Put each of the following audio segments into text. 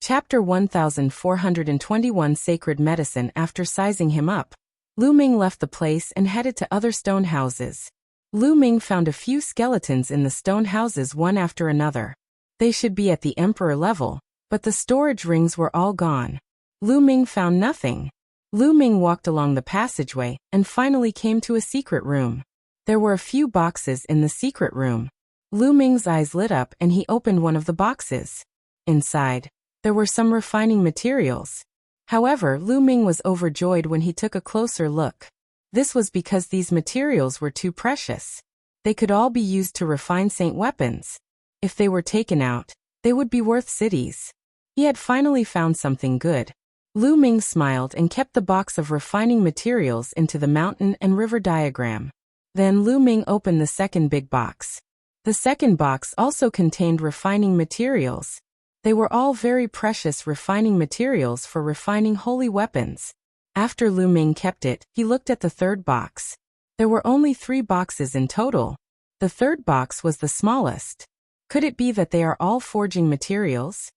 Chapter 1421 Sacred Medicine. After sizing him up, Lu Ming left the place and headed to other stone houses. Lu Ming found a few skeletons in the stone houses one after another. They should be at the emperor level, but the storage rings were all gone. Lu Ming found nothing. Lu Ming walked along the passageway and finally came to a secret room. There were a few boxes in the secret room. Lu Ming's eyes lit up and he opened one of the boxes. Inside, there were some refining materials. However, Lu Ming was overjoyed when he took a closer look. This was because these materials were too precious. They could all be used to refine saint weapons. If they were taken out, they would be worth cities. He had finally found something good. Lu Ming smiled and kept the box of refining materials into the mountain and river diagram. Then Lu Ming opened the second big box. The second box also contained refining materials. They were all very precious refining materials for refining holy weapons. After Lu Ming kept it, he looked at the third box. There were only 3 boxes in total. The third box was the smallest. Could it be that they are all forging materials?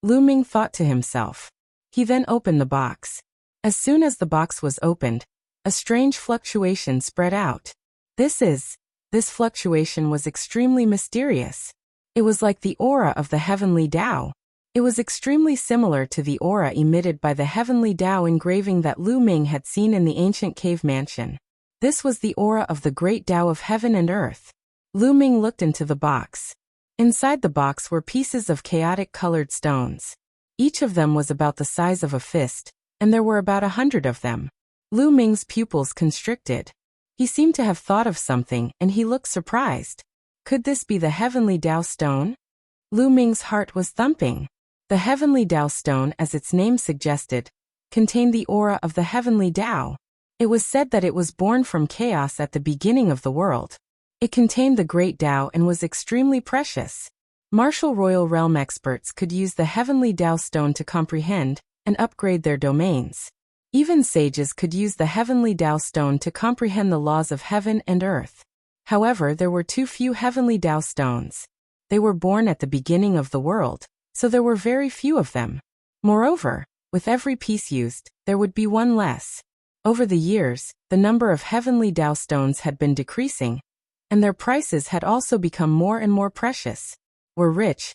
Lu Ming thought to himself. He then opened the box. As soon as the box was opened, a strange fluctuation spread out. This fluctuation was extremely mysterious. It was like the aura of the heavenly Tao. It was extremely similar to the aura emitted by the heavenly Tao engraving that Lu Ming had seen in the ancient cave mansion. This was the aura of the great Tao of heaven and earth. Lu Ming looked into the box. Inside the box were pieces of chaotic colored stones. Each of them was about the size of a fist, and there were about 100 of them. Lu Ming's pupils constricted. He seemed to have thought of something, and he looked surprised. Could this be the heavenly Tao stone? Lu Ming's heart was thumping. The heavenly Tao stone, as its name suggested, contained the aura of the heavenly Tao. It was said that it was born from chaos at the beginning of the world. It contained the great Tao and was extremely precious. Martial Royal Realm experts could use the heavenly Tao stone to comprehend and upgrade their domains. Even sages could use the heavenly Tao stone to comprehend the laws of heaven and earth. However, there were too few heavenly Tao stones. They were born at the beginning of the world, so there were very few of them. Moreover, with every piece used, there would be one less. Over the years, the number of heavenly Tao stones had been decreasing, and their prices had also become more and more precious. We're rich.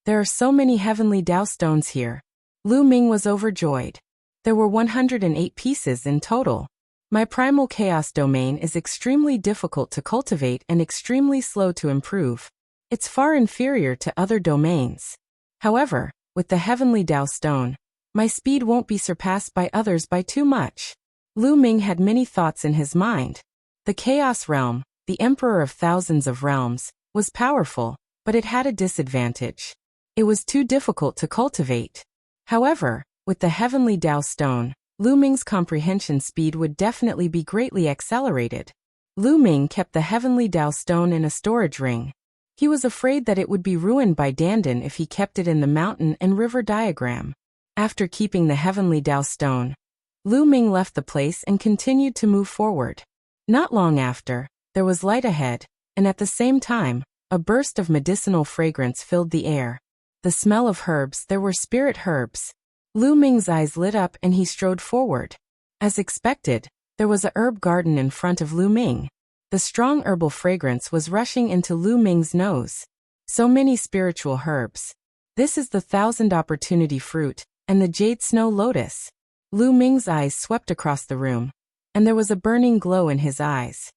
There are so many heavenly Tao stones here. Lu Ming was overjoyed. There were 108 pieces in total. My primal chaos domain is extremely difficult to cultivate and extremely slow to improve. It's far inferior to other domains. However, with the heavenly Tao stone, my speed won't be surpassed by others by too much. Lu Ming had many thoughts in his mind. The chaos realm, the emperor of thousands of realms, was powerful, but it had a disadvantage. It was too difficult to cultivate. However, with the heavenly Tao stone, Lu Ming's comprehension speed would definitely be greatly accelerated. Lu Ming kept the heavenly Tao stone in a storage ring. He was afraid that it would be ruined by Dandan if he kept it in the mountain and river diagram. After keeping the heavenly Tao stone, Lu Ming left the place and continued to move forward. Not long after, there was light ahead, and at the same time, a burst of medicinal fragrance filled the air. The smell of herbs, there were spirit herbs. Lu Ming's eyes lit up and he strode forward. As expected, there was a herb garden in front of Lu Ming. The strong herbal fragrance was rushing into Lu Ming's nose. So many spiritual herbs. This is the 1,000 opportunity fruit, and the jade snow lotus. Lu Ming's eyes swept across the room, and there was a burning glow in his eyes.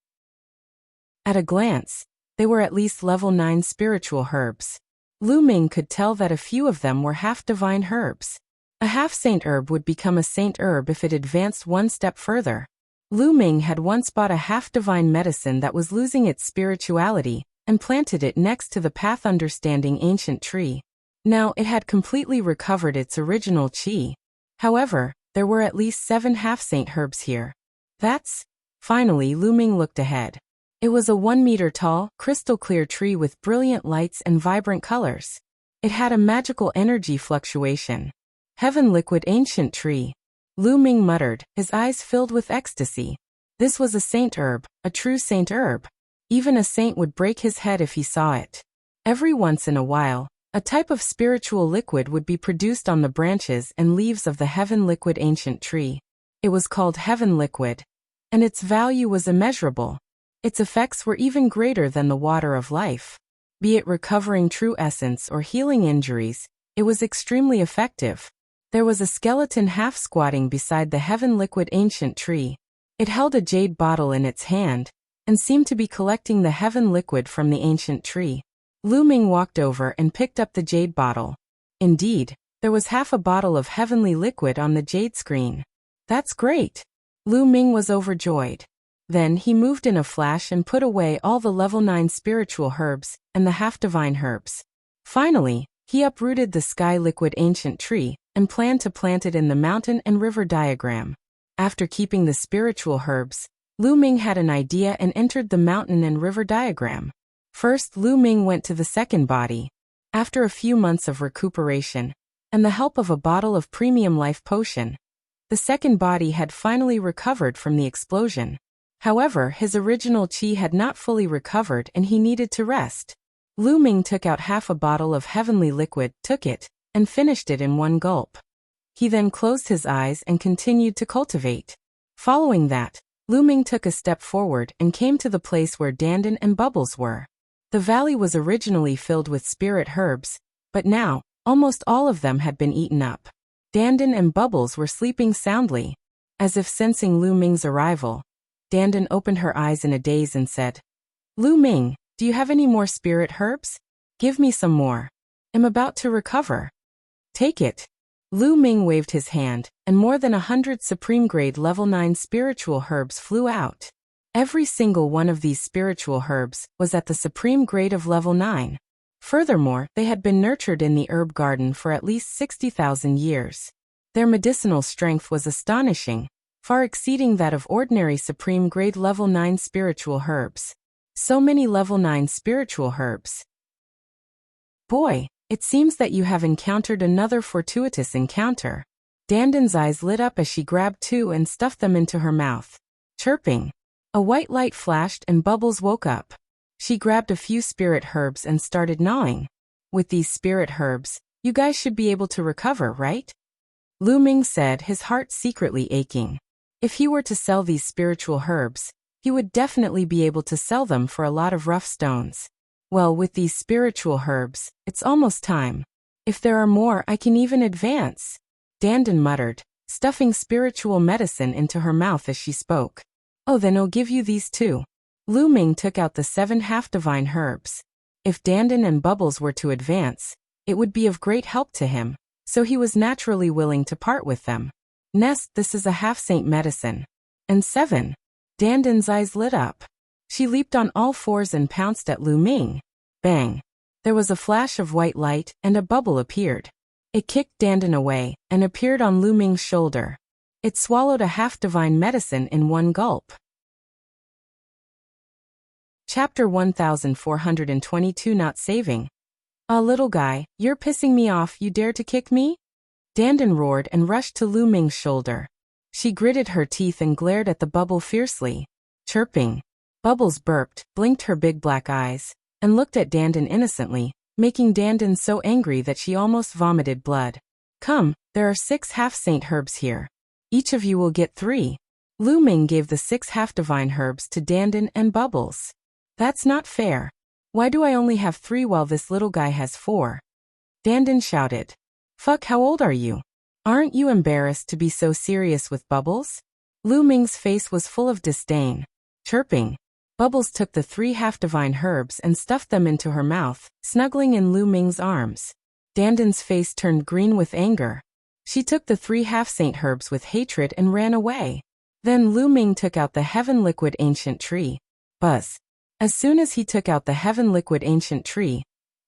At a glance, they were at least level 9 spiritual herbs. Lu Ming could tell that a few of them were half-divine herbs. A half-saint herb would become a saint herb if it advanced one step further. Lu Ming had once bought a half-divine medicine that was losing its spirituality and planted it next to the path understanding ancient tree. Now it had completely recovered its original chi. However, there were at least 7 half-saint herbs here. Finally Lu Ming looked ahead. It was a 1-meter-tall, crystal-clear tree with brilliant lights and vibrant colors. It had a magical energy fluctuation. Heaven liquid ancient tree. Lu Ming muttered, his eyes filled with ecstasy. This was a saint herb, a true saint herb. Even a saint would break his head if he saw it. Every once in a while, A type of spiritual liquid would be produced on the branches and leaves of the heaven liquid ancient tree. It was called heaven liquid, and its value was immeasurable. Its effects were even greater than the water of life. Be it recovering true essence or healing injuries, it was extremely effective. There was a skeleton half squatting beside the heaven liquid ancient tree. It held a jade bottle in its hand, and seemed to be collecting the heaven liquid from the ancient tree. Lu Ming walked over and picked up the jade bottle. Indeed, there was half a bottle of heavenly liquid on the jade screen. That's great! Lu Ming was overjoyed. Then he moved in a flash and put away all the level 9 spiritual herbs and the half-divine herbs. Finally, he uprooted the sky liquid ancient tree and planned to plant it in the mountain and river diagram. After keeping the spiritual herbs, Lu Ming had an idea and entered the mountain and river diagram. First, Lu Ming went to the second body. After a few months of recuperation, and the help of a bottle of premium life potion, the second body had finally recovered from the explosion. However, his original chi had not fully recovered and he needed to rest. Lu Ming took out half a bottle of heavenly liquid, took it, and finished it in one gulp. He then closed his eyes and continued to cultivate. Following that, Lu Ming took a step forward and came to the place where Dandan and Bubbles were. The valley was originally filled with spirit herbs, but now, almost all of them had been eaten up. Dandan and Bubbles were sleeping soundly. As if sensing Lu Ming's arrival, Dandan opened her eyes in a daze and said, "Lu Ming, do you have any more spirit herbs? Give me some more. I'm about to recover." "Take it." Lu Ming waved his hand, and more than 100 supreme-grade level 9 spiritual herbs flew out. Every single one of these spiritual herbs was at the supreme grade of level 9. Furthermore, they had been nurtured in the herb garden for at least 60,000 years. Their medicinal strength was astonishing, far exceeding that of ordinary supreme-grade level 9 spiritual herbs. So many level 9 spiritual herbs. Boy, it seems that you have encountered another fortuitous encounter. Dandan's eyes lit up as she grabbed 2 and stuffed them into her mouth. Chirping. A white light flashed and Bubbles woke up. She grabbed a few spirit herbs and started gnawing. With these spirit herbs, you guys should be able to recover, right? Lu Ming said, his heart secretly aching. If he were to sell these spiritual herbs, he would definitely be able to sell them for a lot of rough stones. Well, with these spiritual herbs, it's almost time. If there are more, I can even advance. Dandan muttered, stuffing spiritual medicine into her mouth as she spoke. Oh, then I'll give you these too. Lu Ming took out the 7 half-divine herbs. If Dandan and Bubbles were to advance, it would be of great help to him, so he was naturally willing to part with them. Nest, this is a half-saint medicine. And 7. Dandan's eyes lit up. She leaped on all fours and pounced at Lu Ming. Bang! There was a flash of white light and a bubble appeared. It kicked Dandan away and appeared on Lu Ming's shoulder. It swallowed a half-divine medicine in one gulp. Chapter 1422 Not Saving. "Ah, little guy, you're pissing me off, you dare to kick me?" Dandan roared and rushed to Lu Ming's shoulder. She gritted her teeth and glared at the bubble fiercely. Chirping. Bubbles burped, blinked her big black eyes, and looked at Dandan innocently, making Dandan so angry that she almost vomited blood. "Come, there are 6 half-saint herbs here. Each of you will get 3. Lu Ming gave the 6 half-divine herbs to Dandan and Bubbles. "That's not fair. Why do I only have 3 while this little guy has 4? Dandan shouted. "Fuck, how old are you? Aren't you embarrassed to be so serious with Bubbles?" Lu Ming's face was full of disdain. Chirping. Bubbles took the 3 half-divine herbs and stuffed them into her mouth, snuggling in Lu Ming's arms. Dandan's face turned green with anger. She took the 3 half-saint herbs with hatred and ran away. Then Lu Ming took out the heaven liquid ancient tree. Buzz. As soon as he took out the heaven liquid ancient tree,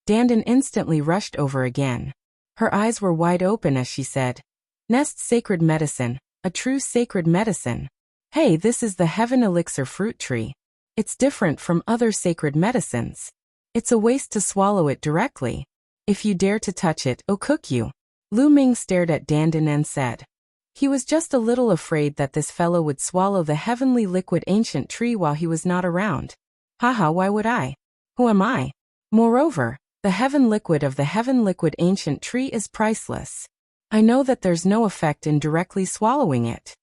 Dandan instantly rushed over again. Her eyes were wide open as she said, "Nest sacred medicine, a true sacred medicine. Hey, this is the heaven elixir fruit tree. It's different from other sacred medicines. It's a waste to swallow it directly. If you dare to touch it, I'll cook you." Lu Ming stared at Dandan and said. He was just a little afraid that this fellow would swallow the heavenly liquid ancient tree while he was not around. Haha, why would I? Who am I? Moreover, The heaven liquid of the heaven liquid ancient tree is priceless. I know that there's no effect in directly swallowing it.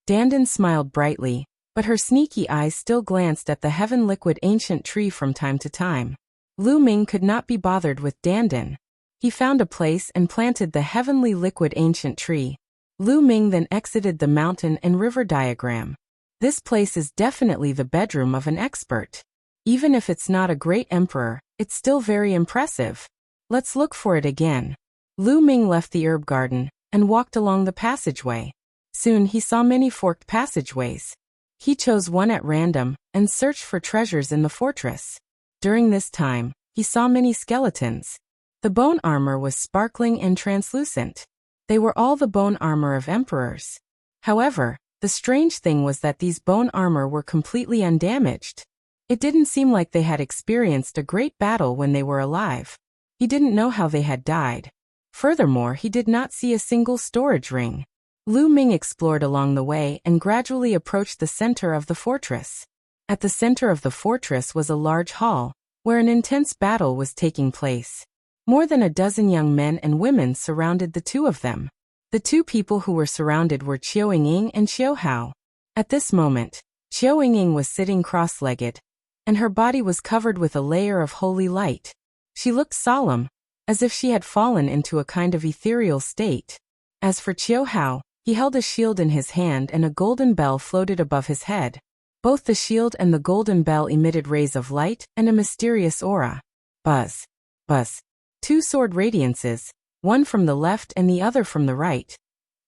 Dandan smiled brightly, but her sneaky eyes still glanced at the heaven liquid ancient tree from time to time. Lu Ming could not be bothered with Dandan. He found a place and planted the heavenly liquid ancient tree. Lu Ming then exited the mountain and river diagram. This place is definitely the bedroom of an expert. Even if it's not a great emperor, it's still very impressive. Let's look for it again. Lu Ming left the herb garden and walked along the passageway. Soon he saw many forked passageways. He chose one at random and searched for treasures in the fortress. During this time, he saw many skeletons. The bone armor was sparkling and translucent. They were all the bone armor of emperors. However, the strange thing was that these bone armor were completely undamaged. It didn't seem like they had experienced a great battle when they were alive. He didn't know how they had died. Furthermore, he did not see a single storage ring. Lu Ming explored along the way and gradually approached the center of the fortress. At the center of the fortress was a large hall, where an intense battle was taking place. More than a dozen young men and women surrounded the two of them. The two people who were surrounded were Qiao Ying and Qiao Hao. At this moment, Qiao Ying was sitting cross-legged, and her body was covered with a layer of holy light. She looked solemn, as if she had fallen into a kind of ethereal state. As for Qiao Hao, he held a shield in his hand and a golden bell floated above his head. Both the shield and the golden bell emitted rays of light and a mysterious aura. Buzz. Buzz. Two sword radiances, one from the left and the other from the right,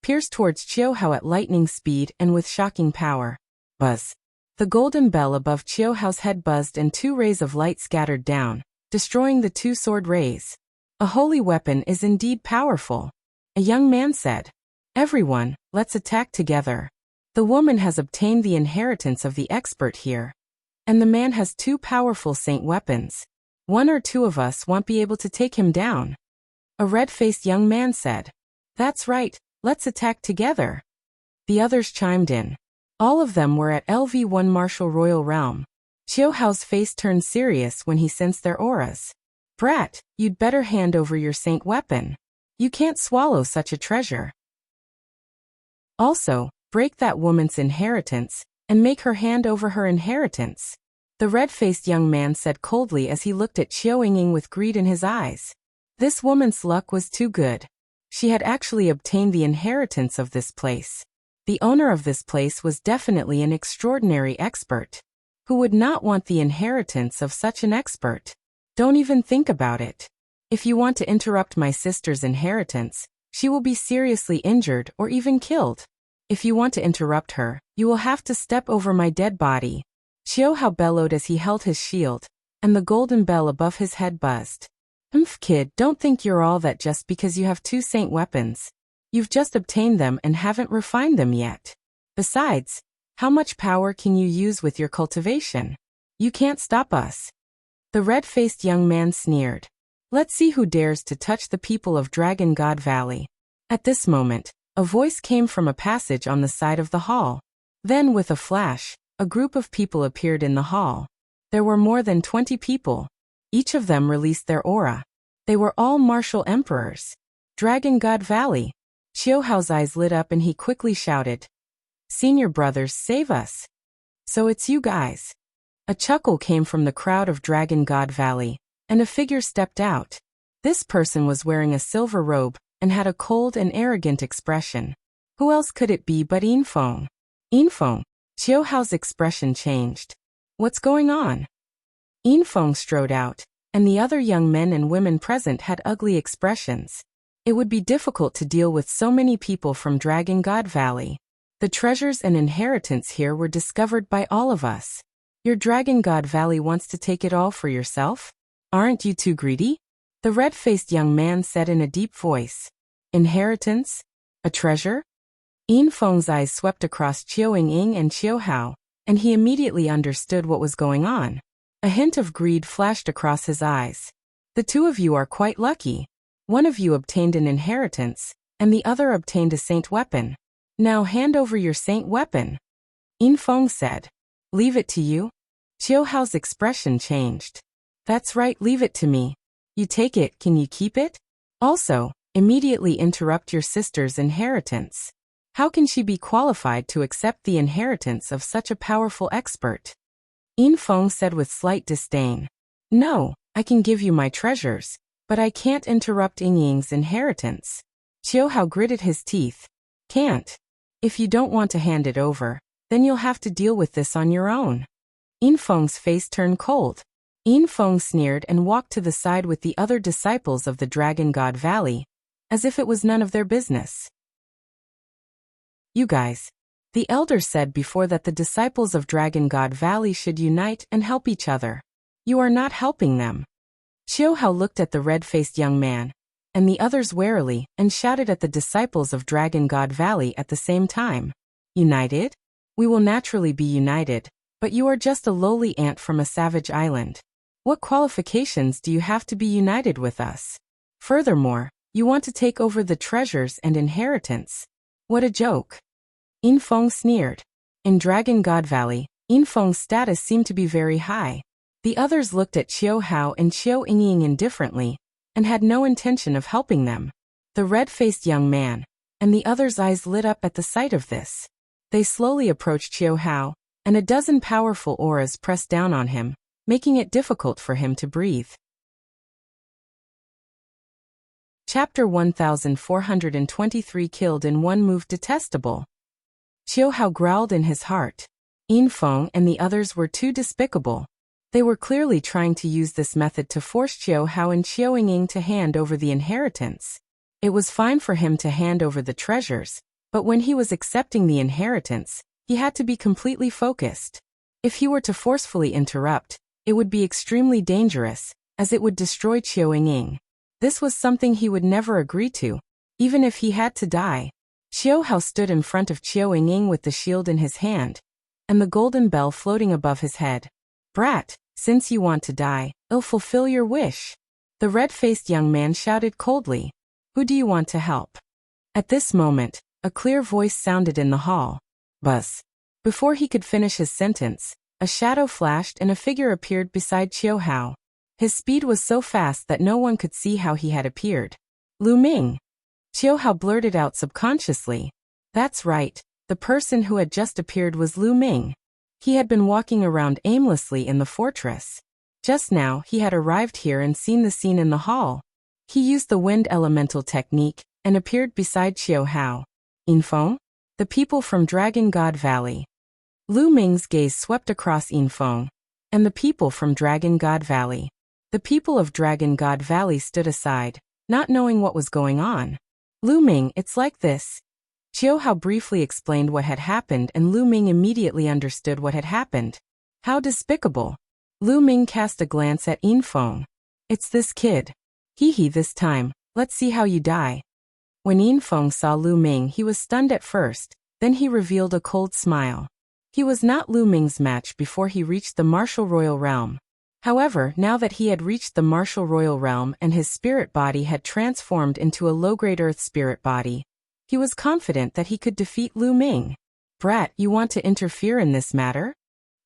pierced towards Qiao Hao at lightning speed and with shocking power. Buzz. The golden bell above Qiao Hao's head buzzed and two rays of light scattered down, destroying the two sword rays. A holy weapon is indeed powerful. A young man said. Everyone, let's attack together. The woman has obtained the inheritance of the expert here. And the man has two powerful saint weapons. One or two of us won't be able to take him down. A red-faced young man said. That's right, let's attack together. The others chimed in. All of them were at LV1 Martial Royal Realm. Qiao Hao's face turned serious when he sensed their auras. Brat, you'd better hand over your saint weapon. You can't swallow such a treasure. Also, break that woman's inheritance, and make her hand over her inheritance. The red-faced young man said coldly as he looked at Qiao Ying with greed in his eyes. This woman's luck was too good. She had actually obtained the inheritance of this place. The owner of this place was definitely an extraordinary expert. Who would not want the inheritance of such an expert? Don't even think about it. If you want to interrupt my sister's inheritance, she will be seriously injured or even killed. If you want to interrupt her, you will have to step over my dead body. Qiao Hao bellowed as he held his shield, and the golden bell above his head buzzed. Kid, don't think you're all that just because you have two saint weapons. You've just obtained them and haven't refined them yet. Besides, how much power can you use with your cultivation? You can't stop us. The red-faced young man sneered. Let's see who dares to touch the people of Dragon God Valley. At this moment, a voice came from a passage on the side of the hall. Then, with a flash, a group of people appeared in the hall. There were more than 20 people. Each of them released their aura. They were all martial emperors. Dragon God Valley. Qiao Hao's eyes lit up and he quickly shouted. Senior brothers, save us. So it's you guys. A chuckle came from the crowd of Dragon God Valley, and a figure stepped out. This person was wearing a silver robe and had a cold and arrogant expression. Who else could it be but Yinfeng? Yinfeng. Qiao Hao's expression changed. What's going on? Yinfeng strode out, and the other young men and women present had ugly expressions. It would be difficult to deal with so many people from Dragon God Valley. The treasures and inheritance here were discovered by all of us. Your Dragon God Valley wants to take it all for yourself? Aren't you too greedy? The red-faced young man said in a deep voice. Inheritance? A treasure? Yinfeng's eyes swept across Qiao Ying and Qiao Hao, and he immediately understood what was going on. A hint of greed flashed across his eyes. The two of you are quite lucky. One of you obtained an inheritance, and the other obtained a saint weapon. Now hand over your saint weapon. Yinfeng said. Leave it to you? Qiao Hao's expression changed. That's right, leave it to me. You take it, can you keep it? Also, immediately interrupt your sister's inheritance. How can she be qualified to accept the inheritance of such a powerful expert? Yin Feng said with slight disdain. No, I can give you my treasures, but I can't interrupt Ying Ying's inheritance. Qiu Hao gritted his teeth. Can't. If you don't want to hand it over, then you'll have to deal with this on your own. Yin Feng's face turned cold. Yin Feng sneered and walked to the side with the other disciples of the Dragon God Valley, as if it was none of their business. You guys. The elder said before that the disciples of Dragon God Valley should unite and help each other. You are not helping them. Qiu Hao looked at the red-faced young man, and the others warily, and shouted at the disciples of Dragon God Valley at the same time. United? We will naturally be united, but you are just a lowly ant from a savage island. What qualifications do you have to be united with us? Furthermore, you want to take over the treasures and inheritance. What a joke. Yin Feng sneered. In Dragon God Valley, Yin Feng's status seemed to be very high. The others looked at Qiu Hao and Qiu Yingying indifferently, and had no intention of helping them. The red-faced young man, and the others' eyes lit up at the sight of this. They slowly approached Qiu Hao, and a dozen powerful auras pressed down on him, making it difficult for him to breathe. Chapter 1423 Killed in one move. Detestable. Qiu Hao growled in his heart. Yin Feng and the others were too despicable. They were clearly trying to use this method to force Qiu Hao and Qiu Yingying to hand over the inheritance. It was fine for him to hand over the treasures, but when he was accepting the inheritance, he had to be completely focused. If he were to forcefully interrupt, it would be extremely dangerous, as it would destroy Qiu Yingying. This was something he would never agree to, even if he had to die. Qiu Hao stood in front of Qiu Yingying with the shield in his hand, and the golden bell floating above his head. Brat, since you want to die, I'll fulfill your wish. The red-faced young man shouted coldly. Who do you want to help? At this moment, a clear voice sounded in the hall. Buzz. Before he could finish his sentence, a shadow flashed and a figure appeared beside Qiu Hao. His speed was so fast that no one could see how he had appeared. Lu Ming. Qiu Hao blurted out subconsciously. That's right, the person who had just appeared was Lu Ming. He had been walking around aimlessly in the fortress. Just now he had arrived here and seen the scene in the hall. He used the wind elemental technique and appeared beside Qiu Hao. Yin Feng? The people from Dragon God Valley. Lu Ming's gaze swept across Yin Feng, and the people from Dragon God Valley. The people of Dragon God Valley stood aside, not knowing what was going on. Lu Ming, it's like this. Qiu Hao briefly explained what had happened and Lu Ming immediately understood what had happened. How despicable. Lu Ming cast a glance at Yin Feng. It's this kid. Hee this time, let's see how you die. When Yin Feng saw Lu Ming he was stunned at first, then he revealed a cold smile. He was not Lu Ming's match before he reached the martial royal realm. However, now that he had reached the martial royal realm and his spirit body had transformed into a low-grade earth spirit body, he was confident that he could defeat Lu Ming. Brat, you want to interfere in this matter?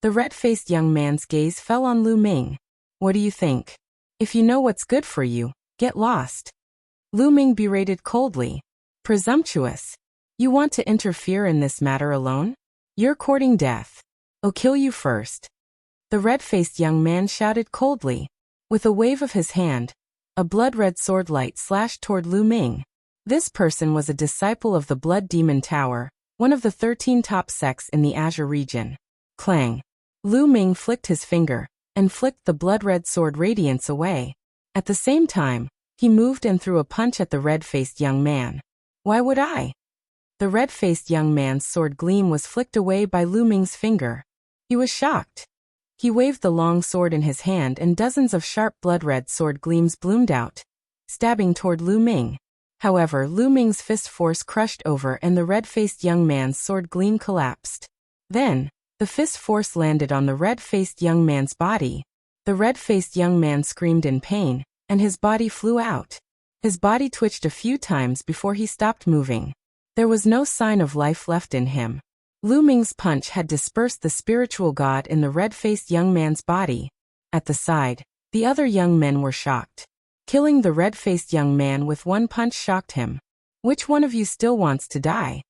The red-faced young man's gaze fell on Lu Ming. What do you think? If you know what's good for you, get lost. Lu Ming berated coldly. Presumptuous. You want to interfere in this matter alone? You're courting death. I'll kill you first. The red-faced young man shouted coldly. With a wave of his hand, a blood-red sword light slashed toward Lu Ming. This person was a disciple of the Blood Demon Tower, one of the 13 top sects in the Azure region. Clang. Lu Ming flicked his finger, and flicked the blood-red sword radiance away. At the same time, he moved and threw a punch at the red-faced young man. Why would I? The red-faced young man's sword gleam was flicked away by Lu Ming's finger. He was shocked. He waved the long sword in his hand and dozens of sharp blood-red sword gleams bloomed out, stabbing toward Lu Ming. However, Lu Ming's fist force crushed over and the red-faced young man's sword gleam collapsed. Then, the fist force landed on the red-faced young man's body. The red-faced young man screamed in pain, and his body flew out. His body twitched a few times before he stopped moving. There was no sign of life left in him. Lu Ming's punch had dispersed the spiritual god in the red-faced young man's body. At the side, the other young men were shocked. Killing the red-faced young man with one punch shocked him. Which one of you still wants to die?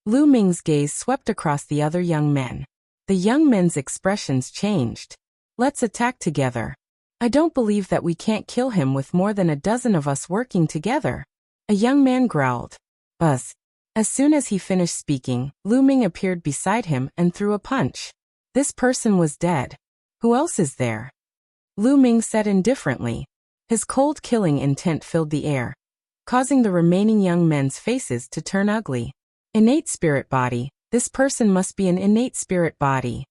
Lu Ming's gaze swept across the other young men. The young men's expressions changed. Let's attack together. I don't believe that we can't kill him with more than a dozen of us working together. A young man growled. Buzz. As soon as he finished speaking, Lu Ming appeared beside him and threw a punch. This person was dead. Who else is there? Lu Ming said indifferently. His cold killing intent filled the air, causing the remaining young men's faces to turn ugly. Innate spirit body. This person must be an innate spirit body.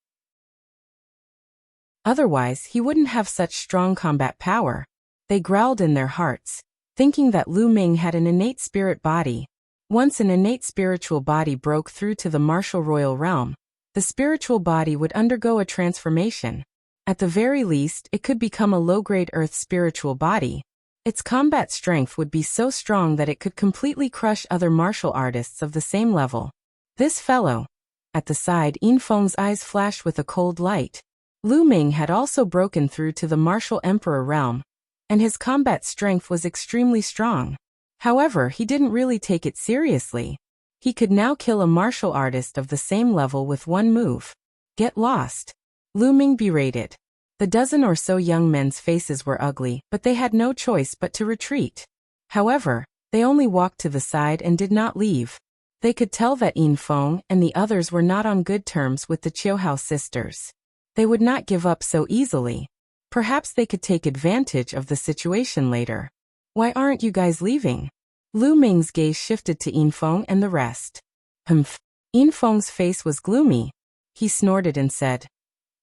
Otherwise, he wouldn't have such strong combat power. They growled in their hearts, thinking that Lu Ming had an innate spirit body. Once an innate spiritual body broke through to the martial royal realm, the spiritual body would undergo a transformation. At the very least, it could become a low-grade earth spiritual body. Its combat strength would be so strong that it could completely crush other martial artists of the same level. This fellow. At the side, Yin Feng's eyes flashed with a cold light. Lu Ming had also broken through to the martial emperor realm, and his combat strength was extremely strong. However, he didn't really take it seriously. He could now kill a martial artist of the same level with one move. Get lost. Lu Ming berated. The dozen or so young men's faces were ugly, but they had no choice but to retreat. However, they only walked to the side and did not leave. They could tell that Yin Feng and the others were not on good terms with the Qiuhao sisters. They would not give up so easily. Perhaps they could take advantage of the situation later. Why aren't you guys leaving? Lu Ming's gaze shifted to Yin Feng and the rest. Humph. Yin Feng's face was gloomy. He snorted and said,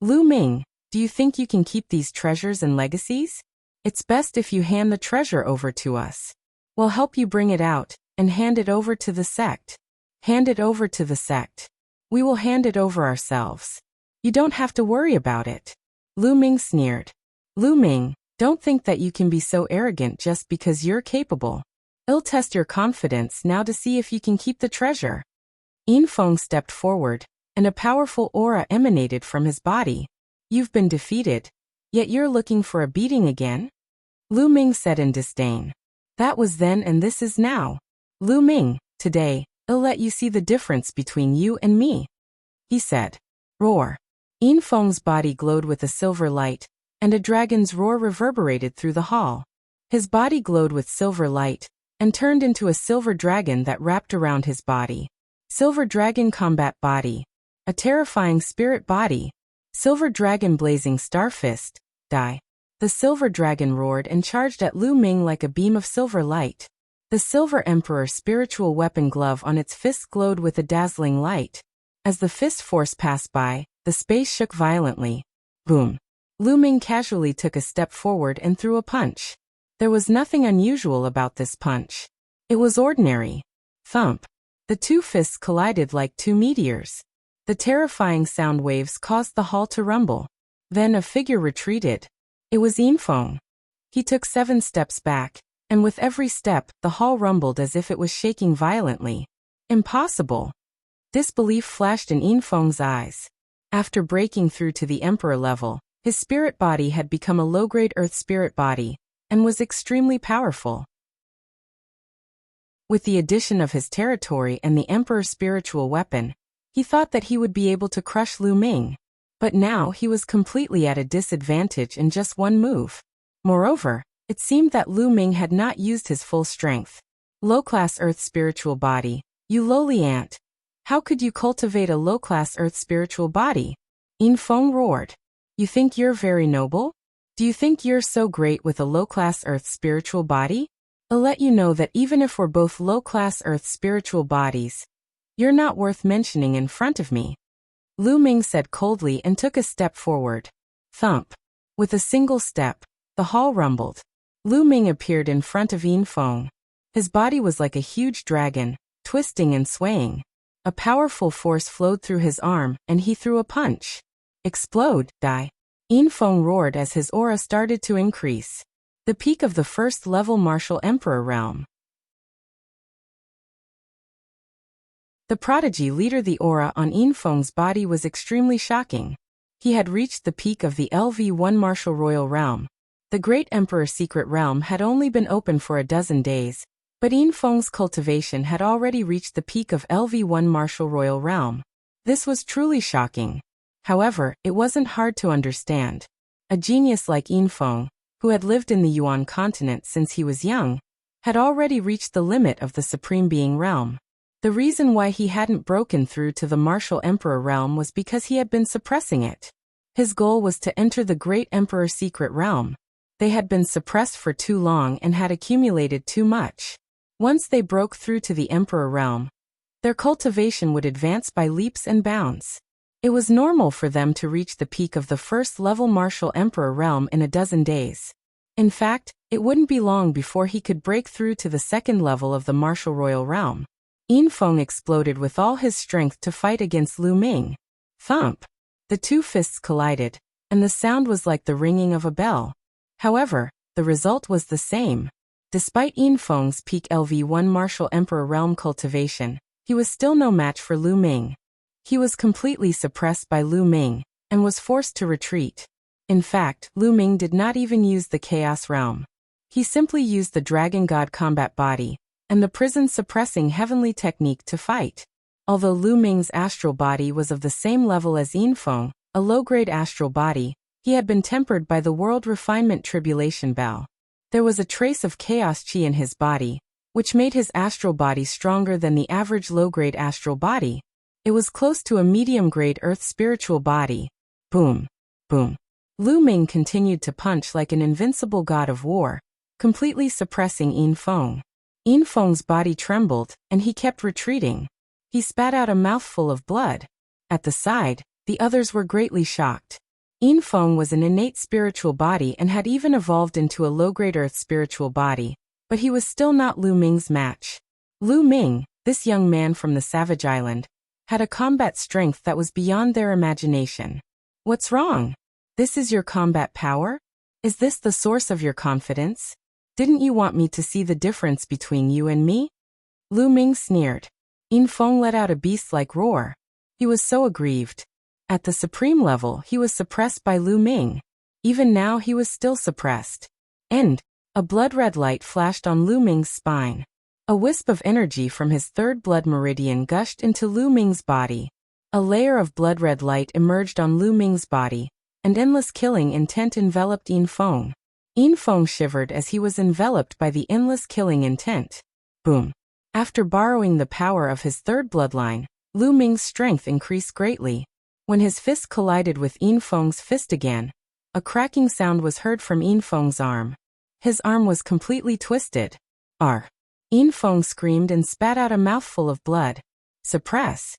Lu Ming, do you think you can keep these treasures and legacies? It's best if you hand the treasure over to us. We'll help you bring it out and hand it over to the sect. Hand it over to the sect. We will hand it over ourselves. You don't have to worry about it. Lu Ming sneered. Lu Ming, don't think that you can be so arrogant just because you're capable. I'll test your confidence now to see if you can keep the treasure. Yin Feng stepped forward, and a powerful aura emanated from his body. You've been defeated, yet you're looking for a beating again? Lu Ming said in disdain. That was then and this is now. Lu Ming, today, I'll let you see the difference between you and me, he said. Roar. Yin Feng's body glowed with a silver light, and a dragon's roar reverberated through the hall. His body glowed with silver light, and turned into a silver dragon that wrapped around his body. Silver dragon combat body. A terrifying spirit body. Silver dragon blazing star fist. Die. The silver dragon roared and charged at Lu Ming like a beam of silver light. The silver emperor spiritual weapon glove on its fist glowed with a dazzling light. As the fist force passed by, the space shook violently. Boom. Lu Ming casually took a step forward and threw a punch. There was nothing unusual about this punch. It was ordinary. Thump. The two fists collided like two meteors. The terrifying sound waves caused the hall to rumble. Then a figure retreated. It was Yin Feng. He took 7 steps back, and with every step, the hall rumbled as if it was shaking violently. Impossible. Disbelief flashed in Yin Feng's eyes. After breaking through to the emperor level, his spirit body had become a low-grade earth spirit body, and was extremely powerful. With the addition of his territory and the emperor's spiritual weapon, he thought that he would be able to crush Lu Ming. But now he was completely at a disadvantage in just one move. Moreover, it seemed that Lu Ming had not used his full strength. Low-class earth spiritual body, you lowly ant. How could you cultivate a low-class earth spiritual body? Yin Feng roared. You think you're very noble? Do you think you're so great with a low-class earth spiritual body? I'll let you know that even if we're both low-class earth spiritual bodies, you're not worth mentioning in front of me. Lu Ming said coldly and took a step forward. Thump. With a single step, the hall rumbled. Lu Ming appeared in front of Yin Feng. His body was like a huge dragon, twisting and swaying. A powerful force flowed through his arm, and he threw a punch. Explode, die. Yin Feng roared as his aura started to increase. The peak of the first-level martial emperor realm. The prodigy leader. The aura on Yin Feng's body was extremely shocking. He had reached the peak of the LV1 martial royal realm. The Great Emperor's secret realm had only been open for a dozen days, but Yin Feng's cultivation had already reached the peak of LV1 Martial Royal Realm. This was truly shocking. However, it wasn't hard to understand. A genius like Yin Feng, who had lived in the Yuan continent since he was young, had already reached the limit of the Supreme Being realm. The reason why he hadn't broken through to the Martial Emperor realm was because he had been suppressing it. His goal was to enter the Great Emperor's secret realm. They had been suppressed for too long and had accumulated too much. Once they broke through to the Emperor realm, their cultivation would advance by leaps and bounds. It was normal for them to reach the peak of the first-level Martial Emperor realm in a dozen days. In fact, it wouldn't be long before he could break through to the second level of the Martial Royal Realm. Yin Feng exploded with all his strength to fight against Lu Ming. Thump! The two fists collided, and the sound was like the ringing of a bell. However, the result was the same. Despite Yin Feng's peak LV1 Martial Emperor realm cultivation, he was still no match for Lu Ming. He was completely suppressed by Lu Ming, and was forced to retreat. In fact, Lu Ming did not even use the Chaos Realm. He simply used the Dragon God Combat Body, and the prison-suppressing Heavenly Technique to fight. Although Lu Ming's astral body was of the same level as Yin Feng, a low-grade astral body, he had been tempered by the World Refinement Tribulation Bell. There was a trace of chaos chi in his body, which made his astral body stronger than the average low-grade astral body. It was close to a medium-grade earth spiritual body. Boom. Boom. Lu Ming continued to punch like an invincible god of war, completely suppressing Yin Feng. Yin Feng's body trembled, and he kept retreating. He spat out a mouthful of blood. At the side, the others were greatly shocked. Yin Feng was an innate spiritual body and had even evolved into a low-grade earth spiritual body, but he was still not Lu Ming's match. Lu Ming, this young man from the Savage Island, had a combat strength that was beyond their imagination. What's wrong? This is your combat power? Is this the source of your confidence? Didn't you want me to see the difference between you and me? Lu Ming sneered. Yin Feng let out a beast-like roar. He was so aggrieved. At the supreme level, he was suppressed by Lu Ming. Even now he was still suppressed. And a blood-red light flashed on Lu Ming's spine. A wisp of energy from his third blood meridian gushed into Lu Ming's body. A layer of blood-red light emerged on Lu Ming's body, and endless killing intent enveloped Yin Feng. Yin Feng shivered as he was enveloped by the endless killing intent. Boom. After borrowing the power of his third bloodline, Lu Ming's strength increased greatly. When his fist collided with Yin Feng's fist again, a cracking sound was heard from Yin Feng's arm. His arm was completely twisted. Arr! Yin Feng screamed and spat out a mouthful of blood. Suppress!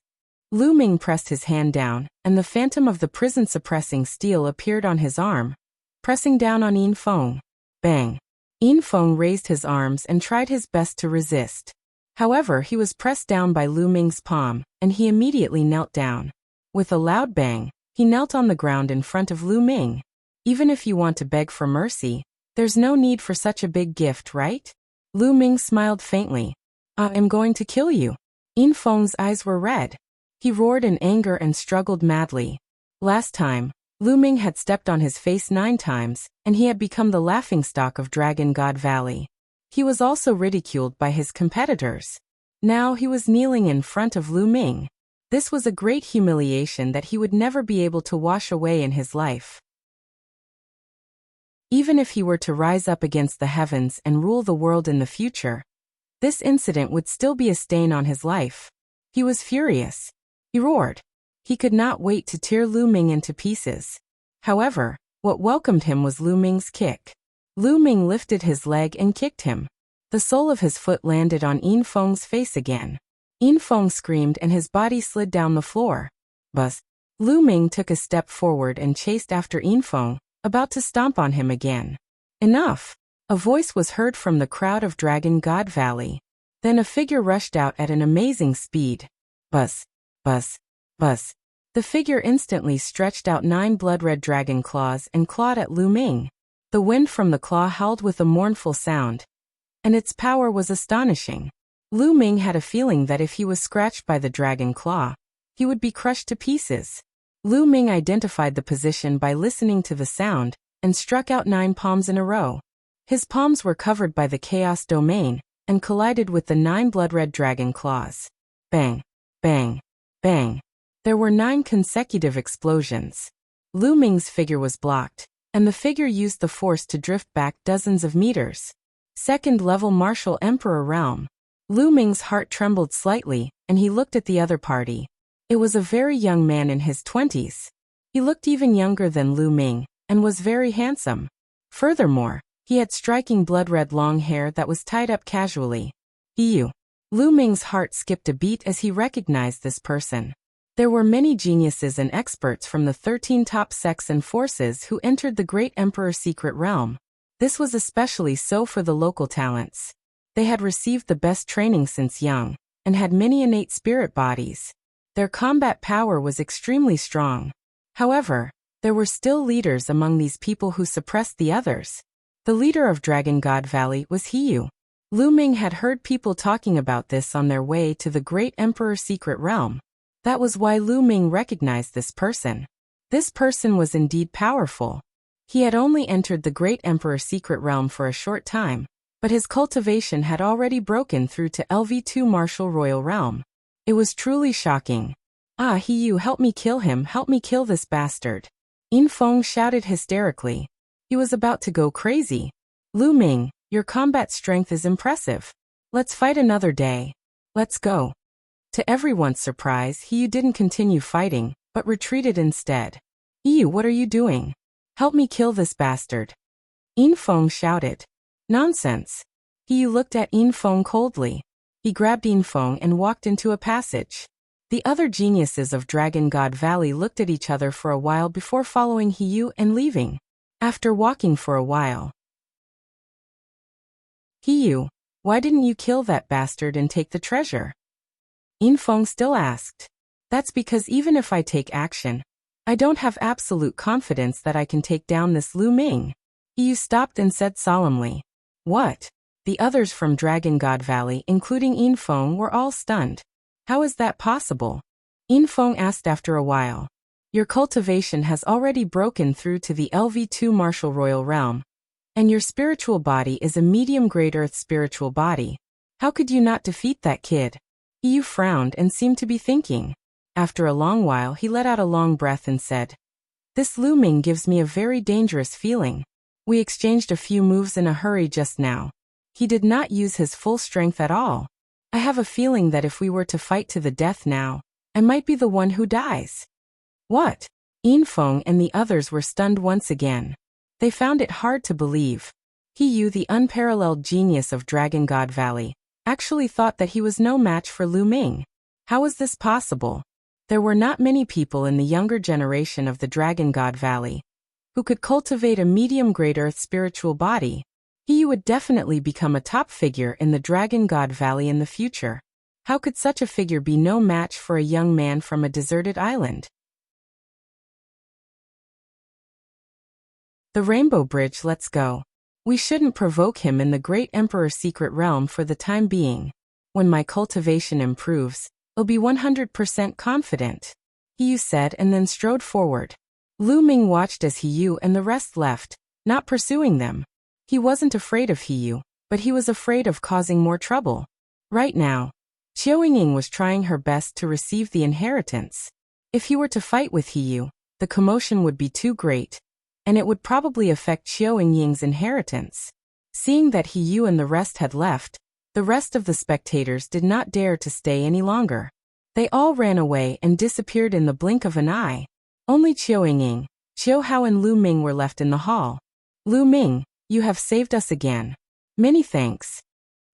Lu Ming pressed his hand down, and the phantom of the prison-suppressing steel appeared on his arm, pressing down on Yin Feng. Bang! Yin Feng raised his arms and tried his best to resist. However, he was pressed down by Lu Ming's palm, and he immediately knelt down. With a loud bang, he knelt on the ground in front of Lu Ming. Even if you want to beg for mercy, there's no need for such a big gift, right? Lu Ming smiled faintly. I am going to kill you. Yin Feng's eyes were red. He roared in anger and struggled madly. Last time, Lu Ming had stepped on his face 9 times, and he had become the laughingstock of Dragon God Valley. He was also ridiculed by his competitors. Now he was kneeling in front of Lu Ming. This was a great humiliation that he would never be able to wash away in his life. Even if he were to rise up against the heavens and rule the world in the future, this incident would still be a stain on his life. He was furious. He roared. He could not wait to tear Lu Ming into pieces. However, what welcomed him was Lu Ming's kick. Lu Ming lifted his leg and kicked him. The sole of his foot landed on Yin Feng's face again. Yin Feng screamed and his body slid down the floor. Buzz! Lu Ming took a step forward and chased after Yin Feng, about to stomp on him again. Enough! A voice was heard from the crowd of Dragon God Valley. Then a figure rushed out at an amazing speed. Buzz! Buzz! Buzz! The figure instantly stretched out 9 blood-red dragon claws and clawed at Lu Ming. The wind from the claw howled with a mournful sound, and its power was astonishing. Lu Ming had a feeling that if he was scratched by the dragon claw, he would be crushed to pieces. Lu Ming identified the position by listening to the sound, and struck out 9 palms in a row. His palms were covered by the chaos domain and collided with the 9 blood-red dragon claws. Bang, bang, bang. There were 9 consecutive explosions. Lu Ming's figure was blocked, and the figure used the force to drift back dozens of meters. Second-level martial emperor realm. Lu Ming's heart trembled slightly, and he looked at the other party. It was a very young man in his 20s. He looked even younger than Lu Ming, and was very handsome. Furthermore, he had striking blood-red long hair that was tied up casually. Ew. Lu Ming's heart skipped a beat as he recognized this person. There were many geniuses and experts from the 13 top sects and forces who entered the Great Emperor's secret realm. This was especially so for the local talents. They had received the best training since young, and had many innate spirit bodies. Their combat power was extremely strong. However, there were still leaders among these people who suppressed the others. The leader of Dragon God Valley was Hiyu. Lu Ming had heard people talking about this on their way to the Great Emperor's secret realm. That was why Lu Ming recognized this person. This person was indeed powerful. He had only entered the Great Emperor's secret realm for a short time, but his cultivation had already broken through to LV2 Martial Royal Realm. It was truly shocking. Ah, Hiyu, help me kill him, help me kill this bastard. Yin Feng shouted hysterically. He was about to go crazy. Lu Ming, your combat strength is impressive. Let's fight another day. Let's go. To everyone's surprise, Hiyu didn't continue fighting, but retreated instead. Hiyu, what are you doing? Help me kill this bastard. Yin Feng shouted. Nonsense. Hiyu looked at Yin Feng coldly. He grabbed Yin Feng and walked into a passage. The other geniuses of Dragon God Valley looked at each other for a while before following Hiyu and leaving. After walking for a while. Hiyu, why didn't you kill that bastard and take the treasure? Yin Feng still asked. That's because even if I take action, I don't have absolute confidence that I can take down this Lu Ming. Hiyu stopped and said solemnly. What? The others from Dragon God Valley, including Yin Feng, were all stunned. How is that possible? Yin Feng asked after a while. Your cultivation has already broken through to the LV2 Martial Royal Realm, and your spiritual body is a medium-grade earth spiritual body. How could you not defeat that kid? Hiyu frowned and seemed to be thinking. After a long while he let out a long breath and said, This Lu Ming gives me a very dangerous feeling. We exchanged a few moves in a hurry just now. He did not use his full strength at all. I have a feeling that if we were to fight to the death now, I might be the one who dies. What? Yin Feng and the others were stunned once again. They found it hard to believe. Hiyu, the unparalleled genius of Dragon God Valley, actually thought that he was no match for Lu Ming. How was this possible? There were not many people in the younger generation of the Dragon God Valley who could cultivate a medium-grade earth spiritual body. Hiyu would definitely become a top figure in the Dragon God Valley in the future. How could such a figure be no match for a young man from a deserted island? The Rainbow Bridge, let's go. We shouldn't provoke him in the Great Emperor's secret realm for the time being. When my cultivation improves, I'll be 100% confident. Hiyu said and then strode forward. Lu Ming watched as Hiyu and the rest left, not pursuing them. He wasn't afraid of Hiyu, but he was afraid of causing more trouble. Right now, Qiao Ying was trying her best to receive the inheritance. If he were to fight with Hiyu, the commotion would be too great, and it would probably affect Qiao Ying's inheritance. Seeing that Hiyu and the rest had left, the rest of the spectators did not dare to stay any longer. They all ran away and disappeared in the blink of an eye. Only Qiao Ying, Qiao Hao and Lu Ming were left in the hall. Lu Ming, you have saved us again. Many thanks.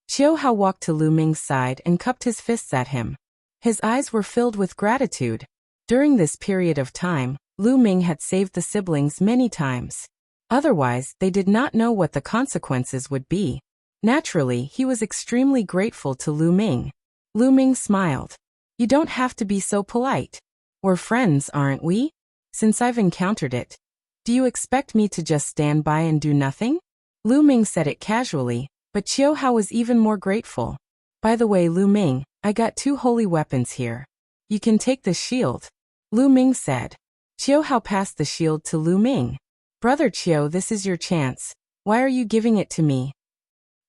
Qiao Hao walked to Lu Ming's side and cupped his fists at him. His eyes were filled with gratitude. During this period of time, Lu Ming had saved the siblings many times. Otherwise, they did not know what the consequences would be. Naturally, he was extremely grateful to Lu Ming. Lu Ming smiled. You don't have to be so polite. We're friends, aren't we? Since I've encountered it. Do you expect me to just stand by and do nothing? Lu Ming said it casually, but Qiao Hao was even more grateful. By the way, Lu Ming, I got 2 holy weapons here. You can take the shield. Lu Ming said. Qiao Hao passed the shield to Lu Ming. Brother Qiu, this is your chance. Why are you giving it to me?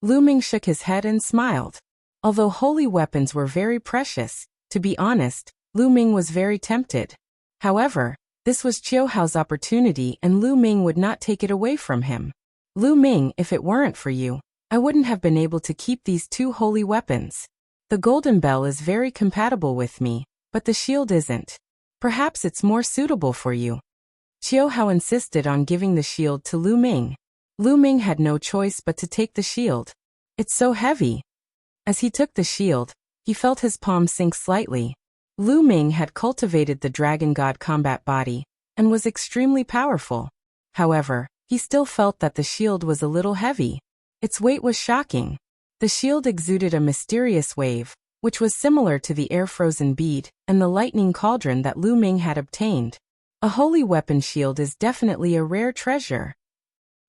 Lu Ming shook his head and smiled. Although holy weapons were very precious, to be honest, Lu Ming was very tempted. However, this was Qiu Hao's opportunity and Lu Ming would not take it away from him. Lu Ming, if it weren't for you, I wouldn't have been able to keep these two holy weapons. The golden bell is very compatible with me, but the shield isn't. Perhaps it's more suitable for you. Qiu Hao insisted on giving the shield to Lu Ming. Lu Ming had no choice but to take the shield. It's so heavy. As he took the shield, he felt his palm sink slightly. Lu Ming had cultivated the dragon god combat body, and was extremely powerful. However, he still felt that the shield was a little heavy. Its weight was shocking. The shield exuded a mysterious wave, which was similar to the air-frozen bead and the lightning cauldron that Lu Ming had obtained. A holy weapon shield is definitely a rare treasure.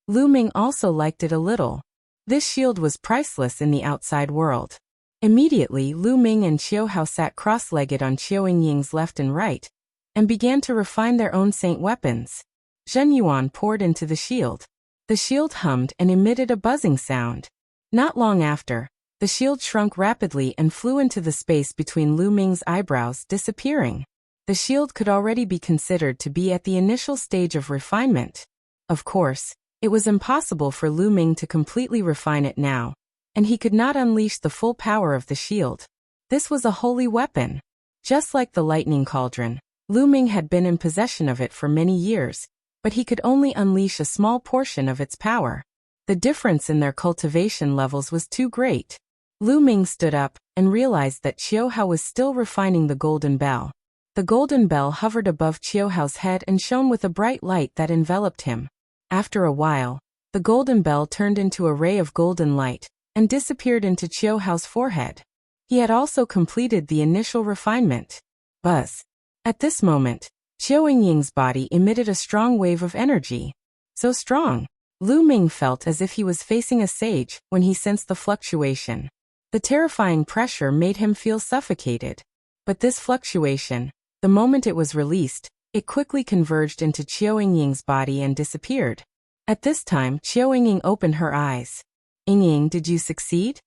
Lu Ming also liked it a little. This shield was priceless in the outside world. Immediately, Lu Ming and Qiu Hao sat cross-legged on Qiu Yingying's left and right, and began to refine their own saint weapons. Zhen Yuan poured into the shield. The shield hummed and emitted a buzzing sound. Not long after, the shield shrunk rapidly and flew into the space between Lu Ming's eyebrows, disappearing. The shield could already be considered to be at the initial stage of refinement. Of course, it was impossible for Lu Ming to completely refine it now, and he could not unleash the full power of the shield. This was a holy weapon. Just like the lightning cauldron, Lu Ming had been in possession of it for many years, but he could only unleash a small portion of its power. The difference in their cultivation levels was too great. Lu Ming stood up and realized that Qiu Hao was still refining the golden bell. The golden bell hovered above Qiu Hao's head and shone with a bright light that enveloped him. After a while, the golden bell turned into a ray of golden light and disappeared into Qiu Hao's forehead. He had also completed the initial refinement. Buzz. At this moment, Qiu Yingying's body emitted a strong wave of energy. So strong, Lu Ming felt as if he was facing a sage when he sensed the fluctuation. The terrifying pressure made him feel suffocated. But this fluctuation, the moment it was released, it quickly converged into Qiu Yingying's body and disappeared. At this time, Qiu Yingying opened her eyes. Yingying, did you succeed?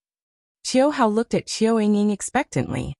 Qiu Hao looked at Qiu Yingying expectantly.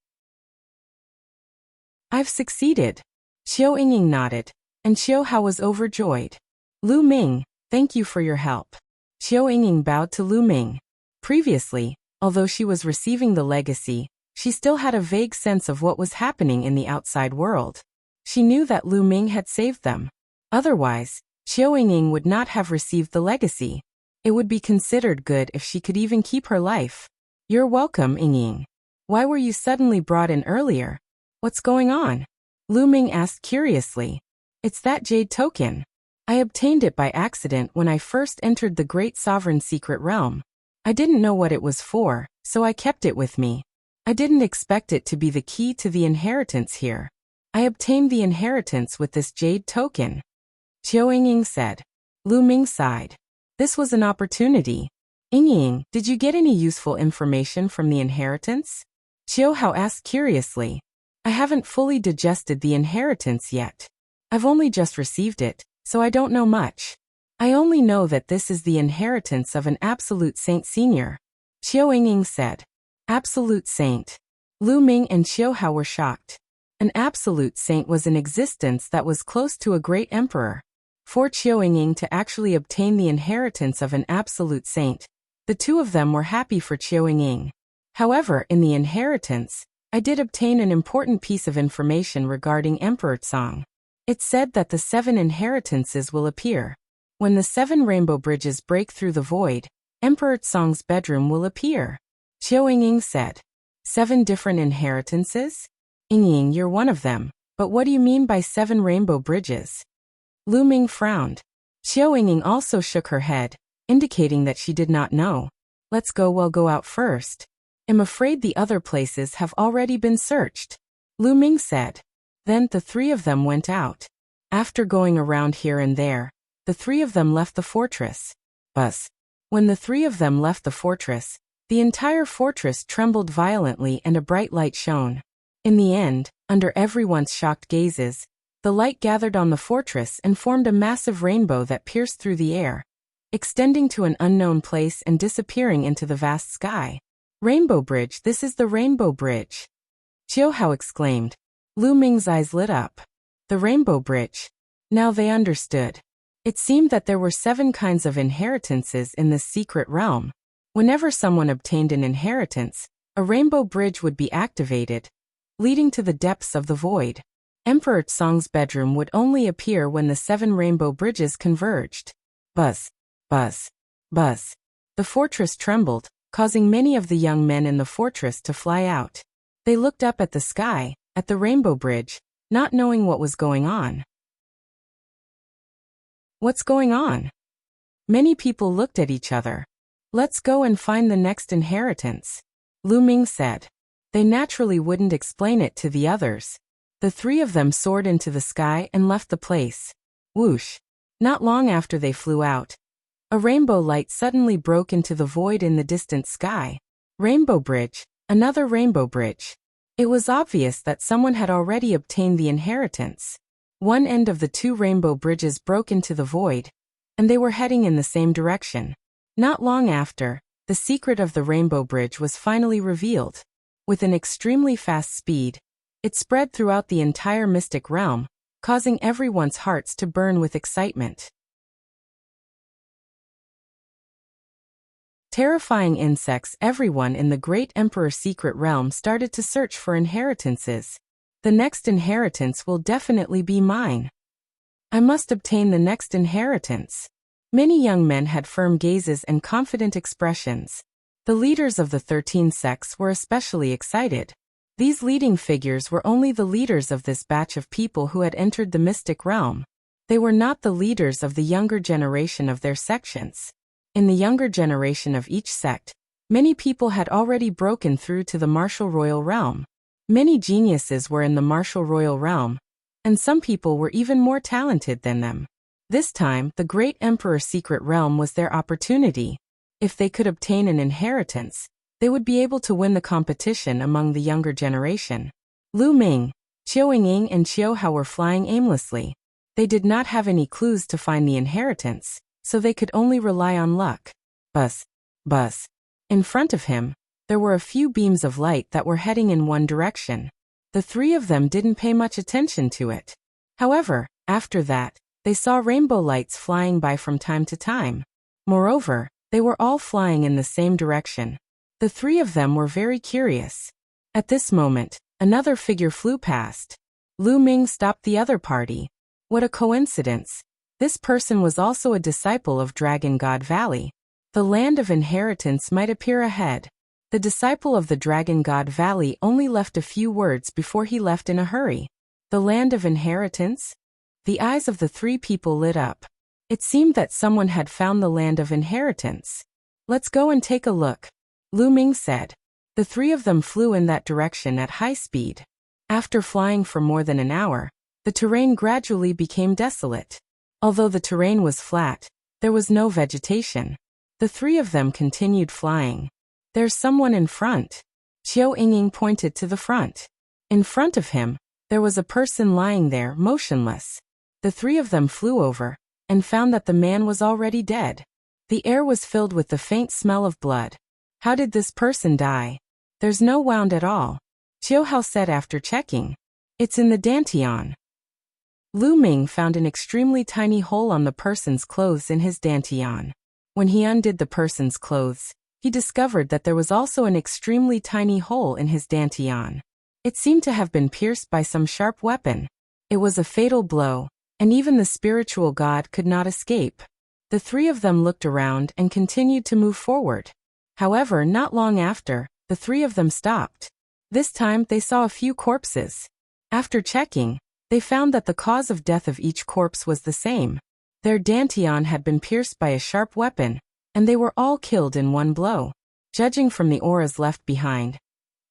I've succeeded. Qiu Yingying nodded, and Qiu Hao was overjoyed. Lu Ming, thank you for your help. Qiu Yingying bowed to Lu Ming. Previously, although she was receiving the legacy, she still had a vague sense of what was happening in the outside world. She knew that Lu Ming had saved them. Otherwise, Qiu Yingying would not have received the legacy. It would be considered good if she could even keep her life. You're welcome, Yingying. Why were you suddenly brought in earlier? What's going on? Lu Ming asked curiously. It's that jade token. I obtained it by accident when I first entered the Great Sovereign Secret Realm. I didn't know what it was for, so I kept it with me. I didn't expect it to be the key to the inheritance here. I obtained the inheritance with this jade token. Qiu Yingying said. Lu Ming sighed. This was an opportunity. Yingying, did you get any useful information from the inheritance? Qiu Hao asked curiously. I haven't fully digested the inheritance yet. I've only just received it, so I don't know much. I only know that this is the inheritance of an absolute saint senior. Qiu Yingying said. Absolute saint. Lu Ming and Qiu Hao were shocked. An absolute saint was in existence that was close to a great emperor. For Qiu Yingying to actually obtain the inheritance of an absolute saint, the two of them were happy for Qiu Yingying. However, in the inheritance, I did obtain an important piece of information regarding Emperor Tsang. It said that the 7 inheritances will appear. When the 7 rainbow bridges break through the void, Emperor Tsang's bedroom will appear. Qiu Yingying said. 7 different inheritances? Yingying, you're one of them, but what do you mean by 7 rainbow bridges? Lu Ming frowned. Qiu Yingying also shook her head, indicating that she did not know. Let's go, we'll go out first. I'm afraid the other places have already been searched. Lu Ming said. Then the 3 of them went out. After going around here and there, the 3 of them left the fortress. Buzz. When the 3 of them left the fortress, the entire fortress trembled violently and a bright light shone. In the end, under everyone's shocked gazes, The light gathered on the fortress and formed a massive rainbow that pierced through the air, extending to an unknown place and disappearing into the vast sky. Rainbow Bridge, this is the Rainbow Bridge, Qiu Hao exclaimed. Lu Ming's eyes lit up. The Rainbow Bridge. Now they understood. It seemed that there were 7 kinds of inheritances in this secret realm. Whenever someone obtained an inheritance, a rainbow bridge would be activated, leading to the depths of the void. Emperor Tsong's bedroom would only appear when the 7 rainbow bridges converged. Buzz, buzz, buzz. The fortress trembled, causing many of the young men in the fortress to fly out. They looked up at the sky, at the rainbow bridge, not knowing what was going on. What's going on? Many people looked at each other. Let's go and find the next inheritance, Lu Ming said. They naturally wouldn't explain it to the others. The 3 of them soared into the sky and left the place. Whoosh! Not long after they flew out, a rainbow light suddenly broke into the void in the distant sky. Rainbow Bridge, another rainbow bridge. It was obvious that someone had already obtained the inheritance. One end of the 2 rainbow bridges broke into the void, and they were heading in the same direction. Not long after, the secret of the rainbow bridge was finally revealed. With an extremely fast speed, it spread throughout the entire mystic realm, causing everyone's hearts to burn with excitement. Terrifying insects, everyone in the Great Emperor secret realm started to search for inheritances. The next inheritance will definitely be mine. I must obtain the next inheritance. Many young men had firm gazes and confident expressions. The leaders of the 13 sects were especially excited. These leading figures were only the leaders of this batch of people who had entered the mystic realm. They were not the leaders of the younger generation of their sections. In the younger generation of each sect, many people had already broken through to the martial royal realm. Many geniuses were in the martial royal realm, and some people were even more talented than them. This time, the Great Emperor secret realm was their opportunity. If they could obtain an inheritance, they would be able to win the competition among the younger generation. Lu Ming, Qiu Yingying and Qiu Hao were flying aimlessly. They did not have any clues to find the inheritance, so they could only rely on luck. Buzz, buzz. In front of him, there were a few beams of light that were heading in one direction. The 3 of them didn't pay much attention to it. However, after that, they saw rainbow lights flying by from time to time. Moreover, they were all flying in the same direction. The 3 of them were very curious. At this moment, another figure flew past. Lu Ming stopped the other party. What a coincidence. This person was also a disciple of Dragon God Valley. The land of inheritance might appear ahead. The disciple of the Dragon God Valley only left a few words before he left in a hurry. The land of inheritance? The eyes of the 3 people lit up. It seemed that someone had found the land of inheritance. Let's go and take a look, Lu Ming said. The 3 of them flew in that direction at high speed. After flying for more than an hour, the terrain gradually became desolate. Although the terrain was flat, there was no vegetation. The 3 of them continued flying. There's someone in front. Qiu Yingying pointed to the front. In front of him, there was a person lying there, motionless. The 3 of them flew over, and found that the man was already dead. The air was filled with the faint smell of blood. How did this person die? There's no wound at all, Qiu Hao said after checking. It's in the dantian. Lu Ming found an extremely tiny hole on the person's clothes in his dantian. When he undid the person's clothes, he discovered that there was also an extremely tiny hole in his dantian. It seemed to have been pierced by some sharp weapon. It was a fatal blow, and even the spiritual god could not escape. The 3 of them looked around and continued to move forward. However, not long after, the 3 of them stopped. This time they saw a few corpses. After checking, they found that the cause of death of each corpse was the same. Their dantian had been pierced by a sharp weapon, and they were all killed in one blow. Judging from the auras left behind,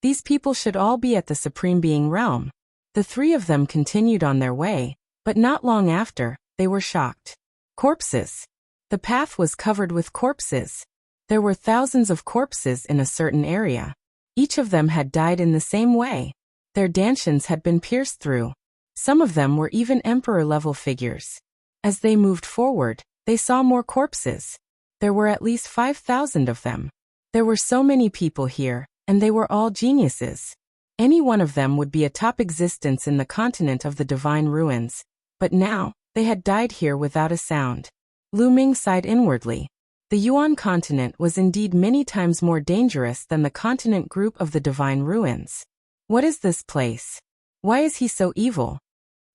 these people should all be at the Supreme Being realm. The 3 of them continued on their way, but not long after, they were shocked. Corpses. The path was covered with corpses. There were thousands of corpses in a certain area. Each of them had died in the same way. Their dantians had been pierced through. Some of them were even emperor-level figures. As they moved forward, they saw more corpses. There were at least 5,000 of them. There were so many people here, and they were all geniuses. Any one of them would be a top existence in the continent of the divine ruins. But now, they had died here without a sound. Lu Ming sighed inwardly. The Yuan continent was indeed many times more dangerous than the continent group of the divine ruins. What is this place? Why is he so evil?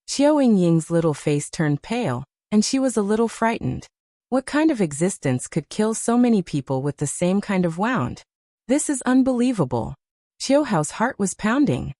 Qiao Yingying's little face turned pale, and she was a little frightened. What kind of existence could kill so many people with the same kind of wound? This is unbelievable. Qiao Hao's heart was pounding.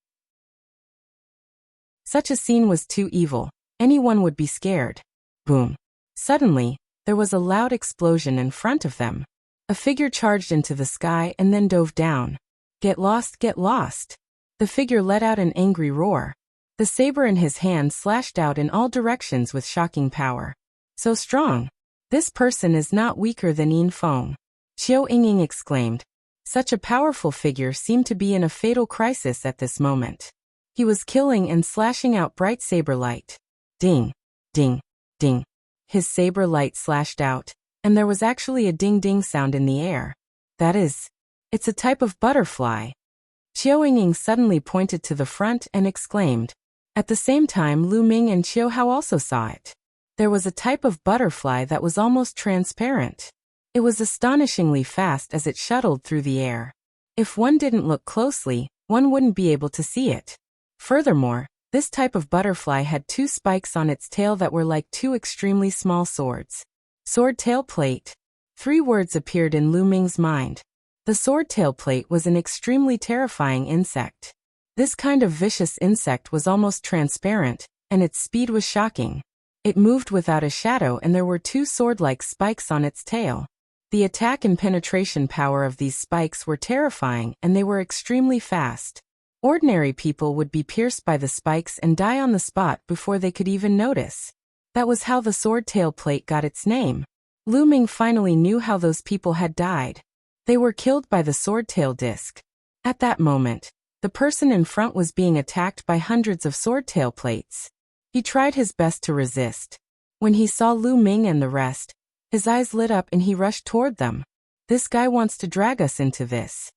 Such a scene was too evil. Anyone would be scared. Boom. Suddenly, there was a loud explosion in front of them. A figure charged into the sky and then dove down. Get lost, get lost. The figure let out an angry roar. The saber in his hand slashed out in all directions with shocking power. So strong. This person is not weaker than Yin Feng. Qiao Yingying exclaimed. Such a powerful figure seemed to be in a fatal crisis at this moment. He was killing and slashing out bright saber light. Ding, ding, ding. His saber light slashed out, and there was actually a ding-ding sound in the air. That is, it's a type of butterfly. Qiao Yingying suddenly pointed to the front and exclaimed. At the same time, Lu Ming and Qiao Hao also saw it. There was a type of butterfly that was almost transparent. It was astonishingly fast as it shuttled through the air. If one didn't look closely, one wouldn't be able to see it. Furthermore, this type of butterfly had 2 spikes on its tail that were like 2 extremely small swords. Sword tail plate. 3 words appeared in Lu Ming's mind. The sword tail plate was an extremely terrifying insect. This kind of vicious insect was almost transparent, and its speed was shocking. It moved without a shadow and there were 2 sword-like spikes on its tail. The attack and penetration power of these spikes were terrifying and they were extremely fast. Ordinary people would be pierced by the spikes and die on the spot before they could even notice. That was how the sword tail plate got its name. Lu Ming finally knew how those people had died. They were killed by the sword tail disc. At that moment, the person in front was being attacked by hundreds of sword tail plates. He tried his best to resist. When he saw Lu Ming and the rest, his eyes lit up and he rushed toward them. This guy wants to drag us into this.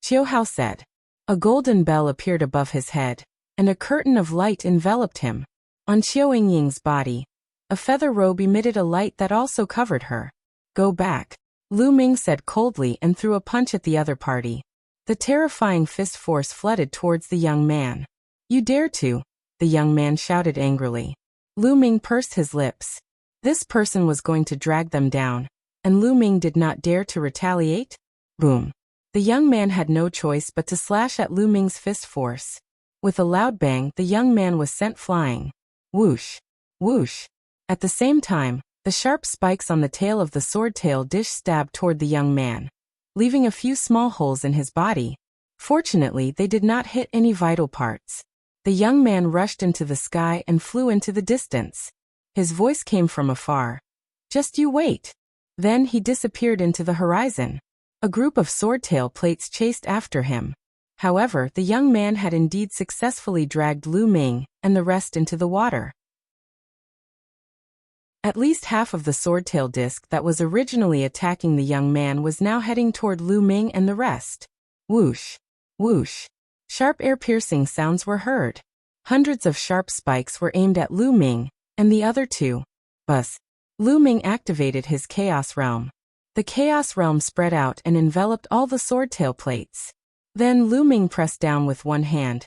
Qiao Hao said. A golden bell appeared above his head, and a curtain of light enveloped him. On Qiao Yingying's body, a feather robe emitted a light that also covered her. Go back, Lu Ming said coldly and threw a punch at the other party. The terrifying fist force flooded towards the young man. You dare to, the young man shouted angrily. Lu Ming pursed his lips. This person was going to drag them down, and Lu Ming did not dare to retaliate. Boom. The young man had no choice but to slash at Lu Ming's fist force. With a loud bang, the young man was sent flying. Whoosh. Whoosh. At the same time, the sharp spikes on the tail of the sword tail dish stabbed toward the young man, leaving a few small holes in his body. Fortunately, they did not hit any vital parts. The young man rushed into the sky and flew into the distance. His voice came from afar. Just you wait. Then he disappeared into the horizon. A group of swordtail plates chased after him. However, the young man had indeed successfully dragged Lu Ming and the rest into the water. At least half of the swordtail disc that was originally attacking the young man was now heading toward Lu Ming and the rest. Whoosh. Whoosh. Sharp air-piercing sounds were heard. Hundreds of sharp spikes were aimed at Lu Ming, and the other 2. Buzz. Lu Ming activated his Chaos Realm. The Chaos Realm spread out and enveloped all the swordtail plates. Then Lu Ming pressed down with one hand,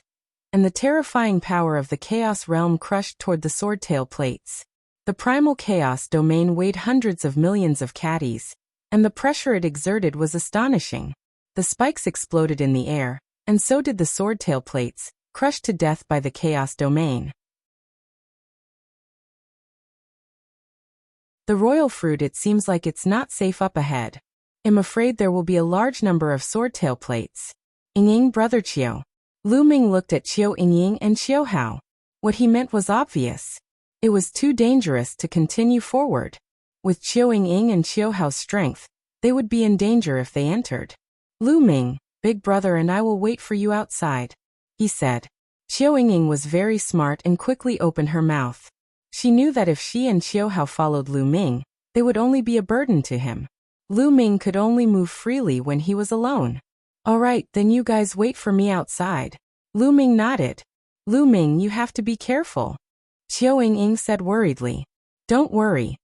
and the terrifying power of the Chaos Realm crushed toward the swordtail plates. The primal chaos domain weighed hundreds of millions of catties, and the pressure it exerted was astonishing. The spikes exploded in the air, and so did the swordtail plates, crushed to death by the chaos domain. The royal fruit, it seems like it's not safe up ahead. I'm afraid there will be a large number of swordtail plates. Yingying, brother Qiao. Lu Ming looked at Qiao Yingying and Qiao Hao. What he meant was obvious. It was too dangerous to continue forward. With Qiao Yingying and Qiao Hao's strength, they would be in danger if they entered. Lu Ming, big brother, and I will wait for you outside, he said. Qiu Yingying was very smart and quickly opened her mouth. She knew that if she and Qiu Hao followed Lu Ming, they would only be a burden to him. Lu Ming could only move freely when he was alone. All right, then you guys wait for me outside. Lu Ming nodded. Lu Ming, you have to be careful, Qiu Yingying said worriedly. Don't worry.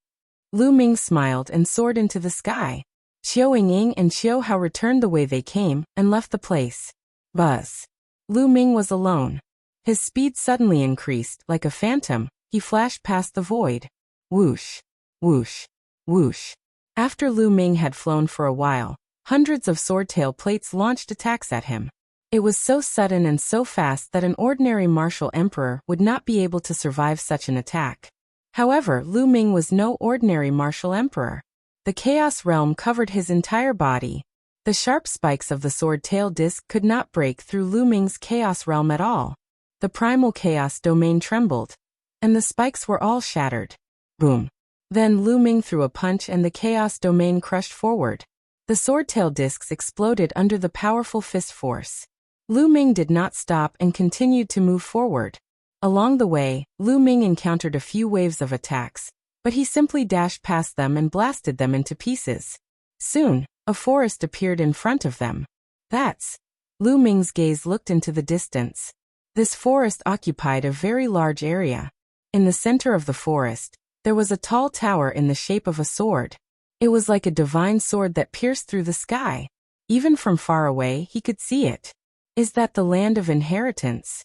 Lu Ming smiled and soared into the sky. Qiu Yingying and Qiu Hao returned the way they came and left the place. Buzz. Lu Ming was alone. His speed suddenly increased. Like a phantom, he flashed past the void. Whoosh, whoosh, whoosh. After Lu Ming had flown for a while, hundreds of swordtail plates launched attacks at him. It was so sudden and so fast that an ordinary martial emperor would not be able to survive such an attack. However, Lu Ming was no ordinary martial emperor. The chaos realm covered his entire body. The sharp spikes of the sword tail disc could not break through Lu Ming's chaos realm at all. The primal chaos domain trembled, and the spikes were all shattered. Boom. Then Lu Ming threw a punch and the chaos domain crushed forward. The sword tail discs exploded under the powerful fist force. Lu Ming did not stop and continued to move forward. Along the way, Lu Ming encountered a few waves of attacks, but he simply dashed past them and blasted them into pieces. Soon, a forest appeared in front of them. That's... Lu Ming's gaze looked into the distance. This forest occupied a very large area. In the center of the forest, there was a tall tower in the shape of a sword. It was like a divine sword that pierced through the sky. Even from far away, he could see it. Is that the land of inheritance?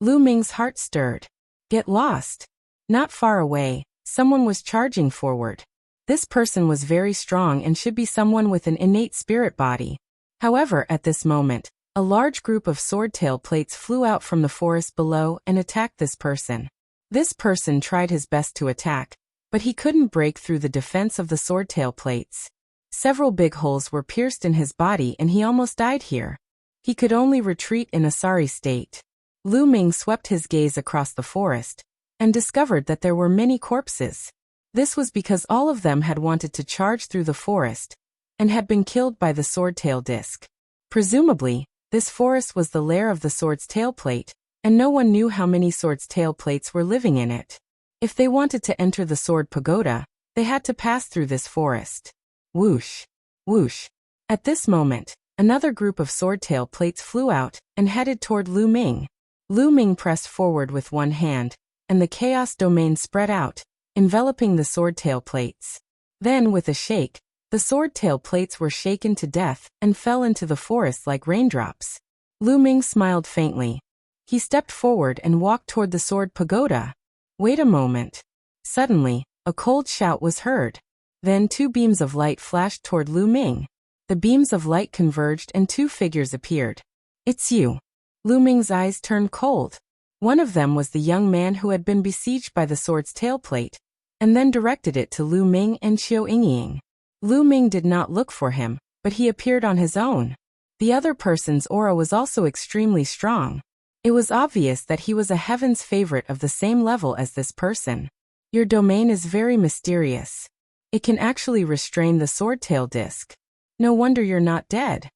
Lu Ming's heart stirred. Get lost. Not far away, someone was charging forward. This person was very strong and should be someone with an innate spirit body. However, at this moment, a large group of swordtail plates flew out from the forest below and attacked this person. This person tried his best to attack, but he couldn't break through the defense of the swordtail plates. Several big holes were pierced in his body and he almost died here. He could only retreat in a sorry state. Lu Ming swept his gaze across the forest and discovered that there were many corpses. This was because all of them had wanted to charge through the forest and had been killed by the swordtail disc. Presumably, this forest was the lair of the sword's tail plate, and no one knew how many sword's tail plates were living in it. If they wanted to enter the sword pagoda, they had to pass through this forest. Whoosh, whoosh. At this moment, another group of swordtail plates flew out and headed toward Lu Ming. Lu Ming pressed forward with one hand, and the chaos domain spread out, enveloping the swordtail plates. Then, with a shake, the swordtail plates were shaken to death and fell into the forest like raindrops. Lu Ming smiled faintly. He stepped forward and walked toward the sword pagoda. Wait a moment. Suddenly, a cold shout was heard. Then two beams of light flashed toward Lu Ming. The beams of light converged and two figures appeared. It's you. Lu Ming's eyes turned cold. One of them was the young man who had been besieged by the sword's tail plate, and then directed it to Lu Ming and Qiu Yingying. Lu Ming did not look for him, but he appeared on his own. The other person's aura was also extremely strong. It was obvious that he was a heaven's favorite of the same level as this person. Your domain is very mysterious. It can actually restrain the swordtail disc. No wonder you're not dead.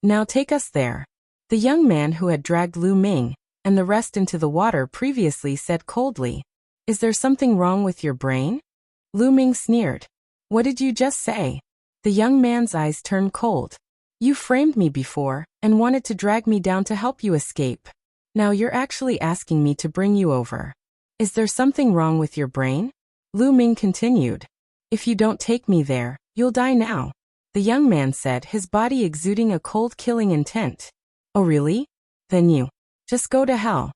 Now take us there. The young man who had dragged Lu Ming and the rest into the water previously said coldly. Is there something wrong with your brain? Lu Ming sneered. What did you just say? The young man's eyes turned cold. You framed me before and wanted to drag me down to help you escape. Now you're actually asking me to bring you over. Is there something wrong with your brain? Lu Ming continued. If you don't take me there, you'll die now. The young man said, his body exuding a cold killing intent. Oh really? Then you. Just go to hell.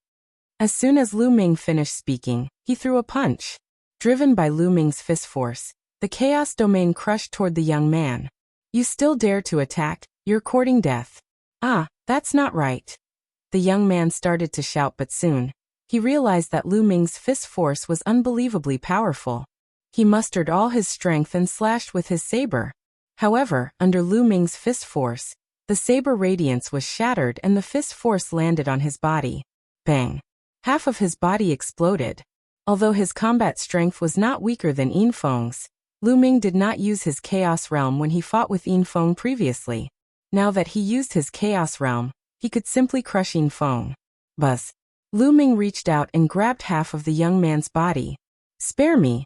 As soon as Lu Ming finished speaking, he threw a punch. Driven by Lu Ming's fist force, the chaos domain crushed toward the young man. You still dare to attack? You're courting death. Ah, that's not right. The young man started to shout, but soon he realized that Lu Ming's fist force was unbelievably powerful. He mustered all his strength and slashed with his saber. However, under Lu Ming's fist force, the saber radiance was shattered and the fist force landed on his body. Bang! Half of his body exploded. Although his combat strength was not weaker than Yin Feng's, Lu Ming did not use his Chaos Realm when he fought with Yin Feng previously. Now that he used his Chaos Realm, he could simply crush Yin Feng. Buzz. Lu Ming reached out and grabbed half of the young man's body. Spare me.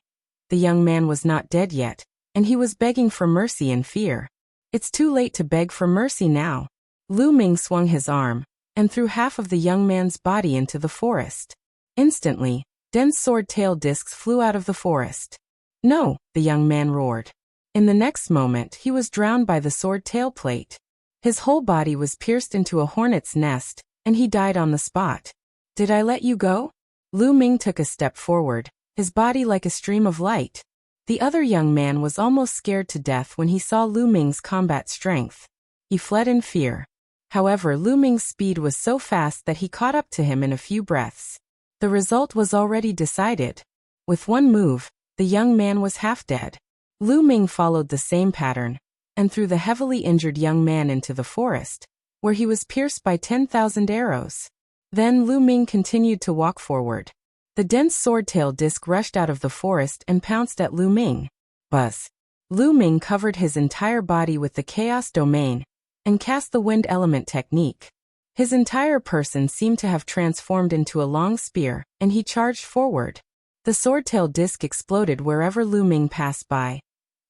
The young man was not dead yet, and he was begging for mercy in fear. It's too late to beg for mercy now. Lu Ming swung his arm and threw half of the young man's body into the forest. Instantly, dense sword-tail discs flew out of the forest. No, the young man roared. In the next moment, he was drowned by the sword-tail plate. His whole body was pierced into a hornet's nest, and he died on the spot. Did I let you go? Lu Ming took a step forward, his body like a stream of light. The other young man was almost scared to death when he saw Lu Ming's combat strength. He fled in fear. However, Lu Ming's speed was so fast that he caught up to him in a few breaths. The result was already decided. With one move, the young man was half dead. Lu Ming followed the same pattern, and threw the heavily injured young man into the forest, where he was pierced by 10,000 arrows. Then Lu Ming continued to walk forward. The dense sword-tail disc rushed out of the forest and pounced at Lu Ming. Buzz. Lu Ming covered his entire body with the chaos domain, and cast the wind element technique. His entire person seemed to have transformed into a long spear, and he charged forward. The sword-tail disc exploded wherever Lu Ming passed by,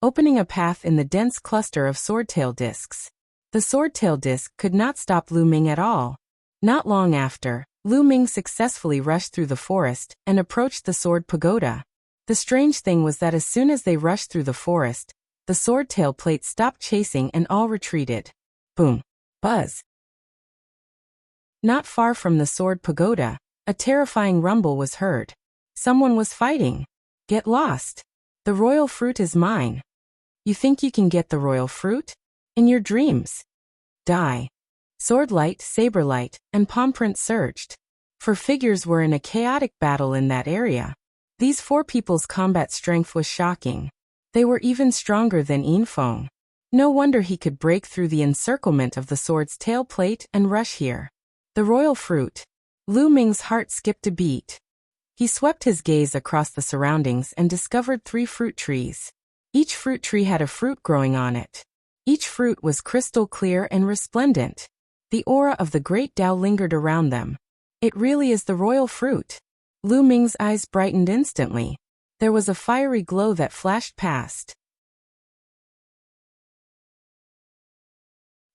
opening a path in the dense cluster of sword-tail discs. The sword-tail disc could not stop Lu Ming at all. Not long after, Lu Ming successfully rushed through the forest and approached the sword pagoda. The strange thing was that as soon as they rushed through the forest, the sword-tail plate stopped chasing and all retreated. Boom. Buzz. Not far from the sword pagoda, a terrifying rumble was heard. Someone was fighting. Get lost. The royal fruit is mine. You think you can get the royal fruit? In your dreams. Die. Swordlight, saberlight, and palm print surged. 4 figures were in a chaotic battle in that area. These 4 people's combat strength was shocking. They were even stronger than Yin Feng. No wonder he could break through the encirclement of the sword's tail plate and rush here. The royal fruit. Lu Ming's heart skipped a beat. He swept his gaze across the surroundings and discovered 3 fruit trees. Each fruit tree had a fruit growing on it. Each fruit was crystal clear and resplendent. The aura of the great Tao lingered around them. It really is the royal fruit. Lu Ming's eyes brightened instantly. There was a fiery glow that flashed past.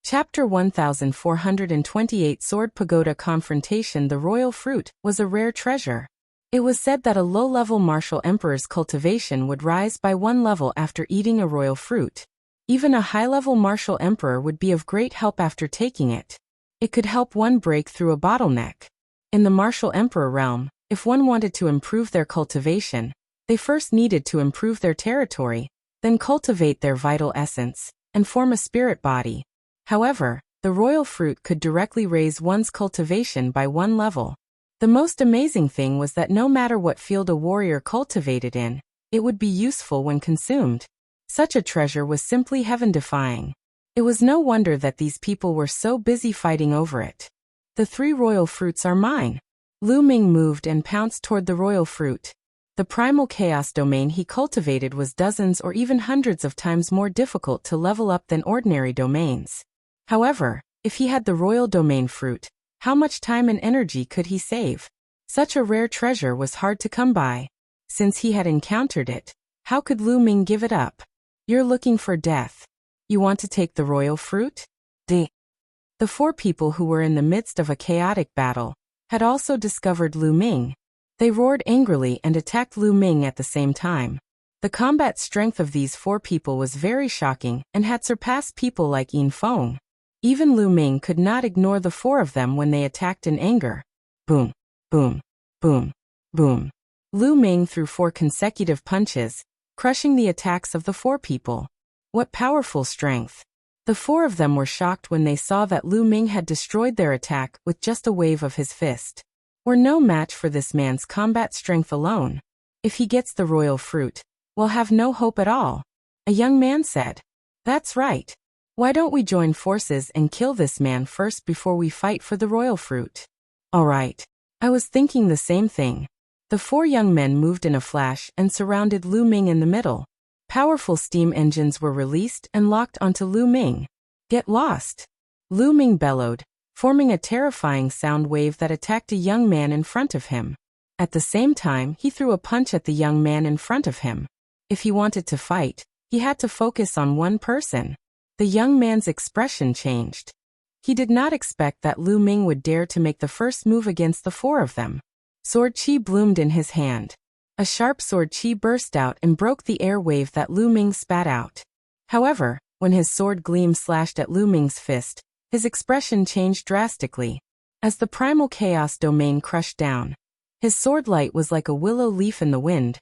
Chapter 1428 Sword Pagoda Confrontation. The royal fruit was a rare treasure. It was said that a low-level martial emperor's cultivation would rise by 1 level after eating a royal fruit. Even a high-level martial emperor would be of great help after taking it. It could help one break through a bottleneck. In the martial emperor realm, if one wanted to improve their cultivation, they first needed to improve their territory, then cultivate their vital essence, and form a spirit body. However, the royal fruit could directly raise one's cultivation by 1 level. The most amazing thing was that no matter what field a warrior cultivated in, it would be useful when consumed. Such a treasure was simply heaven-defying. It was no wonder that these people were so busy fighting over it. The 3 royal fruits are mine. Lu Ming moved and pounced toward the royal fruit. The primal chaos domain he cultivated was dozens or even hundreds of times more difficult to level up than ordinary domains. However, if he had the royal domain fruit, how much time and energy could he save? Such a rare treasure was hard to come by. Since he had encountered it, how could Lu Ming give it up? You're looking for death. You want to take the royal fruit? The 4 people who were in the midst of a chaotic battle had also discovered Lu Ming. They roared angrily and attacked Lu Ming at the same time. The combat strength of these 4 people was very shocking and had surpassed people like Yin Feng. Even Lu Ming could not ignore the 4 of them when they attacked in anger. Boom, boom, boom, boom. Lu Ming threw 4 consecutive punches, crushing the attacks of the 4 people. What powerful strength! The 4 of them were shocked when they saw that Lu Ming had destroyed their attack with just a wave of his fist. We're no match for this man's combat strength alone. If he gets the royal fruit, we'll have no hope at all. A young man said. That's right. Why don't we join forces and kill this man first before we fight for the royal fruit? All right. I was thinking the same thing. The 4 young men moved in a flash and surrounded Lu Ming in the middle. Powerful steam engines were released and locked onto Lu Ming. Get lost! Lu Ming bellowed, forming a terrifying sound wave that attacked a young man in front of him. At the same time, he threw a punch at the young man in front of him. If he wanted to fight, he had to focus on one person. The young man's expression changed. He did not expect that Lu Ming would dare to make the first move against the four of them. Sword chi bloomed in his hand. A sharp sword chi burst out and broke the air wave that Lu Ming spat out. However, when his sword gleam slashed at Lu Ming's fist, his expression changed drastically. As the primal chaos domain crushed down, his sword light was like a willow leaf in the wind,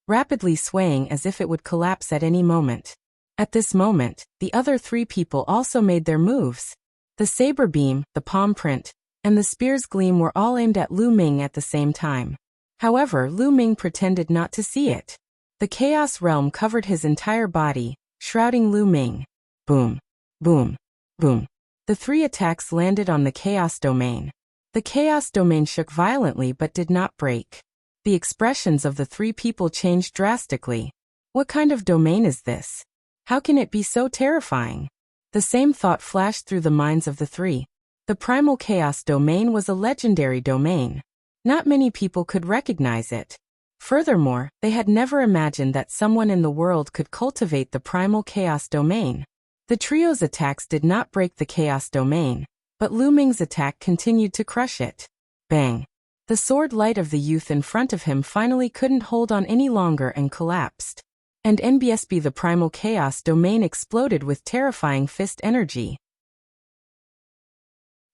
rapidly swaying as if it would collapse at any moment. At this moment, the other three people also made their moves. The saber beam, the palm print, and the spear's gleam were all aimed at Lu Ming at the same time. However, Lu Ming pretended not to see it. The chaos realm covered his entire body, shrouding Lu Ming. Boom, boom, boom. The three attacks landed on the chaos domain. The chaos domain shook violently but did not break. The expressions of the three people changed drastically. What kind of domain is this? How can it be so terrifying? The same thought flashed through the minds of the three. The primal chaos domain was a legendary domain. Not many people could recognize it. Furthermore, they had never imagined that someone in the world could cultivate the primal chaos domain. The trio's attacks did not break the chaos domain, but Lu Ming's attack continued to crush it. Bang! The sword light of the youth in front of him finally couldn't hold on any longer and collapsed. And NBSB, the primal chaos domain, exploded with terrifying fist energy.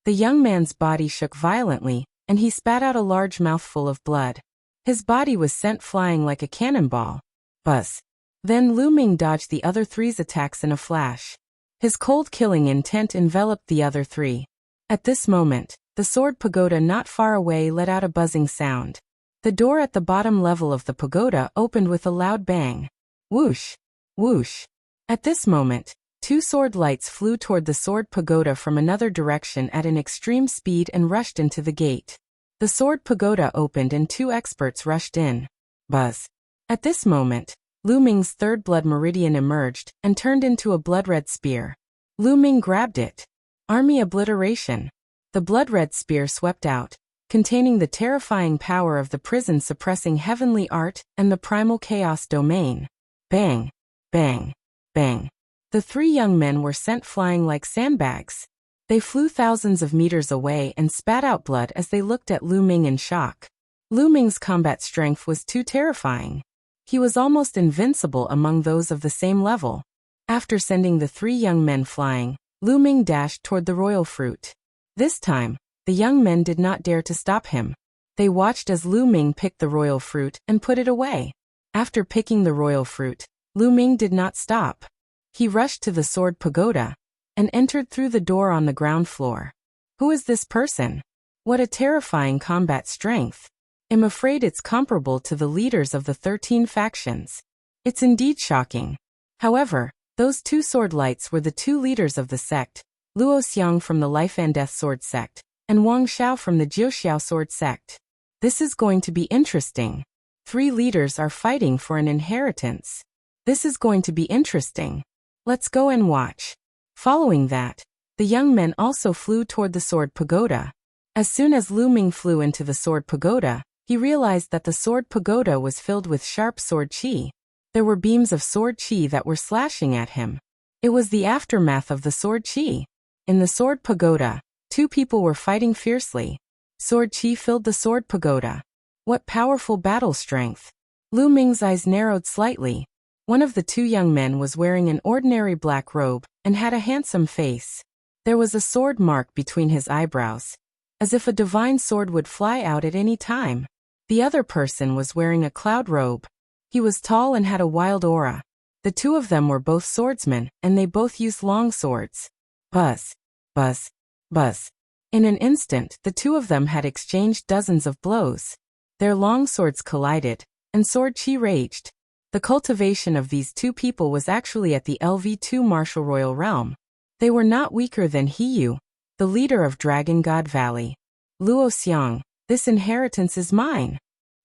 The young man's body shook violently, and he spat out a large mouthful of blood. His body was sent flying like a cannonball. Buzz! Then Lu Ming dodged the other three's attacks in a flash. His cold killing intent enveloped the other three. At this moment, the sword pagoda not far away let out a buzzing sound. The door at the bottom level of the pagoda opened with a loud bang. Whoosh! Whoosh! At this moment, two sword lights flew toward the sword pagoda from another direction at an extreme speed and rushed into the gate. The sword pagoda opened and two experts rushed in. Buzz! At this moment, Lu Ming's third blood meridian emerged and turned into a blood-red spear. Lu Ming grabbed it. Army obliteration. The blood-red spear swept out, containing the terrifying power of the prison suppressing heavenly art and the primal chaos domain. Bang! Bang! Bang! The three young men were sent flying like sandbags. They flew thousands of meters away and spat out blood as they looked at Lu Ming in shock. Lu Ming's combat strength was too terrifying. He was almost invincible among those of the same level. After sending the three young men flying, Lu Ming dashed toward the royal fruit. This time, the young men did not dare to stop him. They watched as Lu Ming picked the royal fruit and put it away. After picking the royal fruit, Lu Ming did not stop. He rushed to the sword pagoda and entered through the door on the ground floor. Who is this person? What a terrifying combat strength. I'm afraid it's comparable to the leaders of the 13 factions. It's indeed shocking. However, those two sword lights were the two leaders of the sect, Luo Xiang from the Life and Death Sword sect, and Wang Xiao from the Jiuxiao Sword sect. This is going to be interesting. Three leaders are fighting for an inheritance. This is going to be interesting. Let's go and watch. Following that, the young men also flew toward the sword pagoda. As soon as Lu Ming flew into the sword pagoda, he realized that the sword pagoda was filled with sharp sword chi. There were beams of sword chi that were slashing at him. It was the aftermath of the sword chi. In the sword pagoda, two people were fighting fiercely. Sword chi filled the sword pagoda. What powerful battle strength! Lu Ming's eyes narrowed slightly. One of the two young men was wearing an ordinary black robe and had a handsome face. There was a sword mark between his eyebrows, as if a divine sword would fly out at any time. The other person was wearing a cloud robe. He was tall and had a wild aura. The two of them were both swordsmen, and they both used long swords. Buzz! Buzz! Buzz! In an instant, the two of them had exchanged dozens of blows. Their long swords collided, and sword chi raged. The cultivation of these two people was actually at the LV2 martial royal realm. They were not weaker than Hiyu, the leader of Dragon God Valley. Luo Xiang, this inheritance is mine.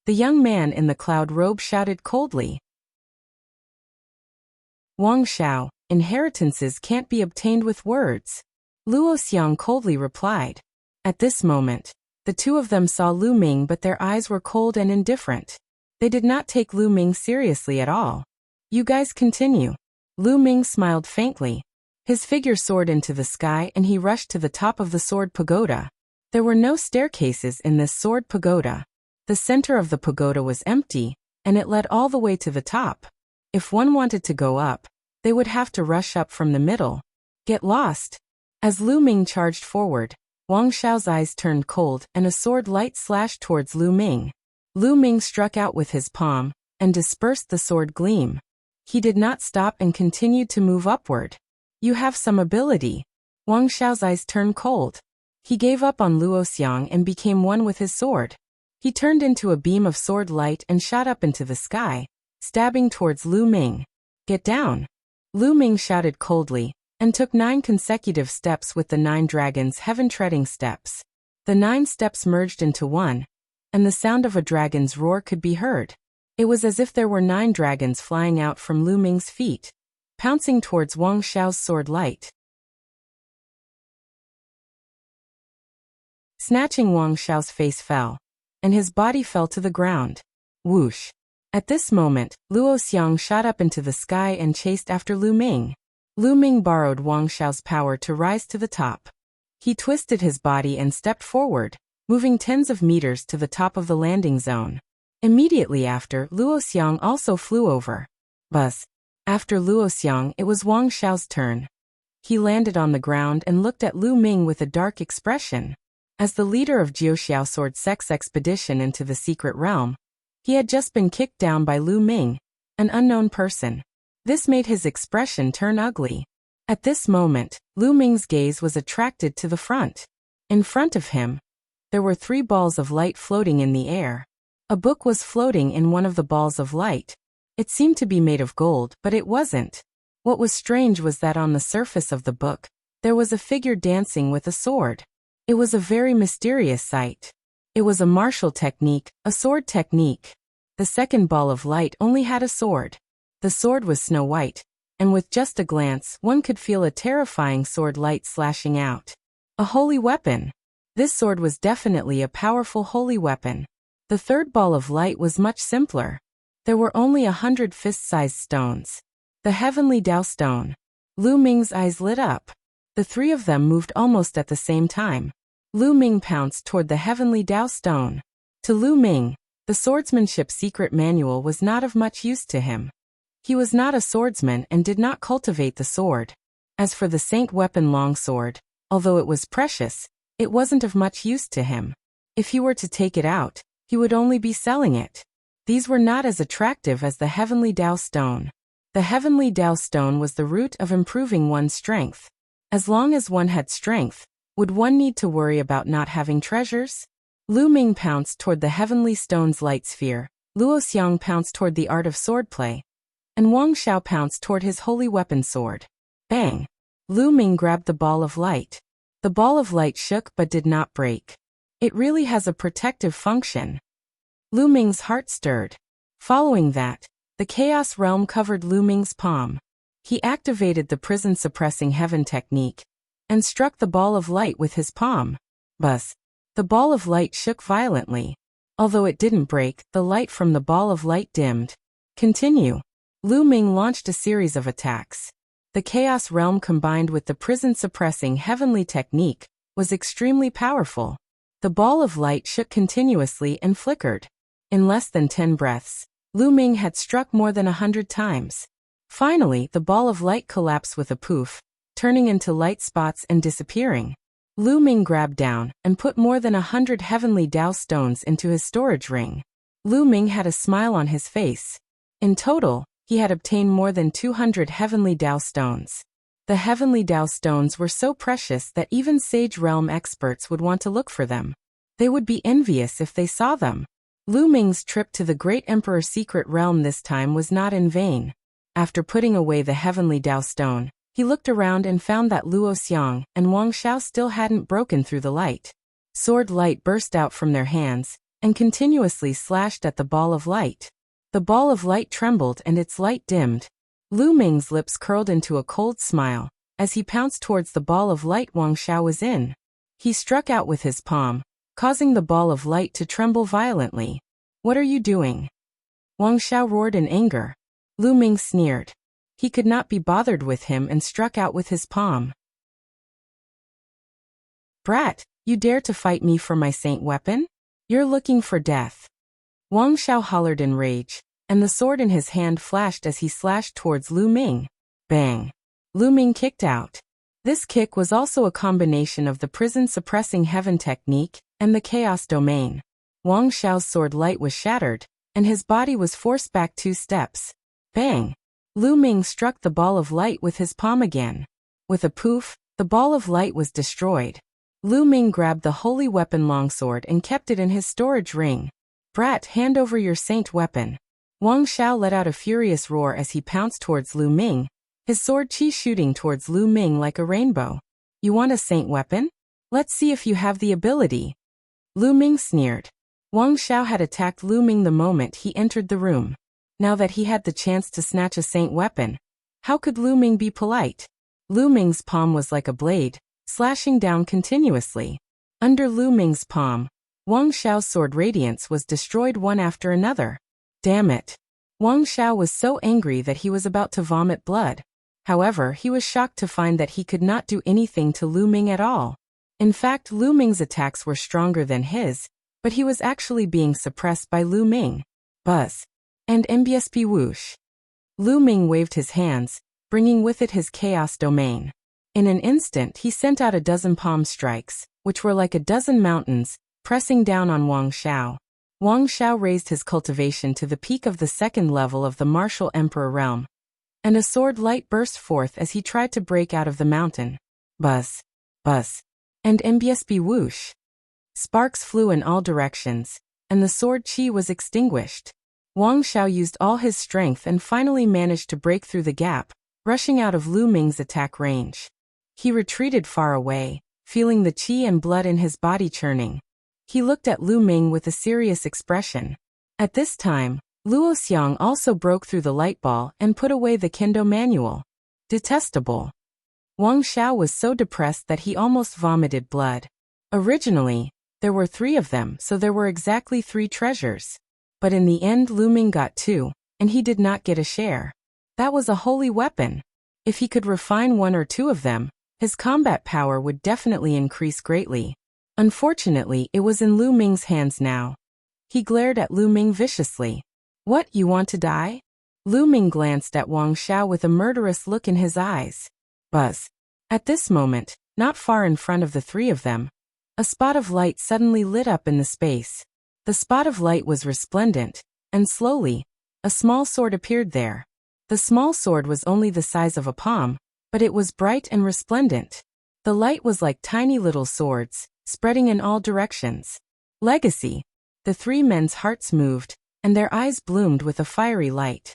The young man in the cloud robe shouted coldly. Wang Xiao, inheritances can't be obtained with words. Luo Xiang coldly replied. At this moment, the two of them saw Lu Ming, but their eyes were cold and indifferent. They did not take Lu Ming seriously at all. You guys continue. Lu Ming smiled faintly. His figure soared into the sky and he rushed to the top of the sword pagoda. There were no staircases in this sword pagoda. The center of the pagoda was empty, and it led all the way to the top. If one wanted to go up, they would have to rush up from the middle. Get lost. As Lu Ming charged forward, Wang Xiao's eyes turned cold and a sword light slashed towards Lu Ming. Lu Ming struck out with his palm and dispersed the sword gleam. He did not stop and continued to move upward. You have some ability. Wang Xiao's eyes turned cold. He gave up on Luo Xiang and became one with his sword. He turned into a beam of sword light and shot up into the sky, stabbing towards Lu Ming. Get down. Lu Ming shouted coldly, and took 9 consecutive steps with the 9 dragons' heaven-treading steps. The 9 steps merged into one, and the sound of a dragon's roar could be heard. It was as if there were 9 dragons flying out from Lu Ming's feet, pouncing towards Wang Xiao's sword light. Snatching Wang Xiao's face fell, and his body fell to the ground. Whoosh! At this moment, Luo Xiang shot up into the sky and chased after Lu Ming. Lu Ming borrowed Wang Xiao's power to rise to the top. He twisted his body and stepped forward, moving tens of meters to the top of the landing zone. Immediately after, Luo Xiang also flew over. Buzz! After Luo Xiang, it was Wang Xiao's turn. He landed on the ground and looked at Lu Ming with a dark expression. As the leader of Jiuxiao Sword Sex expedition into the secret realm, he had just been kicked down by Lu Ming, an unknown person. This made his expression turn ugly. At this moment, Lu Ming's gaze was attracted to the front. In front of him, there were 3 balls of light floating in the air. A book was floating in one of the balls of light. It seemed to be made of gold, but it wasn't. What was strange was that on the surface of the book, there was a figure dancing with a sword. It was a very mysterious sight. It was a martial technique, a sword technique. The second ball of light only had a sword. The sword was snow white, and with just a glance one could feel a terrifying sword light slashing out. A holy weapon. This sword was definitely a powerful holy weapon. The third ball of light was much simpler. There were only 100 fist-sized stones. The heavenly Tao stone. Lu Ming's eyes lit up. The 3 of them moved almost at the same time. Lu Ming pounced toward the heavenly Tao stone. To Lu Ming, the swordsmanship secret manual was not of much use to him. He was not a swordsman and did not cultivate the sword. As for the saint weapon longsword, although it was precious, it wasn't of much use to him. If he were to take it out, he would only be selling it. These were not as attractive as the heavenly Tao stone. The heavenly Tao stone was the root of improving one's strength. As long as one had strength, would one need to worry about not having treasures? Lu Ming pounced toward the heavenly stone's light sphere, Luo Xiang pounced toward the art of swordplay, and Wang Xiao pounced toward his holy weapon sword. Bang! Lu Ming grabbed the ball of light. The ball of light shook but did not break. It really has a protective function. Lu Ming's heart stirred. Following that, the chaos realm covered Lu Ming's palm. He activated the prison-suppressing heaven technique and struck the ball of light with his palm. Buzz! The ball of light shook violently. Although it didn't break, the light from the ball of light dimmed. Continue. Lu Ming launched a series of attacks. The chaos realm combined with the prison-suppressing heavenly technique was extremely powerful. The ball of light shook continuously and flickered. In less than 10 breaths, Lu Ming had struck more than 100 times. Finally, the ball of light collapsed with a poof, turning into light spots and disappearing. Lu Ming grabbed down and put more than 100 heavenly Tao stones into his storage ring. Lu Ming had a smile on his face. In total, he had obtained more than 200 heavenly Tao stones. The heavenly Tao stones were so precious that even Sage Realm experts would want to look for them. They would be envious if they saw them. Lu Ming's trip to the Great Emperor's secret realm this time was not in vain. After putting away the heavenly Tao stone, he looked around and found that Luo Xiang and Wang Xiao still hadn't broken through the light. Sword light burst out from their hands and continuously slashed at the ball of light. The ball of light trembled and its light dimmed. Lu Ming's lips curled into a cold smile, As he pounced towards the ball of light Wang Xiao was in, he struck out with his palm, causing the ball of light to tremble violently. "What are you doing?" Wang Xiao roared in anger. Lu Ming sneered. He could not be bothered with him and struck out with his palm. "Brat, you dare to fight me for my saint weapon? You're looking for death." Wang Xiao hollered in rage, and the sword in his hand flashed as he slashed towards Lu Ming. Bang! Lu Ming kicked out. This kick was also a combination of the prison suppressing heaven technique and the chaos domain. Wang Xiao's sword light was shattered, and his body was forced back 2 steps. Bang! Lu Ming struck the ball of light with his palm again. With a poof, the ball of light was destroyed. Lu Ming grabbed the holy weapon longsword and kept it in his storage ring. "Brat, hand over your saint weapon." Wang Xiao let out a furious roar as he pounced towards Lu Ming, his sword chi shooting towards Lu Ming like a rainbow. "You want a saint weapon? Let's see if you have the ability." Lu Ming sneered. Wang Xiao had attacked Lu Ming the moment he entered the room. Now that he had the chance to snatch a saint weapon, how could Lu Ming be polite? Lu Ming's palm was like a blade, slashing down continuously. Under Lu Ming's palm, Wang Xiao's sword radiance was destroyed one after another. Damn it! Wang Xiao was so angry that he was about to vomit blood. However, he was shocked to find that he could not do anything to Lu Ming at all. In fact, Lu Ming's attacks were stronger than his, but he was actually being suppressed by Lu Ming. Buzz. And MBSP whoosh. Lu Ming waved his hands, bringing with it his chaos domain. In an instant he sent out a dozen palm strikes, which were like a dozen mountains, pressing down on Wang Xiao. Wang Xiao raised his cultivation to the peak of the 2nd level of the martial emperor realm, and a sword light burst forth as he tried to break out of the mountain. Buzz. Buzz. And MBSP whoosh. Sparks flew in all directions, and the sword chi was extinguished. Wang Xiao used all his strength and finally managed to break through the gap, rushing out of Lu Ming's attack range. He retreated far away, feeling the chi and blood in his body churning. He looked at Lu Ming with a serious expression. At this time, Luo Xiang also broke through the light ball and put away the kendo manual. Detestable. Wang Xiao was so depressed that he almost vomited blood. Originally, there were 3 of them, so there were exactly 3 treasures. But in the end Lu Ming got 2, and he did not get a share. That was a holy weapon. If he could refine 1 or 2 of them, his combat power would definitely increase greatly. Unfortunately, it was in Lu Ming's hands now. He glared at Lu Ming viciously. "What, you want to die?" Lu Ming glanced at Wang Xiao with a murderous look in his eyes. Buzz. At this moment, not far in front of the 3 of them, a spot of light suddenly lit up in the space. The spot of light was resplendent, and slowly, a small sword appeared there. The small sword was only the size of a palm, but it was bright and resplendent. The light was like tiny little swords, spreading in all directions. Legacy. The 3 men's hearts moved, and their eyes bloomed with a fiery light.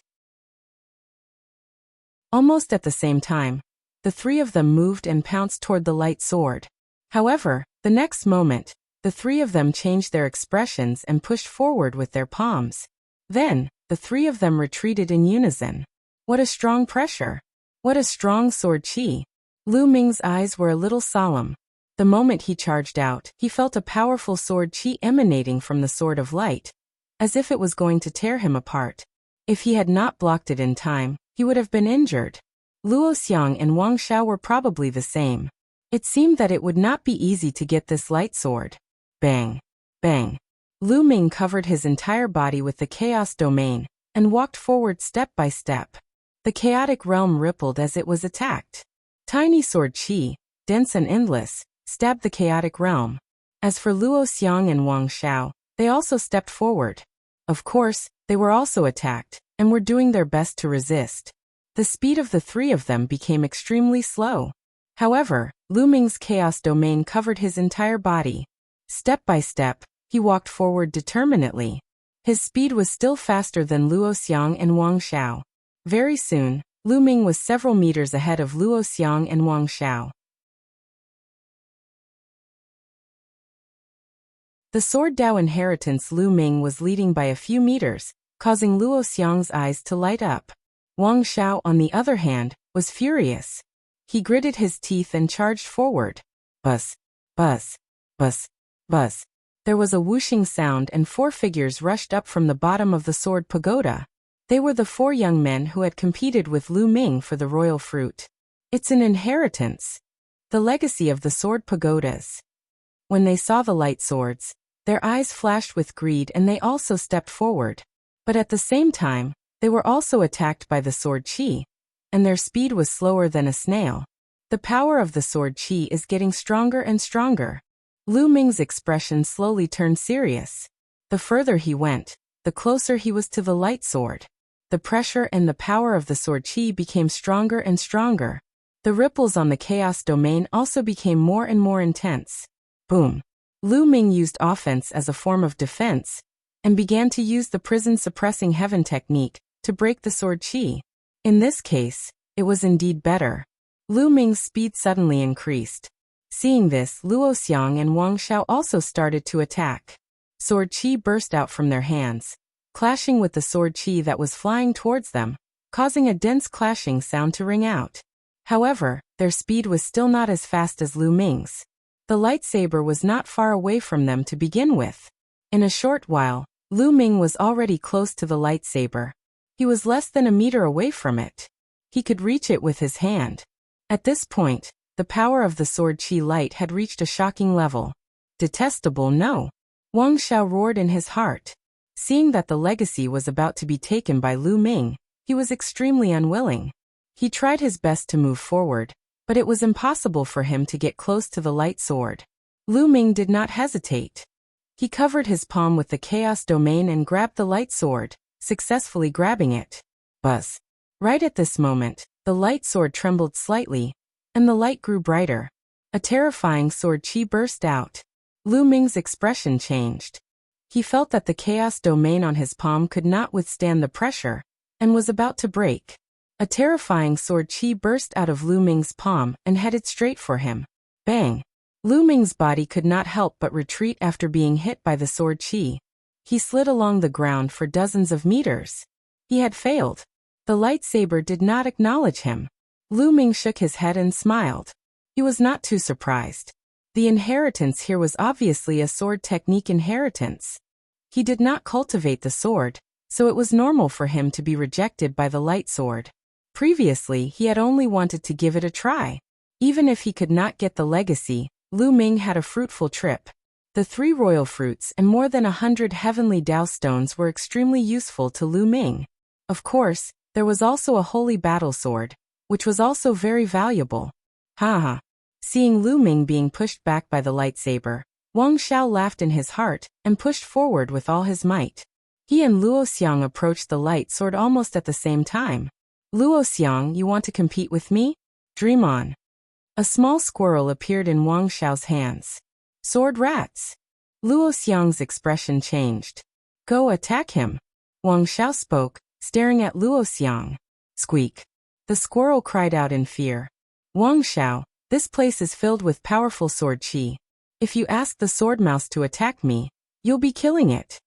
Almost at the same time, the 3 of them moved and pounced toward the light sword. However, the next moment, the 3 of them changed their expressions and pushed forward with their palms. Then, the 3 of them retreated in unison. What a strong pressure! What a strong sword chi! Lu Ming's eyes were a little solemn. The moment he charged out, he felt a powerful sword chi emanating from the sword of light, as if it was going to tear him apart. If he had not blocked it in time, he would have been injured. Luo Xiang and Wang Xiao were probably the same. It seemed that it would not be easy to get this light sword. Bang! Bang! Lu Ming covered his entire body with the chaos domain, and walked forward step by step. The chaotic realm rippled as it was attacked. Tiny sword chi, dense and endless, stabbed the chaotic realm. As for Luo Xiang and Wang Xiao, they also stepped forward. Of course, they were also attacked, and were doing their best to resist. The speed of the 3 of them became extremely slow. However, Lu Ming's chaos domain covered his entire body. Step by step, he walked forward determinedly. His speed was still faster than Luo Xiang and Wang Xiao. Very soon, Lu Ming was several meters ahead of Luo Xiang and Wang Xiao. The Sword Dao inheritance Lu Ming was leading by a few meters, causing Luo Xiang's eyes to light up. Wang Xiao, on the other hand, was furious. He gritted his teeth and charged forward. Buzz, buzz, buzz, buzz. There was a whooshing sound and 4 figures rushed up from the bottom of the sword pagoda. They were the 4 young men who had competed with Lu Ming for the royal fruit. It's an inheritance. The legacy of the sword pagodas. When they saw the light swords, their eyes flashed with greed and they also stepped forward. But at the same time, they were also attacked by the sword chi, and their speed was slower than a snail. The power of the sword chi is getting stronger and stronger. Lu Ming's expression slowly turned serious. The further he went, the closer he was to the light sword. The pressure and the power of the sword chi became stronger and stronger. The ripples on the chaos domain also became more and more intense. Boom. Lu Ming used offense as a form of defense, and began to use the prison-suppressing heaven technique to break the sword chi. In this case, it was indeed better. Lu Ming's speed suddenly increased. Seeing this, Luo Xiang and Wang Xiao also started to attack. Sword chi burst out from their hands, clashing with the sword chi that was flying towards them, causing a dense clashing sound to ring out. However, their speed was still not as fast as Lu Ming's. The lightsaber was not far away from them to begin with. In a short while, Lu Ming was already close to the lightsaber. He was less than a meter away from it. He could reach it with his hand. At this point, the power of the sword chi light had reached a shocking level. Detestable, no. Wang Xiao roared in his heart. Seeing that the legacy was about to be taken by Lu Ming, he was extremely unwilling. He tried his best to move forward, but it was impossible for him to get close to the light sword. Lu Ming did not hesitate. He covered his palm with the chaos domain and grabbed the light sword, successfully grabbing it. Buzz. Right at this moment, the light sword trembled slightly, and the light grew brighter. A terrifying sword chi burst out. Lu Ming's expression changed. He felt that the chaos domain on his palm could not withstand the pressure, and was about to break. A terrifying sword chi burst out of Lu Ming's palm and headed straight for him. Bang! Lu Ming's body could not help but retreat after being hit by the sword chi. He slid along the ground for dozens of meters. He had failed. The lightsaber did not acknowledge him. Lu Ming shook his head and smiled. He was not too surprised. The inheritance here was obviously a sword technique inheritance. He did not cultivate the sword, so it was normal for him to be rejected by the light sword. Previously, he had only wanted to give it a try. Even if he could not get the legacy, Lu Ming had a fruitful trip. The 3 royal fruits and more than 100 heavenly Dao stones were extremely useful to Lu Ming. Of course, there was also a holy battle sword, which was also very valuable. Haha. Seeing Lu Ming being pushed back by the lightsaber, Wang Xiao laughed in his heart and pushed forward with all his might. He and Luo Xiang approached the light sword almost at the same time. Luo Xiang, you want to compete with me? Dream on. A small squirrel appeared in Wang Xiao's hands. Sword rats. Luo Xiang's expression changed. Go attack him. Wang Xiao spoke, staring at Luo Xiang. Squeak. The squirrel cried out in fear. Wang Xiao, this place is filled with powerful sword chi. If you ask the sword mouse to attack me, you'll be killing it.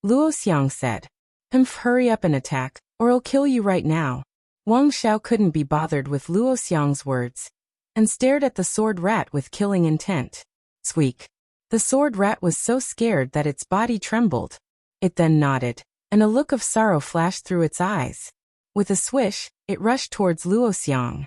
Luo Xiang said. Hurry up and attack, or I'll kill you right now. Wang Xiao couldn't be bothered with Luo Xiang's words, and stared at the sword rat with killing intent. Squeak. The sword rat was so scared that its body trembled. It then nodded, and a look of sorrow flashed through its eyes. With a swish, it rushed towards Luo Xiang.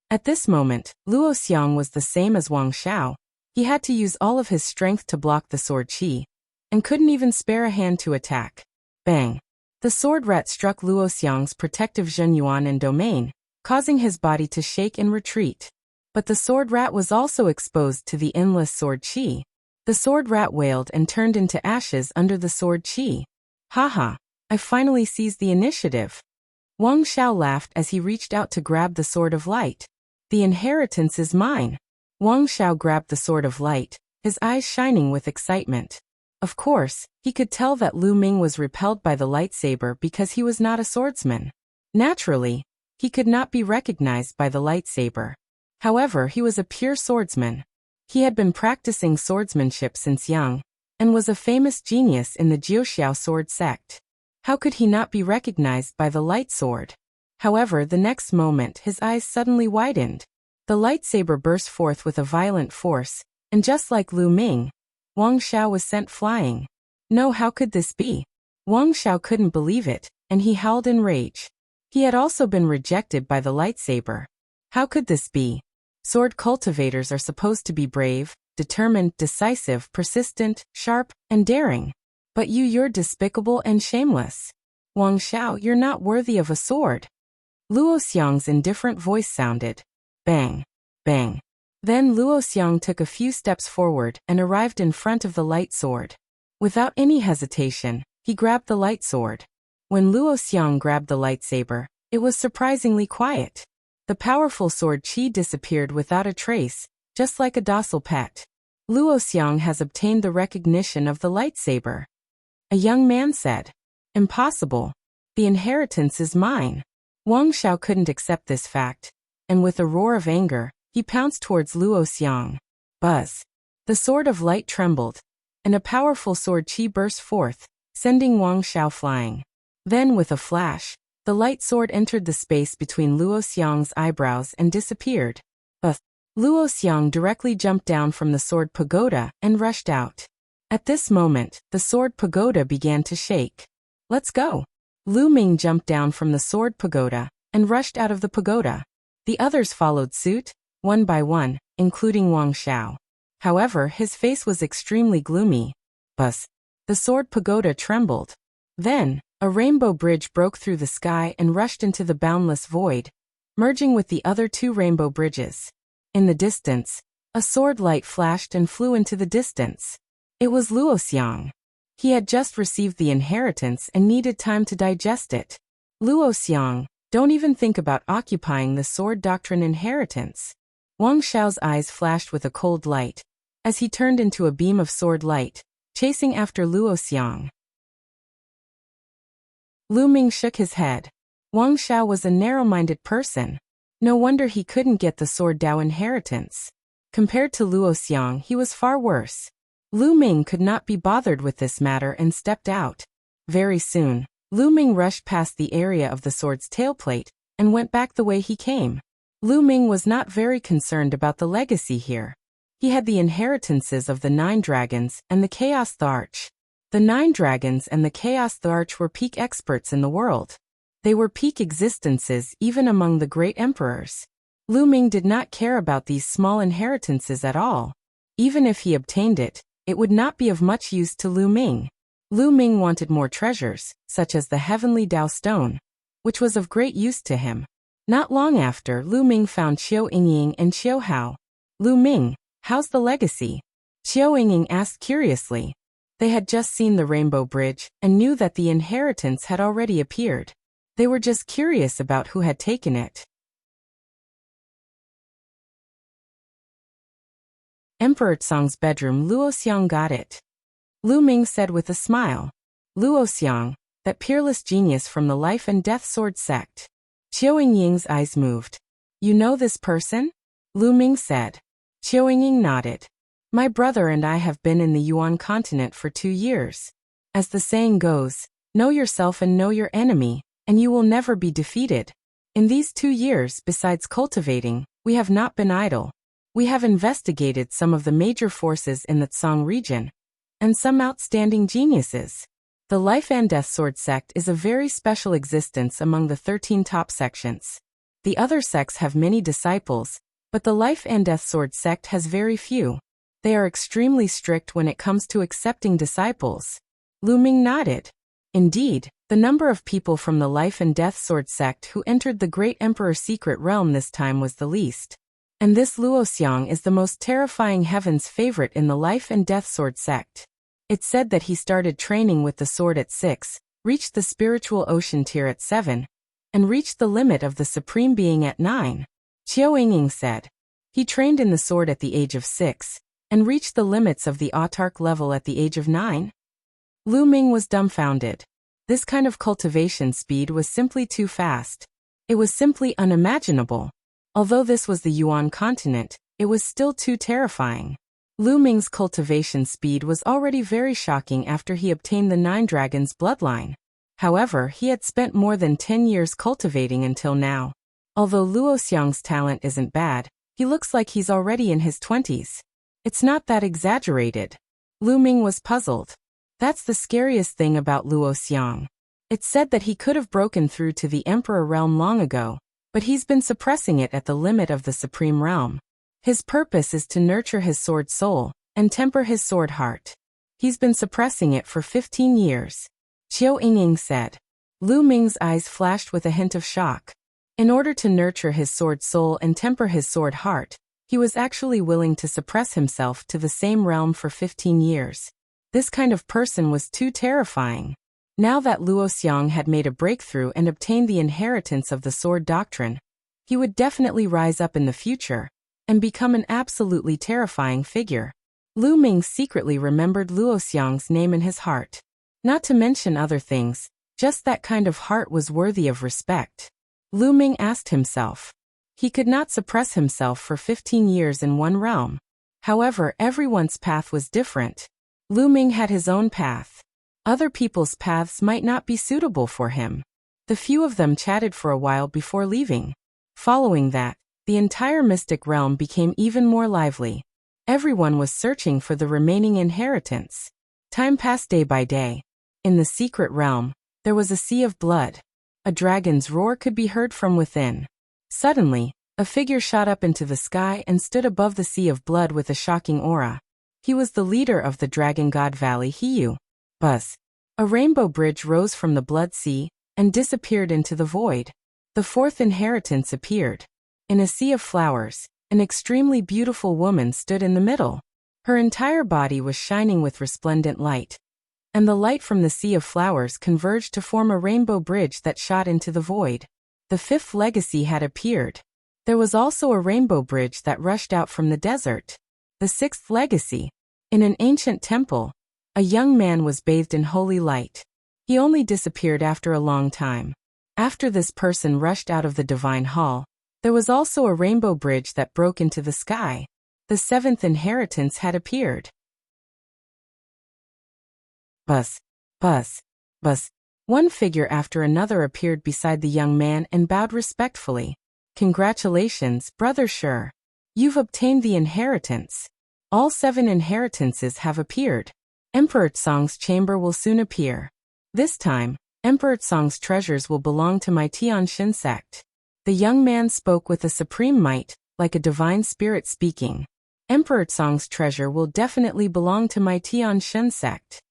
At this moment, Luo Xiang was the same as Wang Xiao. He had to use all of his strength to block the sword chi, and couldn't even spare a hand to attack. Bang! The sword rat struck Luo Xiang's protective Zhenyuan and domain, causing his body to shake and retreat. But the sword rat was also exposed to the endless sword chi. The sword rat wailed and turned into ashes under the sword chi. Haha, I finally seized the initiative. Wang Xiao laughed as he reached out to grab the sword of light. The inheritance is mine. Wang Xiao grabbed the sword of light, his eyes shining with excitement. Of course, he could tell that Lu Ming was repelled by the lightsaber because he was not a swordsman. Naturally, he could not be recognized by the lightsaber. However, he was a pure swordsman. He had been practicing swordsmanship since young, and was a famous genius in the Jiuxiao sword sect. How could he not be recognized by the light sword? However, the next moment his eyes suddenly widened. The lightsaber burst forth with a violent force, and just like Lu Ming, Wang Xiao was sent flying. No, how could this be? Wang Xiao couldn't believe it, and he howled in rage. He had also been rejected by the lightsaber. How could this be? Sword cultivators are supposed to be brave, determined, decisive, persistent, sharp, and daring. But you're despicable and shameless. Wang Xiao, you're not worthy of a sword. Luo Xiang's indifferent voice sounded. Bang! Bang! Then Luo Xiang took a few steps forward and arrived in front of the light sword. Without any hesitation, he grabbed the light sword. When Luo Xiang grabbed the lightsaber, it was surprisingly quiet. The powerful sword chi disappeared without a trace, just like a docile pet. Luo Xiang has obtained the recognition of the lightsaber. A young man said. Impossible. The inheritance is mine. Wang Xiao couldn't accept this fact, and with a roar of anger, he pounced towards Luo Xiang. Buzz. The sword of light trembled, and a powerful sword chi burst forth, sending Wang Xiao flying. Then with a flash, the light sword entered the space between Luo Xiang's eyebrows and disappeared. Luo Xiang directly jumped down from the sword pagoda and rushed out. At this moment, the sword pagoda began to shake. Let's go. Lu Ming jumped down from the sword pagoda and rushed out of the pagoda. The others followed suit, one by one, including Wang Xiao. However, his face was extremely gloomy. Buzz. The sword pagoda trembled. Then, a rainbow bridge broke through the sky and rushed into the boundless void, merging with the other two rainbow bridges. In the distance, a sword light flashed and flew into the distance. It was Luo Xiang. He had just received the inheritance and needed time to digest it. Luo Xiang, don't even think about occupying the sword doctrine inheritance. Wang Xiao's eyes flashed with a cold light, as he turned into a beam of sword light, chasing after Luo Xiang. Lu Ming shook his head. Wang Xiao was a narrow-minded person. No wonder he couldn't get the sword Dao inheritance. Compared to Luo Xiang, he was far worse. Lu Ming could not be bothered with this matter and stepped out. Very soon, Lu Ming rushed past the area of the sword's tailplate and went back the way he came. Lu Ming was not very concerned about the legacy here. He had the inheritances of the 9 dragons and the Chaos the Arch. The 9 dragons and the Chaos the Arch were peak experts in the world. They were peak existences even among the great emperors. Lu Ming did not care about these small inheritances at all. Even if he obtained it, it would not be of much use to Lu Ming. Lu Ming wanted more treasures, such as the heavenly Dao stone, which was of great use to him. Not long after, Lu Ming found Qiu Yingying and Qiu Hao. Lu Ming, how's the legacy? Qiu Yingying asked curiously. They had just seen the Rainbow Bridge and knew that the inheritance had already appeared. They were just curious about who had taken it. Emperor Tsang's bedroom. Luo Xiang got it. Lu Ming said with a smile. Luo Xiang, that peerless genius from the life and death sword sect. Qiu Yingying's eyes moved. You know this person? Lu Ming said. Qiu Yingying nodded. My brother and I have been in the Yuan continent for 2 years. As the saying goes, know yourself and know your enemy, and you will never be defeated. In these 2 years, besides cultivating, we have not been idle. We have investigated some of the major forces in the Tsang region, and some outstanding geniuses. The Life and Death Sword sect is a very special existence among the 13 top sections. The other sects have many disciples, but the Life and Death Sword sect has very few. They are extremely strict when it comes to accepting disciples. Lu Ming nodded. Indeed, the number of people from the Life and Death Sword sect who entered the Great Emperor Secret Realm this time was the least. And this Luo Xiang is the most terrifying heaven's favorite in the Life and Death Sword sect. It's said that he started training with the sword at 6, reached the spiritual ocean tier at 7, and reached the limit of the Supreme Being at 9. Qiu Yingying said. He trained in the sword at the age of 6, and reached the limits of the autarch level at the age of 9. Lu Ming was dumbfounded. This kind of cultivation speed was simply too fast. It was simply unimaginable. Although this was the Yuan continent, it was still too terrifying. Lu Ming's cultivation speed was already very shocking after he obtained the 9 dragons bloodline. However, he had spent more than 10 years cultivating until now. Although Luo Xiang's talent isn't bad, he looks like he's already in his 20s. It's not that exaggerated. Lu Ming was puzzled. That's the scariest thing about Luo Xiang. It's said that he could have broken through to the Emperor realm long ago, but he's been suppressing it at the limit of the Supreme Realm. His purpose is to nurture his sword soul and temper his sword heart. He's been suppressing it for 15 years. Qiu Yingying said. Lu Ming's eyes flashed with a hint of shock. In order to nurture his sword soul and temper his sword heart, he was actually willing to suppress himself to the same realm for 15 years. This kind of person was too terrifying. Now that Luo Xiang had made a breakthrough and obtained the inheritance of the sword doctrine, he would definitely rise up in the future and become an absolutely terrifying figure. Lu Ming secretly remembered Luo Xiang's name in his heart. Not to mention other things, just that kind of heart was worthy of respect. Lu Ming asked himself. He could not suppress himself for 15 years in one realm. However, everyone's path was different. Lu Ming had his own path. Other people's paths might not be suitable for him. The few of them chatted for a while before leaving. Following that, the entire mystic realm became even more lively. Everyone was searching for the remaining inheritance. Time passed day by day. In the secret realm, there was a sea of blood. A dragon's roar could be heard from within. Suddenly, a figure shot up into the sky and stood above the sea of blood with a shocking aura. He was the leader of the Dragon God Valley Hiyu. Buzz. A rainbow bridge rose from the blood sea and disappeared into the void. The fourth inheritance appeared. In a sea of flowers, an extremely beautiful woman stood in the middle. Her entire body was shining with resplendent light, and the light from the sea of flowers converged to form a rainbow bridge that shot into the void. The fifth legacy had appeared. There was also a rainbow bridge that rushed out from the desert. The sixth legacy. In an ancient temple, a young man was bathed in holy light. He only disappeared after a long time. After this person rushed out of the divine hall, there was also a rainbow bridge that broke into the sky. The seventh inheritance had appeared. Buzz, buzz, buzz. One figure after another appeared beside the young man and bowed respectfully. Congratulations, Brother Sure. You've obtained the inheritance. All 7 inheritances have appeared. Emperor Tsong's chamber will soon appear. This time, Emperor Tsong's treasures will belong to my Tianshin sect. The young man spoke with a supreme might, like a divine spirit speaking. Emperor Tsong's treasure will definitely belong to my Tianshin sect.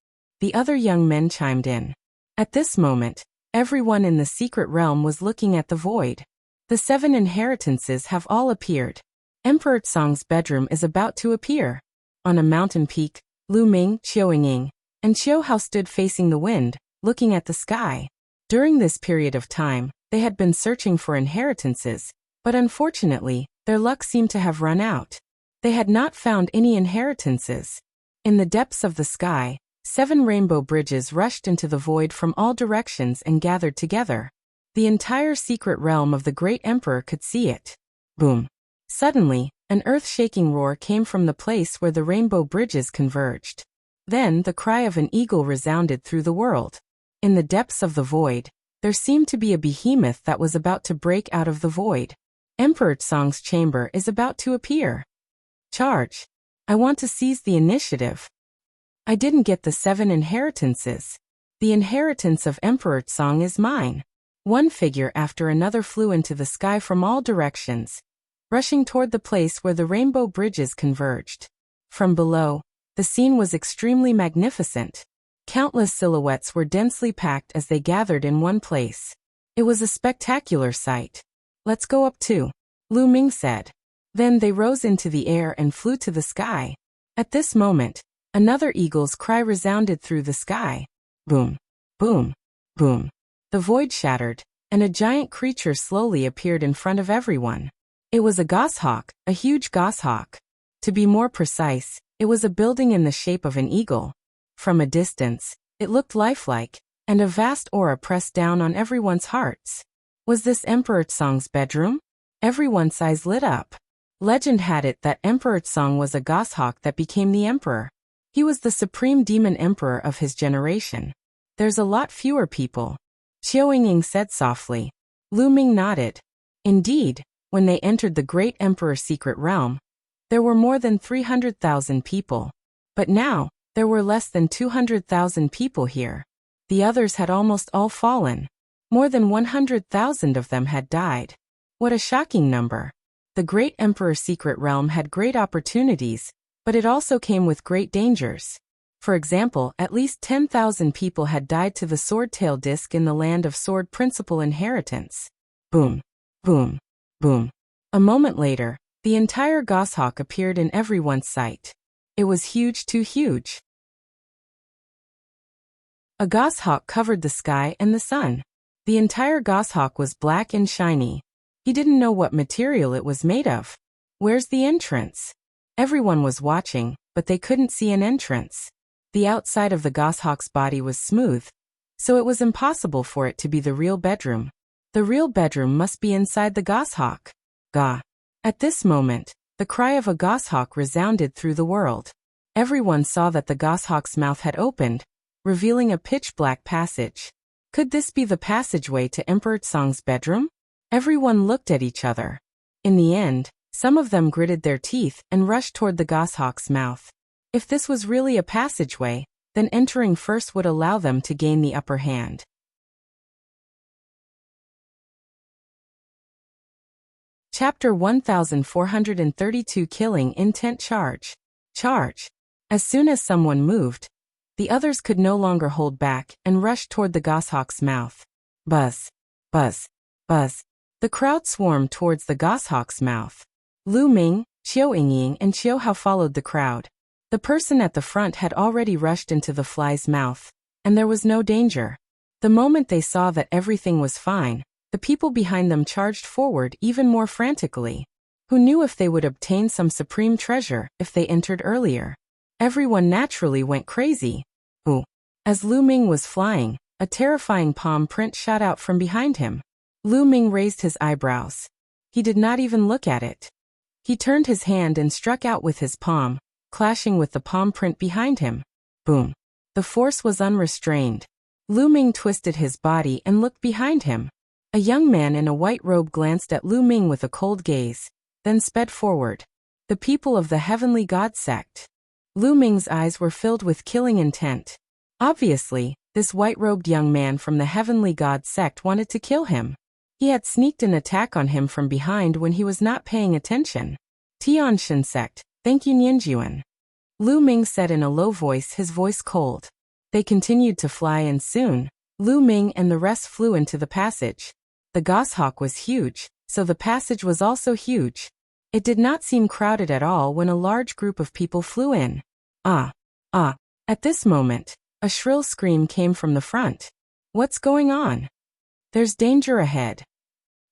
The other young men chimed in. At this moment, everyone in the secret realm was looking at the void. The 7 inheritances have all appeared. Emperor Tsong's bedroom is about to appear. On a mountain peak, Lu Ming, Qiu Yingying, and Qiu Hao stood facing the wind, looking at the sky. During this period of time, they had been searching for inheritances, but unfortunately, their luck seemed to have run out. They had not found any inheritances. In the depths of the sky, 7 rainbow bridges rushed into the void from all directions and gathered together. The entire secret realm of the great emperor could see it. Boom. Suddenly, an earth-shaking roar came from the place where the rainbow bridges converged. Then the cry of an eagle resounded through the world. In the depths of the void, there seemed to be a behemoth that was about to break out of the void. Emperor Tsong's chamber is about to appear. Charge. I want to seize the initiative. I didn't get the 7 inheritances. The inheritance of Emperor Tsong is mine. One figure after another flew into the sky from all directions, rushing toward the place where the rainbow bridges converged. From below, the scene was extremely magnificent. Countless silhouettes were densely packed as they gathered in one place. It was a spectacular sight. Let's go up too, Lu Ming said. Then they rose into the air and flew to the sky. At this moment, another eagle's cry resounded through the sky. Boom, boom, boom. The void shattered, and a giant creature slowly appeared in front of everyone. It was a goshawk, a huge goshawk. To be more precise, it was a building in the shape of an eagle. From a distance, it looked lifelike, and a vast aura pressed down on everyone's hearts. Was this Emperor Tsong's bedroom? Everyone's eyes lit up. Legend had it that Emperor Tsong was a goshawk that became the emperor. He was the supreme demon emperor of his generation. There's a lot fewer people, Xiao Ying said softly. Lu Ming nodded. Indeed, when they entered the great emperor's secret realm, there were more than 300,000 people. But now, there were less than 200,000 people here. The others had almost all fallen. More than 100,000 of them had died. What a shocking number. The great emperor's secret realm had great opportunities, but it also came with great dangers. For example, at least 10,000 people had died to the sword-tail disc in the land of sword principal inheritance. Boom. Boom. Boom. A moment later, the entire goshawk appeared in everyone's sight. It was huge, too huge. A goshawk covered the sky and the sun. The entire goshawk was black and shiny. He didn't know what material it was made of. Where's the entrance? Everyone was watching, but they couldn't see an entrance. The outside of the goshawk's body was smooth, so it was impossible for it to be the real bedroom. The real bedroom must be inside the goshawk. Gah. At this moment, the cry of a goshawk resounded through the world. Everyone saw that the goshawk's mouth had opened, revealing a pitch-black passage. Could this be the passageway to Emperor Tsong's bedroom? Everyone looked at each other. In the end, some of them gritted their teeth and rushed toward the goshawk's mouth. If this was really a passageway, then entering first would allow them to gain the upper hand. Chapter 1432 Killing Intent Charge. Charge. As soon as someone moved, the others could no longer hold back and rushed toward the goshawk's mouth. Buzz. Buzz. Buzz. The crowd swarmed towards the goshawk's mouth. Lu Ming, Xiao Ying and Xiao Hao followed the crowd. The person at the front had already rushed into the fly's mouth, and there was no danger. The moment they saw that everything was fine, the people behind them charged forward even more frantically. Who knew if they would obtain some supreme treasure if they entered earlier? Everyone naturally went crazy. Ooh. As Lu Ming was flying, a terrifying palm print shot out from behind him. Lu Ming raised his eyebrows. He did not even look at it. He turned his hand and struck out with his palm, clashing with the palm print behind him. Boom. The force was unrestrained. Lu Ming twisted his body and looked behind him. A young man in a white robe glanced at Lu Ming with a cold gaze, then sped forward. The people of the Heavenly God sect. Lu Ming's eyes were filled with killing intent. Obviously, this white-robed young man from the Heavenly God sect wanted to kill him. He had sneaked an attack on him from behind when he was not paying attention. Tianshan sect, thank you Nianjuan. Lu Ming said in a low voice, his voice cold. They continued to fly and soon, Lu Ming and the rest flew into the passage. The goshawk was huge, so the passage was also huge. It did not seem crowded at all when a large group of people flew in. Ah! Ah! At this moment, a shrill scream came from the front. What's going on? There's danger ahead.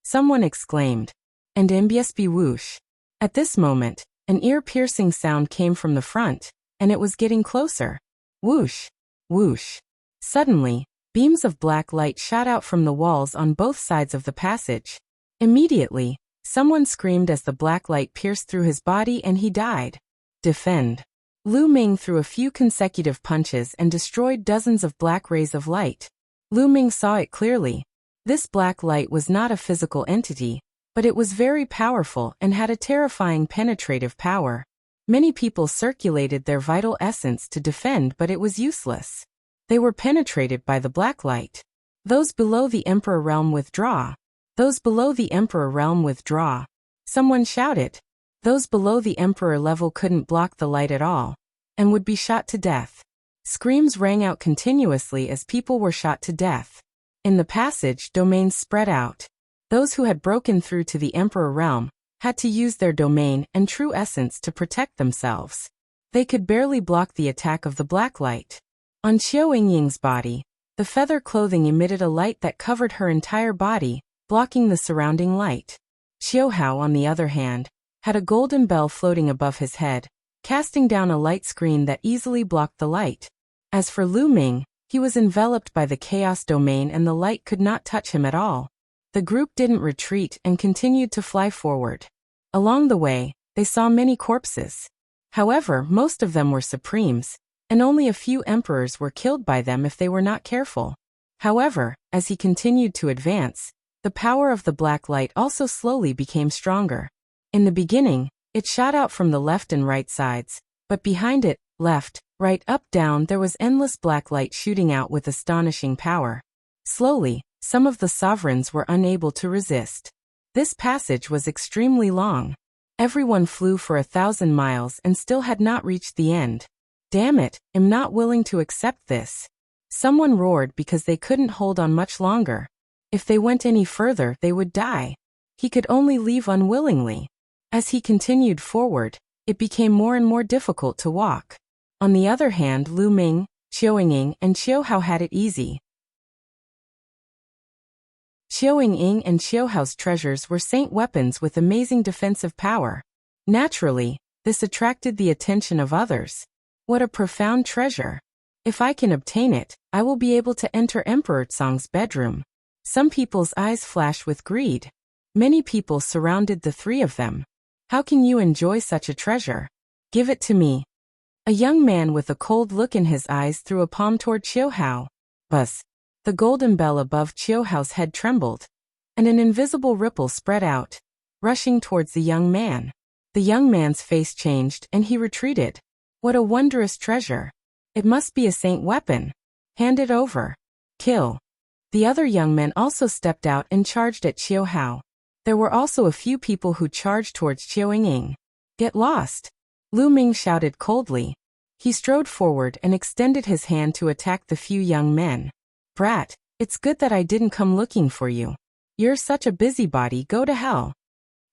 Someone exclaimed. And MBSB whoosh. At this moment, an ear-piercing sound came from the front, and it was getting closer. Whoosh. Whoosh. Suddenly, beams of black light shot out from the walls on both sides of the passage. Immediately, someone screamed as the black light pierced through his body and he died. Defend. Lu Ming threw a few consecutive punches and destroyed dozens of black rays of light. Lu Ming saw it clearly. This black light was not a physical entity, but it was very powerful and had a terrifying penetrative power. Many people circulated their vital essence to defend, but it was useless. They were penetrated by the black light. Those below the Emperor realm withdraw. Those below the Emperor realm withdraw. Someone shouted. Those below the Emperor level couldn't block the light at all, and would be shot to death. Screams rang out continuously as people were shot to death. In the passage, domains spread out. Those who had broken through to the Emperor realm had to use their domain and true essence to protect themselves. They could barely block the attack of the black light. On Xiao Ying's body, the feather clothing emitted a light that covered her entire body, blocking the surrounding light. Xiao Hao, on the other hand, had a golden bell floating above his head, casting down a light screen that easily blocked the light. As for Lu Ming, he was enveloped by the chaos domain and the light could not touch him at all. The group didn't retreat and continued to fly forward. Along the way, they saw many corpses. However, most of them were supremes, and only a few emperors were killed by them if they were not careful. However, as he continued to advance, the power of the black light also slowly became stronger. In the beginning, it shot out from the left and right sides, but behind it, left, right, up, down, there was endless black light shooting out with astonishing power. Slowly, some of the sovereigns were unable to resist. This passage was extremely long. Everyone flew for 1,000 miles and still had not reached the end. Damn it, I'm not willing to accept this. Someone roared because they couldn't hold on much longer. If they went any further, they would die. He could only leave unwillingly. As he continued forward, it became more and more difficult to walk. On the other hand, Lu Ming, Qiu Ying, and Qiu Hao had it easy. Qiu Ying and Qiu Hao's treasures were saint weapons with amazing defensive power. Naturally, this attracted the attention of others. What a profound treasure! If I can obtain it, I will be able to enter Emperor Tsang's bedroom. Some people's eyes flashed with greed. Many people surrounded the three of them. How can you enjoy such a treasure? Give it to me. A young man with a cold look in his eyes threw a palm toward Qiu Hao. Buzz. The golden bell above Qiu Hao's head trembled, and an invisible ripple spread out, rushing towards the young man. The young man's face changed and he retreated. What a wondrous treasure! It must be a saint weapon. Hand it over. Kill. The other young men also stepped out and charged at Qiu Hao. There were also a few people who charged towards Qiu Ying. Get lost! Lu Ming shouted coldly. He strode forward and extended his hand to attack the few young men. Brat, it's good that I didn't come looking for you. You're such a busybody, go to hell.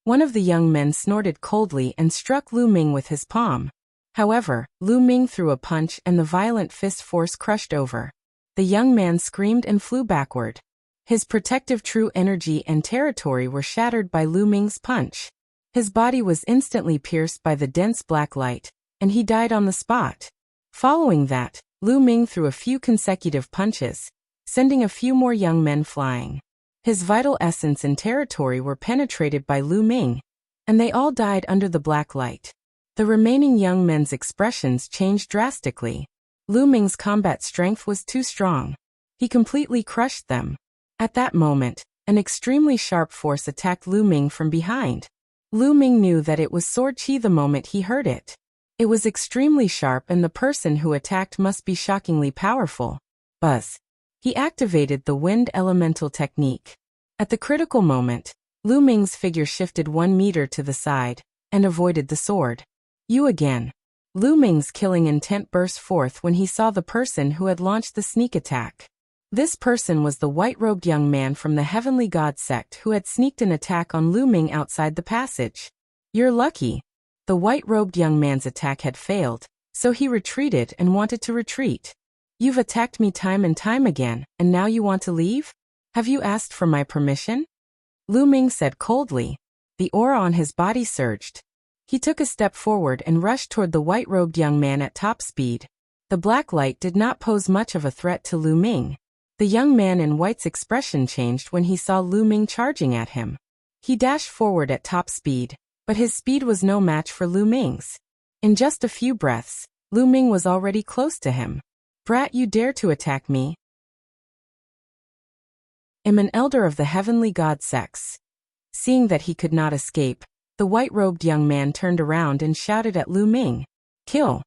One of the young men snorted coldly and struck Lu Ming with his palm. However, Lu Ming threw a punch and the violent fist force crushed over. The young man screamed and flew backward. His protective true energy and territory were shattered by Lu Ming's punch. His body was instantly pierced by the dense black light, and he died on the spot. Following that, Lu Ming threw a few consecutive punches, sending a few more young men flying. His vital essence and territory were penetrated by Lu Ming, and they all died under the black light. The remaining young men's expressions changed drastically. Lu Ming's combat strength was too strong. He completely crushed them. At that moment, an extremely sharp force attacked Lu Ming from behind. Lu Ming knew that it was sword chi the moment he heard it. It was extremely sharp and the person who attacked must be shockingly powerful. Buzz. He activated the wind elemental technique. At the critical moment, Lu Ming's figure shifted 1 meter to the side and avoided the sword. You again. Lu Ming's killing intent burst forth when he saw the person who had launched the sneak attack. This person was the white-robed young man from the Heavenly God sect who had sneaked an attack on Lu Ming outside the passage. You're lucky. The white-robed young man's attack had failed, so he retreated and wanted to retreat. You've attacked me time and time again, and now you want to leave? Have you asked for my permission? Lu Ming said coldly. The aura on his body surged. He took a step forward and rushed toward the white-robed young man at top speed. The black light did not pose much of a threat to Lu Ming. The young man in white's expression changed when he saw Lu Ming charging at him. He dashed forward at top speed, but his speed was no match for Lu Ming's. In just a few breaths, Lu Ming was already close to him. Brat, you dare to attack me? I'm an elder of the Heavenly God sects. Seeing that he could not escape, the white-robed young man turned around and shouted at Lu Ming. Kill.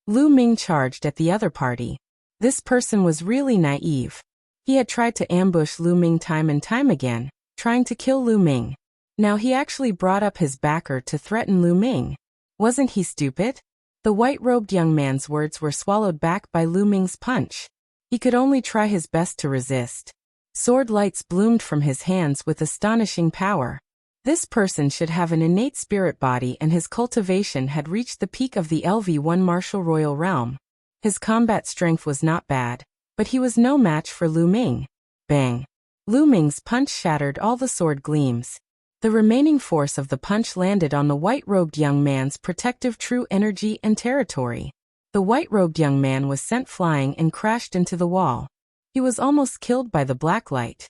Lu Ming charged at the other party. This person was really naive. He had tried to ambush Lu Ming time and time again, trying to kill Lu Ming. Now he actually brought up his backer to threaten Lu Ming. Wasn't he stupid? The white-robed young man's words were swallowed back by Lu Ming's punch. He could only try his best to resist. Sword lights bloomed from his hands with astonishing power. This person should have an innate spirit body and his cultivation had reached the peak of the LV1 martial royal realm. His combat strength was not bad, but he was no match for Lu Ming. Bang! Lu Ming's punch shattered all the sword gleams. The remaining force of the punch landed on the white-robed young man's protective true energy and territory. The white-robed young man was sent flying and crashed into the wall. He was almost killed by the black light.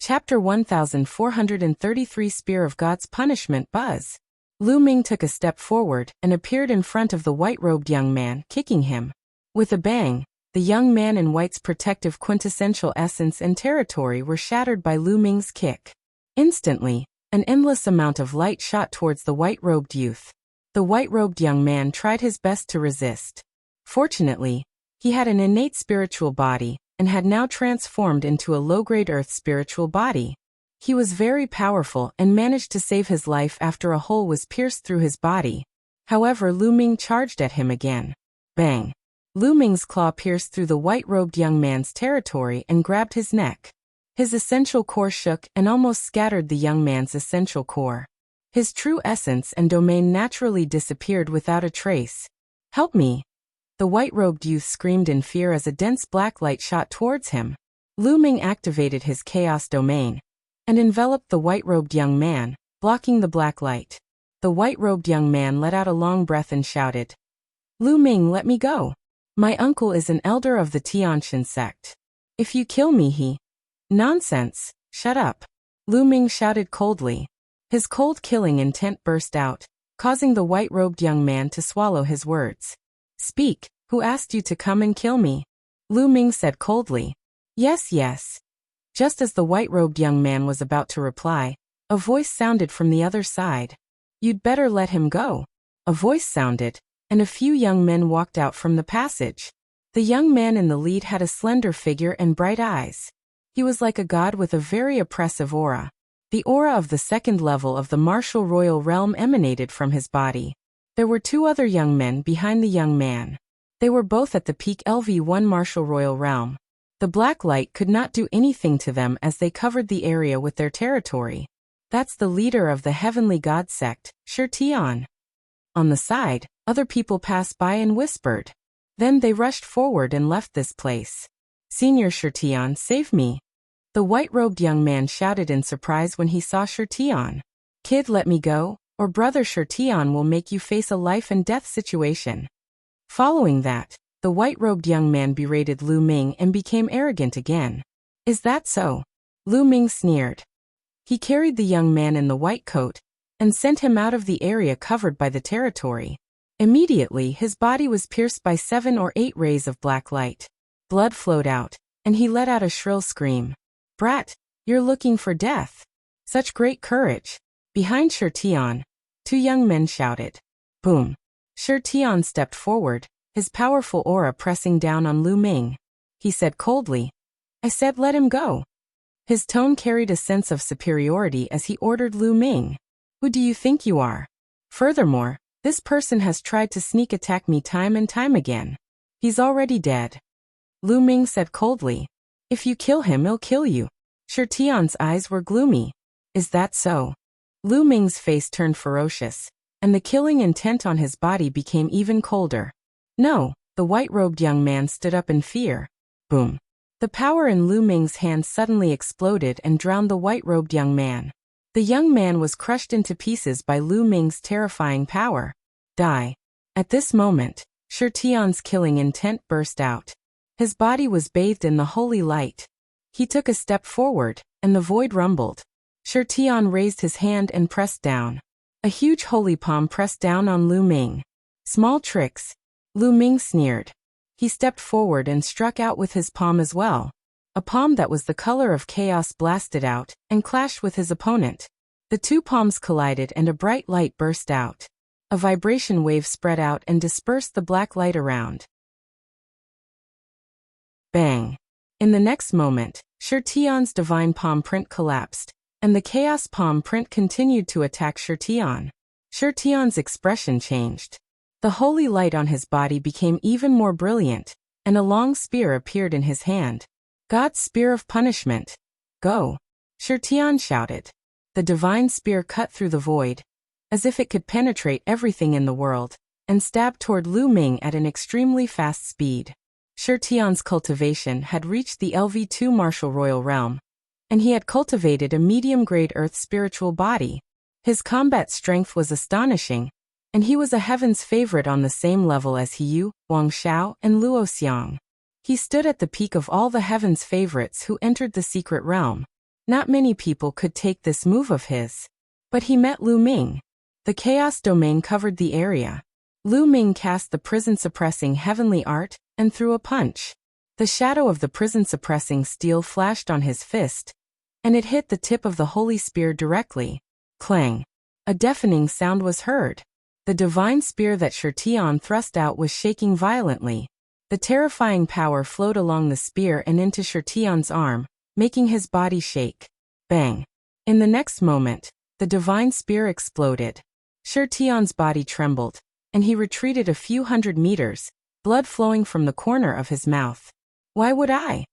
Chapter 1433 Spear of God's Punishment. Buzz. Lu Ming took a step forward and appeared in front of the white-robed young man, kicking him. With a bang, the young man in white's protective quintessential essence and territory were shattered by Lu Ming's kick. Instantly, an endless amount of light shot towards the white-robed youth. The white-robed young man tried his best to resist. Fortunately, he had an innate spiritual body and had now transformed into a low-grade earth spiritual body. He was very powerful and managed to save his life after a hole was pierced through his body. However, Lu Ming charged at him again. Bang! Lu Ming's claw pierced through the white-robed young man's territory and grabbed his neck. His essential core shook and almost scattered the young man's essential core. His true essence and domain naturally disappeared without a trace. "Help me!" The white-robed youth screamed in fear as a dense black light shot towards him. Lu Ming activated his chaos domain and enveloped the white-robed young man, blocking the black light. The white-robed young man let out a long breath and shouted, "Lu Ming, let me go. My uncle is an elder of the Tianshan sect. If you kill me, he—" "Nonsense, shut up," Lu Ming shouted coldly. His cold killing intent burst out, causing the white-robed young man to swallow his words. "Speak, who asked you to come and kill me?" Lu Ming said coldly. "Yes, yes." Just as the white-robed young man was about to reply, a voice sounded from the other side. "You'd better let him go." A voice sounded, and a few young men walked out from the passage. The young man in the lead had a slender figure and bright eyes. He was like a god with a very oppressive aura. The aura of the second level of the martial royal realm emanated from his body. There were two other young men behind the young man. They were both at the peak LV1 martial royal realm. The black light could not do anything to them as they covered the area with their territory. "That's the leader of the heavenly god sect, Shirtian." On the side, other people passed by and whispered. Then they rushed forward and left this place. "Senior Shirtian, save me!" The white-robed young man shouted in surprise when he saw Shirtian. "Kid, let me go, or Brother Shirtian will make you face a life-and-death situation." Following that, the white-robed young man berated Lu Ming and became arrogant again. "Is that so?" Lu Ming sneered. He carried the young man in the white coat and sent him out of the area covered by the territory. Immediately, his body was pierced by 7 or 8 rays of black light. Blood flowed out, and he let out a shrill scream. "Brat, you're looking for death. Such great courage." Behind Shirtian, 2 young men shouted. Boom. Shirtian stepped forward, his powerful aura pressing down on Lu Ming. He said coldly, "I said let him go." His tone carried a sense of superiority as he ordered Lu Ming. "Who do you think you are? Furthermore, this person has tried to sneak attack me time and time again. He's already dead." Lu Ming said coldly, "If you kill him, he'll kill you." Shirtian's eyes were gloomy. "Is that so?" Lu Ming's face turned ferocious, and the killing intent on his body became even colder. "No," the white-robed young man stood up in fear. Boom. The power in Lu Ming's hand suddenly exploded and drowned the white-robed young man. The young man was crushed into pieces by Lu Ming's terrifying power. Die. At this moment, Shirtian's killing intent burst out. His body was bathed in the holy light. He took a step forward, and the void rumbled. Shirtian raised his hand and pressed down. A huge holy palm pressed down on Lu Ming. "Small tricks," Lu Ming sneered. He stepped forward and struck out with his palm as well. A palm that was the color of chaos blasted out and clashed with his opponent. The 2 palms collided and a bright light burst out. A vibration wave spread out and dispersed the black light around. Bang! In the next moment, Shirtian's divine palm print collapsed, and the chaos palm print continued to attack Shirtian. Shirtian's expression changed. The holy light on his body became even more brilliant, and a long spear appeared in his hand. "God's spear of punishment. Go!" Shirtian shouted. The divine spear cut through the void, as if it could penetrate everything in the world, and stabbed toward Lu Ming at an extremely fast speed. Shirtian's cultivation had reached the LV2 martial royal realm, and he had cultivated a medium-grade earth spiritual body. His combat strength was astonishing, and he was a heaven's favorite on the same level as Hiyu, Wang Xiao, and Luo Xiang. He stood at the peak of all the heaven's favorites who entered the secret realm. Not many people could take this move of his. But he met Lu Ming. The chaos domain covered the area. Lu Ming cast the prison-suppressing heavenly art and threw a punch. The shadow of the prison-suppressing steel flashed on his fist, and it hit the tip of the holy spear directly. Clang! A deafening sound was heard. The divine spear that Shirtian thrust out was shaking violently. The terrifying power flowed along the spear and into Shirtian's arm, making his body shake. Bang! In the next moment, the divine spear exploded. Shirtian's body trembled, and he retreated a few hundred meters, blood flowing from the corner of his mouth. Why would I?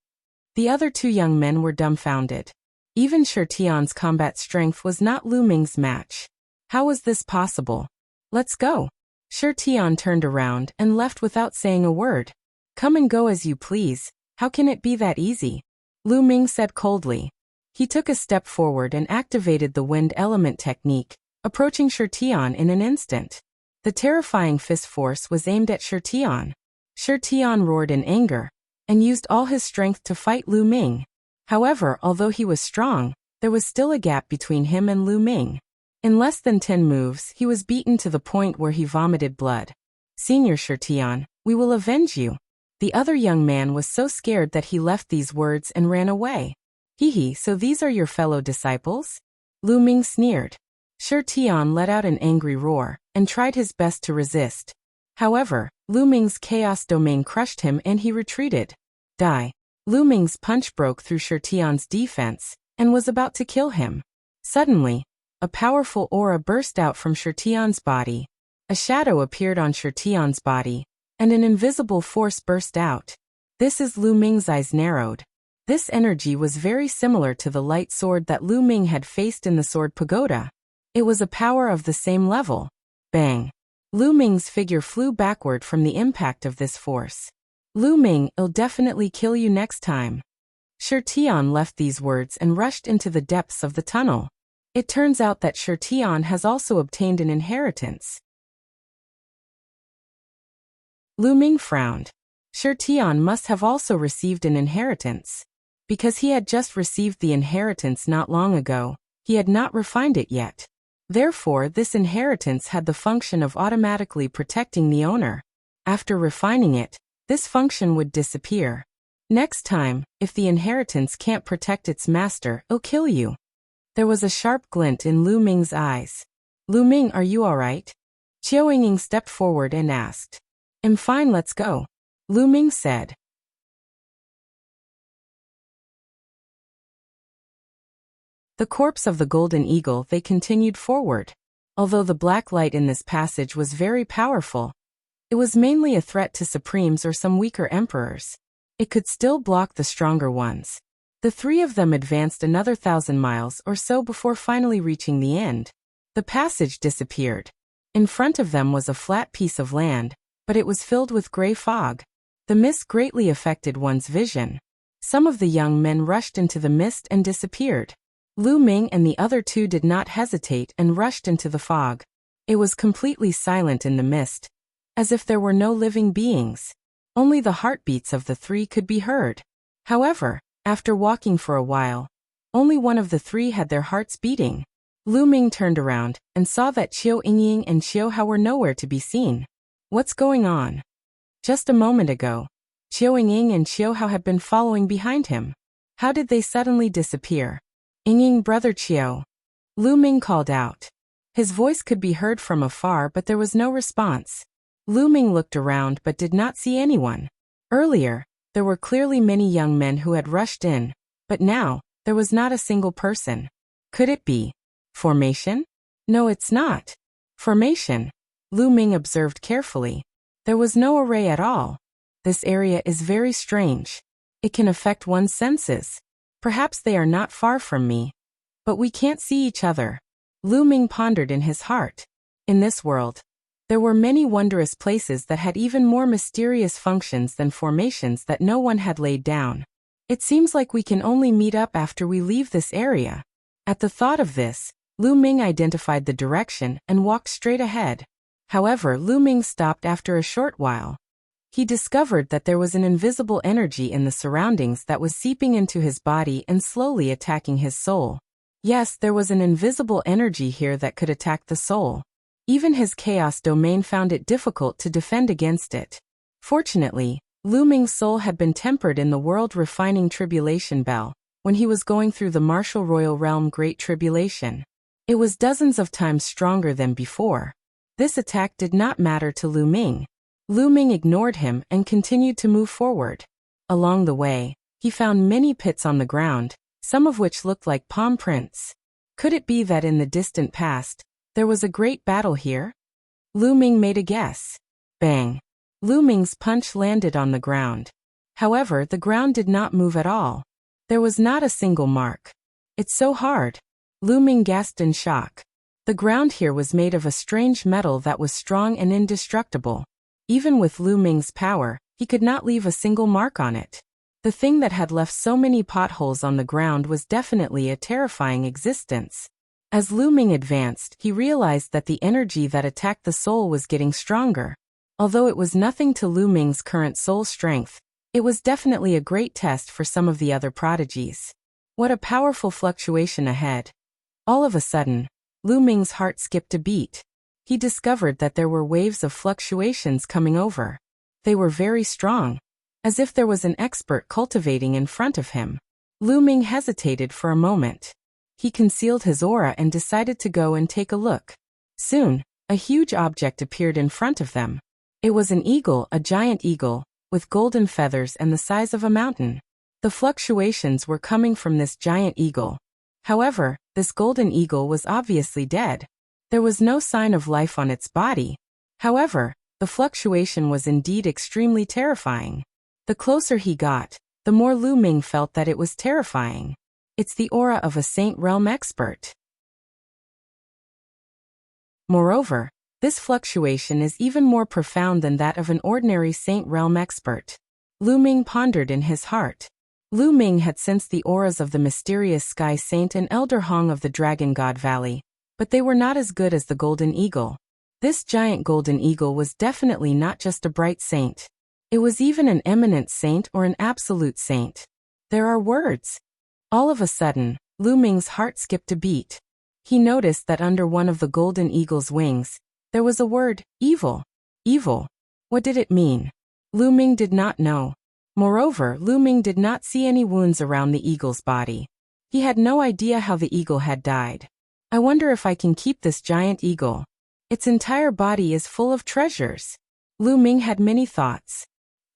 The other two young men were dumbfounded. Even Shirtian's combat strength was not Lu Ming's match. How was this possible? Let's go. Shirtian turned around and left without saying a word. Come and go as you please, how can it be that easy? Lu Ming said coldly. He took a step forward and activated the wind element technique, approaching Shirtian in an instant. The terrifying fist force was aimed at Shirtian. Shirtian roared in anger, and used all his strength to fight Lu Ming. However, although he was strong, there was still a gap between him and Lu Ming. In less than 10 moves, he was beaten to the point where he vomited blood. Senior Shirtian, we will avenge you. The other young man was so scared that he left these words and ran away. Hee, so these are your fellow disciples? Lu Ming sneered. Shirtian let out an angry roar, and tried his best to resist. However, Lu Ming's chaos domain crushed him and he retreated. Die. Lu Ming's punch broke through Shirtian's defense, and was about to kill him. Suddenly, a powerful aura burst out from Shirtian's body. A shadow appeared on Shirtian's body, and an invisible force burst out. This is Lu Ming's eyes narrowed. This energy was very similar to the light sword that Lu Ming had faced in the sword pagoda. It was a power of the same level. Bang! Lu Ming's figure flew backward from the impact of this force. Lu Ming, I'll definitely kill you next time. Shirtian left these words and rushed into the depths of the tunnel. It turns out that Shirtian has also obtained an inheritance. Lu Ming frowned. Shirtian must have also received an inheritance. Because he had just received the inheritance not long ago, he had not refined it yet. Therefore, this inheritance had the function of automatically protecting the owner. After refining it, this function would disappear. Next time, if the inheritance can't protect its master, it'll kill you. There was a sharp glint in Lu Ming's eyes. Lu Ming, are you alright? Qiao Yingying stepped forward and asked. I'm fine, let's go. Lu Ming said. The corpse of the golden eagle, they continued forward. Although the black light in this passage was very powerful, it was mainly a threat to supremes or some weaker emperors. It could still block the stronger ones. The three of them advanced another 1,000 miles or so before finally reaching the end. The passage disappeared. In front of them was a flat piece of land, but it was filled with gray fog. The mist greatly affected one's vision. Some of the young men rushed into the mist and disappeared. Lu Ming and the other two did not hesitate and rushed into the fog. It was completely silent in the mist, as if there were no living beings. Only the heartbeats of the three could be heard. However, after walking for a while, only one of the three had their hearts beating. Lu Ming turned around and saw that Qiao Yingying and Qiao Hao were nowhere to be seen. What's going on? Just a moment ago, Qiao Yingying and Qiao Hao had been following behind him. How did they suddenly disappear? Yingying, brother Qiao. Lu Ming called out. His voice could be heard from afar, but there was no response. Lu Ming looked around but did not see anyone. Earlier, there were clearly many young men who had rushed in, but now, there was not a single person. Could it be formation? No, it's not formation. Lu Ming observed carefully. There was no array at all. This area is very strange. It can affect one's senses. Perhaps they are not far from me. But we can't see each other. Lu Ming pondered in his heart. In this world, there were many wondrous places that had even more mysterious functions than formations that no one had laid down. It seems like we can only meet up after we leave this area. At the thought of this, Lu Ming identified the direction and walked straight ahead. However, Lu Ming stopped after a short while. He discovered that there was an invisible energy in the surroundings that was seeping into his body and slowly attacking his soul. Yes, there was an invisible energy here that could attack the soul. Even his chaos domain found it difficult to defend against it. Fortunately, Lu Ming's soul had been tempered in the world-refining tribulation bell, when he was going through the martial royal realm Great Tribulation. It was dozens of times stronger than before. This attack did not matter to Lu Ming. Lu Ming ignored him and continued to move forward. Along the way, he found many pits on the ground, some of which looked like palm prints. Could it be that in the distant past, there was a great battle here? Lu Ming made a guess. Bang! Lu Ming's punch landed on the ground. However, the ground did not move at all. There was not a single mark. It's so hard. Lu Ming gasped in shock. The ground here was made of a strange metal that was strong and indestructible. Even with Lu Ming's power, he could not leave a single mark on it. The thing that had left so many potholes on the ground was definitely a terrifying existence. As Lu Ming advanced, he realized that the energy that attacked the soul was getting stronger. Although it was nothing to Lu Ming's current soul strength, it was definitely a great test for some of the other prodigies. What a powerful fluctuation ahead. All of a sudden, Lu Ming's heart skipped a beat. He discovered that there were waves of fluctuations coming over. They were very strong, as if there was an expert cultivating in front of him. Lu Ming hesitated for a moment. He concealed his aura and decided to go and take a look. Soon, a huge object appeared in front of them. It was an eagle, a giant eagle, with golden feathers and the size of a mountain. The fluctuations were coming from this giant eagle. However, this golden eagle was obviously dead. There was no sign of life on its body. However, the fluctuation was indeed extremely terrifying. The closer he got, the more Lu Ming felt that it was terrifying. It's the aura of a Saint Realm expert. Moreover, this fluctuation is even more profound than that of an ordinary Saint Realm expert. Lu Ming pondered in his heart. Lu Ming had sensed the auras of the mysterious Sky Saint and Elder Hong of the Dragon God Valley, but they were not as good as the Golden Eagle. This giant Golden Eagle was definitely not just a bright saint. It was even an eminent saint or an absolute saint. There are words. All of a sudden, Lu Ming's heart skipped a beat. He noticed that under one of the Golden Eagle's wings, there was a word, evil. Evil. What did it mean? Lu Ming did not know. Moreover, Lu Ming did not see any wounds around the eagle's body. He had no idea how the eagle had died. I wonder if I can keep this giant eagle. Its entire body is full of treasures. Lu Ming had many thoughts.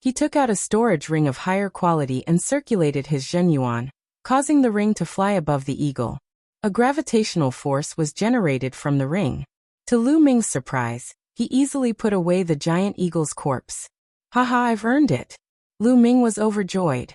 He took out a storage ring of higher quality and circulated his zhenyuan, causing the ring to fly above the eagle. A gravitational force was generated from the ring. To Lu Ming's surprise, he easily put away the giant eagle's corpse. Haha, I've earned it. Lu Ming was overjoyed.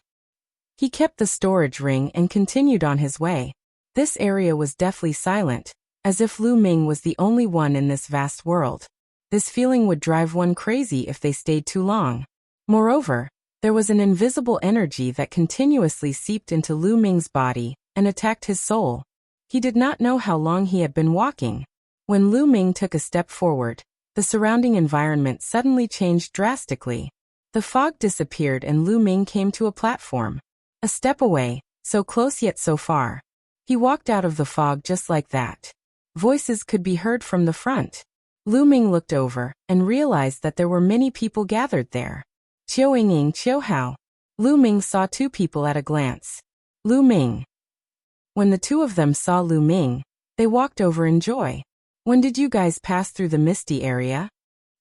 He kept the storage ring and continued on his way. This area was deathly silent, as if Lu Ming was the only one in this vast world. This feeling would drive one crazy if they stayed too long. Moreover, there was an invisible energy that continuously seeped into Lu Ming's body and attacked his soul. He did not know how long he had been walking. When Lu Ming took a step forward, the surrounding environment suddenly changed drastically. The fog disappeared and Lu Ming came to a platform. A step away, so close yet so far. He walked out of the fog just like that. Voices could be heard from the front. Lu Ming looked over and realized that there were many people gathered there. Qiu Ying, Qiu Hao. Lu Ming saw two people at a glance. Lu Ming. When the two of them saw Lu Ming, they walked over in joy. When did you guys pass through the misty area?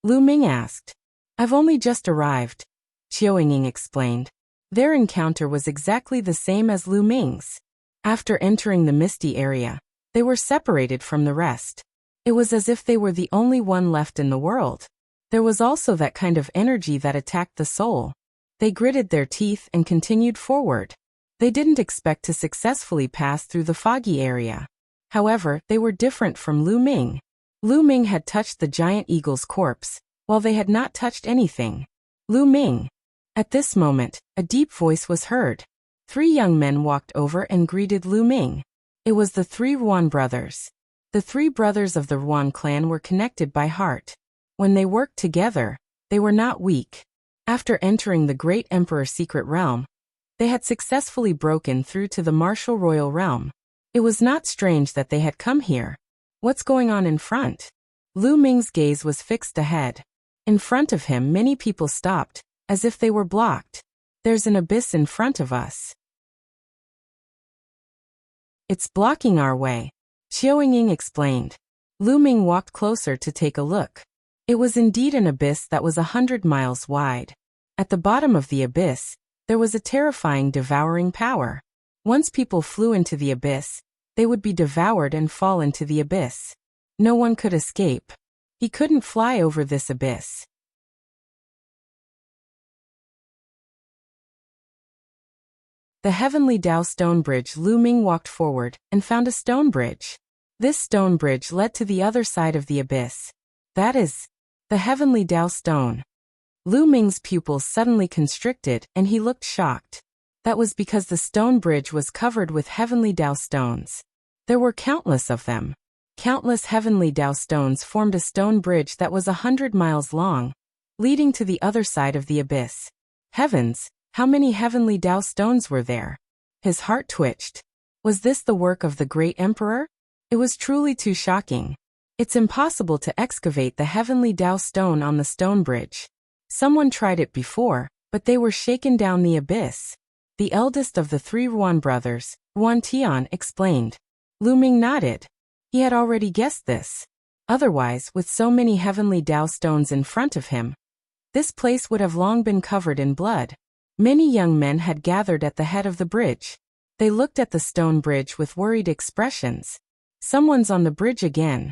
Lu Ming asked. I've only just arrived, Qiu Ying explained. Their encounter was exactly the same as Lu Ming's. After entering the misty area, they were separated from the rest. It was as if they were the only one left in the world. There was also that kind of energy that attacked the soul. They gritted their teeth and continued forward. They didn't expect to successfully pass through the foggy area. However, they were different from Lu Ming. Lu Ming had touched the giant eagle's corpse, while they had not touched anything. Lu Ming. At this moment, a deep voice was heard. 3 young men walked over and greeted Lu Ming. It was the 3 Ruan brothers. The 3 brothers of the Ruan clan were connected by heart. When they worked together, they were not weak. After entering the Great Emperor Secret Realm, they had successfully broken through to the Martial Royal Realm. It was not strange that they had come here. What's going on in front? Lu Ming's gaze was fixed ahead. In front of him, many people stopped, as if they were blocked. There's an abyss in front of us. It's blocking our way, Xiaoying explained. Lu Ming walked closer to take a look. It was indeed an abyss that was 100 miles wide. At the bottom of the abyss, there was a terrifying devouring power. Once people flew into the abyss, they would be devoured and fall into the abyss. No one could escape. He couldn't fly over this abyss. The Heavenly Tao Stone Bridge. Lu Ming walked forward and found a stone bridge. This stone bridge led to the other side of the abyss. That is, the Heavenly Tao Stone. Lu Ming's pupils suddenly constricted and he looked shocked. That was because the stone bridge was covered with Heavenly Tao stones. There were countless of them. Countless Heavenly Tao stones formed a stone bridge that was 100 miles long, leading to the other side of the abyss. Heavens, how many Heavenly Tao stones were there? His heart twitched. Was this the work of the great emperor? It was truly too shocking. It's impossible to excavate the Heavenly Tao stone on the stone bridge. Someone tried it before, but they were shaken down the abyss. The eldest of the 3 Ruan brothers, Ruan Tian, explained. Lu Ming nodded. He had already guessed this. Otherwise, with so many Heavenly Tao stones in front of him, this place would have long been covered in blood. Many young men had gathered at the head of the bridge. They looked at the stone bridge with worried expressions. Someone's on the bridge again,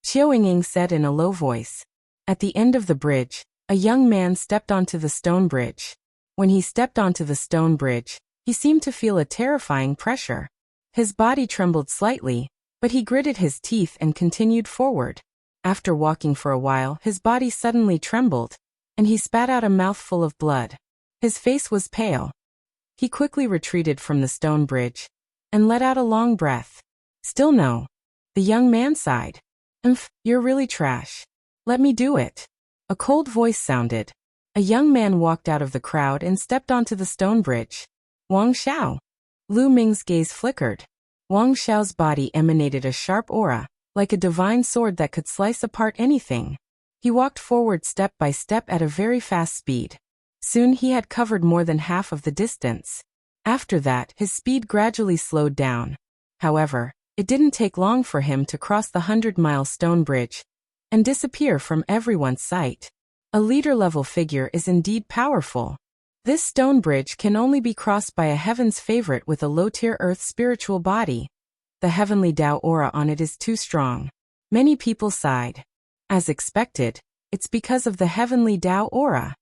Xiaoying said in a low voice. At the end of the bridge, a young man stepped onto the stone bridge. When he stepped onto the stone bridge, he seemed to feel a terrifying pressure. His body trembled slightly, but he gritted his teeth and continued forward. After walking for a while, his body suddenly trembled, and he spat out a mouthful of blood. His face was pale. He quickly retreated from the stone bridge and let out a long breath. Still no. The young man sighed. You're really trash. Let me do it. A cold voice sounded. A young man walked out of the crowd and stepped onto the stone bridge. Wang Xiao. Lu Ming's gaze flickered. Wang Xiao's body emanated a sharp aura, like a divine sword that could slice apart anything. He walked forward step by step at a very fast speed. Soon he had covered more than half of the distance. After that, his speed gradually slowed down. However, it didn't take long for him to cross the 100-mile stone bridge and disappear from everyone's sight. A leader-level figure is indeed powerful. This stone bridge can only be crossed by a heaven's favorite with a low-tier earth spiritual body. The Heavenly Tao aura on it is too strong. Many people sighed. As expected, it's because of the Heavenly Tao aura.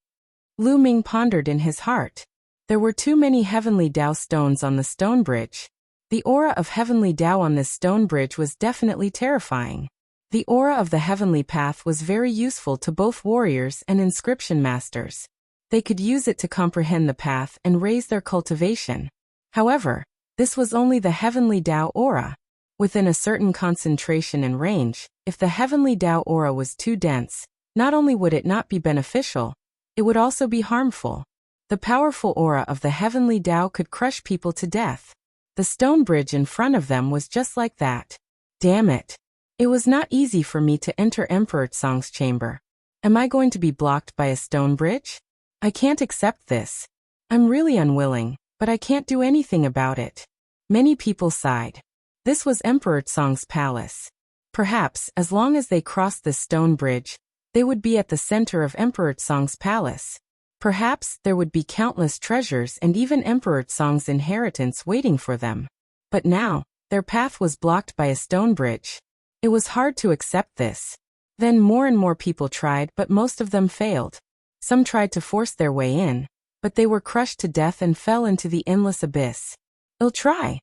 Lu Ming pondered in his heart. There were too many Heavenly Tao stones on the stone bridge. The aura of Heavenly Tao on this stone bridge was definitely terrifying. The aura of the Heavenly Path was very useful to both warriors and inscription masters. They could use it to comprehend the path and raise their cultivation. However, this was only the Heavenly Tao aura. Within a certain concentration and range, if the Heavenly Tao aura was too dense, not only would it not be beneficial, it would also be harmful. The powerful aura of the Heavenly Tao could crush people to death. The stone bridge in front of them was just like that. Damn it. It was not easy for me to enter Emperor Tsong's chamber. Am I going to be blocked by a stone bridge? I can't accept this. I'm really unwilling, but I can't do anything about it. Many people sighed. This was Emperor Tsong's palace. Perhaps, as long as they crossed this stone bridge, they would be at the center of Emperor Tsong's palace. Perhaps there would be countless treasures and even Emperor Tsong's inheritance waiting for them. But now, their path was blocked by a stone bridge. It was hard to accept this. Then more and more people tried, but most of them failed. Some tried to force their way in, but they were crushed to death and fell into the endless abyss. I'll try.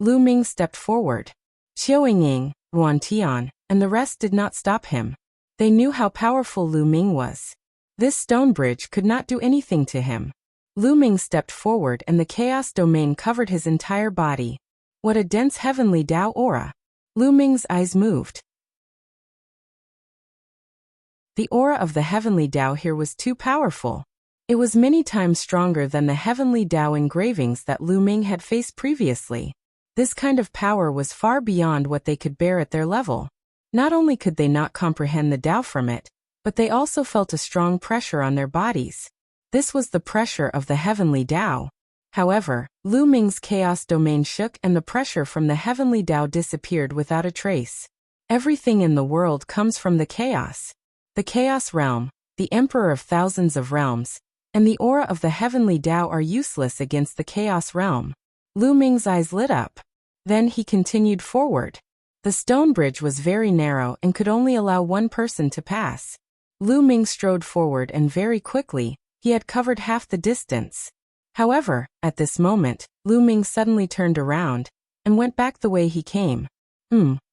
Lu Ming stepped forward. Xiaoying, Ruan Tian, and the rest did not stop him. They knew how powerful Lu Ming was. This stone bridge could not do anything to him. Lu Ming stepped forward and the chaos domain covered his entire body. What a dense Heavenly Tao aura. Lu Ming's eyes moved. The aura of the Heavenly Tao here was too powerful. It was many times stronger than the Heavenly Tao engravings that Lu Ming had faced previously. This kind of power was far beyond what they could bear at their level. Not only could they not comprehend the Tao from it, but they also felt a strong pressure on their bodies. This was the pressure of the heavenly Tao. However, Lu Ming's chaos domain shook and the pressure from the heavenly Tao disappeared without a trace. Everything in the world comes from the chaos. The chaos realm, the emperor of thousands of realms, and the aura of the heavenly Tao are useless against the chaos realm. Lu Ming's eyes lit up. Then he continued forward. The stone bridge was very narrow and could only allow one person to pass. Lu Ming strode forward and very quickly, he had covered half the distance. However, at this moment, Lu Ming suddenly turned around and went back the way he came.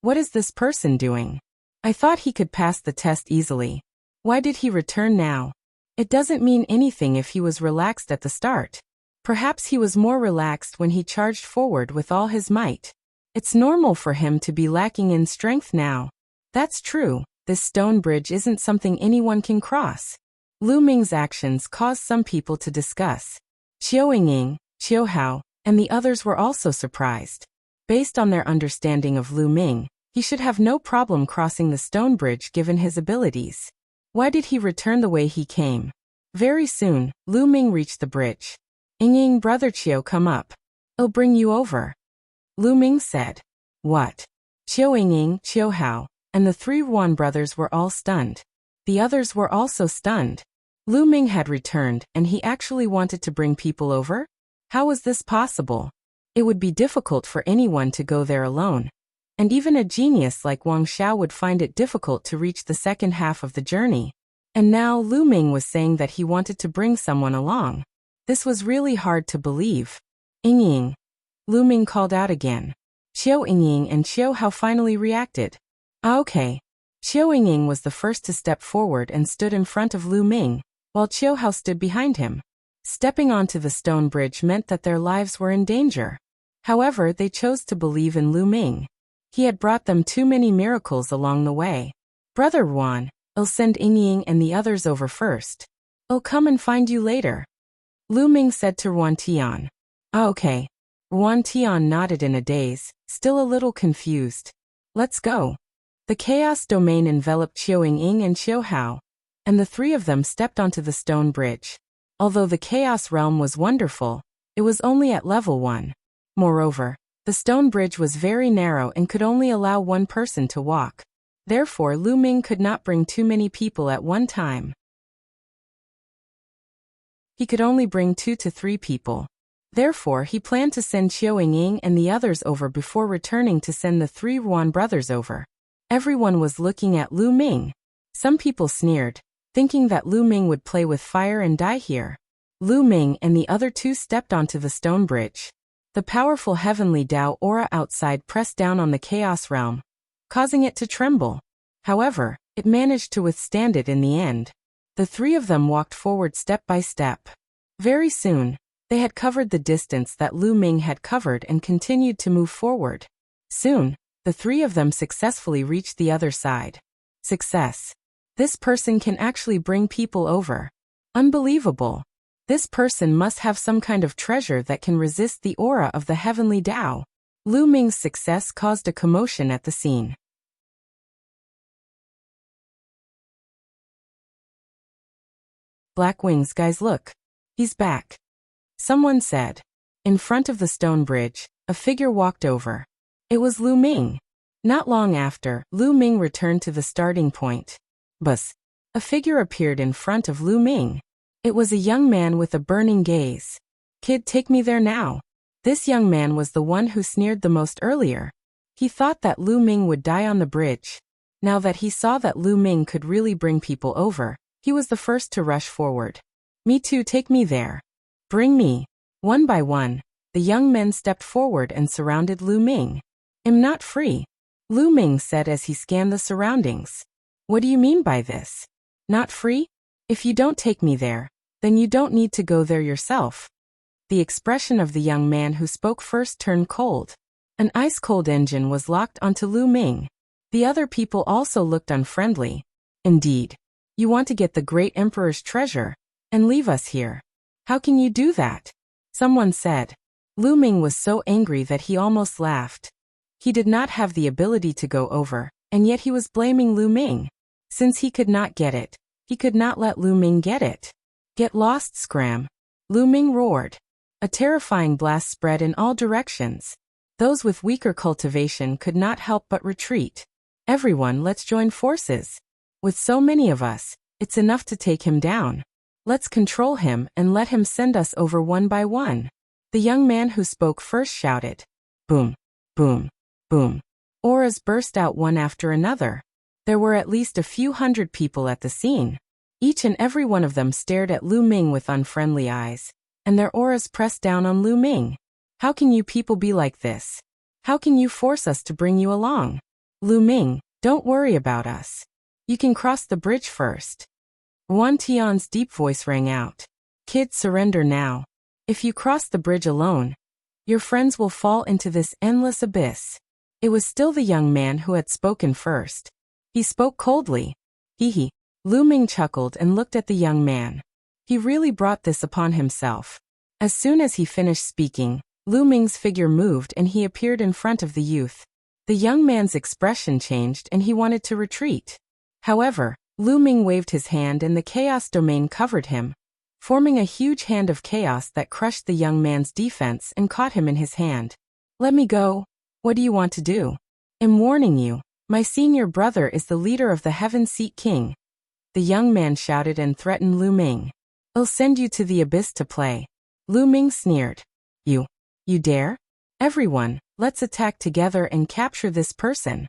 What is this person doing? I thought he could pass the test easily. Why did he return now? It doesn't mean anything if he was relaxed at the start. Perhaps he was more relaxed when he charged forward with all his might. It's normal for him to be lacking in strength now. That's true, this stone bridge isn't something anyone can cross. Lu Ming's actions caused some people to discuss. Qiao Yingying, Qiao Hao, and the others were also surprised. Based on their understanding of Lu Ming, he should have no problem crossing the stone bridge given his abilities. Why did he return the way he came? Very soon, Lu Ming reached the bridge. Yingying, brother Qiao, come up. I'll bring you over. Lu Ming said. What? Qiao Yingying, Qiao Hao, and the three Yuan brothers were all stunned. The others were also stunned. Lu Ming had returned and he actually wanted to bring people over? How was this possible? It would be difficult for anyone to go there alone. And even a genius like Wang Xiao would find it difficult to reach the second half of the journey. And now Lu Ming was saying that he wanted to bring someone along. This was really hard to believe. Yingying. Lu Ming called out again. Qiao Yingying and Qiao Hao finally reacted. Okay. Qiao Yingying was the first to step forward and stood in front of Lu Ming, while Qiao Hao stood behind him. Stepping onto the stone bridge meant that their lives were in danger. However, they chose to believe in Lu Ming. He had brought them too many miracles along the way. Brother Yuan, I'll send Yingying and the others over first. I'll come and find you later. Lu Ming said to Yuan Tian. Okay. Yuan Tian nodded in a daze, still a little confused. Let's go. The chaos domain enveloped Qiao Yingying and Qiao Hao, and the three of them stepped onto the stone bridge. Although the chaos realm was wonderful, it was only at level 1. Moreover, the stone bridge was very narrow and could only allow one person to walk. Therefore, Lu Ming could not bring too many people at one time. He could only bring 2 to 3 people. Therefore, he planned to send Qiao Yingying and the others over before returning to send the 3 Yuan brothers over. Everyone was looking at Lu Ming. Some people sneered, thinking that Lu Ming would play with fire and die here. Lu Ming and the other 2 stepped onto the stone bridge. The powerful heavenly Tao aura outside pressed down on the chaos realm, causing it to tremble. However, it managed to withstand it in the end. The 3 of them walked forward step by step. Very soon, they had covered the distance that Lu Ming had covered and continued to move forward. Soon, the 3 of them successfully reached the other side. Success. This person can actually bring people over. Unbelievable. This person must have some kind of treasure that can resist the aura of the heavenly Tao. Lu Ming's success caused a commotion at the scene. Black Wings, guys, look. He's back. Someone said. In front of the stone bridge, a figure walked over. It was Lu Ming. Not long after, Lu Ming returned to the starting point. Bus. A figure appeared in front of Lu Ming. It was a young man with a burning gaze. Kid, take me there now. This young man was the one who sneered the most earlier. He thought that Lu Ming would die on the bridge. Now that he saw that Lu Ming could really bring people over, he was the first to rush forward. Me too, take me there. Bring me. One by one, the young men stepped forward and surrounded Lu Ming. I'm not free, Lu Ming said as he scanned the surroundings. What do you mean by this? Not free? If you don't take me there, then you don't need to go there yourself. The expression of the young man who spoke first turned cold. An ice-cold engine was locked onto Lu Ming. The other people also looked unfriendly. Indeed. You want to get the great emperor's treasure and leave us here. How can you do that? Someone said. Lu Ming was so angry that he almost laughed. He did not have the ability to go over, and yet he was blaming Lu Ming. Since he could not get it, he could not let Lu Ming get it. Get lost, scram! Lu Ming roared. A terrifying blast spread in all directions. Those with weaker cultivation could not help but retreat. Everyone, let's join forces. With so many of us, it's enough to take him down. Let's control him and let him send us over one by one. The young man who spoke first shouted. Boom, boom, boom. Auras burst out one after another. There were at least a few hundred people at the scene. Each and every one of them stared at Lu Ming with unfriendly eyes, and their auras pressed down on Lu Ming. How can you people be like this? How can you force us to bring you along? Lu Ming, don't worry about us. You can cross the bridge first. Wan Tian's deep voice rang out. Kid, surrender now. If you cross the bridge alone, your friends will fall into this endless abyss. It was still the young man who had spoken first. He spoke coldly. Hee. Lu Ming chuckled and looked at the young man. He really brought this upon himself. As soon as he finished speaking, Lu Ming's figure moved and he appeared in front of the youth. The young man's expression changed and he wanted to retreat. However, Lu Ming waved his hand and the chaos domain covered him, forming a huge hand of chaos that crushed the young man's defense and caught him in his hand. Let me go. What do you want to do? I'm warning you, my senior brother is the leader of the Heaven Seat King. The young man shouted and threatened Lu Ming. I'll send you to the abyss to play. Lu Ming sneered. You dare? Everyone, let's attack together and capture this person.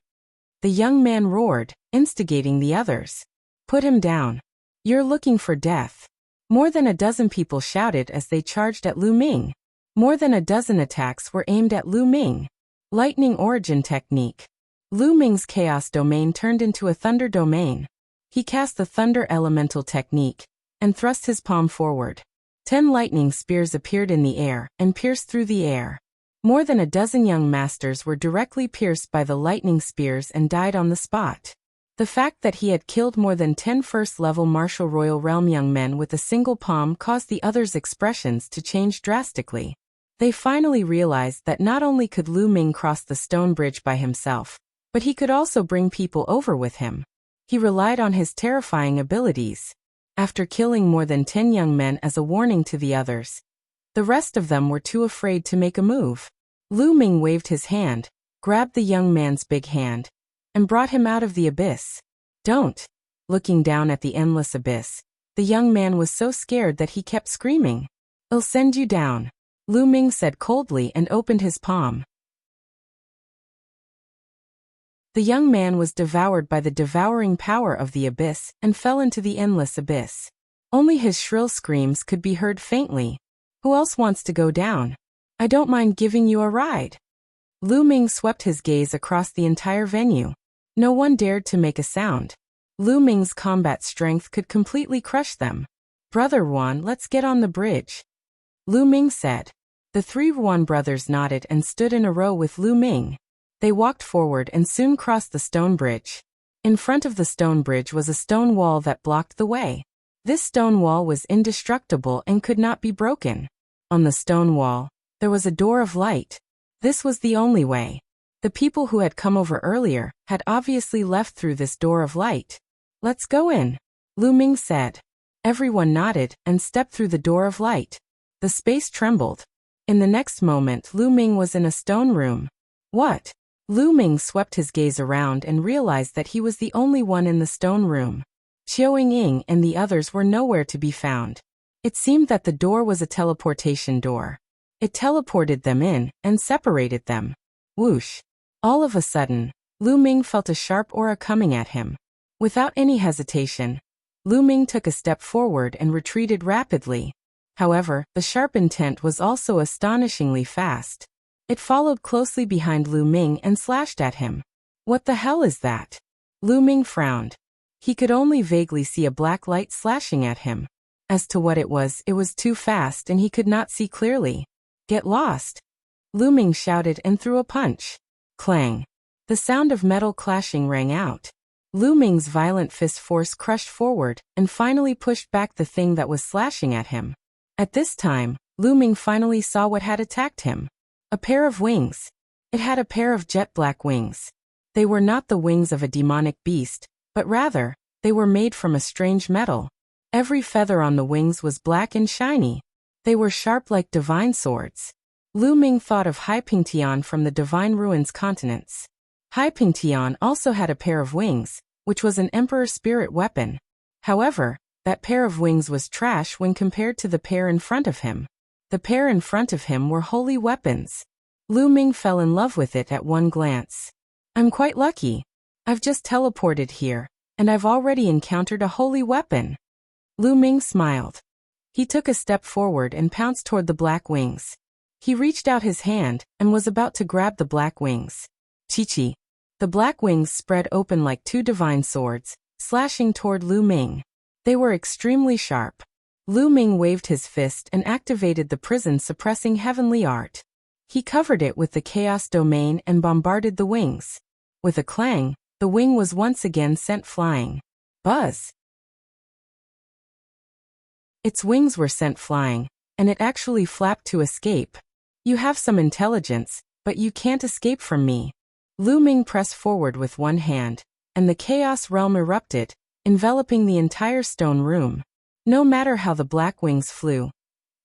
The young man roared, instigating the others. Put him down. You're looking for death. More than a dozen people shouted as they charged at Lu Ming. More than a dozen attacks were aimed at Lu Ming. Lightning origin technique. Lu Ming's chaos domain turned into a thunder domain. He cast the thunder elemental technique and thrust his palm forward. 10 lightning spears appeared in the air and pierced through the air. More than a dozen young masters were directly pierced by the lightning spears and died on the spot. The fact that he had killed more than 10 first-level martial royal realm young men with a single palm caused the others' expressions to change drastically. They finally realized that not only could Lu Ming cross the stone bridge by himself, but he could also bring people over with him. He relied on his terrifying abilities. After killing more than 10 young men as a warning to the others, the rest of them were too afraid to make a move. Lu Ming waved his hand, grabbed the young man's big hand, and brought him out of the abyss. Don't. Looking down at the endless abyss, the young man was so scared that he kept screaming. I'll send you down, Lu Ming said coldly and opened his palm. The young man was devoured by the devouring power of the abyss and fell into the endless abyss. Only his shrill screams could be heard faintly. Who else wants to go down? I don't mind giving you a ride. Lu Ming swept his gaze across the entire venue. No one dared to make a sound. Lu Ming's combat strength could completely crush them. Brother Wan, let's get on the bridge, Lu Ming said. The 3 Wan brothers nodded and stood in a row with Lu Ming. They walked forward and soon crossed the stone bridge. In front of the stone bridge was a stone wall that blocked the way. This stone wall was indestructible and could not be broken. On the stone wall, there was a door of light. This was the only way. The people who had come over earlier had obviously left through this door of light. Let's go in, Lu Ming said. Everyone nodded and stepped through the door of light. The space trembled. In the next moment, Lu Ming was in a stone room. What? Lu Ming swept his gaze around and realized that he was the only one in the stone room. Qiao Ying and the others were nowhere to be found. It seemed that the door was a teleportation door. It teleported them in and separated them. Whoosh! All of a sudden, Lu Ming felt a sharp aura coming at him. Without any hesitation, Lu Ming took a step forward and retreated rapidly. However, the sharp intent was also astonishingly fast. It followed closely behind Lu Ming and slashed at him. What the hell is that? Lu Ming frowned. He could only vaguely see a black light slashing at him. As to what it was too fast and he could not see clearly. Get lost! Lu Ming shouted and threw a punch. Clang! The sound of metal clashing rang out. Lu Ming's violent fist force crushed forward and finally pushed back the thing that was slashing at him. At this time, Lu Ming finally saw what had attacked him. A pair of wings. It had a pair of jet black wings. They were not the wings of a demonic beast, but rather, they were made from a strange metal. Every feather on the wings was black and shiny. They were sharp like divine swords. Lu Ming thought of Haipingtian from the Divine Ruins continents. Haipingtian also had a pair of wings, which was an emperor spirit weapon. However, that pair of wings was trash when compared to the pair in front of him. The pair in front of him were holy weapons. Lu Ming fell in love with it at one glance. I'm quite lucky. I've just teleported here, and I've already encountered a holy weapon. Lu Ming smiled. He took a step forward and pounced toward the black wings. He reached out his hand and was about to grab the black wings. Chi-chi. The black wings spread open like two divine swords, slashing toward Lu Ming. They were extremely sharp. Lu Ming waved his fist and activated the prison-suppressing heavenly art. He covered it with the chaos domain and bombarded the wings. With a clang, the wing was once again sent flying. Buzz! Its wings were sent flying, and it actually flapped to escape. You have some intelligence, but you can't escape from me. Lu Ming pressed forward with one hand, and the chaos realm erupted, enveloping the entire stone room. No matter how the black wings flew,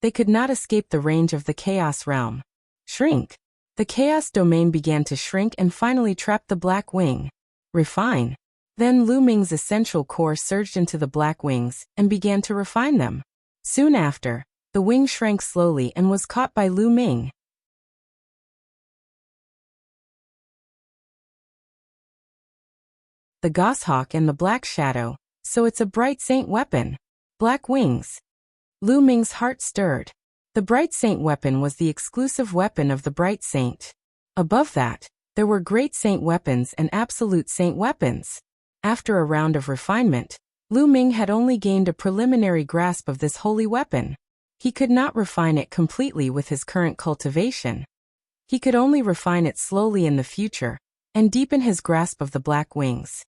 they could not escape the range of the chaos realm. Shrink! The chaos domain began to shrink and finally trapped the black wing. Refine! Then Lu Ming's essential core surged into the black wings and began to refine them. Soon after, the wing shrank slowly and was caught by Lu Ming. The goshawk and the black shadow, so it's a bright saint weapon. Black wings. Lu Ming's heart stirred. The bright saint weapon was the exclusive weapon of the bright saint. Above that, there were great saint weapons and absolute saint weapons. After a round of refinement, Lu Ming had only gained a preliminary grasp of this holy weapon. He could not refine it completely with his current cultivation. He could only refine it slowly in the future, and deepen his grasp of the black wings.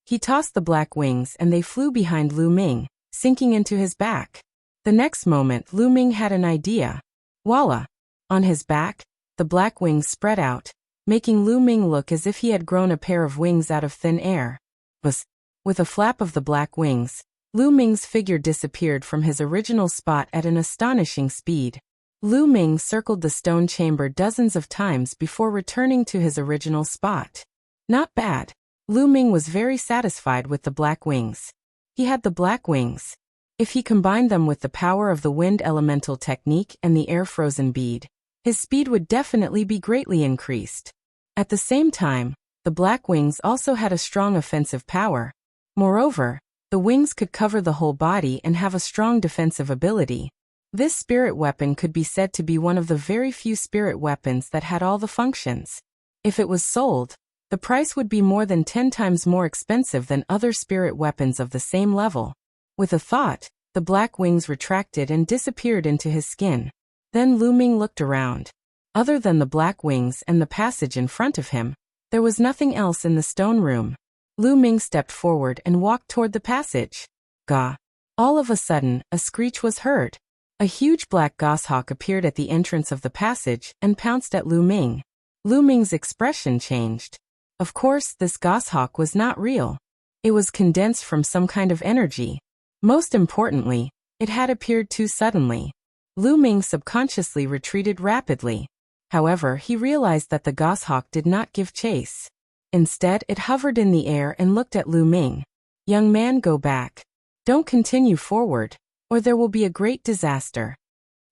He tossed the black wings and they flew behind Lu Ming, sinking into his back. The next moment Lu Ming had an idea. Voila! On his back, the black wings spread out, making Lu Ming look as if he had grown a pair of wings out of thin air. Buzz! With a flap of the black wings, Lu Ming's figure disappeared from his original spot at an astonishing speed. Lu Ming circled the stone chamber dozens of times before returning to his original spot. Not bad. Lu Ming was very satisfied with the black wings. He had the black wings. If he combined them with the power of the wind elemental technique and the air frozen bead, his speed would definitely be greatly increased. At the same time, the black wings also had a strong offensive power. Moreover, the wings could cover the whole body and have a strong defensive ability. This spirit weapon could be said to be one of the very few spirit weapons that had all the functions. If it was sold, the price would be more than 10 times more expensive than other spirit weapons of the same level. With a thought, the black wings retracted and disappeared into his skin. Then Lu Ming looked around. Other than the black wings and the passage in front of him, there was nothing else in the stone room. Lu Ming stepped forward and walked toward the passage. Gah! All of a sudden, a screech was heard. A huge black goshawk appeared at the entrance of the passage and pounced at Lu Ming. Lu Ming's expression changed. Of course, this goshawk was not real. It was condensed from some kind of energy. Most importantly, it had appeared too suddenly. Lu Ming subconsciously retreated rapidly. However, he realized that the goshawk did not give chase. Instead, it hovered in the air and looked at Lu Ming. Young man, go back. Don't continue forward, or there will be a great disaster.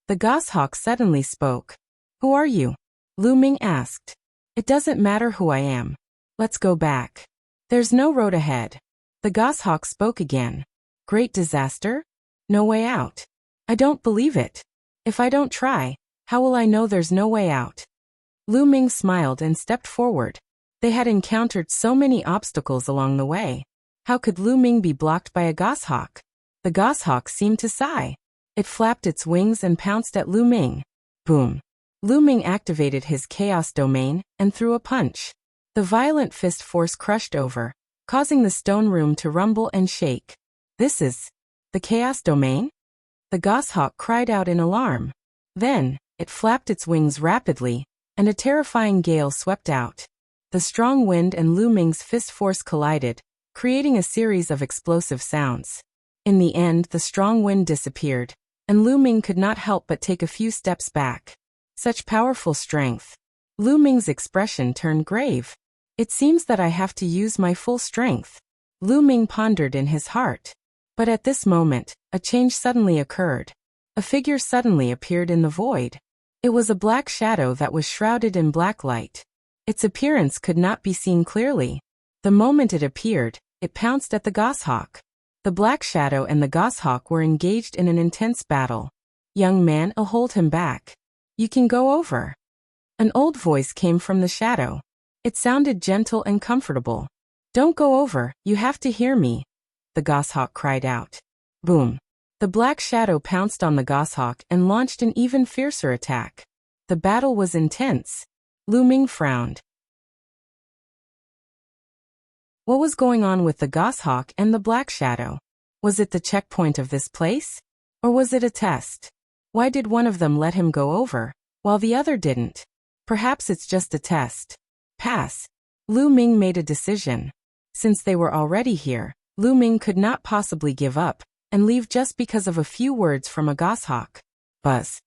The goshawk suddenly spoke. Who are you? Lu Ming asked. It doesn't matter who I am. Let's go back. There's no road ahead. The goshawk spoke again. Great disaster? No way out. I don't believe it. If I don't try, how will I know there's no way out? Lu Ming smiled and stepped forward. They had encountered so many obstacles along the way. How could Lu Ming be blocked by a goshawk? The goshawk seemed to sigh. It flapped its wings and pounced at Lu Ming. Boom! Lu Ming activated his chaos domain and threw a punch. The violent fist force crushed over, causing the stone room to rumble and shake. This is the chaos domain? The goshawk cried out in alarm. Then, it flapped its wings rapidly, and a terrifying gale swept out. The strong wind and Lu Ming's fist force collided, creating a series of explosive sounds. In the end, the strong wind disappeared, and Lu Ming could not help but take a few steps back. Such powerful strength. Lu Ming's expression turned grave. It seems that I have to use my full strength. Lu Ming pondered in his heart. But at this moment, a change suddenly occurred. A figure suddenly appeared in the void. It was a black shadow that was shrouded in black light. Its appearance could not be seen clearly. The moment it appeared, it pounced at the goshawk. The black shadow and the goshawk were engaged in an intense battle. "Young man, I'll hold him back. You can go over." An old voice came from the shadow. It sounded gentle and comfortable. "Don't go over, you have to hear me," the goshawk cried out. Boom. The black shadow pounced on the goshawk and launched an even fiercer attack. The battle was intense. Lu Ming frowned. What was going on with the goshawk and the black shadow? Was it the checkpoint of this place? Or was it a test? Why did one of them let him go over, while the other didn't? Perhaps it's just a test. Pass. Lu Ming made a decision. Since they were already here, Lu Ming could not possibly give up and leave just because of a few words from a goshawk. Buzz.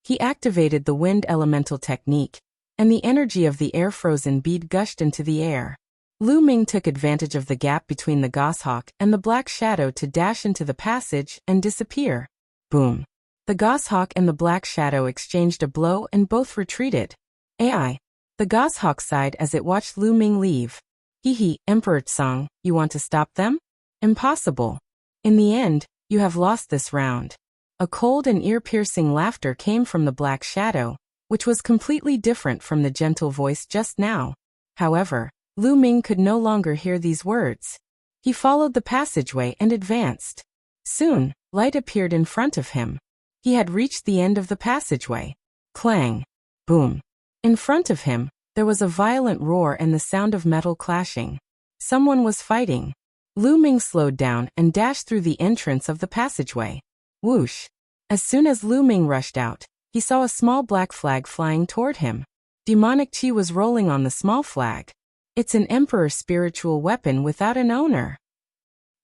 He activated the wind elemental technique, and the energy of the air-frozen bead gushed into the air. Lu Ming took advantage of the gap between the goshawk and the black shadow to dash into the passage and disappear. Boom. The goshawk and the black shadow exchanged a blow and both retreated. AI. The goshawk sighed as it watched Lu Ming leave. Hee, Emperor Tsang, you want to stop them? Impossible. In the end, you have lost this round. A cold and ear-piercing laughter came from the black shadow, which was completely different from the gentle voice just now. However, Lu Ming could no longer hear these words. He followed the passageway and advanced. Soon, light appeared in front of him. He had reached the end of the passageway. Clang. Boom. In front of him, there was a violent roar and the sound of metal clashing. Someone was fighting. Lu Ming slowed down and dashed through the entrance of the passageway. Whoosh. As soon as Lu Ming rushed out, he saw a small black flag flying toward him. Demonic chi was rolling on the small flag. It's an emperor spiritual weapon without an owner.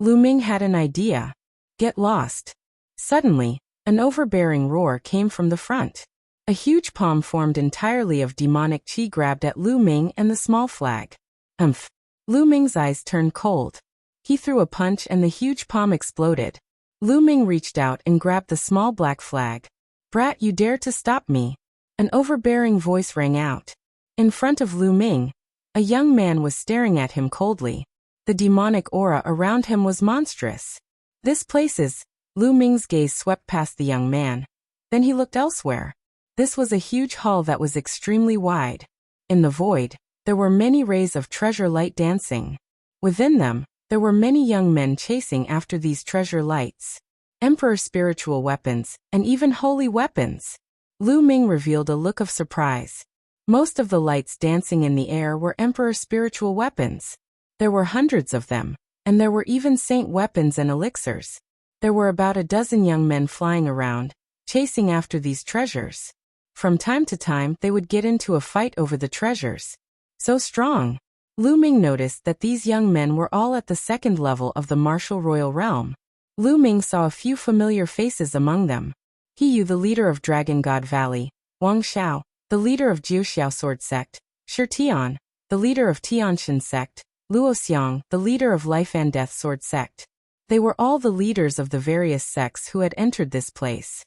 Lu Ming had an idea. Get lost. Suddenly, an overbearing roar came from the front. A huge palm formed entirely of demonic chi grabbed at Lu Ming and the small flag. Umph. Lu Ming's eyes turned cold. He threw a punch and the huge palm exploded. Lu Ming reached out and grabbed the small black flag. Brat, you dare to stop me? An overbearing voice rang out. In front of Lu Ming, a young man was staring at him coldly. The demonic aura around him was monstrous. This place is... Lu Ming's gaze swept past the young man. Then he looked elsewhere. This was a huge hall that was extremely wide. In the void, there were many rays of treasure light dancing. Within them, there were many young men chasing after these treasure lights. Emperor spiritual weapons, and even holy weapons. Lu Ming revealed a look of surprise. Most of the lights dancing in the air were emperor spiritual weapons. There were hundreds of them, and there were even saint weapons and elixirs. There were about a dozen young men flying around, chasing after these treasures. From time to time, they would get into a fight over the treasures. So strong. Lu Ming noticed that these young men were all at the second level of the martial royal realm. Lu Ming saw a few familiar faces among them. He Yu, the leader of Dragon God Valley, Wang Xiao, the leader of Jiuxiao Sword Sect, Shi Tian, the leader of Tianshan Sect, Luo Xiang, the leader of Life and Death Sword Sect. They were all the leaders of the various sects who had entered this place.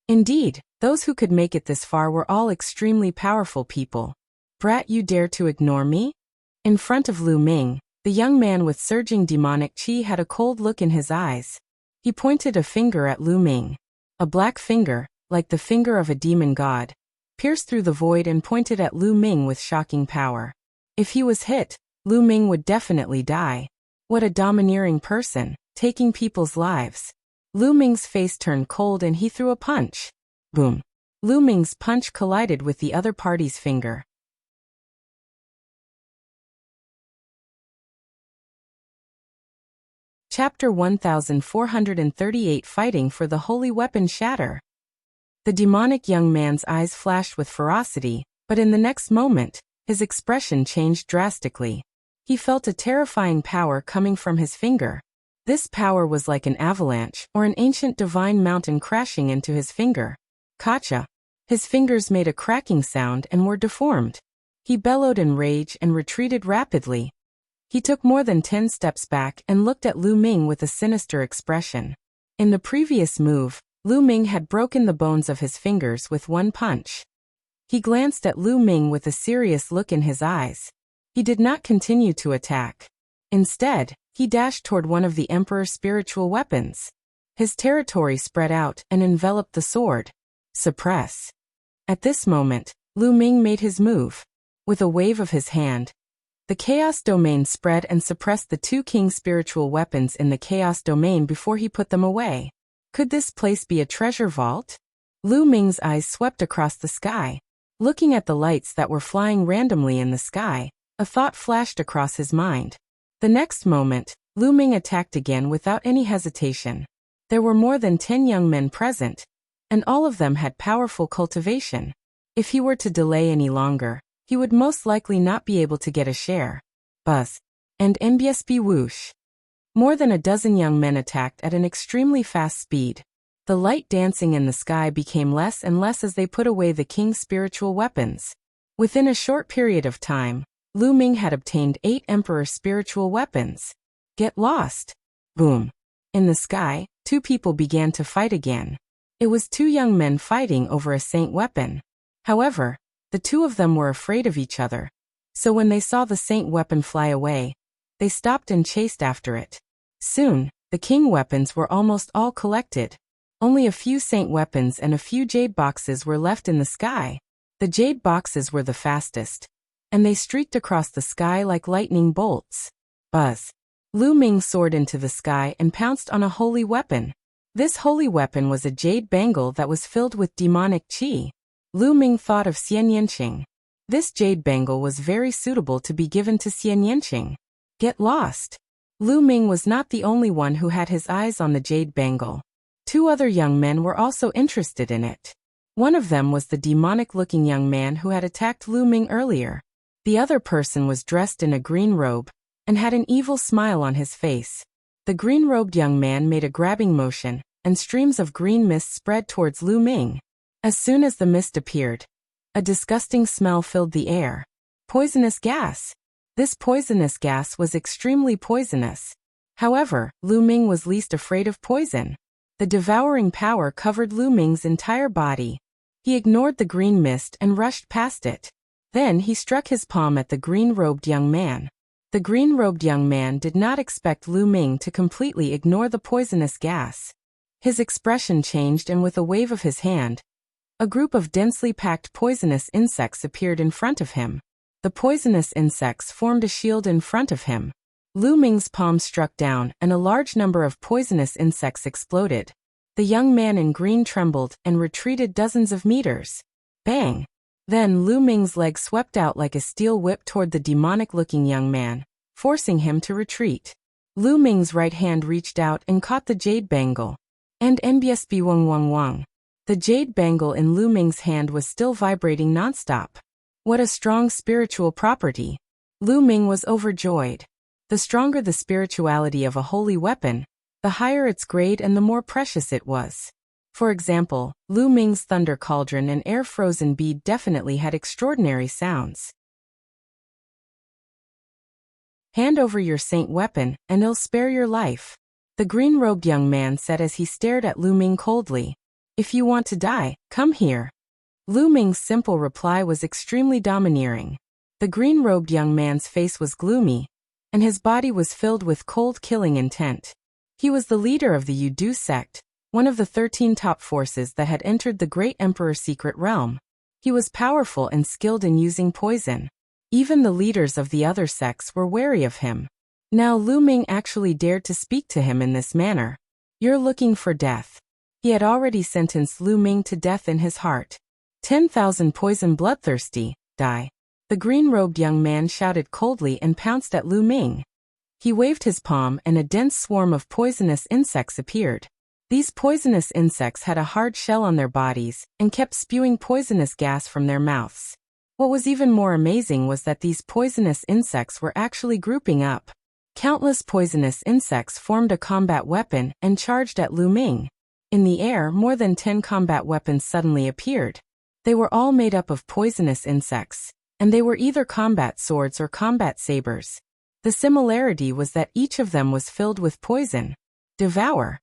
Indeed, those who could make it this far were all extremely powerful people. Brat, you dare to ignore me? In front of Lu Ming, the young man with surging demonic chi had a cold look in his eyes. He pointed a finger at Lu Ming. A black finger, like the finger of a demon god, pierced through the void and pointed at Lu Ming with shocking power. If he was hit, Lu Ming would definitely die. What a domineering person, taking people's lives. Lu Ming's face turned cold and he threw a punch. Boom. Lu Ming's punch collided with the other party's finger. Chapter 1438 Fighting for the Holy Weapon Shatter. The demonic young man's eyes flashed with ferocity, but in the next moment, his expression changed drastically. He felt a terrifying power coming from his finger. This power was like an avalanche or an ancient divine mountain crashing into his finger. Kacha. His fingers made a cracking sound and were deformed. He bellowed in rage and retreated rapidly. He took more than 10 steps back and looked at Lu Ming with a sinister expression. In the previous move, Lu Ming had broken the bones of his fingers with one punch. He glanced at Lu Ming with a serious look in his eyes. He did not continue to attack. Instead, he dashed toward one of the Emperor's spiritual weapons. His territory spread out and enveloped the sword. Suppress. At this moment, Lu Ming made his move. With a wave of his hand, the Chaos Domain spread and suppressed the two King's spiritual weapons in the Chaos Domain before he put them away. Could this place be a treasure vault? Lu Ming's eyes swept across the sky. Looking at the lights that were flying randomly in the sky, a thought flashed across his mind. The next moment, Lu Ming attacked again without any hesitation. There were more than 10 young men present, and all of them had powerful cultivation. If he were to delay any longer, he would most likely not be able to get a share. Buzz. And MBSB whoosh. More than a dozen young men attacked at an extremely fast speed. The light dancing in the sky became less and less as they put away the King's spiritual weapons. Within a short period of time, Lu Ming had obtained 8 Emperor spiritual weapons. Get lost. Boom. In the sky, 2 people began to fight again. It was 2 young men fighting over a saint weapon. However, the 2 of them were afraid of each other. So when they saw the saint weapon fly away, they stopped and chased after it. Soon, the king weapons were almost all collected. Only a few saint weapons and a few jade boxes were left in the sky. The jade boxes were the fastest, and they streaked across the sky like lightning bolts. Buzz. Lu Ming soared into the sky and pounced on a holy weapon. This holy weapon was a jade bangle that was filled with demonic qi. Lu Ming thought of Xian Yanqing. This jade bangle was very suitable to be given to Xian Yanqing. Get lost. Lu Ming was not the only one who had his eyes on the jade bangle. 2 other young men were also interested in it. One of them was the demonic-looking young man who had attacked Lu Ming earlier. The other person was dressed in a green robe and had an evil smile on his face. The green-robed young man made a grabbing motion, and streams of green mist spread towards Lu Ming. As soon as the mist appeared, a disgusting smell filled the air. Poisonous gas. This poisonous gas was extremely poisonous. However, Lu Ming was least afraid of poison. The devouring power covered Lu Ming's entire body. He ignored the green mist and rushed past it. Then he struck his palm at the green-robed young man. The green-robed young man did not expect Lu Ming to completely ignore the poisonous gas. His expression changed, and with a wave of his hand, a group of densely packed poisonous insects appeared in front of him. The poisonous insects formed a shield in front of him. Lu Ming's palm struck down, and a large number of poisonous insects exploded. The young man in green trembled and retreated dozens of meters. Bang! Then Lu Ming's leg swept out like a steel whip toward the demonic-looking young man, forcing him to retreat. Lu Ming's right hand reached out and caught the jade bangle. And MBSB Wang Wang Wang. The jade bangle in Lu Ming's hand was still vibrating nonstop. What a strong spiritual property. Lu Ming was overjoyed. The stronger the spirituality of a holy weapon, the higher its grade and the more precious it was. For example, Lu Ming's thunder cauldron and air-frozen bead definitely had extraordinary sounds. Hand over your saint weapon, and it'll spare your life. The green-robed young man said as he stared at Lu Ming coldly. If you want to die, come here. Lu Ming's simple reply was extremely domineering. The green-robed young man's face was gloomy, and his body was filled with cold killing intent. He was the leader of the Yudu sect, one of the 13 top forces that had entered the Great Emperor's secret realm. He was powerful and skilled in using poison. Even the leaders of the other sects were wary of him. Now Lu Ming actually dared to speak to him in this manner. You're looking for death. He had already sentenced Lu Ming to death in his heart. 10,000 poison bloodthirsty, die. The green-robed young man shouted coldly and pounced at Lu Ming. He waved his palm and a dense swarm of poisonous insects appeared. These poisonous insects had a hard shell on their bodies and kept spewing poisonous gas from their mouths. What was even more amazing was that these poisonous insects were actually grouping up. Countless poisonous insects formed a combat weapon and charged at Lu Ming. In the air, more than 10 combat weapons suddenly appeared. They were all made up of poisonous insects, and they were either combat swords or combat sabers. The similarity was that each of them was filled with poison. Devour.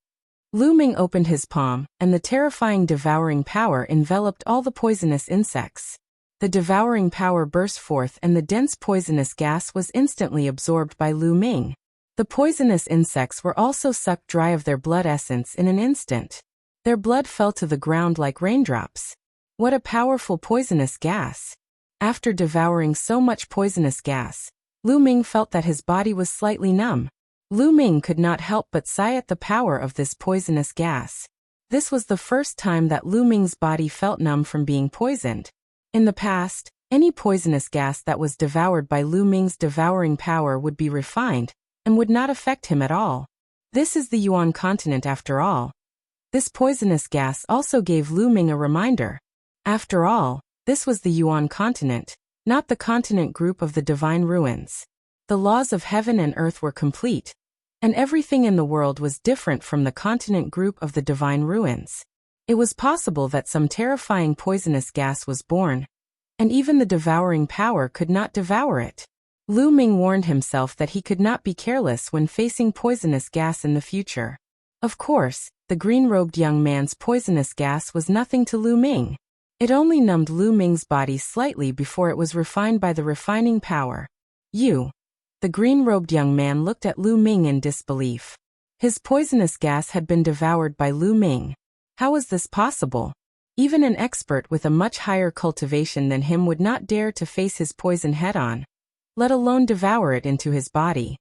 Lu Ming opened his palm, and the terrifying devouring power enveloped all the poisonous insects. The devouring power burst forth and the dense poisonous gas was instantly absorbed by Lu Ming. The poisonous insects were also sucked dry of their blood essence in an instant. Their blood fell to the ground like raindrops. What a powerful poisonous gas! After devouring so much poisonous gas, Lu Ming felt that his body was slightly numb. Lu Ming could not help but sigh at the power of this poisonous gas. This was the first time that Lu Ming's body felt numb from being poisoned. In the past, any poisonous gas that was devoured by Lu Ming's devouring power would be refined and would not affect him at all. This is the Yuan continent after all. This poisonous gas also gave Lu Ming a reminder. After all, this was the Yuan continent, not the continent group of the divine ruins. The laws of heaven and earth were complete, and everything in the world was different from the continent group of the divine ruins. It was possible that some terrifying poisonous gas was born, and even the devouring power could not devour it. Lu Ming warned himself that he could not be careless when facing poisonous gas in the future. Of course, the green-robed young man's poisonous gas was nothing to Lu Ming. It only numbed Lu Ming's body slightly before it was refined by the refining power. The green-robed young man looked at Lu Ming in disbelief. His poisonous gas had been devoured by Lu Ming. How was this possible? Even an expert with a much higher cultivation than him would not dare to face his poison head-on, let alone devour it into his body.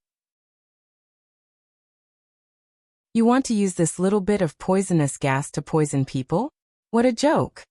You want to use this little bit of poisonous gas to poison people? What a joke!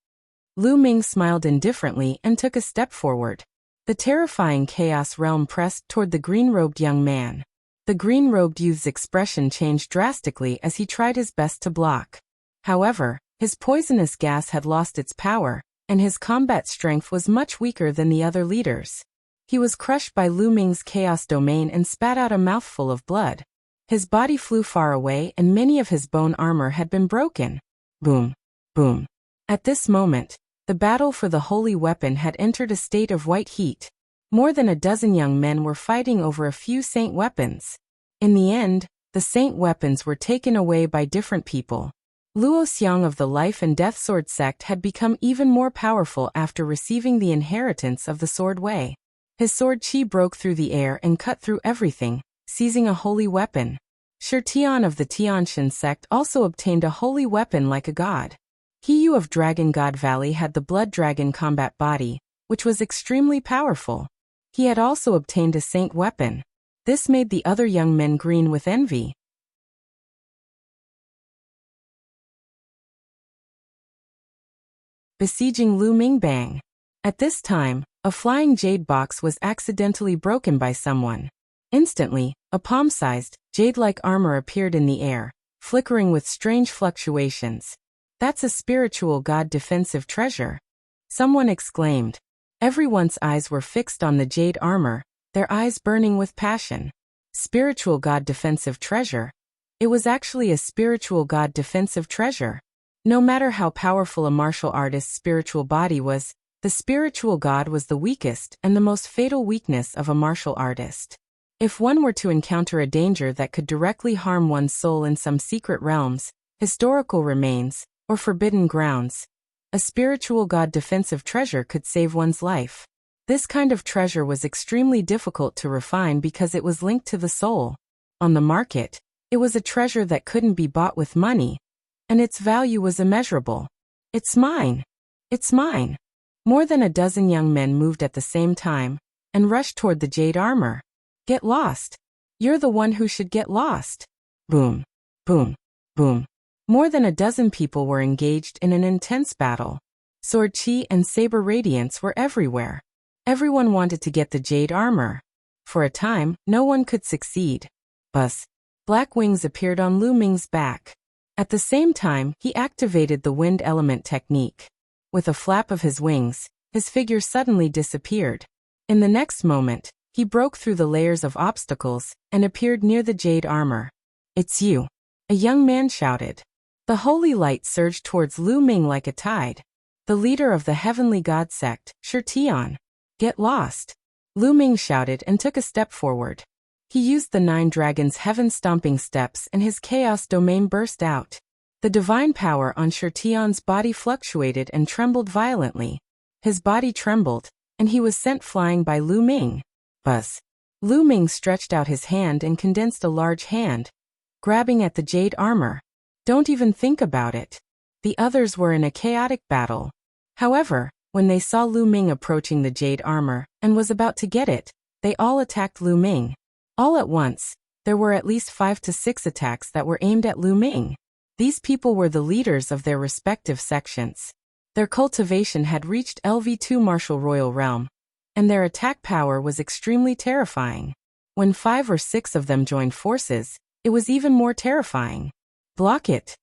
Lu Ming smiled indifferently and took a step forward. The terrifying chaos realm pressed toward the green-robed young man. The green-robed youth's expression changed drastically as he tried his best to block. However, his poisonous gas had lost its power, and his combat strength was much weaker than the other leaders. He was crushed by Lu Ming's chaos domain and spat out a mouthful of blood. His body flew far away and many of his bone armor had been broken. Boom! Boom! At this moment, the battle for the holy weapon had entered a state of white heat. More than a dozen young men were fighting over a few saint weapons. In the end, the saint weapons were taken away by different people. Luo Xiang of the Life and Death Sword sect had become even more powerful after receiving the inheritance of the Sword Way. His sword qi broke through the air and cut through everything, seizing a holy weapon. Shi Tian of the Tianshan sect also obtained a holy weapon like a god. He Yu of Dragon God Valley had the Blood Dragon combat body, which was extremely powerful. He had also obtained a saint weapon. This made the other young men green with envy. Besieging Lu Ming Bang. At this time, a flying jade box was accidentally broken by someone. Instantly, a palm-sized, jade-like armor appeared in the air, flickering with strange fluctuations. That's a spiritual god defensive treasure. Someone exclaimed. Everyone's eyes were fixed on the jade armor, their eyes burning with passion. Spiritual god defensive treasure. It was actually a spiritual god defensive treasure. No matter how powerful a martial artist's spiritual body was, the spiritual god was the weakest and the most fatal weakness of a martial artist. If one were to encounter a danger that could directly harm one's soul in some secret realms, historical remains, or forbidden grounds, a spiritual god defensive treasure could save one's life. This kind of treasure was extremely difficult to refine because it was linked to the soul. On the market, it was a treasure that couldn't be bought with money, and its value was immeasurable. It's mine! It's mine! More than a dozen young men moved at the same time, and rushed toward the jade armor. Get lost! You're the one who should get lost! Boom! Boom! Boom! More than a dozen people were engaged in an intense battle. Sword qi and saber radiance were everywhere. Everyone wanted to get the jade armor. For a time, no one could succeed. Buzz! Black wings appeared on Lu Ming's back. At the same time, he activated the wind element technique. With a flap of his wings, his figure suddenly disappeared. In the next moment, he broke through the layers of obstacles and appeared near the jade armor. "It's you," a young man shouted. The holy light surged towards Lu Ming like a tide. "The leader of the heavenly god sect, Shirtian. Get lost," Lu Ming shouted and took a step forward. He used the 9 dragons' heaven-stomping steps and his chaos domain burst out. The divine power on Shirtian's body fluctuated and trembled violently. His body trembled, and he was sent flying by Lu Ming. Buzz. Lu Ming stretched out his hand and condensed a large hand, grabbing at the jade armor. "Don't even think about it." The others were in a chaotic battle. However, when they saw Lu Ming approaching the jade armor and was about to get it, they all attacked Lu Ming. All at once, there were at least 5 to 6 attacks that were aimed at Lu Ming. These people were the leaders of their respective sections. Their cultivation had reached LV2 Martial Royal Realm, and their attack power was extremely terrifying. When 5 or 6 of them joined forces, it was even more terrifying. "Block it."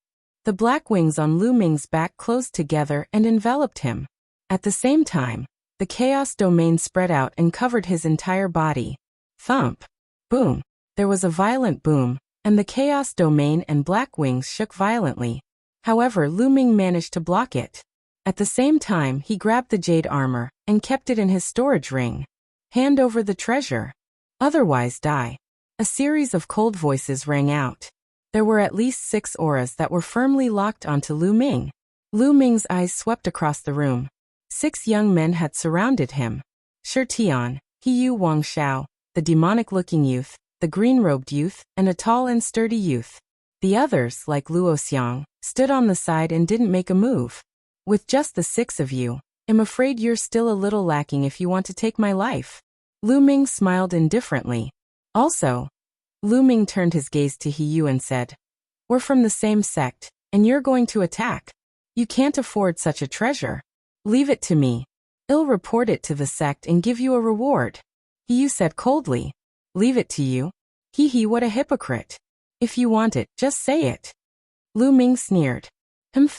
The black wings on Lu Ming's back closed together and enveloped him. At the same time, the chaos domain spread out and covered his entire body. Thump. Boom. There was a violent boom, and the chaos domain and black wings shook violently. However, Lu Ming managed to block it. At the same time, he grabbed the jade armor and kept it in his storage ring. "Hand over the treasure. Otherwise die." A series of cold voices rang out. There were at least 6 auras that were firmly locked onto Lu Ming. Lu Ming's eyes swept across the room. 6 young men had surrounded him. Shirtian, Hiyu Wangshao, the demonic-looking youth, the green-robed youth, and a tall and sturdy youth. The others, like Luo Xiang, stood on the side and didn't make a move. "With just the 6 of you, I'm afraid you're still a little lacking if you want to take my life." Lu Ming smiled indifferently. "Also," Lu Ming turned his gaze to Hiyu and said, "We're from the same sect, and you're going to attack. You can't afford such a treasure. Leave it to me. I'll report it to the sect and give you a reward." Hiyu said coldly. "Leave it to you? Hee, what a hypocrite. If you want it, just say it." Lu Ming sneered.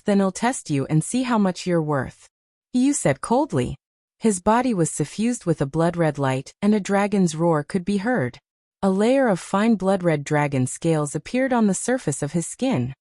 Then I'll test you and see how much you're worth," Hiyu said coldly. His body was suffused with a blood-red light, and a dragon's roar could be heard. A layer of fine blood-red dragon scales appeared on the surface of his skin.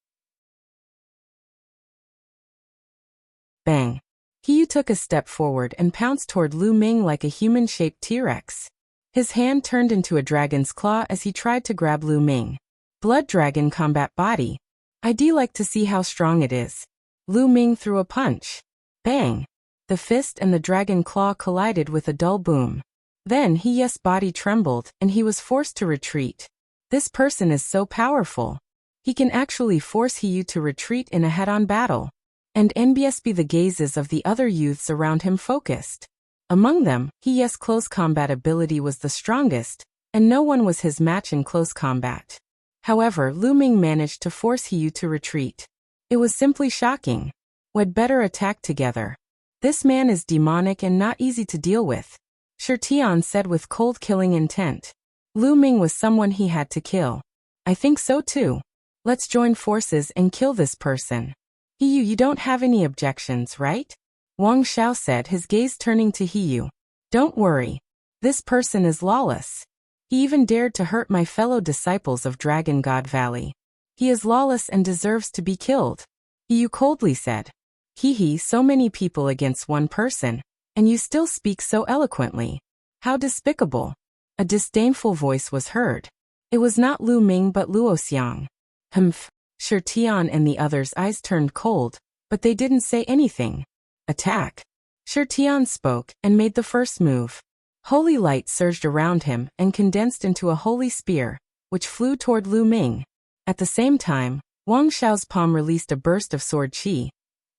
Bang! Hiyu took a step forward and pounced toward Lu Ming like a human-shaped T-Rex. His hand turned into a dragon's claw as he tried to grab Lu Ming. Blood dragon combat body. "I'd like to see how strong it is." Lu Ming threw a punch. Bang! The fist and the dragon claw collided with a dull boom. Then Hiyu's body trembled and he was forced to retreat. This person is so powerful. He can actually force Hiyu to retreat in a head-on battle. And NBSB the gazes of the other youths around him focused. Among them, Hiyu's close combat ability was the strongest, and no one was his match in close combat. However, Lu Ming managed to force Hiyu to retreat. It was simply shocking. We'd better attack together. This man is demonic and not easy to deal with, Shirtian said with cold killing intent. Lu Ming was someone he had to kill. "I think so too. Let's join forces and kill this person." "Hiyu, you don't have any objections, right?" Wang Xiao said, his gaze turning to Hiyu. "Don't worry. This person is lawless. He even dared to hurt my fellow disciples of Dragon God Valley. He is lawless and deserves to be killed," Hiyu coldly said. "Hee, so many people against one person, and you still speak so eloquently. How despicable." A disdainful voice was heard. It was not Lu Ming but Luo Xiang. Humph. Shirtian and the others' eyes turned cold, but they didn't say anything. "Attack." Shirtian spoke and made the first move. Holy light surged around him and condensed into a holy spear, which flew toward Lu Ming. At the same time, Wang Xiao's palm released a burst of sword qi,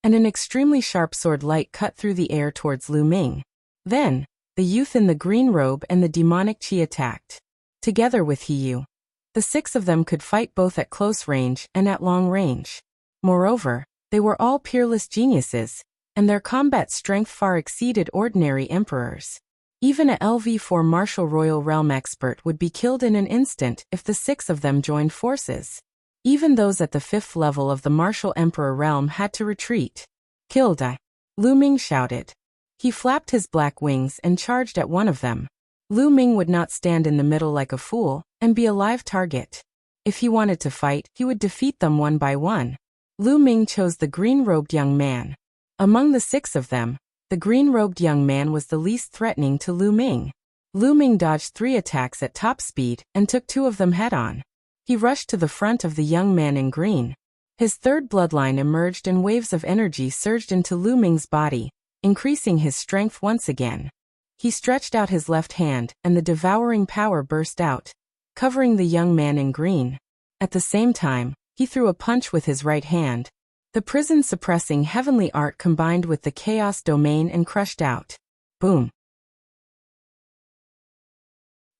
and an extremely sharp sword light cut through the air towards Lu Ming. Then, the youth in the green robe and the demonic qi attacked. Together with Hiyu, the 6 of them could fight both at close range and at long range. Moreover, they were all peerless geniuses, and their combat strength far exceeded ordinary emperors. Even a LV4 Martial Royal Realm expert would be killed in an instant if the 6 of them joined forces. Even those at the 5th level of the Martial Emperor realm had to retreat. "Killed!" Lu Ming shouted. He flapped his black wings and charged at one of them. Lu Ming would not stand in the middle like a fool and be a live target. If he wanted to fight, he would defeat them one by one. Lu Ming chose the green-robed young man. Among the 6 of them, the green-robed young man was the least threatening to Lu Ming. Lu Ming dodged 3 attacks at top speed and took 2 of them head-on. He rushed to the front of the young man in green. His third bloodline emerged and waves of energy surged into Lu Ming's body, increasing his strength once again. He stretched out his left hand and the devouring power burst out, covering the young man in green. At the same time, he threw a punch with his right hand. The prison-suppressing heavenly art combined with the chaos domain and crushed out. Boom!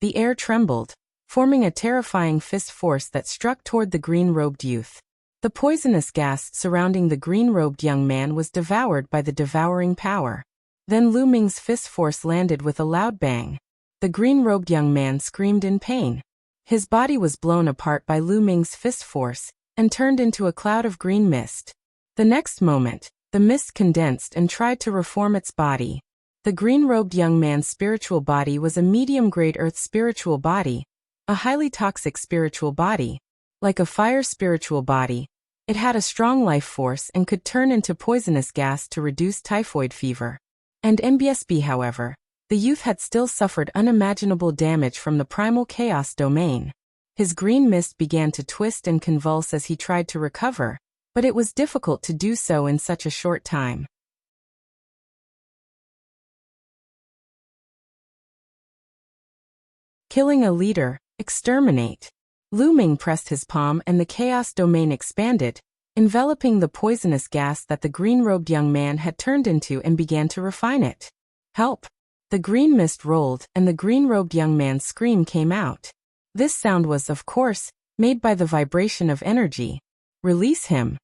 The air trembled, forming a terrifying fist force that struck toward the green-robed youth. The poisonous gas surrounding the green-robed young man was devoured by the devouring power. Then Lu Ming's fist force landed with a loud bang. The green-robed young man screamed in pain. His body was blown apart by Lu Ming's fist force and turned into a cloud of green mist. The next moment, the mist condensed and tried to reform its body. The green-robed young man's spiritual body was a medium-grade earth spiritual body, a highly toxic spiritual body. Like a fire spiritual body, it had a strong life force and could turn into poisonous gas to reduce typhoid fever. And MBSB, however, the youth had still suffered unimaginable damage from the primal chaos domain. His green mist began to twist and convulse as he tried to recover, but it was difficult to do so in such a short time. Killing a leader, exterminate. Lu Ming pressed his palm and the chaos domain expanded, enveloping the poisonous gas that the green-robed young man had turned into and began to refine it. Help! The green mist rolled and the green-robed young man's scream came out. This sound was, of course, made by the vibration of energy. Release him!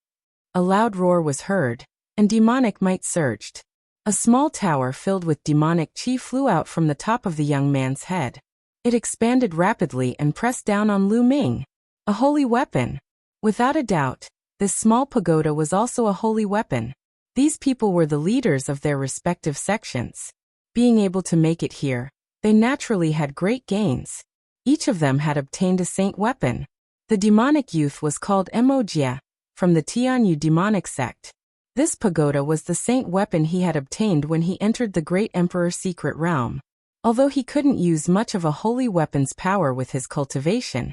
A loud roar was heard, and demonic might surged. A small tower filled with demonic chi flew out from the top of the young man's head. It expanded rapidly and pressed down on Lu Ming. A holy weapon! Without a doubt, this small pagoda was also a holy weapon. These people were the leaders of their respective sections. Being able to make it here, they naturally had great gains. Each of them had obtained a saint weapon. The demonic youth was called Wuxia, from the Tianyu demonic sect. This pagoda was the saint weapon he had obtained when he entered the Great Emperor's secret realm. Although he couldn't use much of a holy weapon's power with his cultivation,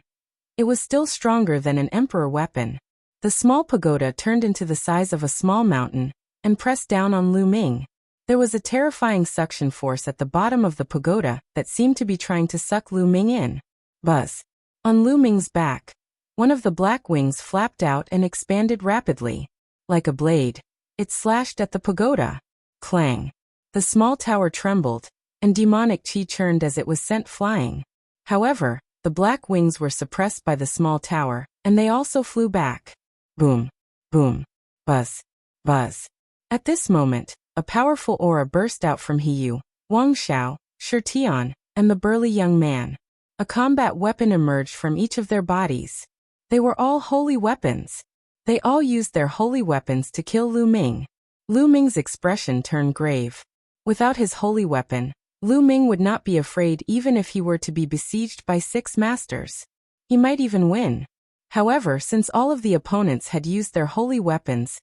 it was still stronger than an emperor weapon. The small pagoda turned into the size of a small mountain and pressed down on Lu Ming. There was a terrifying suction force at the bottom of the pagoda that seemed to be trying to suck Lu Ming in. Buzz! On Lu Ming's back, one of the black wings flapped out and expanded rapidly. Like a blade, it slashed at the pagoda. Clang! The small tower trembled, and demonic chi churned as it was sent flying. However, the black wings were suppressed by the small tower, and they also flew back. Boom! Boom! Buzz! Buzz! At this moment, a powerful aura burst out from Hiyu, Wang Xiao, Shirtian, and the burly young man. A combat weapon emerged from each of their bodies. They were all holy weapons. They all used their holy weapons to kill Lu Ming. Lu Ming's expression turned grave. Without his holy weapon, Lu Ming would not be afraid even if he were to be besieged by 6 masters. He might even win. However, since all of the opponents had used their holy weapons,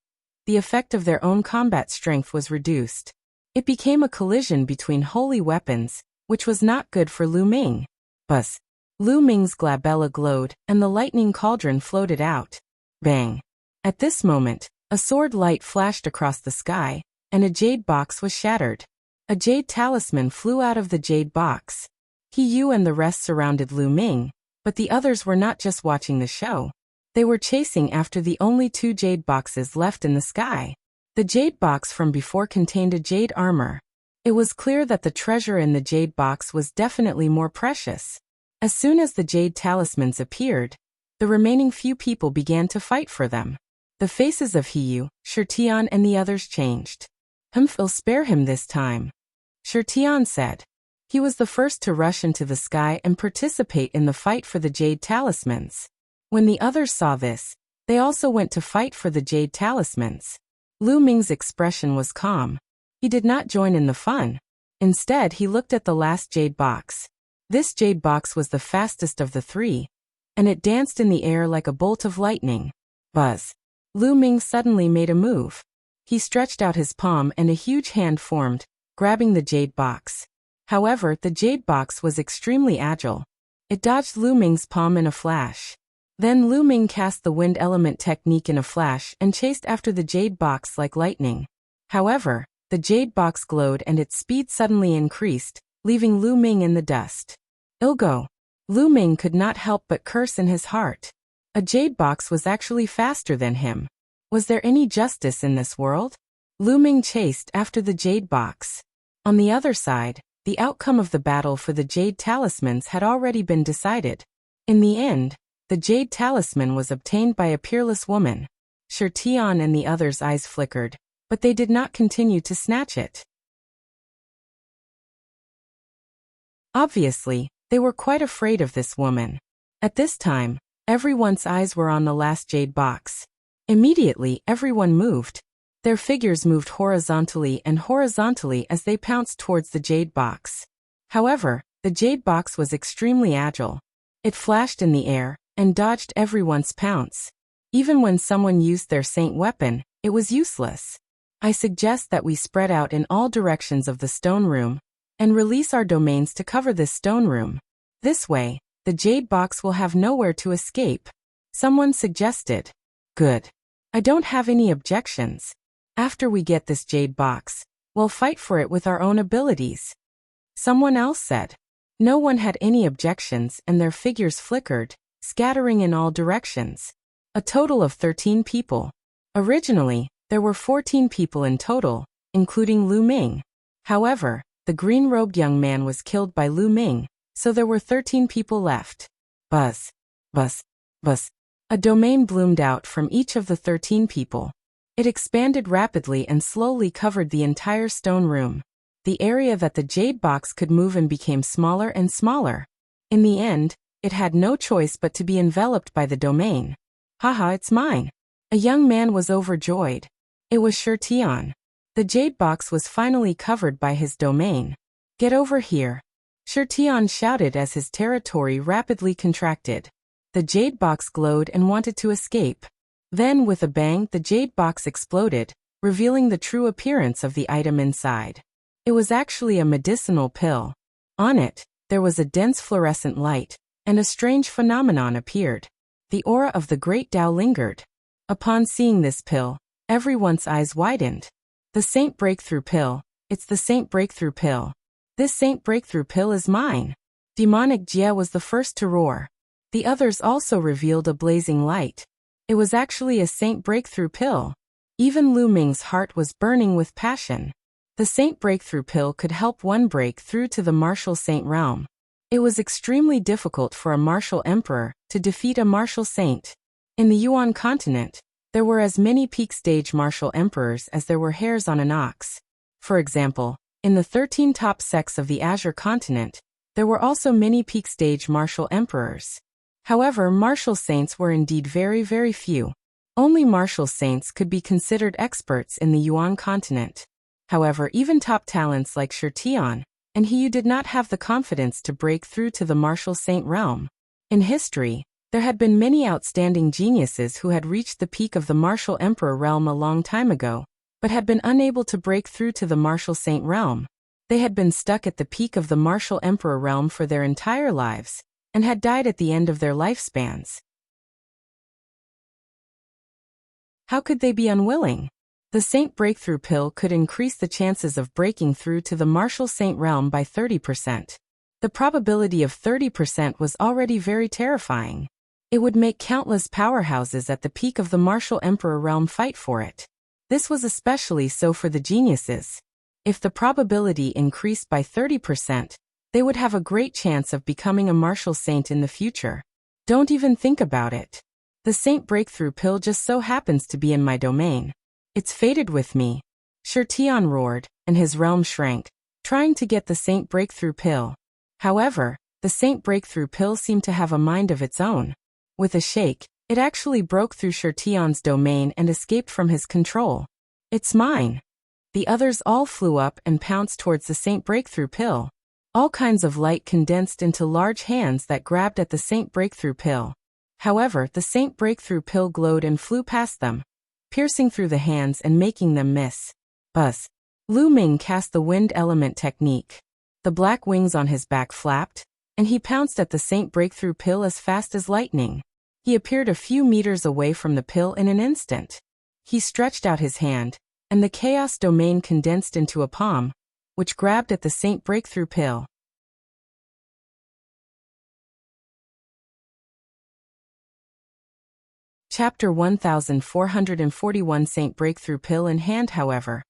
the effect of their own combat strength was reduced. It became a collision between holy weapons, which was not good for Lu Ming. Buzz! Lu Ming's glabella glowed, and the lightning cauldron floated out. Bang! At this moment, a sword light flashed across the sky, and a jade box was shattered. A jade talisman flew out of the jade box. Hiyu and the rest surrounded Lu Ming, but the others were not just watching the show. They were chasing after the only 2 jade boxes left in the sky. The jade box from before contained a jade armor. It was clear that the treasure in the jade box was definitely more precious. As soon as the jade talismans appeared, the remaining few people began to fight for them. The faces of Hiyu, Shirtian, and the others changed. We'll spare him this time, Shirtian said. He was the first to rush into the sky and participate in the fight for the jade talismans. When the others saw this, they also went to fight for the jade talismans. Lu Ming's expression was calm. He did not join in the fun. Instead, he looked at the last jade box. This jade box was the fastest of the three, and it danced in the air like a bolt of lightning. Buzz. Lu Ming suddenly made a move. He stretched out his palm and a huge hand formed, grabbing the jade box. However, the jade box was extremely agile. It dodged Lu Ming's palm in a flash. Then Lu Ming cast the wind element technique in a flash and chased after the jade box like lightning. However, the jade box glowed and its speed suddenly increased, leaving Lu Ming in the dust. Ilgo. Lu Ming could not help but curse in his heart. A jade box was actually faster than him. Was there any justice in this world? Lu Ming chased after the jade box. On the other side, the outcome of the battle for the jade talismans had already been decided. In the end, the jade talisman was obtained by a peerless woman. Shi Tian and the others' eyes flickered, but they did not continue to snatch it. Obviously, they were quite afraid of this woman. At this time, everyone's eyes were on the last jade box. Immediately, everyone moved. Their figures moved horizontally as they pounced towards the jade box. However, the jade box was extremely agile. It flashed in the air and dodged everyone's pounce. Even when someone used their saint weapon, it was useless. I suggest that we spread out in all directions of the stone room and release our domains to cover this stone room. This way, the jade box will have nowhere to escape. Someone suggested. Good. I don't have any objections. After we get this jade box, we'll fight for it with our own abilities. Someone else said. No one had any objections and their figures flickered, scattering in all directions. A total of 13 people. Originally, there were 14 people in total, including Lu Ming. However, the green-robed young man was killed by Lu Ming, so there were 13 people left. Buzz. Buzz. Buzz. A domain bloomed out from each of the 13 people. It expanded rapidly and slowly covered the entire stone room. The area that the jade box could move in became smaller and smaller. In the end, it had no choice but to be enveloped by the domain. Haha, it's mine. A young man was overjoyed. It was Shi Tian. The jade box was finally covered by his domain. Get over here. Shi Tian shouted as his territory rapidly contracted. The jade box glowed and wanted to escape. Then, with a bang, the jade box exploded, revealing the true appearance of the item inside. It was actually a medicinal pill. On it, there was a dense fluorescent light, and a strange phenomenon appeared. The aura of the Great Tao lingered. Upon seeing this pill, everyone's eyes widened. The Saint Breakthrough Pill. It's the Saint Breakthrough Pill. This Saint Breakthrough Pill is mine. Demonic Jia was the first to roar. The others also revealed a blazing light. It was actually a Saint Breakthrough Pill. Even Lu Ming's heart was burning with passion. The Saint Breakthrough Pill could help one break through to the martial saint realm. It was extremely difficult for a martial emperor to defeat a martial saint. In the Yuan continent, there were as many peak stage martial emperors as there were hairs on an ox. For example, in the 13 top sects of the Azure continent, there were also many peak stage martial emperors. However, martial saints were indeed very, very few. Only martial saints could be considered experts in the Yuan continent. However, even top talents like Shi Tian and He did not have the confidence to break through to the martial saint realm. In history, there had been many outstanding geniuses who had reached the peak of the martial emperor realm a long time ago, but had been unable to break through to the martial saint realm. They had been stuck at the peak of the martial emperor realm for their entire lives, and had died at the end of their lifespans. How could they be unwilling? The Saint Breakthrough Pill could increase the chances of breaking through to the martial saint realm by 30%. The probability of 30% was already very terrifying. It would make countless powerhouses at the peak of the martial emperor realm fight for it. This was especially so for the geniuses. If the probability increased by 30%, they would have a great chance of becoming a martial saint in the future. Don't even think about it. The Saint Breakthrough Pill just so happens to be in my domain. It's fated with me. Shi Tian roared, and his realm shrank, trying to get the Saint Breakthrough Pill. However, the Saint Breakthrough Pill seemed to have a mind of its own. With a shake, it actually broke through Shi Tian's domain and escaped from his control. It's mine. The others all flew up and pounced towards the Saint Breakthrough Pill. All kinds of light condensed into large hands that grabbed at the Saint Breakthrough Pill. However, the Saint Breakthrough Pill glowed and flew past them, piercing through the hands and making them miss. Buzz. Lu Ming cast the wind element technique. The black wings on his back flapped, and he pounced at the Saint Breakthrough Pill as fast as lightning. He appeared a few meters away from the pill in an instant. He stretched out his hand, and the chaos domain condensed into a palm, which grabbed at the Saint Breakthrough Pill. Chapter 1441 Saint Breakthrough Pill in hand. However,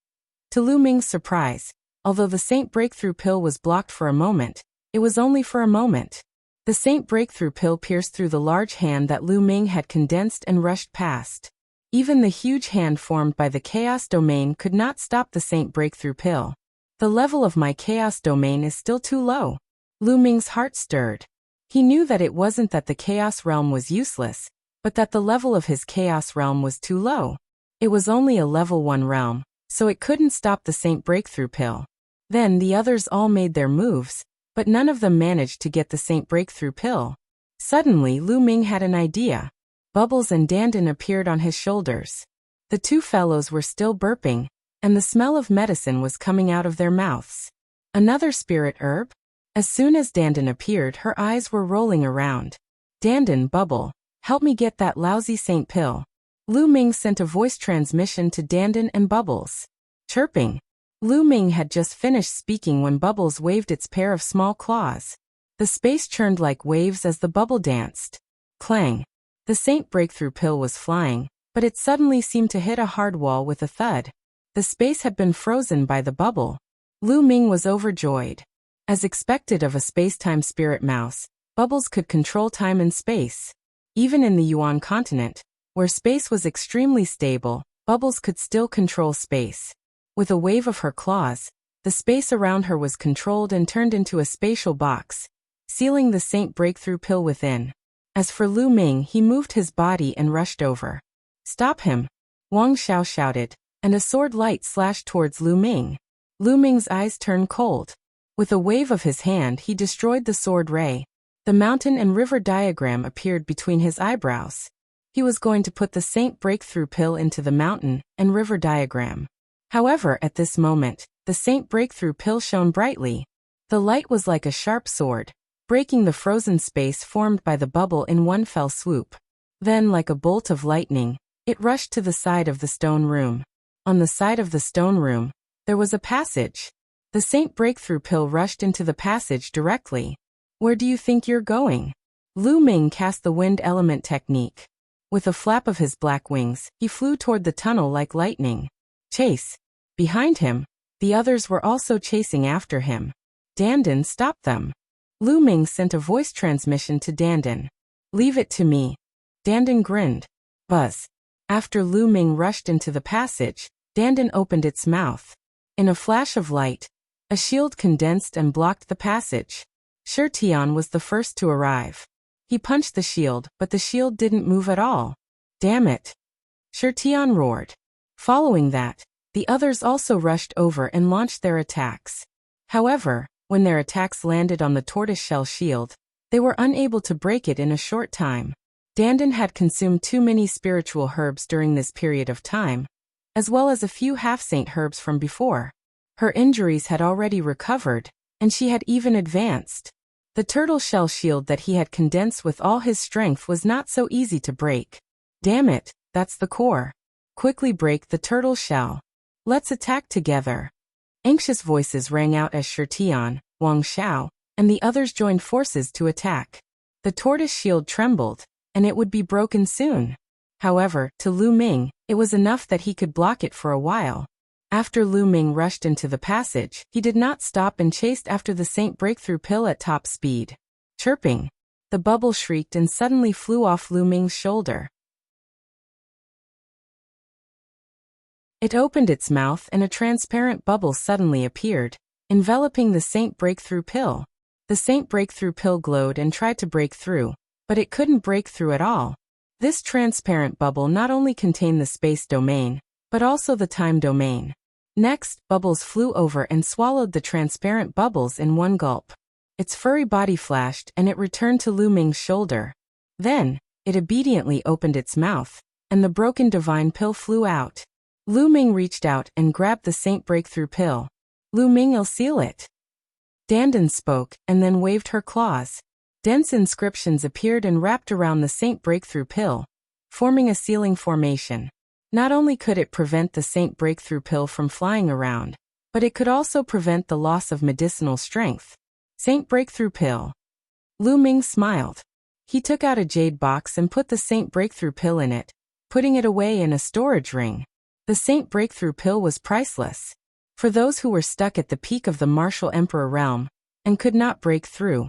to Lu Ming's surprise, although the Saint Breakthrough Pill was blocked for a moment, it was only for a moment. The Saint Breakthrough Pill pierced through the large hand that Lu Ming had condensed and rushed past. Even the huge hand formed by the Chaos Domain could not stop the Saint Breakthrough Pill. The level of my Chaos Domain is still too low. Lu Ming's heart stirred. He knew that it wasn't that the Chaos Realm was useless, but that the level of his Chaos Realm was too low. It was only a level 1 realm, so it couldn't stop the Saint Breakthrough Pill. Then the others all made their moves, but none of them managed to get the Saint Breakthrough Pill. Suddenly Lu Ming had an idea. Bubbles and Dandan appeared on his shoulders. The two fellows were still burping, and the smell of medicine was coming out of their mouths. Another spirit herb? As soon as Dandan appeared, her eyes were rolling around. Dandan, Bubble, help me get that lousy Saint Pill. Lu Ming sent a voice transmission to Dandan and Bubbles. Chirping. Lu Ming had just finished speaking when Bubbles waved its pair of small claws. The space churned like waves as the bubble danced. Clang. The Saint Breakthrough Pill was flying, but it suddenly seemed to hit a hard wall with a thud. The space had been frozen by the bubble. Lu Ming was overjoyed. As expected of a space-time spirit mouse, Bubbles could control time and space. Even in the Yuan continent, where space was extremely stable, Bubbles could still control space. With a wave of her claws, the space around her was controlled and turned into a spatial box, sealing the Saint Breakthrough Pill within. As for Lu Ming, he moved his body and rushed over. Stop him! Wang Xiao shouted, and a sword light slashed towards Lu Ming. Lu Ming's eyes turned cold. With a wave of his hand, he destroyed the sword ray. The mountain and river diagram appeared between his eyebrows. He was going to put the Saint Breakthrough Pill into the mountain and river diagram. However, at this moment, the Saint Breakthrough Pill shone brightly. The light was like a sharp sword, breaking the frozen space formed by the bubble in one fell swoop. Then, like a bolt of lightning, it rushed to the side of the stone room. On the side of the stone room, there was a passage. The Saint Breakthrough Pill rushed into the passage directly. Where do you think you're going? Lu Ming cast the wind element technique. With a flap of his black wings, he flew toward the tunnel like lightning. Chase! Behind him, the others were also chasing after him. Dandan stopped them. Lu Ming sent a voice transmission to Dandan. Leave it to me. Dandan grinned. Buzz. After Lu Ming rushed into the passage, Dandan opened its mouth. In a flash of light, a shield condensed and blocked the passage. Shi Tian was the first to arrive. He punched the shield, but the shield didn't move at all. Damn it! Shi Tian roared. Following that, the others also rushed over and launched their attacks. However, when their attacks landed on the tortoiseshell shield, they were unable to break it in a short time. Dandan had consumed too many spiritual herbs during this period of time, as well as a few half-saint herbs from before. Her injuries had already recovered, and she had even advanced. The turtle shell shield that he had condensed with all his strength was not so easy to break. Damn it, that's the core. Quickly break the turtle shell. Let's attack together. Anxious voices rang out as Shi Tian, Wang Xiao, and the others joined forces to attack. The tortoise shield trembled, and it would be broken soon. However, to Lu Ming, it was enough that he could block it for a while. After Lu Ming rushed into the passage, he did not stop and chased after the Saint Breakthrough Pill at top speed. Chirping. The bubble shrieked and suddenly flew off Lu Ming's shoulder. It opened its mouth and a transparent bubble suddenly appeared, enveloping the Saint Breakthrough Pill. The Saint Breakthrough Pill glowed and tried to break through, but it couldn't break through at all. This transparent bubble not only contained the space domain, but also the time domain. Next, Bubbles flew over and swallowed the transparent bubbles in one gulp. Its furry body flashed and it returned to Lu Ming's shoulder. Then, it obediently opened its mouth, and the broken divine pill flew out. Lu Ming reached out and grabbed the Saint Breakthrough Pill. Lu Ming, I'll seal it. Dandan spoke and then waved her claws. Dense inscriptions appeared and wrapped around the Saint Breakthrough Pill, forming a sealing formation. Not only could it prevent the Saint Breakthrough Pill from flying around, but it could also prevent the loss of medicinal strength. Saint Breakthrough Pill. Lu Ming smiled. He took out a jade box and put the Saint Breakthrough Pill in it, putting it away in a storage ring. The Saint Breakthrough Pill was priceless. For those who were stuck at the peak of the martial emperor realm and could not break through,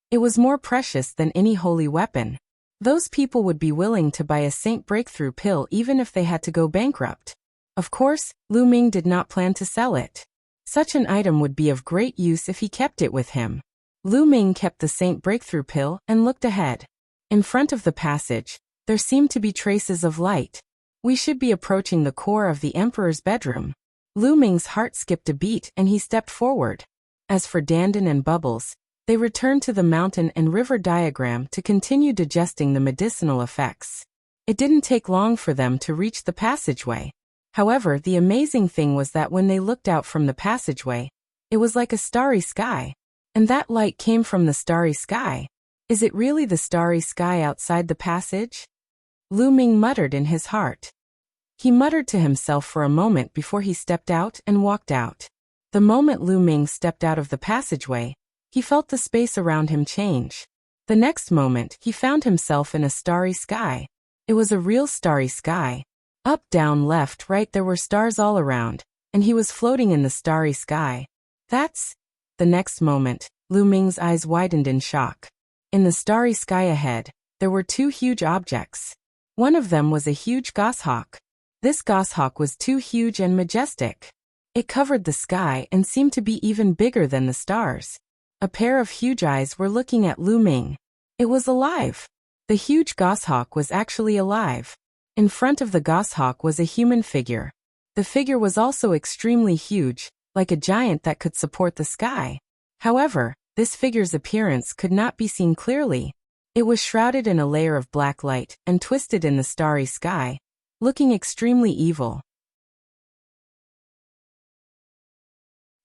it was more precious than any holy weapon. Those people would be willing to buy a Saint Breakthrough Pill even if they had to go bankrupt. Of course, Lu Ming did not plan to sell it. Such an item would be of great use if he kept it with him. Lu Ming kept the Saint Breakthrough Pill and looked ahead. In front of the passage, there seemed to be traces of light. We should be approaching the core of the emperor's bedroom. Lu Ming's heart skipped a beat and he stepped forward. As for Dandan and Bubbles, they returned to the mountain and river diagram to continue digesting the medicinal effects. It didn't take long for them to reach the passageway. However, the amazing thing was that when they looked out from the passageway, it was like a starry sky. And that light came from the starry sky. Is it really the starry sky outside the passage? Lu Ming muttered in his heart. He muttered to himself for a moment before he stepped out and walked out. The moment Lu Ming stepped out of the passageway, he felt the space around him change. The next moment, he found himself in a starry sky. It was a real starry sky. Up, down, left, right, there were stars all around, and he was floating in the starry sky. That's... The next moment, Lu Ming's eyes widened in shock. In the starry sky ahead, there were two huge objects. One of them was a huge goshawk. This goshawk was too huge and majestic. It covered the sky and seemed to be even bigger than the stars. A pair of huge eyes were looking at Lu Ming. It was alive. The huge goshawk was actually alive. In front of the goshawk was a human figure. The figure was also extremely huge, like a giant that could support the sky. However, this figure's appearance could not be seen clearly. It was shrouded in a layer of black light and twisted in the starry sky, looking extremely evil.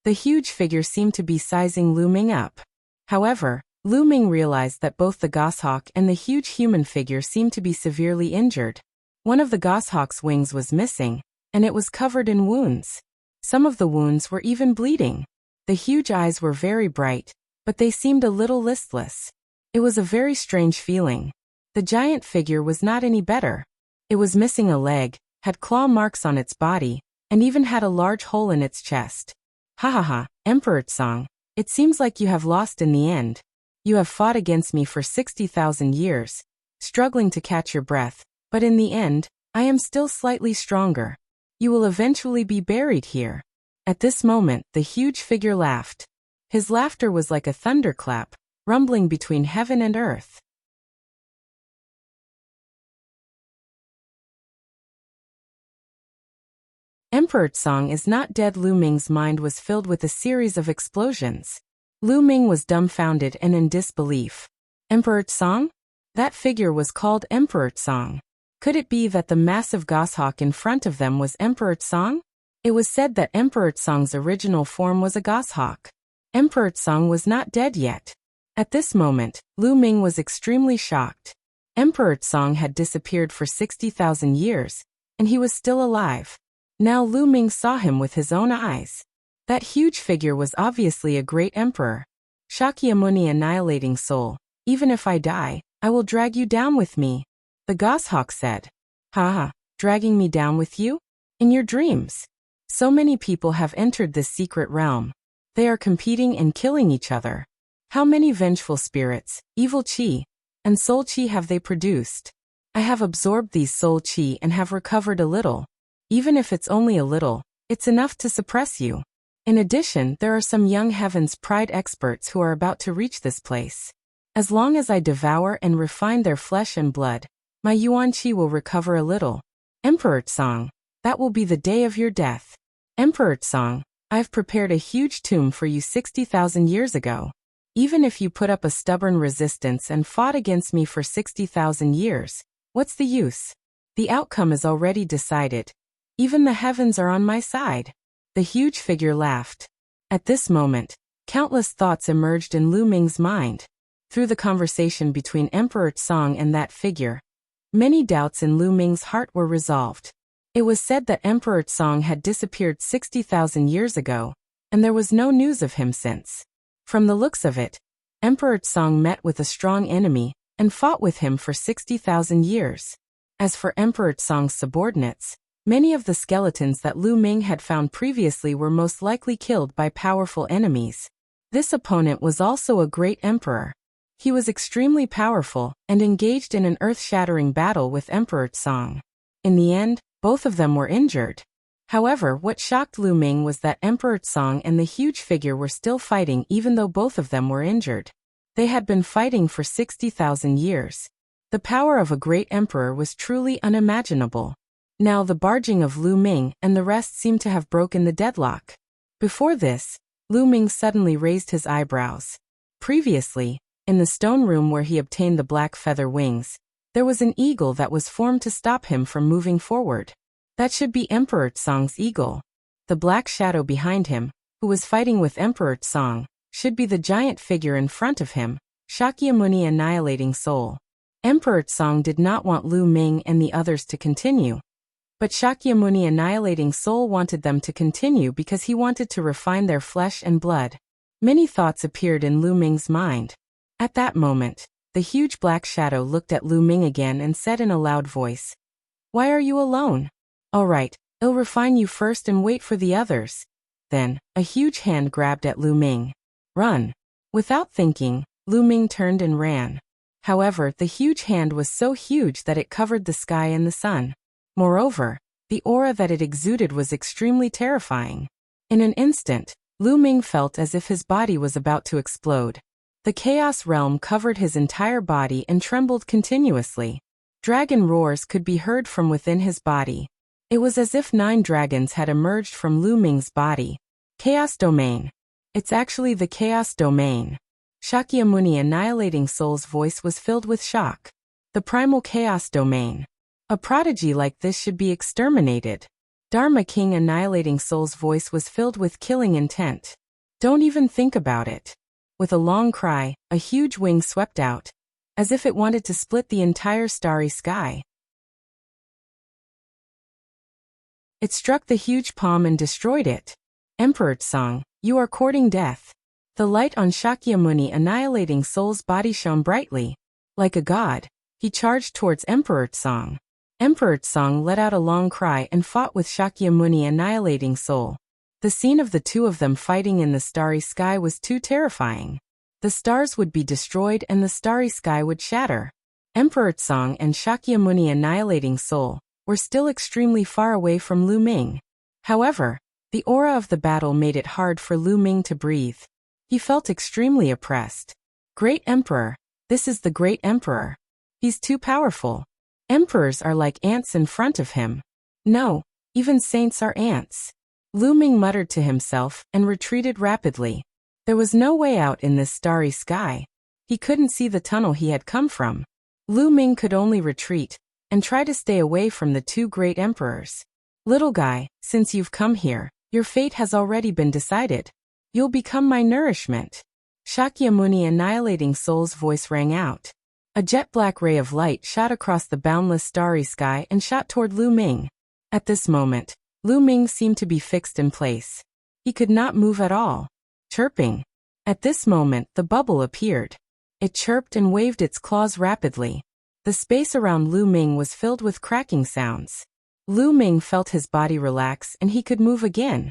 The huge figure seemed to be sizing Lu Ming up. However, Lu Ming realized that both the goshawk and the huge human figure seemed to be severely injured. One of the goshawk's wings was missing, and it was covered in wounds. Some of the wounds were even bleeding. The huge eyes were very bright, but they seemed a little listless. It was a very strange feeling. The giant figure was not any better. It was missing a leg, had claw marks on its body, and even had a large hole in its chest. Ha ha ha, Emperor Tsang, it seems like you have lost in the end. You have fought against me for 60,000 years, struggling to catch your breath, but in the end, I am still slightly stronger. You will eventually be buried here. At this moment, the huge figure laughed. His laughter was like a thunderclap, rumbling between heaven and earth. Emperor Tsang is not dead. Lu Ming's mind was filled with a series of explosions. Lu Ming was dumbfounded and in disbelief. Emperor Tsang? That figure was called Emperor Tsang. Could it be that the massive goshawk in front of them was Emperor Tsang? It was said that Emperor Tsang's original form was a goshawk. Emperor Tsang was not dead yet. At this moment, Lu Ming was extremely shocked. Emperor Tsang had disappeared for 60,000 years, and he was still alive. Now Lu Ming saw him with his own eyes. That huge figure was obviously a great emperor. Shakyamuni, annihilating soul, even if I die, I will drag you down with me. The goshawk said. Ha ha, dragging me down with you? In your dreams. So many people have entered this secret realm. They are competing and killing each other. How many vengeful spirits, evil chi, and soul chi have they produced? I have absorbed these soul chi and have recovered a little. Even if it's only a little, it's enough to suppress you. In addition, there are some young Heaven's Pride experts who are about to reach this place. As long as I devour and refine their flesh and blood, my yuan chi will recover a little. Emperor Tsang, that will be the day of your death. Emperor Tsong, I've prepared a huge tomb for you 60,000 years ago. Even if you put up a stubborn resistance and fought against me for 60,000 years, what's the use? The outcome is already decided. Even the heavens are on my side. The huge figure laughed. At this moment, countless thoughts emerged in Lu Ming's mind. Through the conversation between Emperor Tsong and that figure, many doubts in Lu Ming's heart were resolved. It was said that Emperor Tsong had disappeared 60,000 years ago, and there was no news of him since. From the looks of it, Emperor Tsong met with a strong enemy and fought with him for 60,000 years. As for Emperor Tsong's subordinates, many of the skeletons that Lu Ming had found previously were most likely killed by powerful enemies. This opponent was also a great emperor. He was extremely powerful and engaged in an earth-shattering battle with Emperor Tsong. In the end, both of them were injured. However, what shocked Lu Ming was that Emperor Tsong and the huge figure were still fighting even though both of them were injured. They had been fighting for 60,000 years. The power of a great emperor was truly unimaginable. Now the barging of Lu Ming and the rest seemed to have broken the deadlock. Before this, Lu Ming suddenly raised his eyebrows. Previously, in the stone room where he obtained the black feather wings, there was an eagle that was formed to stop him from moving forward. That should be Emperor Tsong's eagle. The black shadow behind him, who was fighting with Emperor Tsong, should be the giant figure in front of him, Shakyamuni Annihilating Soul. Emperor Tsong did not want Lu Ming and the others to continue, but Shakyamuni Annihilating Soul wanted them to continue because he wanted to refine their flesh and blood. Many thoughts appeared in Lu Ming's mind. At that moment, the huge black shadow looked at Lu Ming again and said in a loud voice, "Why are you alone? All right, I'll refine you first and wait for the others." Then, a huge hand grabbed at Lu Ming. "Run!" Without thinking, Lu Ming turned and ran. However, the huge hand was so huge that it covered the sky and the sun. Moreover, the aura that it exuded was extremely terrifying. In an instant, Lu Ming felt as if his body was about to explode. The chaos realm covered his entire body and trembled continuously. Dragon roars could be heard from within his body. It was as if 9 dragons had emerged from Lu Ming's body. Chaos Domain. It's actually the Chaos Domain. Shakyamuni Annihilating Soul's voice was filled with shock. The Primal Chaos Domain. A prodigy like this should be exterminated. Dharma King Annihilating Soul's voice was filled with killing intent. Don't even think about it. With a long cry, a huge wing swept out, as if it wanted to split the entire starry sky. It struck the huge palm and destroyed it. Emperor Tsong, you are courting death. The light on Shakyamuni Annihilating Soul's body shone brightly. Like a god, he charged towards Emperor Tsong. Emperor Tsong let out a long cry and fought with Shakyamuni Annihilating Soul. The scene of the two of them fighting in the starry sky was too terrifying. The stars would be destroyed and the starry sky would shatter. Emperor Tsong and Shakyamuni Annihilating Soul were still extremely far away from Lu Ming. However, the aura of the battle made it hard for Lu Ming to breathe. He felt extremely oppressed. Great Emperor, this is the Great Emperor. He's too powerful. Emperors are like ants in front of him. No, even saints are ants. Lu Ming muttered to himself and retreated rapidly. There was no way out in this starry sky. He couldn't see the tunnel he had come from. Lu Ming could only retreat and try to stay away from the 2 great emperors. Little guy, since you've come here, your fate has already been decided. You'll become my nourishment. Shakyamuni Annihilating Soul's voice rang out. A jet-black ray of light shot across the boundless starry sky and shot toward Lu Ming. At this moment, Lu Ming seemed to be fixed in place. He could not move at all. Chirping. At this moment, the bubble appeared. It chirped and waved its claws rapidly. The space around Lu Ming was filled with cracking sounds. Lu Ming felt his body relax and he could move again.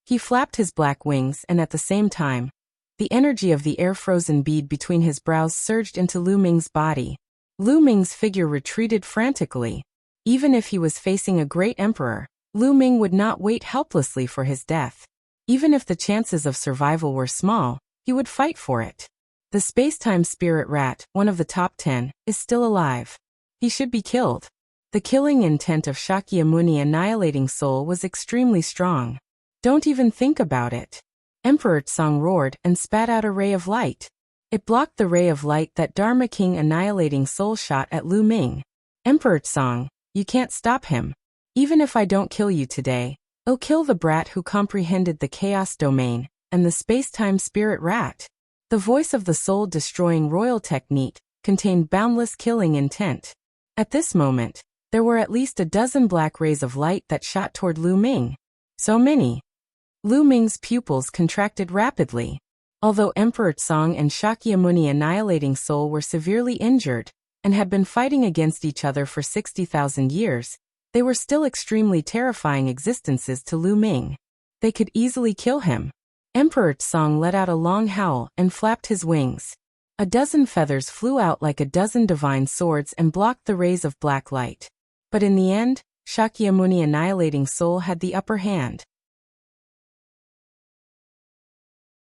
He flapped his black wings and at the same time, the energy of the air-frozen bead between his brows surged into Lu Ming's body. Lu Ming's figure retreated frantically. Even if he was facing a great emperor, Lu Ming would not wait helplessly for his death. Even if the chances of survival were small, he would fight for it. The space-time spirit rat, one of the top 10, is still alive. He should be killed. The killing intent of Shakyamuni Annihilating Soul was extremely strong. Don't even think about it. Emperor Tsong roared and spat out a ray of light. It blocked the ray of light that Dharma King Annihilating Soul shot at Lu Ming. Emperor Tsong, you can't stop him. Even if I don't kill you today, I'll kill the brat who comprehended the chaos domain and the space-time spirit rat. The voice of the soul-destroying royal technique contained boundless killing intent. At this moment, there were at least a dozen black rays of light that shot toward Lu Ming. So many. Lu Ming's pupils contracted rapidly. Although Emperor Tsong and Shakyamuni Annihilating Soul were severely injured and had been fighting against each other for 60,000 years, they were still extremely terrifying existences to Lu Ming. They could easily kill him. Emperor Tsong let out a long howl and flapped his wings. A dozen feathers flew out like a dozen divine swords and blocked the rays of black light. But in the end, Shakyamuni Annihilating Soul had the upper hand.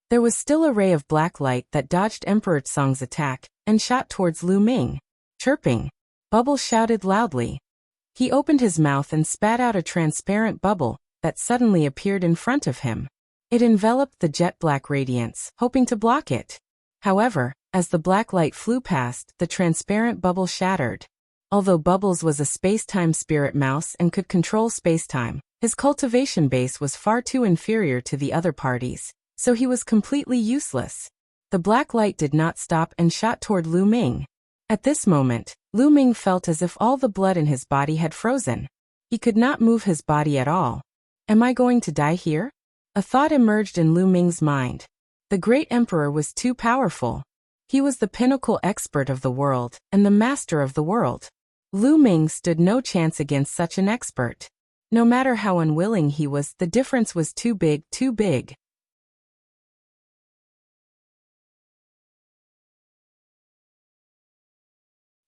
There was still a ray of black light that dodged Emperor Tsong's attack and shot towards Lu Ming. Chirping. Bubbles shouted loudly. He opened his mouth and spat out a transparent bubble that suddenly appeared in front of him. It enveloped the jet black radiance, hoping to block it. However, as the black light flew past, the transparent bubble shattered. Although Bubbles was a space-time spirit mouse and could control space-time, his cultivation base was far too inferior to the other parties, so he was completely useless. The black light did not stop and shot toward Lu Ming. At this moment, Lu Ming felt as if all the blood in his body had frozen. He could not move his body at all. Am I going to die here? A thought emerged in Lu Ming's mind. The great emperor was too powerful. He was the pinnacle expert of the world and the master of the world. Lu Ming stood no chance against such an expert. No matter how unwilling he was, the difference was too big, too big.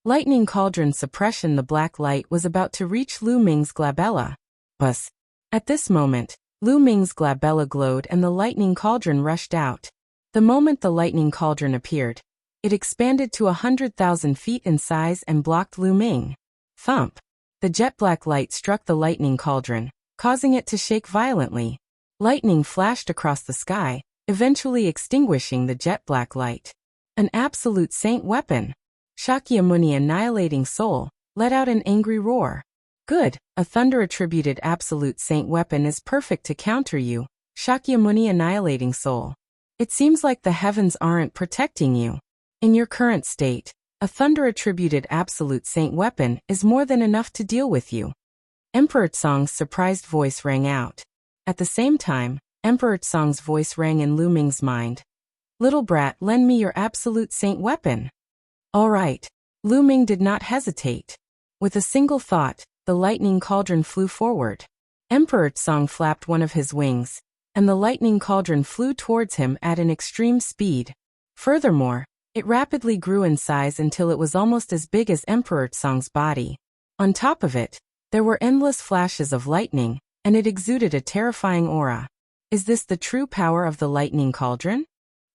Lightning Cauldron Suppression. The black light was about to reach Lu Ming's glabella. Buzz. At this moment, Lu Ming's glabella glowed and the lightning cauldron rushed out. The moment the lightning cauldron appeared, it expanded to 100,000 feet in size and blocked Lu Ming. Thump. The jet black light struck the lightning cauldron, causing it to shake violently. Lightning flashed across the sky, eventually extinguishing the jet black light. An absolute saint weapon. Shakyamuni Annihilating Soul let out an angry roar. Good, a thunder-attributed absolute saint weapon is perfect to counter you, Shakyamuni Annihilating Soul. It seems like the heavens aren't protecting you. In your current state, a thunder-attributed absolute saint weapon is more than enough to deal with you. Emperor Tsong's surprised voice rang out. At the same time, Emperor Tsong's voice rang in Lu Ming's mind. Little brat, lend me your absolute saint weapon. All right. Lu Ming did not hesitate. With a single thought, the lightning cauldron flew forward. Emperor Tsong flapped one of his wings, and the lightning cauldron flew towards him at an extreme speed. Furthermore, it rapidly grew in size until it was almost as big as Emperor Tsong's body. On top of it, there were endless flashes of lightning, and it exuded a terrifying aura. Is this the true power of the lightning cauldron?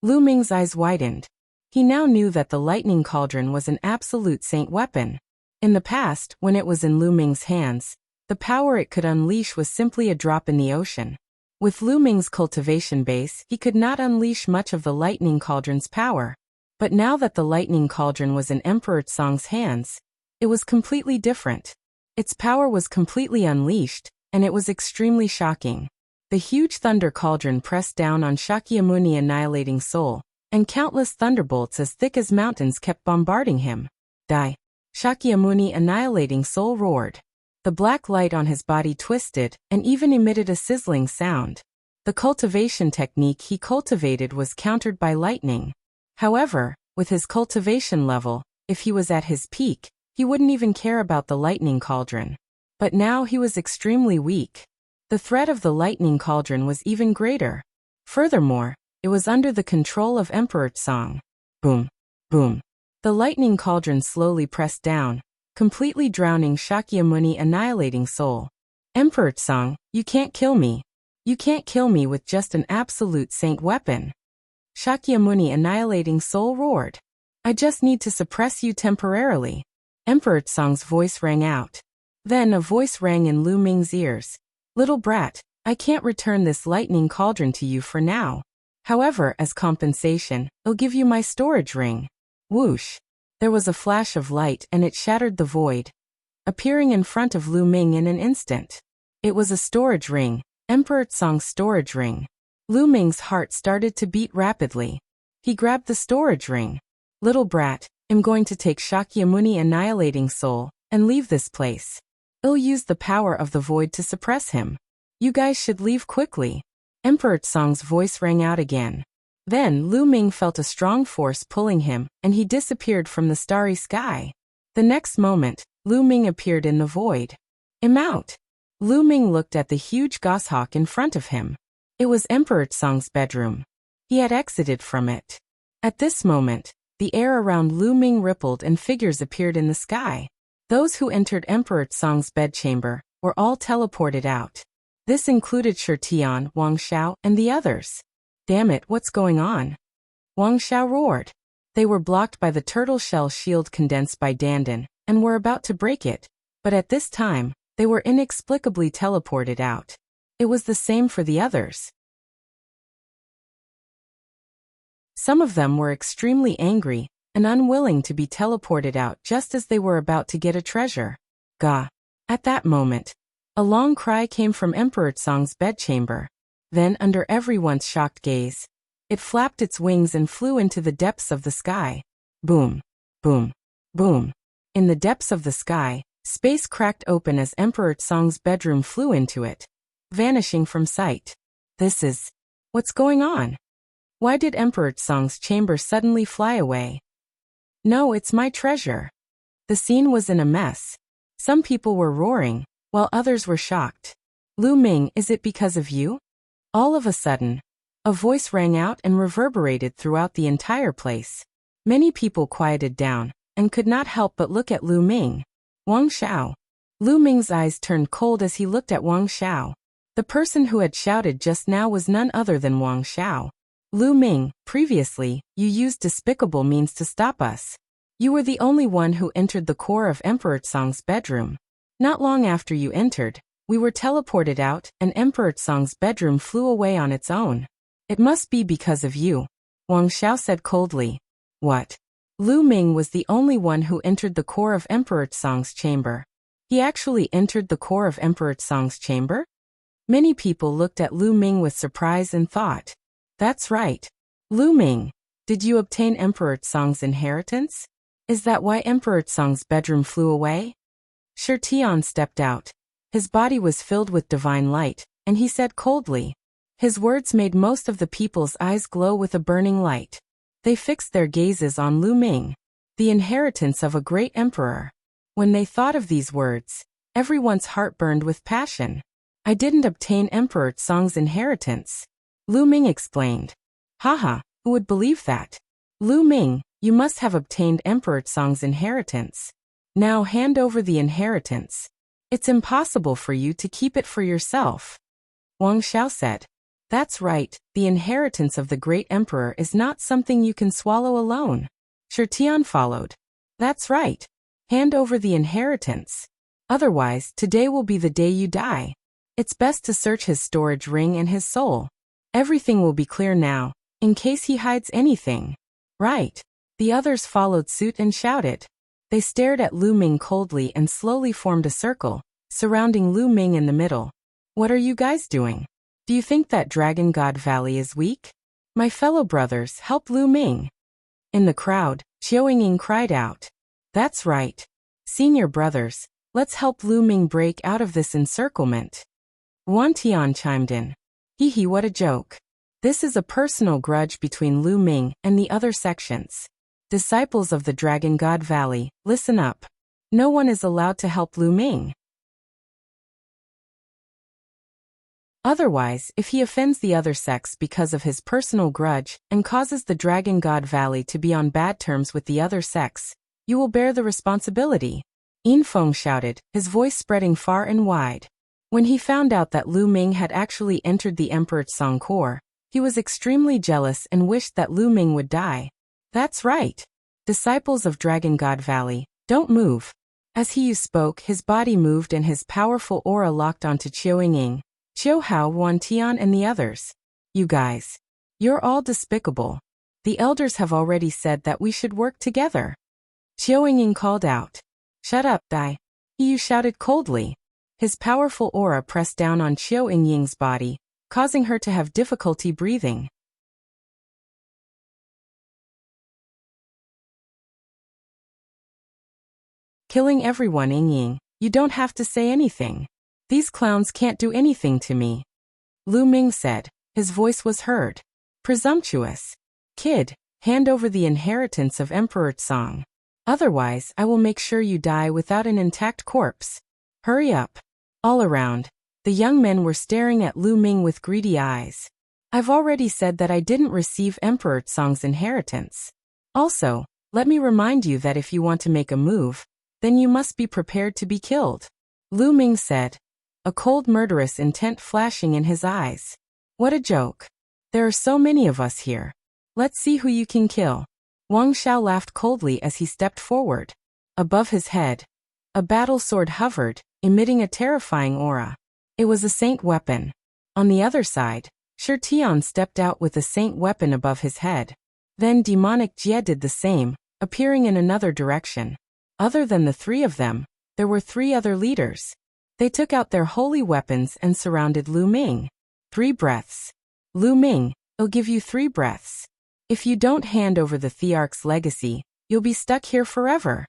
Lu Ming's eyes widened. He now knew that the lightning cauldron was an absolute saint weapon. In the past, when it was in Lu Ming's hands, the power it could unleash was simply a drop in the ocean. With Lu Ming's cultivation base, he could not unleash much of the lightning cauldron's power. But now that the lightning cauldron was in Emperor Tsong's hands, it was completely different. Its power was completely unleashed, and it was extremely shocking. The huge thunder cauldron pressed down on Shakyamuni Annihilating Soul, and countless thunderbolts as thick as mountains kept bombarding him. Die! Shakyamuni Annihilating Soul roared. The black light on his body twisted and even emitted a sizzling sound. The cultivation technique he cultivated was countered by lightning. However, with his cultivation level, if he was at his peak, he wouldn't even care about the lightning cauldron. But now he was extremely weak. The threat of the lightning cauldron was even greater. Furthermore, it was under the control of Emperor Tsong. Boom. Boom. The lightning cauldron slowly pressed down, completely drowning Shakyamuni Annihilating Soul. Emperor Tsong, you can't kill me. You can't kill me with just an absolute saint weapon. Shakyamuni Annihilating Soul roared. I just need to suppress you temporarily. Emperor Tsong's voice rang out. Then a voice rang in Lu Ming's ears. Little brat, I can't return this lightning cauldron to you for now. However, as compensation, I'll give you my storage ring. Whoosh! There was a flash of light and it shattered the void, appearing in front of Lu Ming in an instant. It was a storage ring, Emperor Tsong's storage ring. Lu Ming's heart started to beat rapidly. He grabbed the storage ring. Little brat, I'm going to take Shakyamuni Annihilating Soul and leave this place. I'll use the power of the void to suppress him. You guys should leave quickly. Emperor Tsong's voice rang out again. Then Lu Ming felt a strong force pulling him, and he disappeared from the starry sky. The next moment, Lu Ming appeared in the void. I'm out. Lu Ming looked at the huge goshawk in front of him. It was Emperor Tsong's bedroom. He had exited from it. At this moment, the air around Lu Ming rippled and figures appeared in the sky. Those who entered Emperor Tsong's bedchamber were all teleported out. This included Shirtian, Wang Xiao, and the others. Damn it, what's going on? Wang Xiao roared. They were blocked by the turtle shell shield condensed by Dandan, and were about to break it, but at this time, they were inexplicably teleported out. It was the same for the others. Some of them were extremely angry and unwilling to be teleported out just as they were about to get a treasure. Gah! At that moment, a long cry came from Emperor Tsong's bedchamber. Then, under everyone's shocked gaze, it flapped its wings and flew into the depths of the sky. Boom! Boom! Boom! In the depths of the sky, space cracked open as Emperor Tsong's bedroom flew into it, vanishing from sight. What's going on? Why did Emperor Tsong's chamber suddenly fly away? No, it's my treasure. The scene was in a mess. Some people were roaring, while others were shocked. Lu Ming, is it because of you? All of a sudden, a voice rang out and reverberated throughout the entire place. Many people quieted down and could not help but look at Lu Ming. Wang Xiao. Lu Ming's eyes turned cold as he looked at Wang Xiao. The person who had shouted just now was none other than Wang Xiao. Lu Ming, previously, you used despicable means to stop us. You were the only one who entered the core of Emperor Tsong's bedroom. Not long after you entered, we were teleported out and Emperor Tsong's bedroom flew away on its own. It must be because of you, Wang Xiao said coldly. What? Lu Ming was the only one who entered the core of Emperor Tsong's chamber. He actually entered the core of Emperor Tsong's chamber? Many people looked at Lu Ming with surprise and thought, that's right. Lu Ming, did you obtain Emperor Tsong's inheritance? Is that why Emperor Tsong's bedroom flew away? Shirtian stepped out. His body was filled with divine light, and he said coldly. His words made most of the people's eyes glow with a burning light. They fixed their gazes on Lu Ming, the inheritance of a great emperor. When they thought of these words, everyone's heart burned with passion. I didn't obtain Emperor Tsong's inheritance, Lu Ming explained. Haha, who would believe that? Lu Ming, you must have obtained Emperor Tsong's inheritance. Now hand over the inheritance. It's impossible for you to keep it for yourself. Wang Xiao said. That's right, the inheritance of the great emperor is not something you can swallow alone. Shirtian followed. That's right. Hand over the inheritance. Otherwise, today will be the day you die. It's best to search his storage ring and his soul. Everything will be clear now, in case he hides anything. Right. The others followed suit and shouted. They stared at Lu Ming coldly and slowly formed a circle, surrounding Lu Ming in the middle. What are you guys doing? Do you think that Dragon God Valley is weak? My fellow brothers, help Lu Ming. In the crowd, Qiu Ying cried out. That's right. Senior brothers, let's help Lu Ming break out of this encirclement. Wan Tian chimed in. Hee, what a joke. This is a personal grudge between Lu Ming and the other sections. Disciples of the Dragon God Valley, listen up. No one is allowed to help Lu Ming. Otherwise, if he offends the other sects because of his personal grudge and causes the Dragon God Valley to be on bad terms with the other sects, you will bear the responsibility. Yin Feng shouted, his voice spreading far and wide. When he found out that Lu Ming had actually entered the Emperor Tsong core, he was extremely jealous and wished that Lu Ming would die. That's right. Disciples of Dragon God Valley, don't move. As he spoke, his body moved and his powerful aura locked onto Qiu Ying. Qiu Hao, Wan Tian and the others. You guys. You're all despicable. The elders have already said that we should work together. Qiu Yingying called out. Shut up, Dai. Yu shouted coldly. His powerful aura pressed down on Qiu Yingying's body, causing her to have difficulty breathing. Killing everyone, Yingying. You don't have to say anything. These clowns can't do anything to me. Lu Ming said. His voice was heard. Presumptuous. Kid, hand over the inheritance of Emperor Tsang. Otherwise, I will make sure you die without an intact corpse. Hurry up. All around, the young men were staring at Lu Ming with greedy eyes. I've already said that I didn't receive Emperor Tsang's inheritance. Also, let me remind you that if you want to make a move, then you must be prepared to be killed. Lu Ming said, a cold murderous intent flashing in his eyes. What a joke. There are so many of us here. Let's see who you can kill. Wang Xiao laughed coldly as he stepped forward. Above his head, a battle sword hovered, emitting a terrifying aura. It was a saint weapon. On the other side, Shi Tian stepped out with a saint weapon above his head. Then demonic Jie did the same, appearing in another direction. Other than the three of them, there were three other leaders. They took out their holy weapons and surrounded Lu Ming. 3 breaths. Lu Ming, I'll give you 3 breaths. If you don't hand over the Thearch's legacy, you'll be stuck here forever.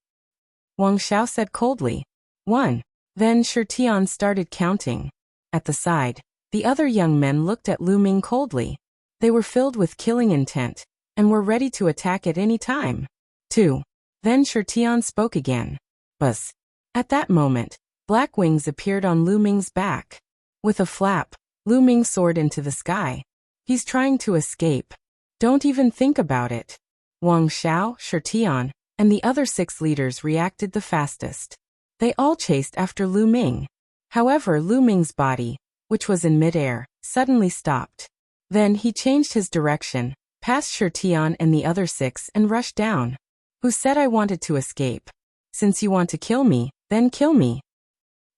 Wang Xiao said coldly. 1. Then Shi Tian started counting. At the side, the other young men looked at Lu Ming coldly. They were filled with killing intent, and were ready to attack at any time. 2. Then Shi Tian spoke again. Buzz. At that moment, black wings appeared on Lu Ming's back. With a flap, Lu Ming soared into the sky. He's trying to escape. Don't even think about it. Wang Xiao, Shi Tian, and the other 6 leaders reacted the fastest. They all chased after Lu Ming. However, Lu Ming's body, which was in midair, suddenly stopped. Then he changed his direction, passed Shi Tian and the other 6 and rushed down. Who said I wanted to escape? Since you want to kill me, then kill me.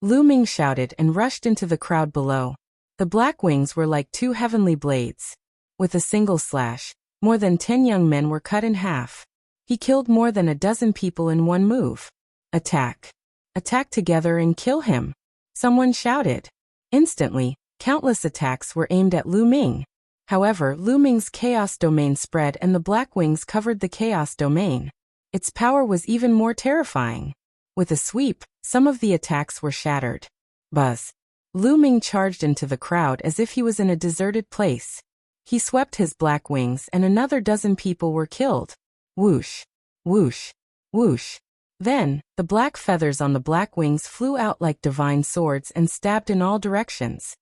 Lu Ming shouted and rushed into the crowd below. The black wings were like 2 heavenly blades. With a single slash, more than 10 young men were cut in half. He killed more than a dozen people in one move. Attack. Attack together and kill him. Someone shouted. Instantly, countless attacks were aimed at Lu Ming. However, Lu Ming's chaos domain spread and the black wings covered the chaos domain. Its power was even more terrifying. With a sweep, some of the attacks were shattered. Buzz. Lu Ming charged into the crowd as if he was in a deserted place. He swept his black wings and another dozen people were killed. Whoosh, whoosh, whoosh. Then, the black feathers on the black wings flew out like divine swords and stabbed in all directions.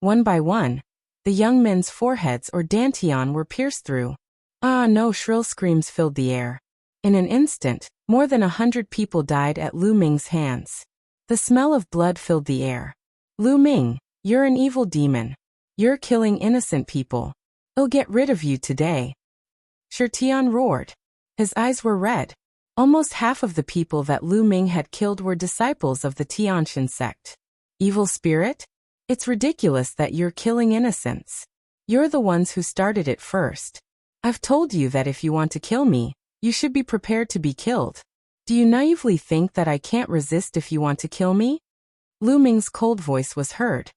One by one, the young men's foreheads or dantian were pierced through. Ah no, shrill screams filled the air. In an instant, more than 100 people died at Lu Ming's hands. The smell of blood filled the air. Lu Ming, you're an evil demon. You're killing innocent people. I'll get rid of you today. Shi Tian roared. His eyes were red. Almost half of the people that Lu Ming had killed were disciples of the Tianshan sect. Evil spirit? It's ridiculous that you're killing innocents. You're the ones who started it first. I've told you that if you want to kill me, you should be prepared to be killed. Do you naively think that I can't resist if you want to kill me? Lu Ming's cold voice was heard.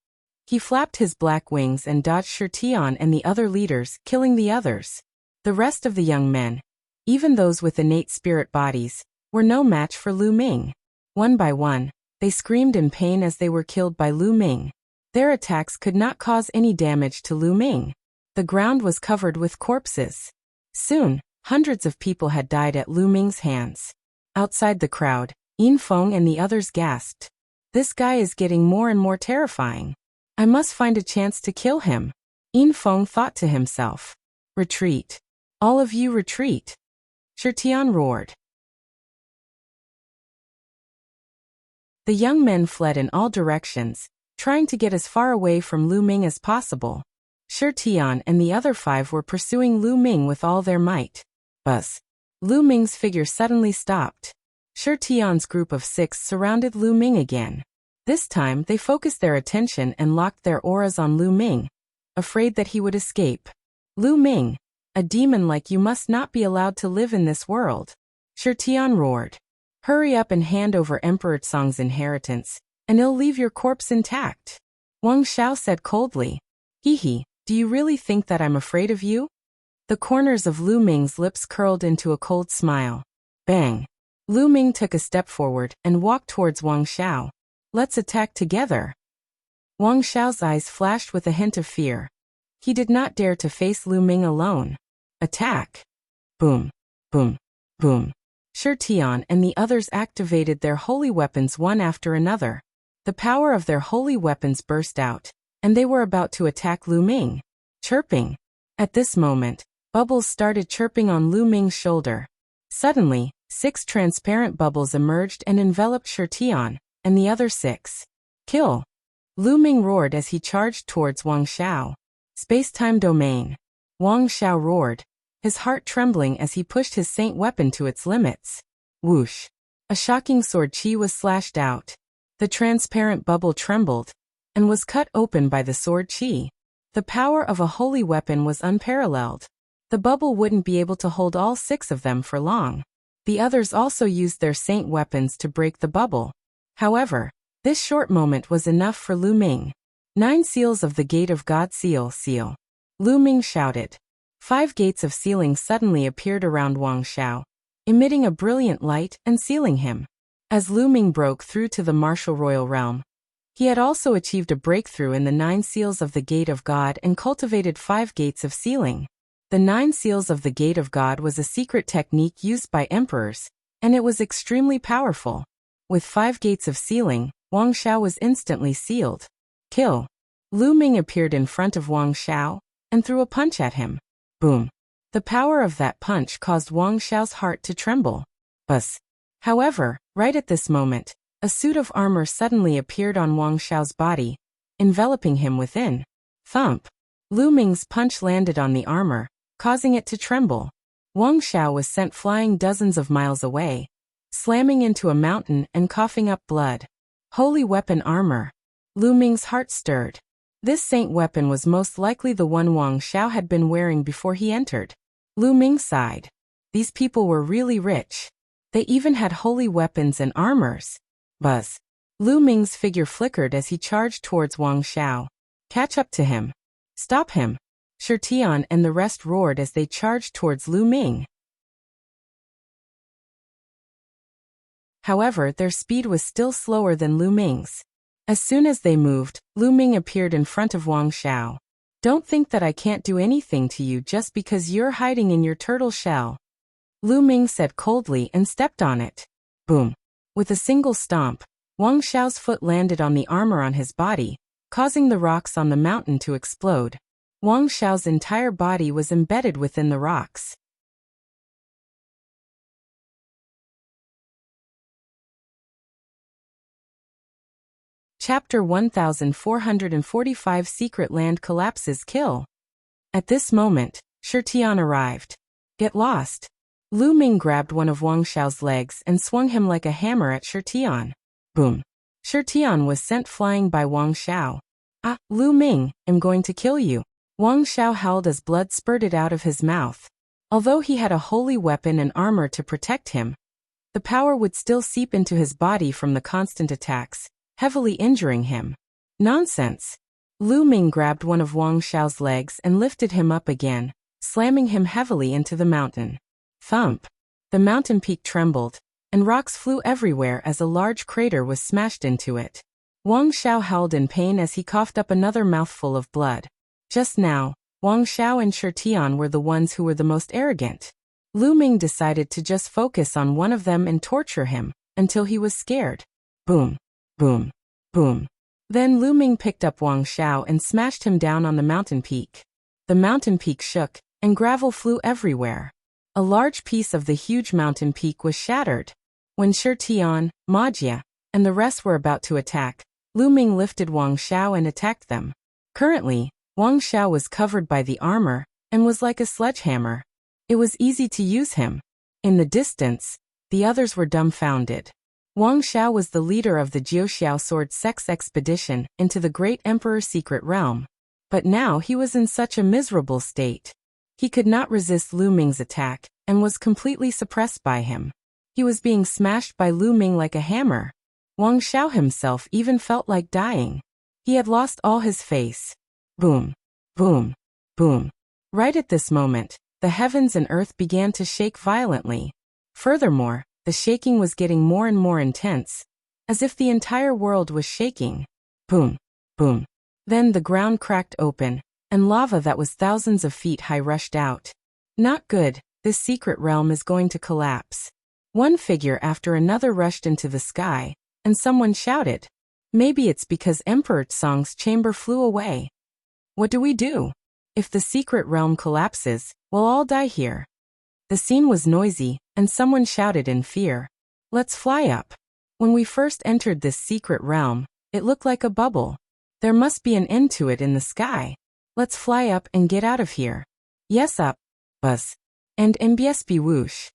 He flapped his black wings and dodged Shi Tian and the other leaders, killing the others. The rest of the young men, even those with innate spirit bodies, were no match for Lu Ming. One by one, they screamed in pain as they were killed by Lu Ming. Their attacks could not cause any damage to Lu Ming. The ground was covered with corpses. Soon, hundreds of people had died at Lu Ming's hands. Outside the crowd, Yin Feng and the others gasped. This guy is getting more and more terrifying. I must find a chance to kill him. Yin Feng thought to himself. Retreat. All of you retreat. Shi Tian roared. The young men fled in all directions, trying to get as far away from Lu Ming as possible. Shi Tian and the other 5 were pursuing Lu Ming with all their might. Buzz. Lu Ming's figure suddenly stopped. Shi Tian's group of 6 surrounded Lu Ming again. This time, they focused their attention and locked their auras on Lu Ming, afraid that he would escape. Lu Ming, a demon like you must not be allowed to live in this world. Shi Tian roared. Hurry up and hand over Emperor Tsong's inheritance, and he'll leave your corpse intact. Wang Xiao said coldly. Hee, do you really think that I'm afraid of you? The corners of Lu Ming's lips curled into a cold smile. Bang! Lu Ming took a step forward and walked towards Wang Xiao. Let's attack together. Wang Xiao's eyes flashed with a hint of fear. He did not dare to face Lu Ming alone. Attack! Boom! Boom! Boom! Shi Tian and the others activated their holy weapons one after another. The power of their holy weapons burst out, and they were about to attack Lu Ming. Chirping. At this moment, bubbles started chirping on Lu Ming's shoulder. Suddenly, 6 transparent bubbles emerged and enveloped Shi Tian and the other 6. Kill! Lu Ming roared as he charged towards Wang Xiao. Space-time domain. Wang Xiao roared, his heart trembling as he pushed his saint weapon to its limits. Whoosh! A shocking sword chi was slashed out. The transparent bubble trembled and was cut open by the sword chi. The power of a holy weapon was unparalleled. The bubble wouldn't be able to hold all 6 of them for long. The others also used their saint weapons to break the bubble. However, this short moment was enough for Lu Ming. 9 seals of the Gate of God seal. Lu Ming shouted. 5 gates of sealing suddenly appeared around Wang Xiao, emitting a brilliant light and sealing him. As Lu Ming broke through to the martial royal realm, he had also achieved a breakthrough in the 9 seals of the Gate of God and cultivated 5 gates of sealing. The 9 seals of the Gate of God was a secret technique used by emperors, and it was extremely powerful. With 5 gates of sealing, Wang Xiao was instantly sealed. Kill! Lu Ming appeared in front of Wang Xiao and threw a punch at him. Boom! The power of that punch caused Wang Xiao's heart to tremble. Buzz! However, right at this moment, a suit of armor suddenly appeared on Wang Xiao's body, enveloping him within. Thump! Lu Ming's punch landed on the armor, causing it to tremble. Wang Xiao was sent flying dozens of miles away, slamming into a mountain and coughing up blood. Holy weapon armor. Lu Ming's heart stirred. This saint weapon was most likely the one Wang Xiao had been wearing before he entered. Lu Ming sighed. These people were really rich. They even had holy weapons and armors. Buzz. Lu Ming's figure flickered as he charged towards Wang Xiao. Catch up to him. Stop him. Shi Tian and the rest roared as they charged towards Lu Ming. However, their speed was still slower than Lu Ming's. As soon as they moved, Lu Ming appeared in front of Wang Xiao. Don't think that I can't do anything to you just because you're hiding in your turtle shell. Lu Ming said coldly and stepped on it. Boom! With a single stomp, Wang Xiao's foot landed on the armor on his body, causing the rocks on the mountain to explode. Wang Xiao's entire body was embedded within the rocks. Chapter 1445 Secret Land Collapses Kill. At this moment, Shi Tian arrived. Get lost. Lu Ming grabbed one of Wang Xiao's legs and swung him like a hammer at Shi Tian. Boom. Shi Tian was sent flying by Wang Xiao. Ah, Lu Ming, I'm going to kill you. Wang Xiao howled as blood spurted out of his mouth. Although he had a holy weapon and armor to protect him, the power would still seep into his body from the constant attacks, heavily injuring him. Nonsense. Lu Ming grabbed one of Wang Xiao's legs and lifted him up again, slamming him heavily into the mountain. Thump! The mountain peak trembled, and rocks flew everywhere as a large crater was smashed into it. Wang Xiao howled in pain as he coughed up another mouthful of blood. Just now, Wang Xiao and Shi Tian were the ones who were the most arrogant. Lu Ming decided to just focus on one of them and torture him, until he was scared. Boom! Boom! Boom! Then Lu Ming picked up Wang Xiao and smashed him down on the mountain peak. The mountain peak shook, and gravel flew everywhere. A large piece of the huge mountain peak was shattered. When Shi Tian, Majia, and the rest were about to attack, Lu Ming lifted Wang Xiao and attacked them. Currently, Wang Xiao was covered by the armor, and was like a sledgehammer. It was easy to use him. In the distance, the others were dumbfounded. Wang Xiao was the leader of the Jiuxiao sword sex expedition into the great emperor's secret realm. But now he was in such a miserable state. He could not resist Lu Ming's attack, and was completely suppressed by him. He was being smashed by Lu Ming like a hammer. Wang Xiao himself even felt like dying. He had lost all his face. Boom, boom, boom. Right at this moment, the heavens and earth began to shake violently. Furthermore, the shaking was getting more and more intense, as if the entire world was shaking. Boom, boom. Then the ground cracked open, and lava that was thousands of feet high rushed out. Not good, this secret realm is going to collapse. One figure after another rushed into the sky, and someone shouted. Maybe it's because Emperor Tsong's chamber flew away. What do we do? If the secret realm collapses, we'll all die here. The scene was noisy, and someone shouted in fear. Let's fly up. When we first entered this secret realm, it looked like a bubble. There must be an end to it in the sky. Let's fly up and get out of here. Yes, up. Buzz. And MBSB whoosh.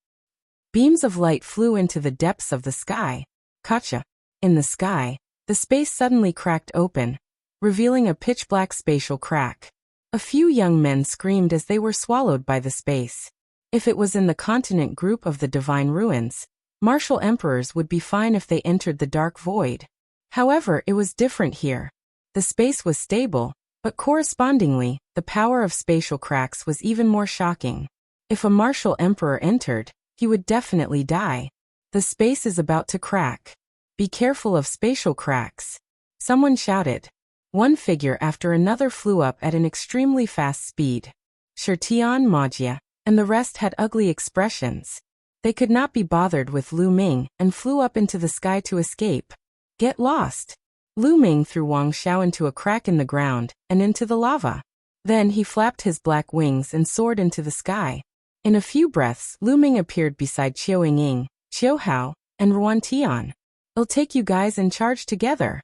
Beams of light flew into the depths of the sky. Gotcha. In the sky, the space suddenly cracked open, revealing a pitch-black spatial crack. A few young men screamed as they were swallowed by the space. If it was in the continent group of the divine ruins, martial emperors would be fine if they entered the dark void. However, it was different here. The space was stable, but correspondingly, the power of spatial cracks was even more shocking. If a martial emperor entered, he would definitely die. The space is about to crack. Be careful of spatial cracks. Someone shouted. One figure after another flew up at an extremely fast speed. Shirtian, Magia, and the rest had ugly expressions. They could not be bothered with Lu Ming and flew up into the sky to escape. Get lost. Lu Ming threw Wang Xiao into a crack in the ground and into the lava. Then he flapped his black wings and soared into the sky. In a few breaths, Lu Ming appeared beside Qiu Yingying, Qiu Hao, and Ruan Tian. I'll take you guys in charge together,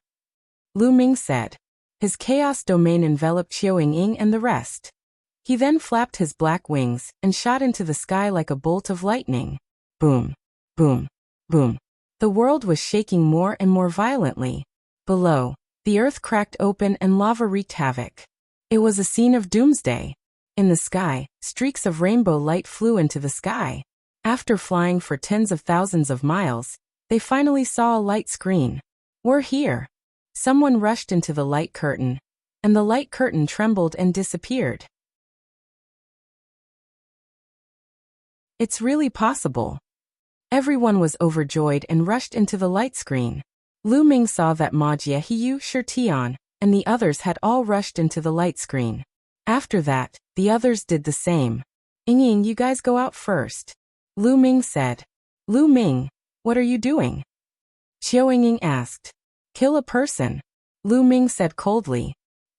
Lu Ming said. His chaos domain enveloped Qiu Yingying and the rest. He then flapped his black wings and shot into the sky like a bolt of lightning. Boom, boom, boom. The world was shaking more and more violently. Below, the earth cracked open and lava wreaked havoc. It was a scene of doomsday. In the sky, streaks of rainbow light flew into the sky. After flying for tens of thousands of miles, they finally saw a light screen. We're here. Someone rushed into the light curtain, and the light curtain trembled and disappeared. It's really possible. Everyone was overjoyed and rushed into the light screen. Lu Ming saw that Magia, Hiyu, Shirtian, and the others had all rushed into the light screen. After that, the others did the same. Yingying, you guys go out first, Lu Ming said. Lu Ming, what are you doing? Qiu Yingying asked. Kill a person, Lu Ming said coldly.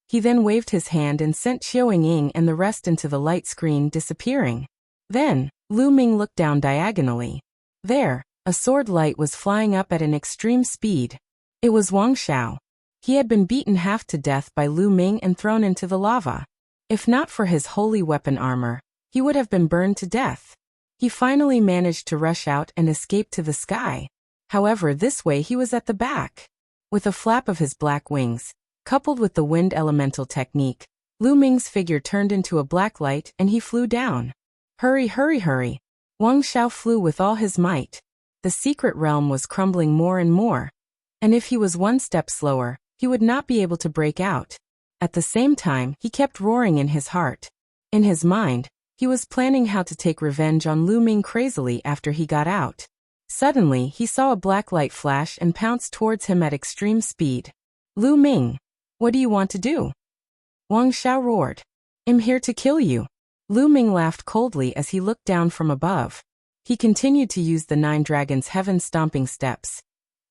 He then waved his hand and sent Qiu Yingying and the rest into the light screen, disappearing. Then, Lu Ming looked down diagonally. There, a sword light was flying up at an extreme speed. It was Wang Xiao. He had been beaten half to death by Lu Ming and thrown into the lava. If not for his holy weapon armor, he would have been burned to death. He finally managed to rush out and escape to the sky. However, this way he was at the back. With a flap of his black wings, coupled with the wind elemental technique, Lu Ming's figure turned into a black light and he flew down. Hurry, hurry, hurry. Wang Xiao flew with all his might. The secret realm was crumbling more and more. And if he was one step slower, he would not be able to break out. At the same time, he kept roaring in his heart. In his mind, he was planning how to take revenge on Lu Ming crazily after he got out. Suddenly, he saw a black light flash and pounce towards him at extreme speed. Lu Ming, what do you want to do? Wang Xiao roared. I'm here to kill you. Lu Ming laughed coldly as he looked down from above. He continued to use the 9 dragons' heaven-stomping steps.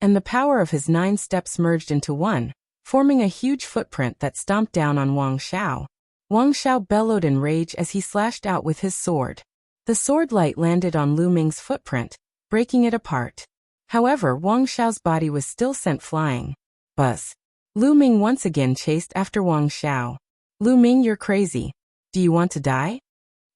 And the power of his 9 steps merged into one, forming a huge footprint that stomped down on Wang Xiao. Wang Xiao bellowed in rage as he slashed out with his sword. The sword light landed on Lu Ming's footprint, breaking it apart. However, Wang Xiao's body was still sent flying. Buzz. Lu Ming once again chased after Wang Xiao. Lu Ming, you're crazy. Do you want to die?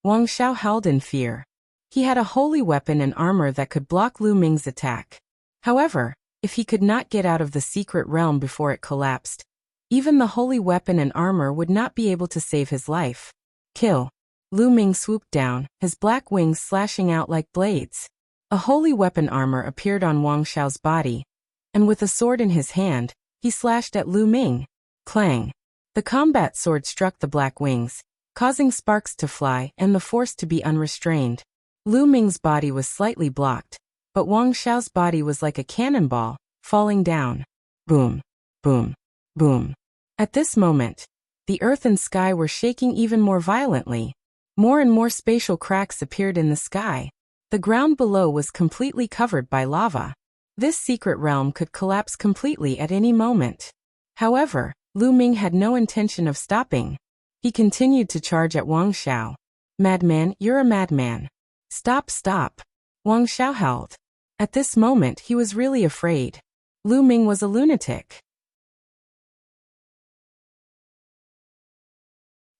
Wang Xiao howled in fear. He had a holy weapon and armor that could block Lu Ming's attack. However, If he could not get out of the secret realm before it collapsed, even the holy weapon and armor would not be able to save his life. Kill. Lu Ming swooped down, his black wings slashing out like blades. A holy weapon armor appeared on Wang Xiao's body, and with a sword in his hand, he slashed at Lu Ming. Clang. The combat sword struck the black wings, causing sparks to fly and the force to be unrestrained. Lu Ming's body was slightly blocked, but Wang Xiao's body was like a cannonball, falling down. Boom. Boom. Boom. At this moment, the earth and sky were shaking even more violently. More and more spatial cracks appeared in the sky. The ground below was completely covered by lava. This secret realm could collapse completely at any moment. However, Lu Ming had no intention of stopping. He continued to charge at Wang Xiao. Madman, you're a madman. Stop, stop. Wang Xiao howled. At this moment he was really afraid. Lu Ming was a lunatic.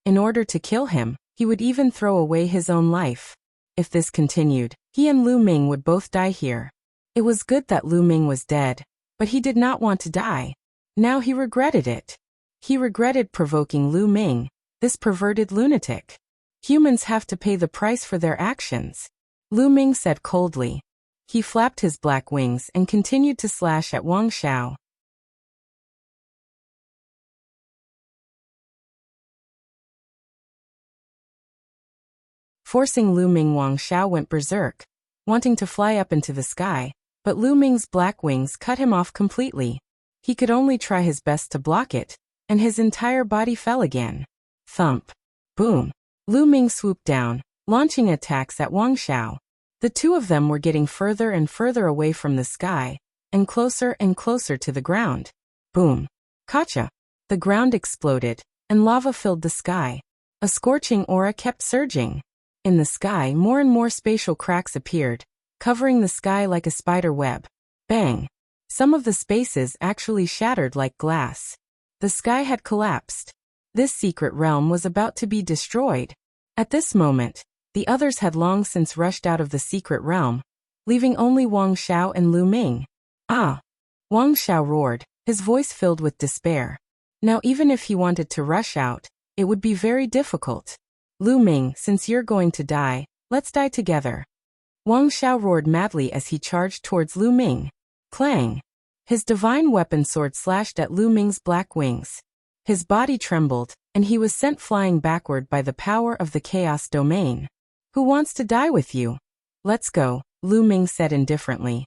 In order to kill him, he would even throw away his own life. If this continued, he and Lu Ming would both die here. It was good that Lu Ming was dead, but he did not want to die. Now he regretted it. He regretted provoking Lu Ming, this perverted lunatic. Humans have to pay the price for their actions. Lu Ming said coldly. He flapped his black wings and continued to slash at Wang Xiao. Forcing Lu Ming, Wang Xiao went berserk, wanting to fly up into the sky, but Lu Ming's black wings cut him off completely. He could only try his best to block it, and his entire body fell again. Thump. Boom. Lu Ming swooped down, launching attacks at Wang Xiao. The two of them were getting further and further away from the sky, and closer to the ground. Boom. Gotcha. The ground exploded, and lava filled the sky. A scorching aura kept surging. In the sky, more and more spatial cracks appeared, covering the sky like a spider web. Bang! Some of the spaces actually shattered like glass. The sky had collapsed. This secret realm was about to be destroyed. At this moment, the others had long since rushed out of the secret realm, leaving only Wang Xiao and Lu Ming. Ah! Wang Xiao roared, his voice filled with despair. Now even if he wanted to rush out, it would be very difficult. Lu Ming, since you're going to die, let's die together. Wang Xiao roared madly as he charged towards Lu Ming. Clang! His divine weapon sword slashed at Lu Ming's black wings. His body trembled, and he was sent flying backward by the power of the chaos domain. Who wants to die with you? Let's go, Lu Ming said indifferently.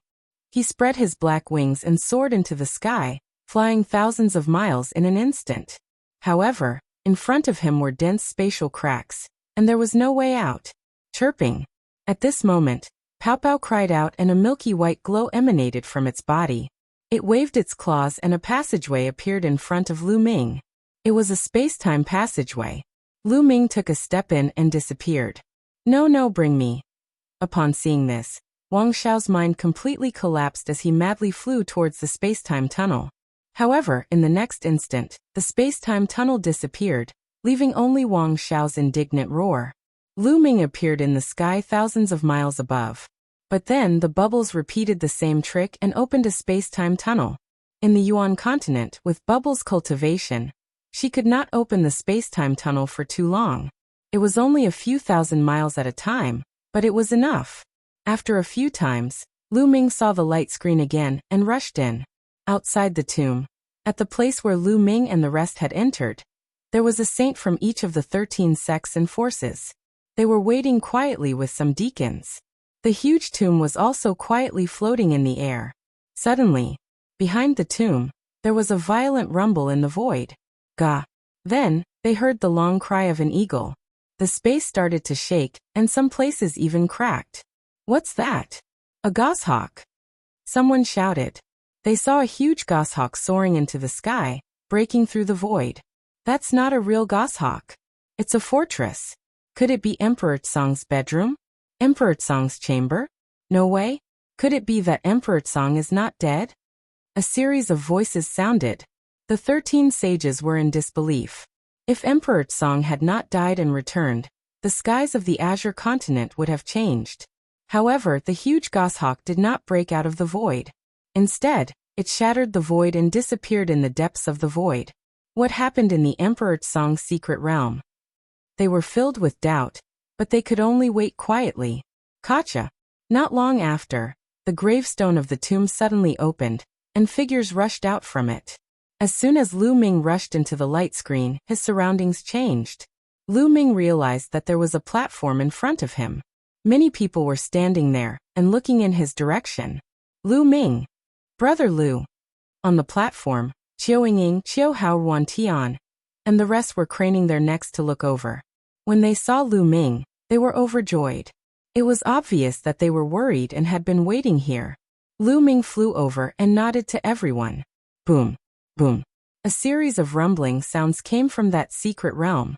He spread his black wings and soared into the sky, flying thousands of miles in an instant. However, in front of him were dense spatial cracks, and there was no way out. Chirping. At this moment, Pow Pow cried out and a milky white glow emanated from its body. It waved its claws and a passageway appeared in front of Lu Ming. It was a space-time passageway. Lu Ming took a step in and disappeared. No, bring me. Upon seeing this, Wang Xiao's mind completely collapsed as he madly flew towards the space-time tunnel. However, in the next instant, the space-time tunnel disappeared, leaving only Wang Xiao's indignant roar. Lu Ming appeared in the sky thousands of miles above. But then the bubbles repeated the same trick and opened a space-time tunnel. In the Yuan continent, with Bubbles' cultivation, she could not open the space-time tunnel for too long. It was only a few thousand miles at a time, but it was enough. After a few times, Lu Ming saw the light screen again and rushed in. Outside the tomb, at the place where Lu Ming and the rest had entered, there was a saint from each of the 13 sects and forces. They were waiting quietly with some deacons. The huge tomb was also quietly floating in the air. Suddenly, behind the tomb, there was a violent rumble in the void. Gah! Then, they heard the long cry of an eagle. The space started to shake, and some places even cracked. What's that? A goshawk! Someone shouted. They saw a huge goshawk soaring into the sky, breaking through the void. That's not a real goshawk. It's a fortress. Could it be Emperor Tsong's bedroom? Emperor Tsong's chamber? No way. Could it be that Emperor Tsong is not dead? A series of voices sounded. The 13 sages were in disbelief. If Emperor Tsong had not died and returned, the skies of the Azure continent would have changed. However, the huge goshawk did not break out of the void. Instead, It shattered the void and disappeared in the depths of the void. What happened in the Emperor Song's secret realm? They were filled with doubt, but they could only wait quietly. Gotcha. Not long after, the gravestone of the tomb suddenly opened, and figures rushed out from it. As soon as Lu Ming rushed into the light screen, his surroundings changed. Lu Ming realized that there was a platform in front of him. Many people were standing there and looking in his direction. Lu Ming. Brother Lu. On the platform, Qiu Ying, Qiu Haoruan Tian, and the rest were craning their necks to look over. When they saw Lu Ming, they were overjoyed. It was obvious that they were worried and had been waiting here. Lu Ming flew over and nodded to everyone. Boom. Boom. A series of rumbling sounds came from that secret realm.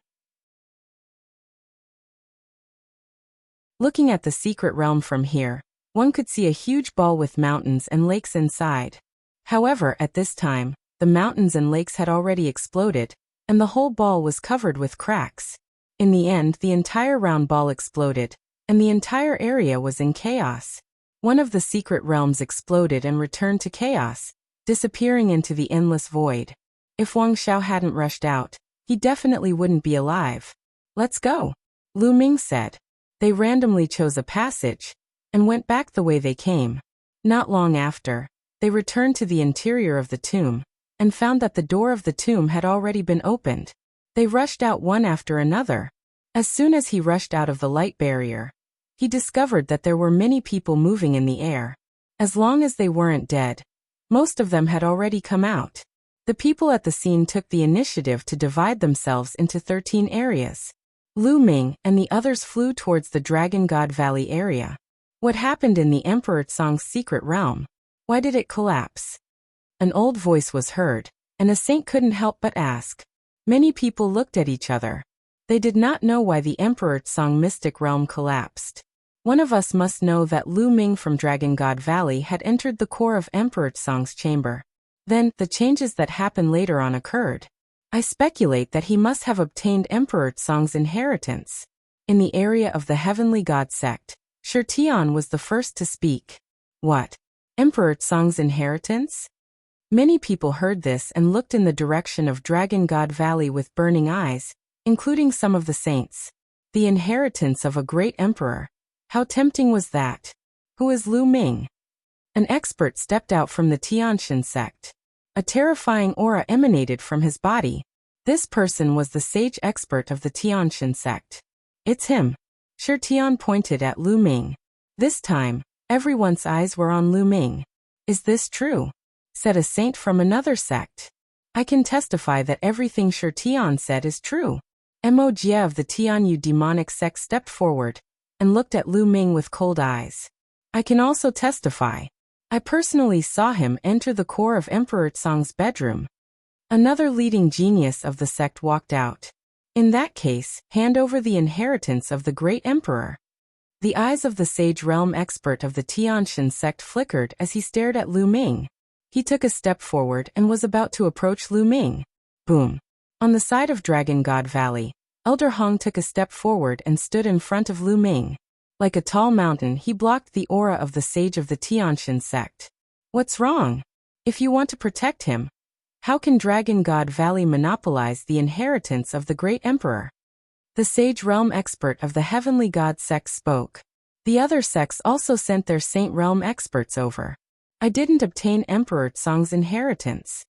Looking at the secret realm from here, one could see a huge ball with mountains and lakes inside. However, at this time, the mountains and lakes had already exploded, and the whole ball was covered with cracks. In the end, the entire round ball exploded, and the entire area was in chaos. One of the secret realms exploded and returned to chaos, disappearing into the endless void. If Wang Xiao hadn't rushed out, he definitely wouldn't be alive. Let's go, Lu Ming said. They randomly chose a passage and went back the way they came. Not long after, they returned to the interior of the tomb and found that the door of the tomb had already been opened. They rushed out one after another. As soon as he rushed out of the light barrier, he discovered that there were many people moving in the air. As long as they weren't dead, most of them had already come out. The people at the scene took the initiative to divide themselves into 13 areas. Lu Ming and the others flew towards the Dragon God Valley area. What happened in the Emperor Song's secret realm? Why did it collapse? An old voice was heard, and a saint couldn't help but ask. Many people looked at each other. They did not know why the Emperor Song mystic realm collapsed. One of us must know that Lu Ming from Dragon God Valley had entered the core of Emperor Song's chamber. Then, the changes that happened later on occurred. I speculate that he must have obtained Emperor Song's inheritance. In the area of the Heavenly God sect, Shi Tian was the first to speak. What? Emperor Song's inheritance? Many people heard this and looked in the direction of Dragon God Valley with burning eyes, including some of the saints. The inheritance of a great emperor. How tempting was that? Who is Lu Ming? An expert stepped out from the Tianshan sect. A terrifying aura emanated from his body. This person was the sage expert of the Tianshan sect. It's him. Shi Tian pointed at Lu Ming. This time, everyone's eyes were on Lu Ming. Is this true? Said a saint from another sect. I can testify that everything Shi Tian said is true. Mo Jie of the Tianyu demonic sect stepped forward and looked at Lu Ming with cold eyes. I can also testify. I personally saw him enter the core of Emperor Song's bedroom. Another leading genius of the sect walked out. In that case, hand over the inheritance of the great emperor. The eyes of the sage realm expert of the Tianshan sect flickered as he stared at Lu Ming. He took a step forward and was about to approach Lu Ming. Boom. On the side of Dragon God Valley, Elder Hong took a step forward and stood in front of Lu Ming. Like a tall mountain, he blocked the aura of the sage of the Tianshan sect. What's wrong? If you want to protect him, how can Dragon God Valley monopolize the inheritance of the great emperor? The sage realm expert of the Heavenly God sect spoke. The other sects also sent their saint realm experts over. I didn't obtain Emperor Song's inheritance.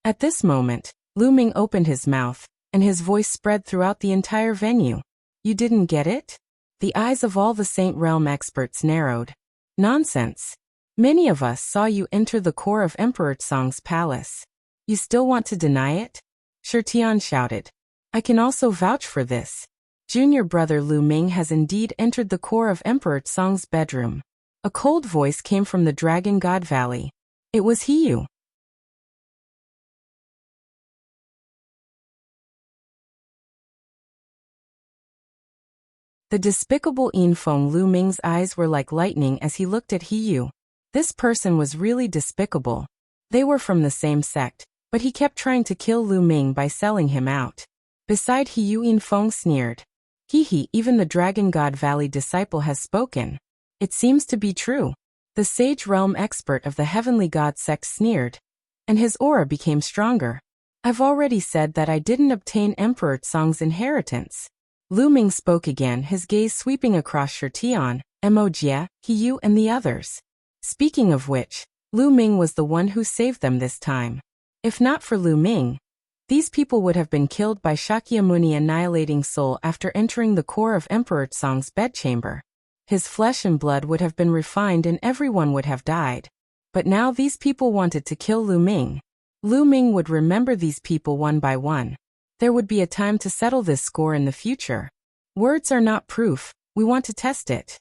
At this moment, Lu Ming opened his mouth, and his voice spread throughout the entire venue. You didn't get it? The eyes of all the Saint Realm experts narrowed. Nonsense. Many of us saw you enter the core of Emperor Song's palace. You still want to deny it? Shi Tian shouted. I can also vouch for this. Junior brother Lu Ming has indeed entered the core of Emperor Song's bedroom. A cold voice came from the Dragon God Valley. It was he you. The despicable Yinfeng Lu Ming's eyes were like lightning as he looked at He Yu. This person was really despicable. They were from the same sect, but he kept trying to kill Lu Ming by selling him out. Beside He Yu, Yinfeng sneered. He, even the Dragon God Valley disciple has spoken. It seems to be true. The Sage Realm expert of the Heavenly God sect sneered, and his aura became stronger. I've already said that I didn't obtain Emperor Song's inheritance. Lu Ming spoke again, his gaze sweeping across Shirtian, Emojia, Hiyu and the others. Speaking of which, Lu Ming was the one who saved them this time. If not for Lu Ming, these people would have been killed by Shakyamuni annihilating soul after entering the core of Emperor Song's bedchamber. His flesh and blood would have been refined and everyone would have died. But now these people wanted to kill Lu Ming. Lu Ming would remember these people one by one. There would be a time to settle this score in the future. Words are not proof, we want to test it.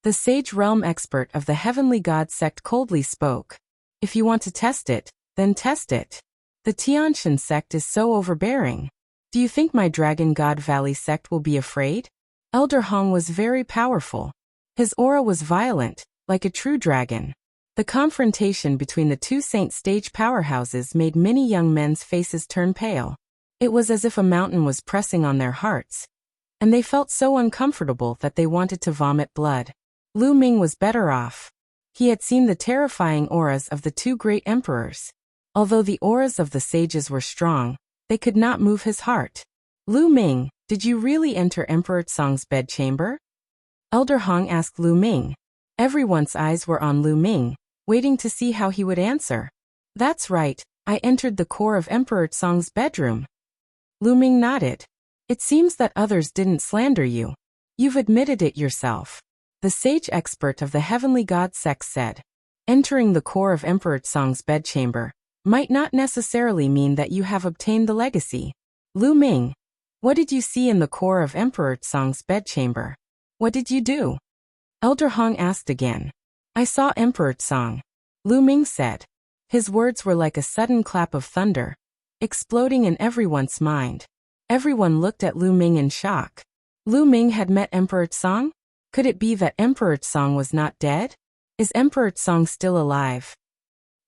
The Sage Realm expert of the Heavenly God sect coldly spoke. If you want to test it, then test it. The Tianshan sect is so overbearing. Do you think my Dragon God Valley sect will be afraid? Elder Hong was very powerful. His aura was violent, like a true dragon. The confrontation between the two Saint Stage powerhouses made many young men's faces turn pale. It was as if a mountain was pressing on their hearts, and they felt so uncomfortable that they wanted to vomit blood. Lu Ming was better off. He had seen the terrifying auras of the two great emperors. Although the auras of the sages were strong, they could not move his heart. Lu Ming, did you really enter Emperor Song's bedchamber? Elder Hong asked Lu Ming. Everyone's eyes were on Lu Ming, waiting to see how he would answer. That's right, I entered the core of Emperor Song's bedroom. Lu Ming nodded. It seems that others didn't slander you. You've admitted it yourself. The sage expert of the Heavenly God sect said. Entering the core of Emperor Song's bedchamber might not necessarily mean that you have obtained the legacy. Lu Ming, what did you see in the core of Emperor Song's bedchamber? What did you do? Elder Hong asked again. I saw Emperor Song. Lu Ming said. His words were like a sudden clap of thunder, exploding in everyone's mind. Everyone looked at Lu Ming in shock. Lu Ming had met Emperor Song? Could it be that Emperor Song was not dead? Is Emperor Song still alive?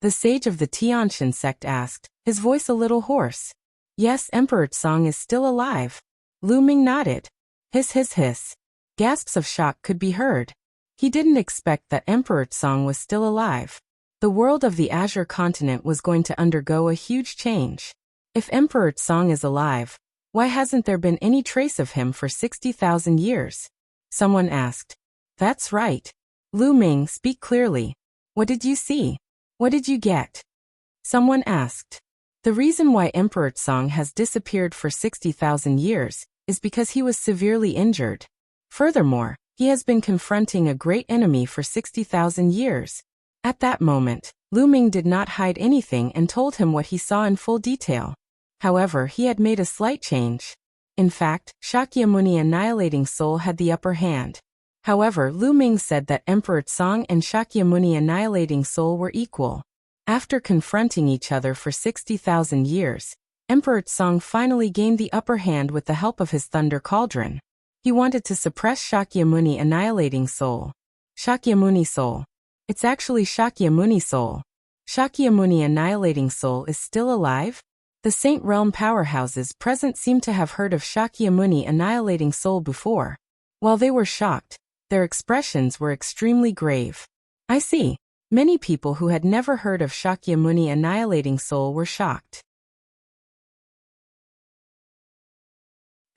The sage of the Tianshan sect asked, his voice a little hoarse. Yes, Emperor Song is still alive. Lu Ming nodded. Hiss hiss hiss. Gasps of shock could be heard. He didn't expect that Emperor Song was still alive. The world of the Azure continent was going to undergo a huge change. If Emperor Song is alive, why hasn't there been any trace of him for 60,000 years? Someone asked. That's right. Lu Ming, speak clearly. What did you see? What did you get? Someone asked. The reason why Emperor Song has disappeared for 60,000 years is because he was severely injured. Furthermore, he has been confronting a great enemy for 60,000 years. At that moment, Lu Ming did not hide anything and told him what he saw in full detail. However, he had made a slight change. In fact, Shakyamuni annihilating soul had the upper hand. However, Lu Ming said that Emperor Song and Shakyamuni annihilating soul were equal. After confronting each other for 60,000 years, Emperor Song finally gained the upper hand with the help of his Thunder Cauldron. He wanted to suppress Shakyamuni annihilating soul. Shakyamuni soul. It's actually Shakyamuni soul. Shakyamuni annihilating soul is still alive? The Saint Realm powerhouses present seemed to have heard of Shakyamuni annihilating soul before. While they were shocked, their expressions were extremely grave. I see. Many people who had never heard of Shakyamuni annihilating soul were shocked.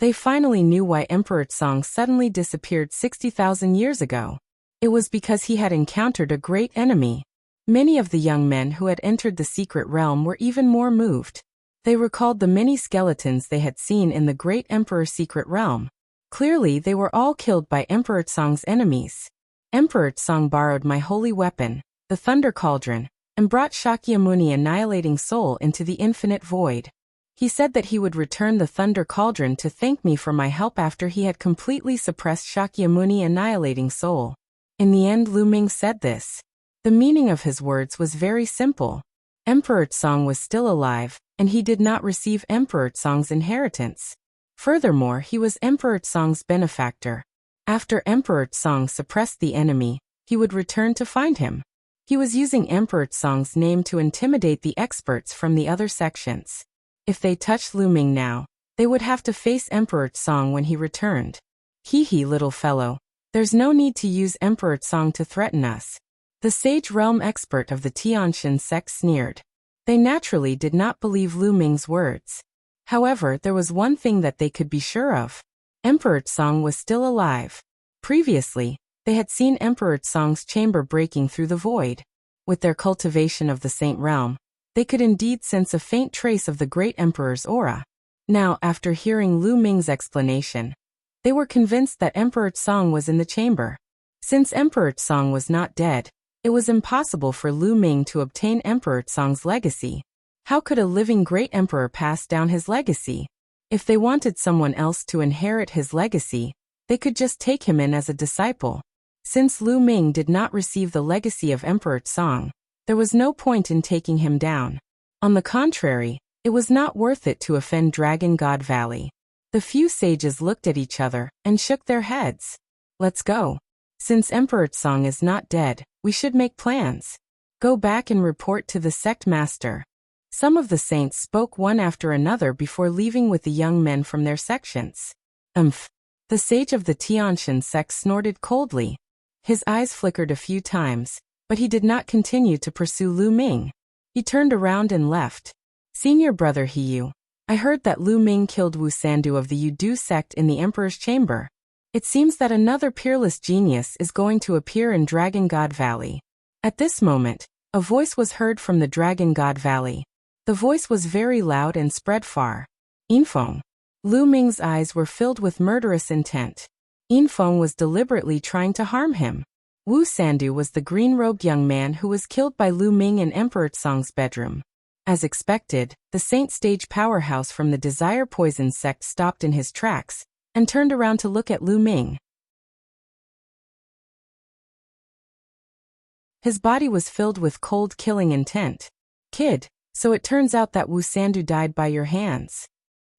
They finally knew why Emperor Song suddenly disappeared 60,000 years ago. It was because he had encountered a great enemy. Many of the young men who had entered the secret realm were even more moved. They recalled the many skeletons they had seen in the great Emperor's secret realm. Clearly, they were all killed by Emperor Song's enemies. Emperor Song borrowed my holy weapon, the Thunder Cauldron, and brought Shakyamuni annihilating soul into the infinite void. He said that he would return the Thunder Cauldron to thank me for my help after he had completely suppressed Shakyamuni annihilating soul. In the end, Lu Ming said this. The meaning of his words was very simple. Emperor Song was still alive, and he did not receive Emperor Song's inheritance. Furthermore, he was Emperor Song's benefactor. After Emperor Song suppressed the enemy, he would return to find him. He was using Emperor Song's name to intimidate the experts from the other sections. If they touched Lu Ming now, they would have to face Emperor Song when he returned. Hee hee, little fellow. There's no need to use Emperor Song to threaten us. The sage realm expert of the Tianshan sect sneered. They naturally did not believe Lu Ming's words. However, there was one thing that they could be sure of. Emperor Tsong was still alive. Previously, they had seen Emperor Tsong's chamber breaking through the void. With their cultivation of the Saint Realm, they could indeed sense a faint trace of the great Emperor's aura. Now, after hearing Lu Ming's explanation, they were convinced that Emperor Tsong was in the chamber. Since Emperor Tsong was not dead, it was impossible for Lu Ming to obtain Emperor Tsong's legacy. How could a living great emperor pass down his legacy? If they wanted someone else to inherit his legacy, they could just take him in as a disciple. Since Lu Ming did not receive the legacy of Emperor Tsong, there was no point in taking him down. On the contrary, it was not worth it to offend Dragon God Valley. The few sages looked at each other and shook their heads. Let's go. Since Emperor Tsong is not dead, we should make plans. Go back and report to the sect master. Some of the saints spoke one after another before leaving with the young men from their sections. The sage of the Tianshan sect snorted coldly. His eyes flickered a few times, but he did not continue to pursue Lu Ming. He turned around and left. Senior brother Hiyu, I heard that Lu Ming killed Wu Sandu of the Yudu sect in the Emperor's chamber. It seems that another peerless genius is going to appear in Dragon God Valley. At this moment, a voice was heard from the Dragon God Valley. The voice was very loud and spread far. Infeng. Lu Ming's eyes were filled with murderous intent. Infeng was deliberately trying to harm him. Wu Sandu was the green-robed young man who was killed by Lu Ming in Emperor Tsong's bedroom. As expected, the Saint Stage powerhouse from the Desire Poison sect stopped in his tracks and turned around to look at Lu Ming. His body was filled with cold killing intent. Kid, so it turns out that Wu Sandu died by your hands.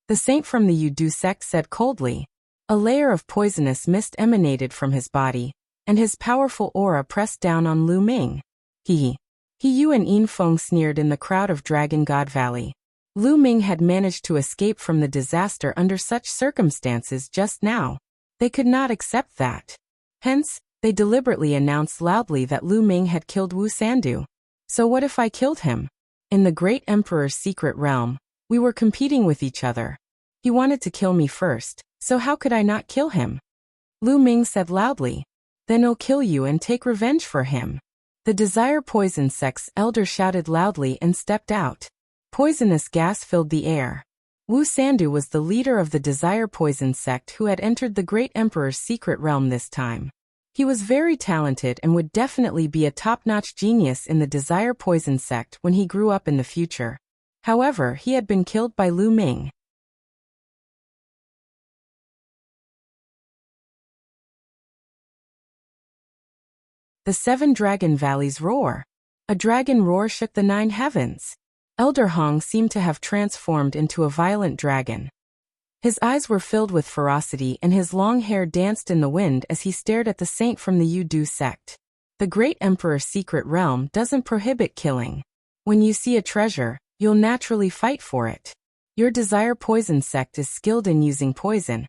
The saint from the Yudu sect said coldly. A layer of poisonous mist emanated from his body, and his powerful aura pressed down on Lu Ming. Hiyu and Infeng sneered in the crowd of Dragon God Valley. Lu Ming had managed to escape from the disaster under such circumstances just now. They could not accept that. Hence, they deliberately announced loudly that Lu Ming had killed Wu Sandu. So what if I killed him? In the great emperor's secret realm, we were competing with each other. He wanted to kill me first, so how could I not kill him? Lu Ming said loudly. Then I'll kill you and take revenge for him. The Desire Poison sect's elder shouted loudly and stepped out. Poisonous gas filled the air. Wu Sandu was the leader of the Desire Poison sect who had entered the great emperor's secret realm this time. He was very talented and would definitely be a top-notch genius in the Desire Poison sect when he grew up in the future. However, he had been killed by Lu Ming. The 7 Dragon Valleys roar. A dragon roar shook the 9 heavens. Elder Hong seemed to have transformed into a violent dragon. His eyes were filled with ferocity and his long hair danced in the wind as he stared at the saint from the Yudu sect. The great emperor's secret realm doesn't prohibit killing. When you see a treasure, you'll naturally fight for it. Your Desire Poison sect is skilled in using poison,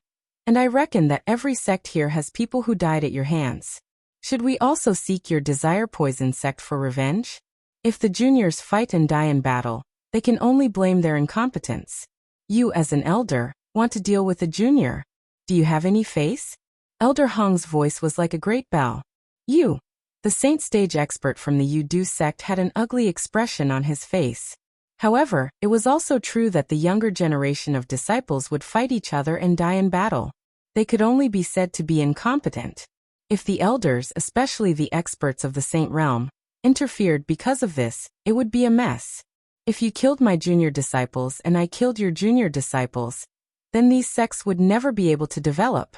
and I reckon that every sect here has people who died at your hands. Should we also seek your Desire Poison sect for revenge? If the juniors fight and die in battle, they can only blame their incompetence. You, as an elder, want to deal with a junior. Do you have any face? Elder Hong's voice was like a great bell. You. The Saint Stage expert from the Yudu sect had an ugly expression on his face. However, it was also true that the younger generation of disciples would fight each other and die in battle. They could only be said to be incompetent. If the elders, especially the experts of the Saint Realm, interfered because of this, it would be a mess. If you killed my junior disciples and I killed your junior disciples, then these sects would never be able to develop.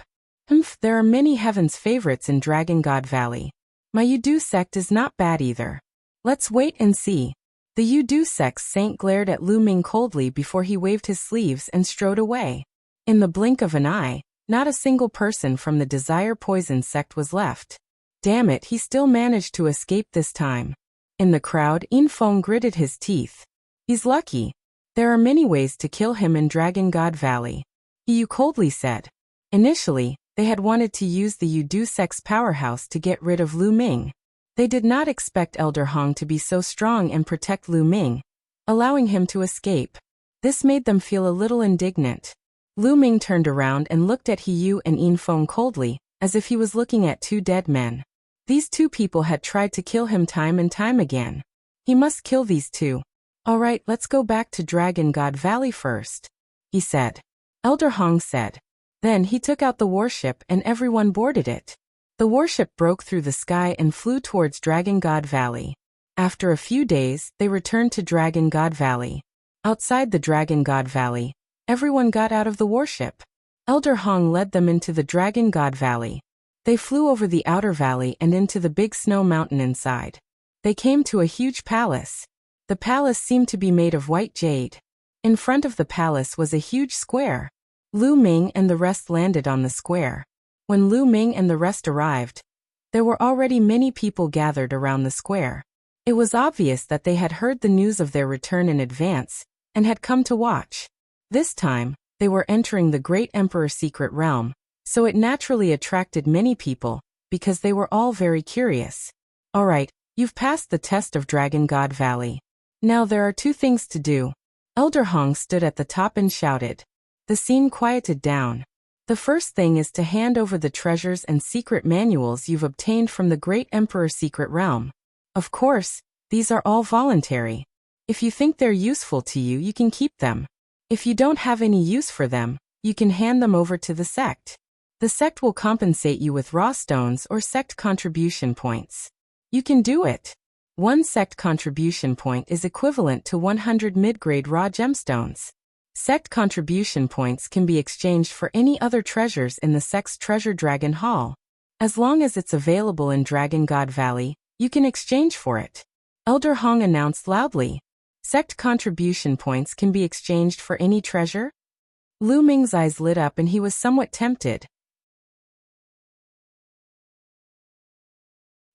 There are many heaven's favorites in Dragon God Valley. My Yudu sect is not bad either. Let's wait and see. The Yudu sect's saint glared at Lu Ming coldly before he waved his sleeves and strode away. In the blink of an eye, not a single person from the Desire Poison sect was left. Damn it, he still managed to escape this time. In the crowd, Infeng gritted his teeth. He's lucky. There are many ways to kill him in Dragon God Valley. Hiyu coldly said. Initially, they had wanted to use the Yudu sect's powerhouse to get rid of Lu Ming. They did not expect Elder Hong to be so strong and protect Lu Ming, allowing him to escape. This made them feel a little indignant. Lu Ming turned around and looked at He Yu and Yin Feng coldly, as if he was looking at two dead men. These two people had tried to kill him time and time again. He must kill these two. Alright, let's go back to Dragon God Valley first, he said. Elder Hong said. Then he took out the warship and everyone boarded it. The warship broke through the sky and flew towards Dragon God Valley. After a few days, they returned to Dragon God Valley. Outside the Dragon God Valley, everyone got out of the warship. Elder Hong led them into the Dragon God Valley. They flew over the outer valley and into the big snow mountain inside. They came to a huge palace. The palace seemed to be made of white jade. In front of the palace was a huge square. Lu Ming and the rest landed on the square. When Lu Ming and the rest arrived, there were already many people gathered around the square. It was obvious that they had heard the news of their return in advance and had come to watch. This time, they were entering the Great Emperor's secret realm, so it naturally attracted many people, because they were all very curious. Alright, you've passed the test of Dragon God Valley. Now there are two things to do. Elder Hong stood at the top and shouted. The scene quieted down. The first thing is to hand over the treasures and secret manuals you've obtained from the Great Emperor's secret realm. Of course, these are all voluntary. If you think they're useful to you, you can keep them. If you don't have any use for them, you can hand them over to the sect. The sect will compensate you with raw stones or sect contribution points. You can do it. One sect contribution point is equivalent to 100 mid-grade raw gemstones. Sect contribution points can be exchanged for any other treasures in the sect's Treasure Dragon Hall. As long as it's available in Dragon God Valley, you can exchange for it. Elder Hong announced loudly. Sect contribution points can be exchanged for any treasure? Lu Ming's eyes lit up and he was somewhat tempted.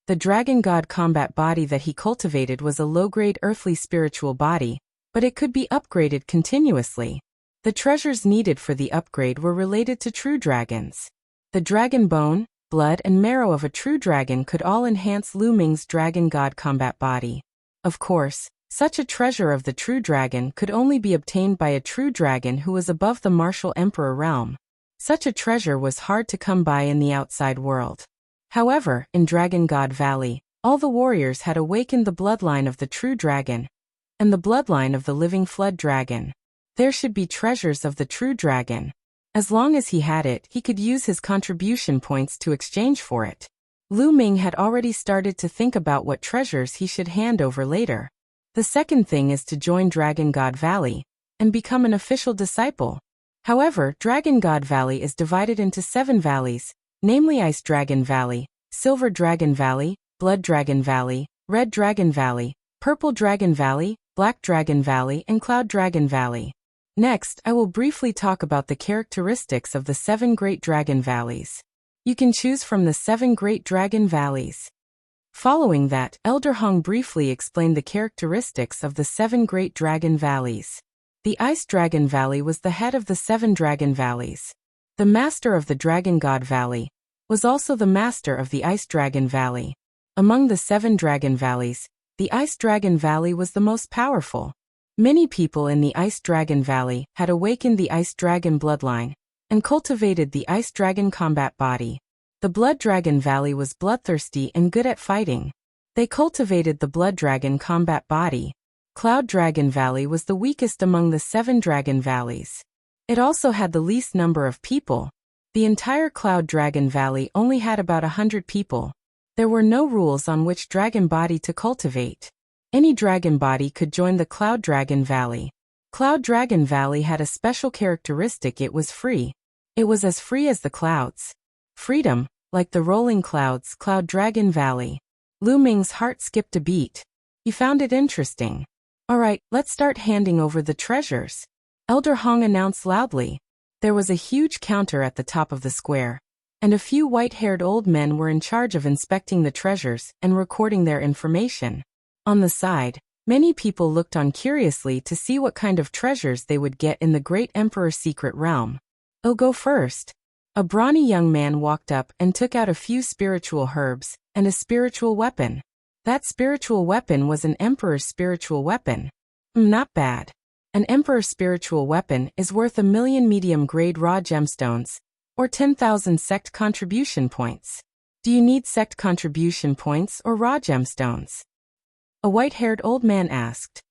The Dragon God combat body that he cultivated was a low-grade earthly spiritual body, but it could be upgraded continuously. The treasures needed for the upgrade were related to true dragons. The dragon bone, blood and marrow of a true dragon could all enhance Lu Ming's Dragon God combat body. Of course, such a treasure of the true dragon could only be obtained by a true dragon who was above the martial emperor realm. Such a treasure was hard to come by in the outside world. However, in Dragon God Valley, all the warriors had awakened the bloodline of the true dragon, and the bloodline of the living flood dragon. There should be treasures of the true dragon. As long as he had it, he could use his contribution points to exchange for it. Lu Ming had already started to think about what treasures he should hand over later. The second thing is to join Dragon God Valley and become an official disciple. However, Dragon God Valley is divided into 7 valleys, namely Ice Dragon Valley, Silver Dragon Valley, Blood Dragon Valley, Red Dragon Valley, Purple Dragon Valley, Black Dragon Valley and Cloud Dragon Valley. Next, I will briefly talk about the characteristics of the 7 Great Dragon Valleys. You can choose from the 7 Great Dragon Valleys. Following that, Elder Hong briefly explained the characteristics of the 7 Great Dragon Valleys. The Ice Dragon Valley was the head of the 7 Dragon Valleys. The master of the Dragon God Valley was also the master of the Ice Dragon Valley. Among the 7 Dragon Valleys, the Ice Dragon Valley was the most powerful. Many people in the Ice Dragon Valley had awakened the Ice Dragon bloodline and cultivated the Ice Dragon combat body. The Blood Dragon Valley was bloodthirsty and good at fighting. They cultivated the Blood Dragon combat body. Cloud Dragon Valley was the weakest among the 7 Dragon Valleys. It also had the least number of people. The entire Cloud Dragon Valley only had about 100 people. There were no rules on which dragon body to cultivate. Any dragon body could join the Cloud Dragon Valley. Cloud Dragon Valley had a special characteristic: it was free. It was as free as the clouds. Freedom, like the rolling clouds. Cloud Dragon Valley. Lu Ming's heart skipped a beat. He found it interesting. Alright, let's start handing over the treasures, Elder Hong announced loudly. There was a huge counter at the top of the square, and a few white-haired old men were in charge of inspecting the treasures and recording their information. On the side, many people looked on curiously to see what kind of treasures they would get in the Great Emperor's secret realm. I'll go first. A brawny young man walked up and took out a few spiritual herbs and a spiritual weapon. That spiritual weapon was an emperor's spiritual weapon. Not bad. An emperor's spiritual weapon is worth 1,000,000 medium-grade raw gemstones, or 10,000 sect contribution points. Do you need sect contribution points or raw gemstones? A white-haired old man asked.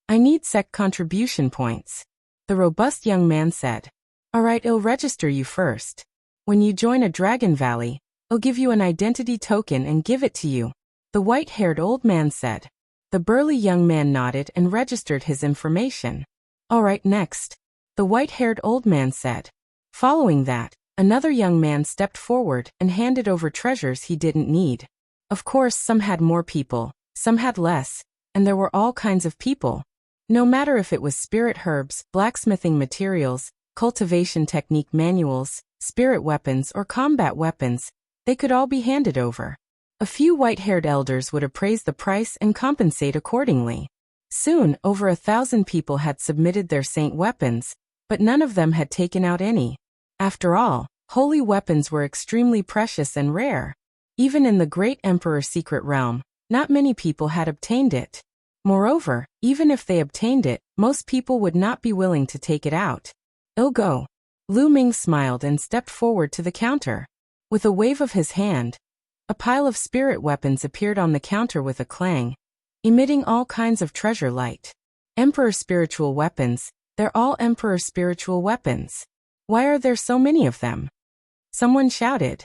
I need sect contribution points, the robust young man said. Alright, I'll register you first. When you join a Dragon Valley, I'll give you an identity token and give it to you, the white-haired old man said. The burly young man nodded and registered his information. Alright, next, the white-haired old man said. Following that, another young man stepped forward and handed over treasures he didn't need. Of course, some had more people, some had less, and there were all kinds of people. No matter if it was spirit herbs, blacksmithing materials, cultivation technique manuals, spirit weapons or combat weapons, they could all be handed over. A few white-haired elders would appraise the price and compensate accordingly. Soon, over 1,000 people had submitted their saint weapons, but none of them had taken out any. After all, holy weapons were extremely precious and rare. Even in the Great Emperor's secret realm, not many people had obtained it. Moreover, even if they obtained it, most people would not be willing to take it out. I'll go. Lu Ming smiled and stepped forward to the counter. With a wave of his hand, a pile of spirit weapons appeared on the counter with a clang, emitting all kinds of treasure light. Emperor spiritual weapons, they're all Emperor spiritual weapons. Why are there so many of them? Someone shouted.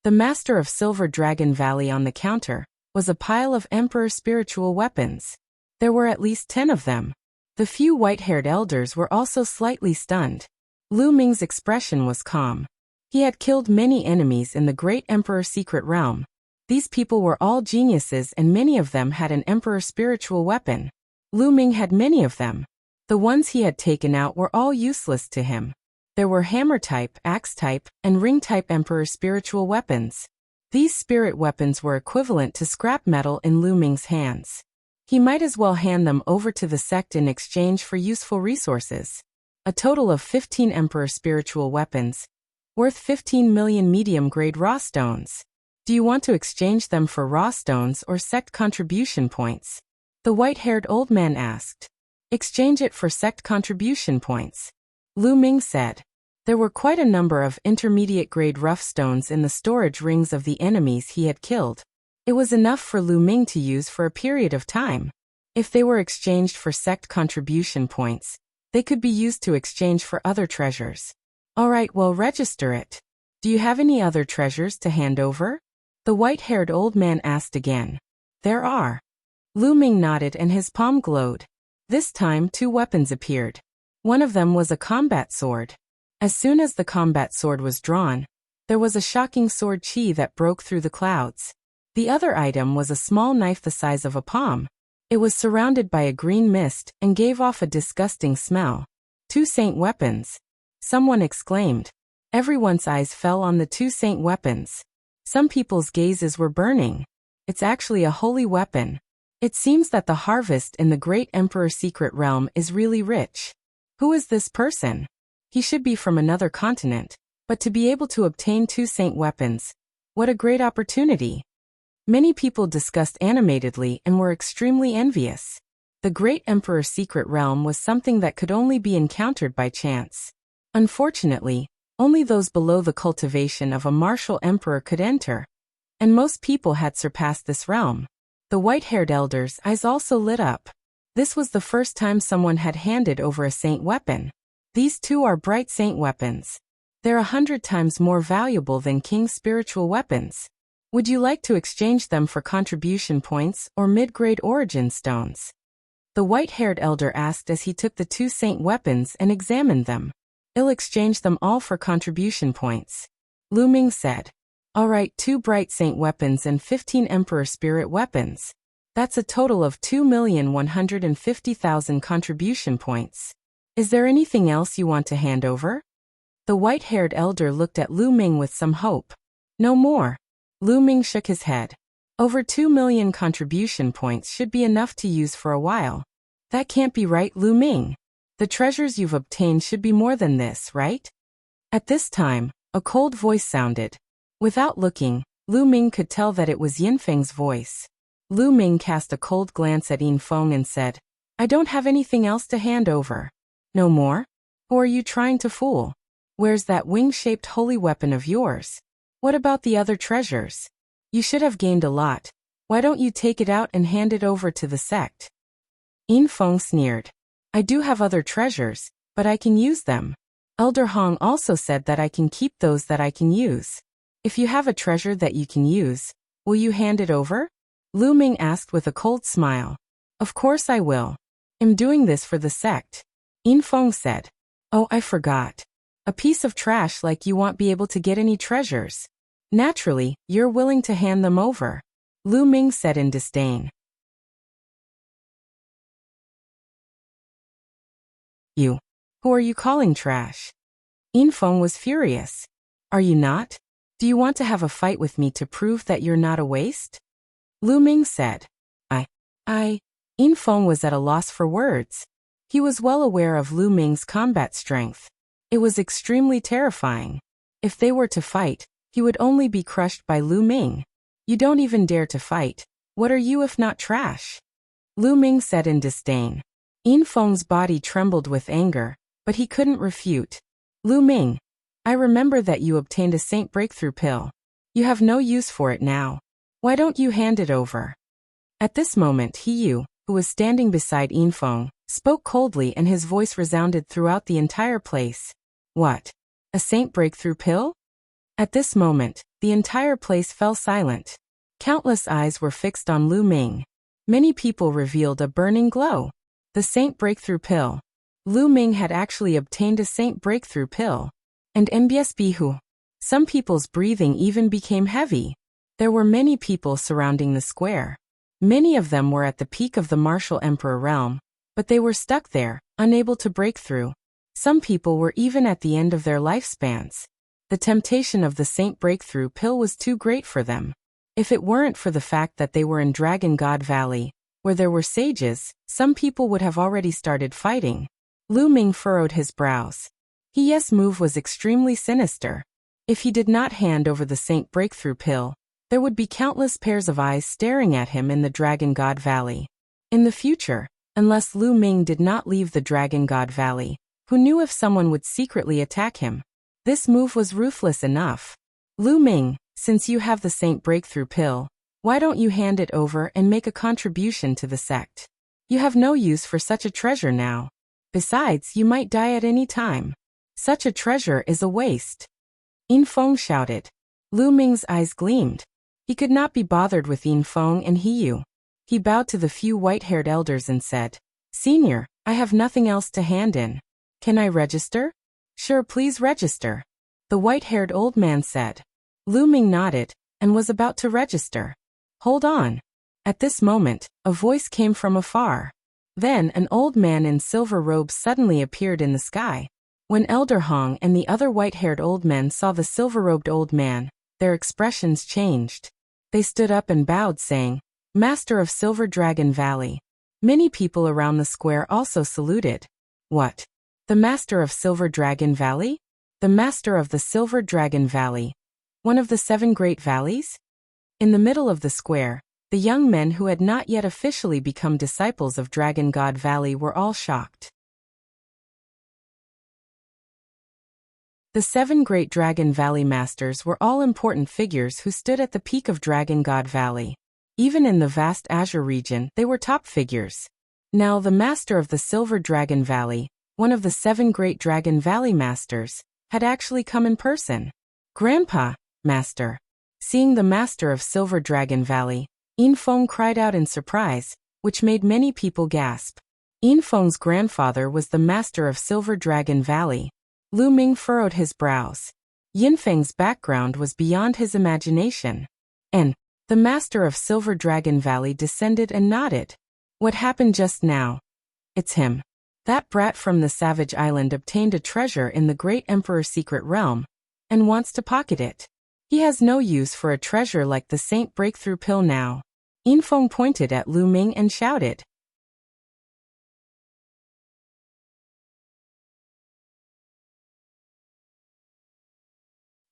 The master of Silver Dragon Valley on the counter was a pile of Emperor spiritual weapons. There were at least 10 of them. The few white-haired elders were also slightly stunned. Lu Ming's expression was calm. He had killed many enemies in the Great Emperor's secret realm. These people were all geniuses and many of them had an Emperor spiritual weapon. Lu Ming had many of them. The ones he had taken out were all useless to him. There were hammer-type, axe-type, and ring-type Emperor spiritual weapons. These spirit weapons were equivalent to scrap metal in Lu Ming's hands. He might as well hand them over to the sect in exchange for useful resources. A total of 15 Emperor spiritual weapons, worth 15,000,000 medium-grade raw stones. Do you want to exchange them for raw stones or sect contribution points? The white-haired old man asked. Exchange it for sect contribution points, Lu Ming said. There were quite a number of intermediate-grade rough stones in the storage rings of the enemies he had killed. It was enough for Lu Ming to use for a period of time. If they were exchanged for sect contribution points, they could be used to exchange for other treasures. Alright, well, register it. Do you have any other treasures to hand over? The white-haired old man asked again. There are. Lu Ming nodded and his palm glowed. This time 2 weapons appeared. One of them was a combat sword. As soon as the combat sword was drawn, there was a shocking sword chi that broke through the clouds. The other item was a small knife the size of a palm. It was surrounded by a green mist and gave off a disgusting smell. 2 saint weapons. Someone exclaimed. Everyone's eyes fell on the 2 saint weapons. Some people's gazes were burning. It's actually a holy weapon. It seems that the harvest in the Great Emperor's secret realm is really rich. Who is this person? He should be from another continent, but to be able to obtain 2 saint weapons, what a great opportunity. Many people discussed animatedly and were extremely envious. The Great Emperor's secret realm was something that could only be encountered by chance. Unfortunately, only those below the cultivation of a martial emperor could enter, and most people had surpassed this realm. The white-haired elders' eyes also lit up. This was the first time someone had handed over a saint weapon. These 2 are bright saint weapons. They're 100 times more valuable than King's spiritual weapons. Would you like to exchange them for contribution points or mid-grade origin stones? The white-haired elder asked as he took the 2 saint weapons and examined them. I'll exchange them all for contribution points, Lu Ming said. Alright, 2 bright saint weapons and 15 Emperor spirit weapons. That's a total of 2,150,000 contribution points. Is there anything else you want to hand over? The white-haired elder looked at Lu Ming with some hope. No more. Lu Ming shook his head. Over 2 million contribution points should be enough to use for a while. That can't be right, Lu Ming. The treasures you've obtained should be more than this, right? At this time, a cold voice sounded. Without looking, Lu Ming could tell that it was Yinfeng's voice. Lu Ming cast a cold glance at Yinfeng and said, I don't have anything else to hand over. No more? Who are you trying to fool? Where's that wing-shaped holy weapon of yours? What about the other treasures? You should have gained a lot. Why don't you take it out and hand it over to the sect? Yinfeng sneered. I do have other treasures, but I can use them. Elder Hong also said that I can keep those that I can use. If you have a treasure that you can use, will you hand it over? Lu Ming asked with a cold smile. Of course I will. I'm doing this for the sect. Yinfeng said. Oh, I forgot. A piece of trash like you won't be able to get any treasures. Naturally, you're willing to hand them over. Lu Ming said in disdain. You. Who are you calling trash? Yinfeng was furious. Are you not? Do you want to have a fight with me to prove that you're not a waste? Lu Ming said. Yinfeng was at a loss for words. He was well aware of Lu Ming's combat strength. It was extremely terrifying. If they were to fight, he would only be crushed by Lu Ming. You don't even dare to fight. What are you if not trash? Lu Ming said in disdain. Yinfeng's body trembled with anger, but he couldn't refute. Lu Ming, I remember that you obtained a Saint Breakthrough Pill. You have no use for it now. Why don't you hand it over? At this moment Yu, who was standing beside Yinfeng, spoke coldly and his voice resounded throughout the entire place. What? A Saint Breakthrough Pill? At this moment, the entire place fell silent. Countless eyes were fixed on Lu Ming. Many people revealed a burning glow. The Saint Breakthrough Pill. Lu Ming had actually obtained a Saint Breakthrough Pill. And MBSBhu. Some people's breathing even became heavy. There were many people surrounding the square. Many of them were at the peak of the martial emperor realm, but they were stuck there, unable to break through. Some people were even at the end of their lifespans. The temptation of the Saint Breakthrough Pill was too great for them. If it weren't for the fact that they were in Dragon God Valley, where there were sages, some people would have already started fighting. Lu Ming furrowed his brows. His move was extremely sinister. If he did not hand over the Saint Breakthrough Pill, there would be countless pairs of eyes staring at him in the Dragon God Valley. In the future, unless Lu Ming did not leave the Dragon God Valley, who knew if someone would secretly attack him? This move was ruthless enough. Lu Ming, since you have the Saint Breakthrough Pill, why don't you hand it over and make a contribution to the sect? You have no use for such a treasure now. Besides, you might die at any time. Such a treasure is a waste. Yinfeng shouted. Lu Ming's eyes gleamed. He could not be bothered with Yinfeng and Yu. He bowed to the few white-haired elders and said, Senior, I have nothing else to hand in. Can I register? Sure, please register. The white-haired old man said. Lu Ming nodded and was about to register. Hold on. At this moment, a voice came from afar. Then an old man in silver robes suddenly appeared in the sky. When Elder Hong and the other white-haired old men saw the silver-robed old man, their expressions changed. They stood up and bowed, saying, Master of Silver Dragon Valley. Many people around the square also saluted. What? The Master of Silver Dragon Valley? The Master of the Silver Dragon Valley. One of the 7 great valleys? In the middle of the square, the young men who had not yet officially become disciples of Dragon God Valley were all shocked. The 7 great Dragon Valley Masters were all important figures who stood at the peak of Dragon God Valley. Even in the vast Azure region, they were top figures. Now the Master of the Silver Dragon Valley, one of the 7 great Dragon Valley Masters, had actually come in person. Grandpa, Master. Seeing the Master of Silver Dragon Valley, Yinfeng cried out in surprise, which made many people gasp. Yinfeng's grandfather was the Master of Silver Dragon Valley. Lu Ming furrowed his brows. Yinfeng's background was beyond his imagination. And the Master of Silver Dragon Valley descended and nodded. What happened just now? It's him. That brat from the Savage Island obtained a treasure in the Great Emperor's secret realm, and wants to pocket it. He has no use for a treasure like the Saint Breakthrough Pill now. Yinfeng pointed at Lu Ming and shouted.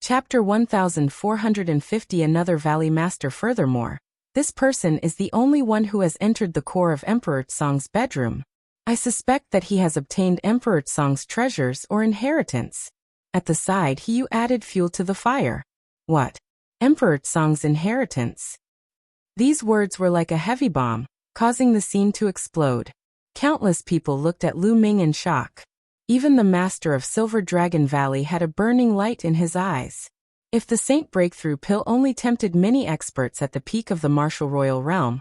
Chapter 1450 Another Valley Master. Furthermore, this person is the only one who has entered the core of Emperor Tsong's bedroom. I suspect that he has obtained Emperor Tsong's treasures or inheritance. At the side you added fuel to the fire. What? Emperor Tsong's inheritance? These words were like a heavy bomb, causing the scene to explode. Countless people looked at Lu Ming in shock. Even the master of Silver Dragon Valley had a burning light in his eyes. If the Saint Breakthrough Pill only tempted many experts at the peak of the martial royal realm,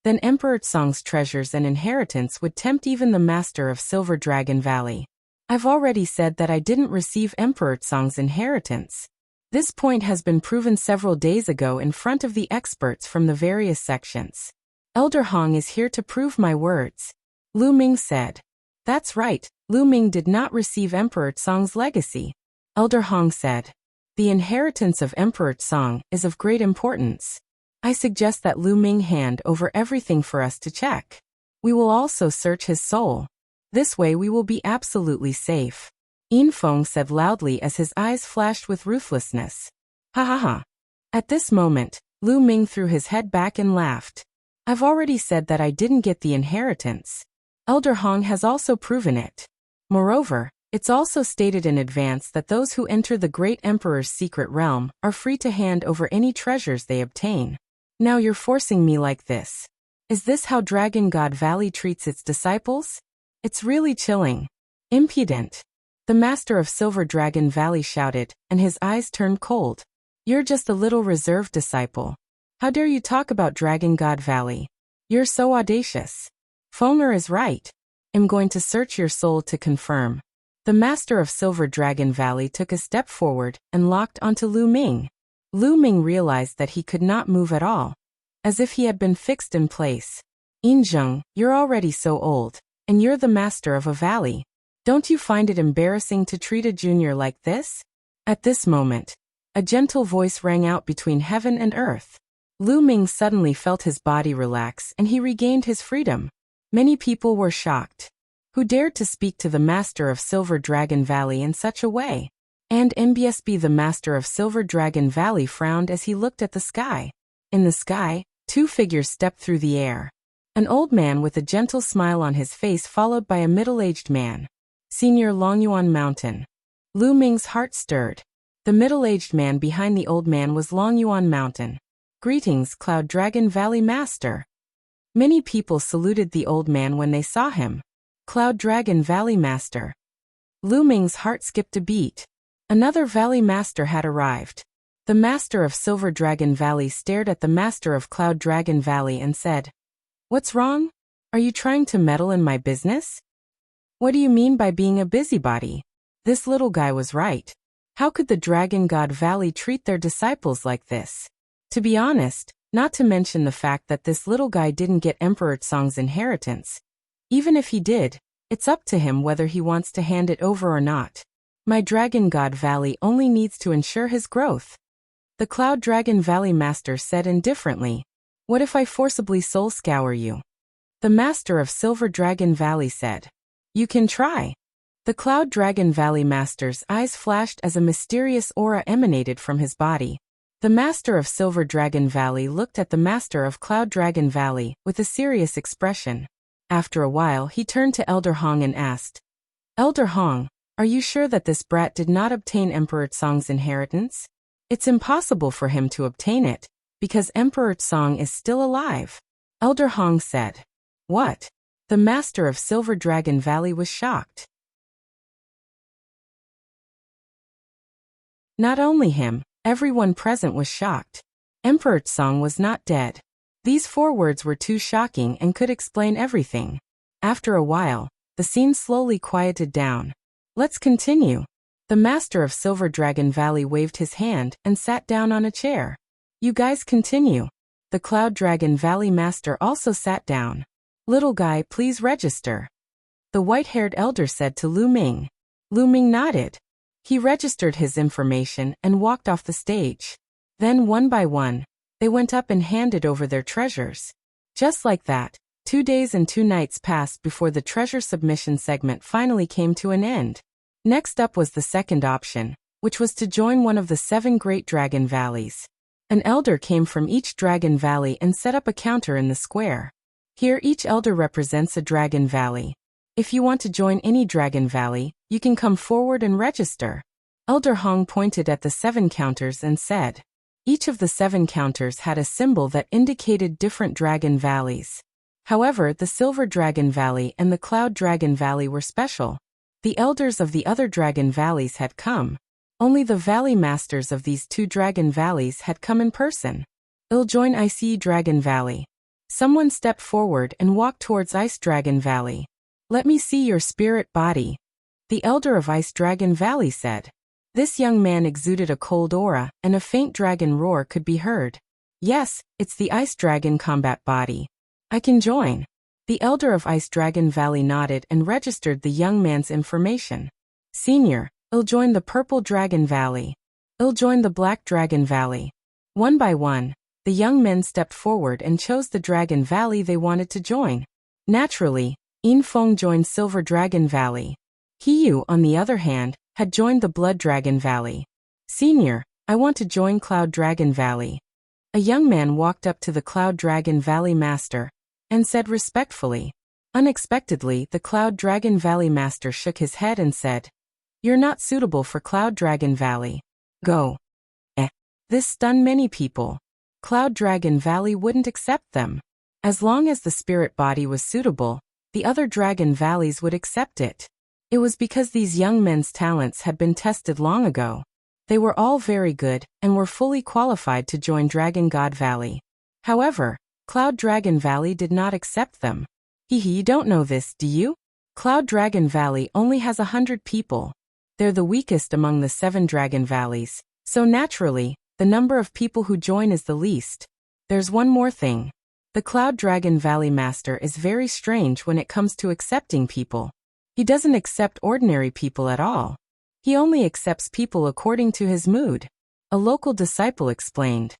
then Emperor Tsong's treasures and inheritance would tempt even the master of Silver Dragon Valley. I've already said that I didn't receive Emperor Tsong's inheritance. This point has been proven several days ago in front of the experts from the various sections. Elder Hong is here to prove my words. Lu Ming said. That's right, Lu Ming did not receive Emperor Tsong's legacy. Elder Hong said. The inheritance of Emperor Tsong is of great importance. I suggest that Lu Ming hand over everything for us to check. We will also search his soul. This way we will be absolutely safe. Yin Feng said loudly as his eyes flashed with ruthlessness. Ha ha ha. At this moment, Lu Ming threw his head back and laughed. I've already said that I didn't get the inheritance. Elder Hong has also proven it. Moreover, it's also stated in advance that those who enter the Great Emperor's secret realm are free to hand over any treasures they obtain. Now you're forcing me like this. Is this how Dragon God Valley treats its disciples? It's really chilling. Impudent. The master of Silver Dragon Valley shouted, and his eyes turned cold. You're just a little reserved disciple. How dare you talk about Dragon God Valley? You're so audacious. Fenger is right. I'm going to search your soul to confirm. The master of Silver Dragon Valley took a step forward and locked onto Lu Ming. Lu Ming realized that he could not move at all, as if he had been fixed in place. Yinzheng, you're already so old, and you're the master of a valley. Don't you find it embarrassing to treat a junior like this? At this moment, a gentle voice rang out between heaven and earth. Lu Ming suddenly felt his body relax and he regained his freedom. Many people were shocked. Who dared to speak to the master of Silver Dragon Valley in such a way? And MBSB, the master of Silver Dragon Valley, frowned as he looked at the sky. In the sky, two figures stepped through the air. An old man with a gentle smile on his face followed by a middle-aged man. Senior Longyuan Mountain. Lu Ming's heart stirred. The middle-aged man behind the old man was Longyuan Mountain. Greetings, Cloud Dragon Valley Master. Many people saluted the old man when they saw him. Cloud Dragon Valley Master. Lu Ming's heart skipped a beat. Another Valley Master had arrived. The Master of Silver Dragon Valley stared at the Master of Cloud Dragon Valley and said, What's wrong? Are you trying to meddle in my business? What do you mean by being a busybody? This little guy was right. How could the Dragon God Valley treat their disciples like this? To be honest, not to mention the fact that this little guy didn't get Emperor Tsong's inheritance. Even if he did, it's up to him whether he wants to hand it over or not. My Dragon God Valley only needs to ensure his growth. The Cloud Dragon Valley Master said indifferently, What if I forcibly soul scour you? The Master of Silver Dragon Valley said, You can try. The Cloud Dragon Valley Master's eyes flashed as a mysterious aura emanated from his body. The Master of Silver Dragon Valley looked at the Master of Cloud Dragon Valley with a serious expression. After a while he turned to Elder Hong and asked, Elder Hong, are you sure that this brat did not obtain Emperor Tsong's inheritance? It's impossible for him to obtain it, because Emperor Tsong is still alive. Elder Hong said. What? The Master of Silver Dragon Valley was shocked. Not only him, everyone present was shocked. Emperor Tsong was not dead. These 4 words were too shocking and could explain everything. After a while, the scene slowly quieted down. Let's continue. The Master of Silver Dragon Valley waved his hand and sat down on a chair. You guys continue. The Cloud Dragon Valley Master also sat down. Little guy, please register. The white-haired elder said to Lu Ming. Lu Ming nodded. He registered his information and walked off the stage. Then one by one, they went up and handed over their treasures. Just like that, 2 days and 2 nights passed before the treasure submission segment finally came to an end. Next up was the second option, which was to join one of the 7 great dragon valleys. An elder came from each dragon valley and set up a counter in the square. Here each elder represents a dragon valley. If you want to join any dragon valley, you can come forward and register. Elder Hong pointed at the 7 counters and said. Each of the 7 counters had a symbol that indicated different dragon valleys. However, the Silver Dragon Valley and the Cloud Dragon Valley were special. The elders of the other dragon valleys had come. Only the valley masters of these 2 dragon valleys had come in person. I'll join Ice Dragon Valley. Someone stepped forward and walked towards Ice Dragon Valley. Let me see your spirit body. The elder of Ice Dragon Valley said. This young man exuded a cold aura, and a faint dragon roar could be heard. Yes, it's the Ice Dragon combat body. I can join. The elder of Ice Dragon Valley nodded and registered the young man's information. Senior, I'll join the Purple Dragon Valley. I'll join the Black Dragon Valley. One by one, the young men stepped forward and chose the Dragon Valley they wanted to join. Naturally, In Feng joined Silver Dragon Valley. Hiyu, on the other hand, had joined the Blood Dragon Valley. Senior, I want to join Cloud Dragon Valley. A young man walked up to the Cloud Dragon Valley Master and said respectfully. Unexpectedly, the Cloud Dragon Valley Master shook his head and said, You're not suitable for Cloud Dragon Valley. Go. This stunned many people. Cloud Dragon Valley wouldn't accept them. As long as the spirit body was suitable, the other dragon valleys would accept it. It was because these young men's talents had been tested long ago. They were all very good and were fully qualified to join Dragon God Valley. However, Cloud Dragon Valley did not accept them. You don't know this, do you? Cloud Dragon Valley only has 100 people. They're the weakest among the 7 dragon valleys, so naturally, the number of people who join is the least. There's one more thing. The Cloud Dragon Valley Master is very strange when it comes to accepting people. He doesn't accept ordinary people at all. He only accepts people according to his mood. A local disciple explained.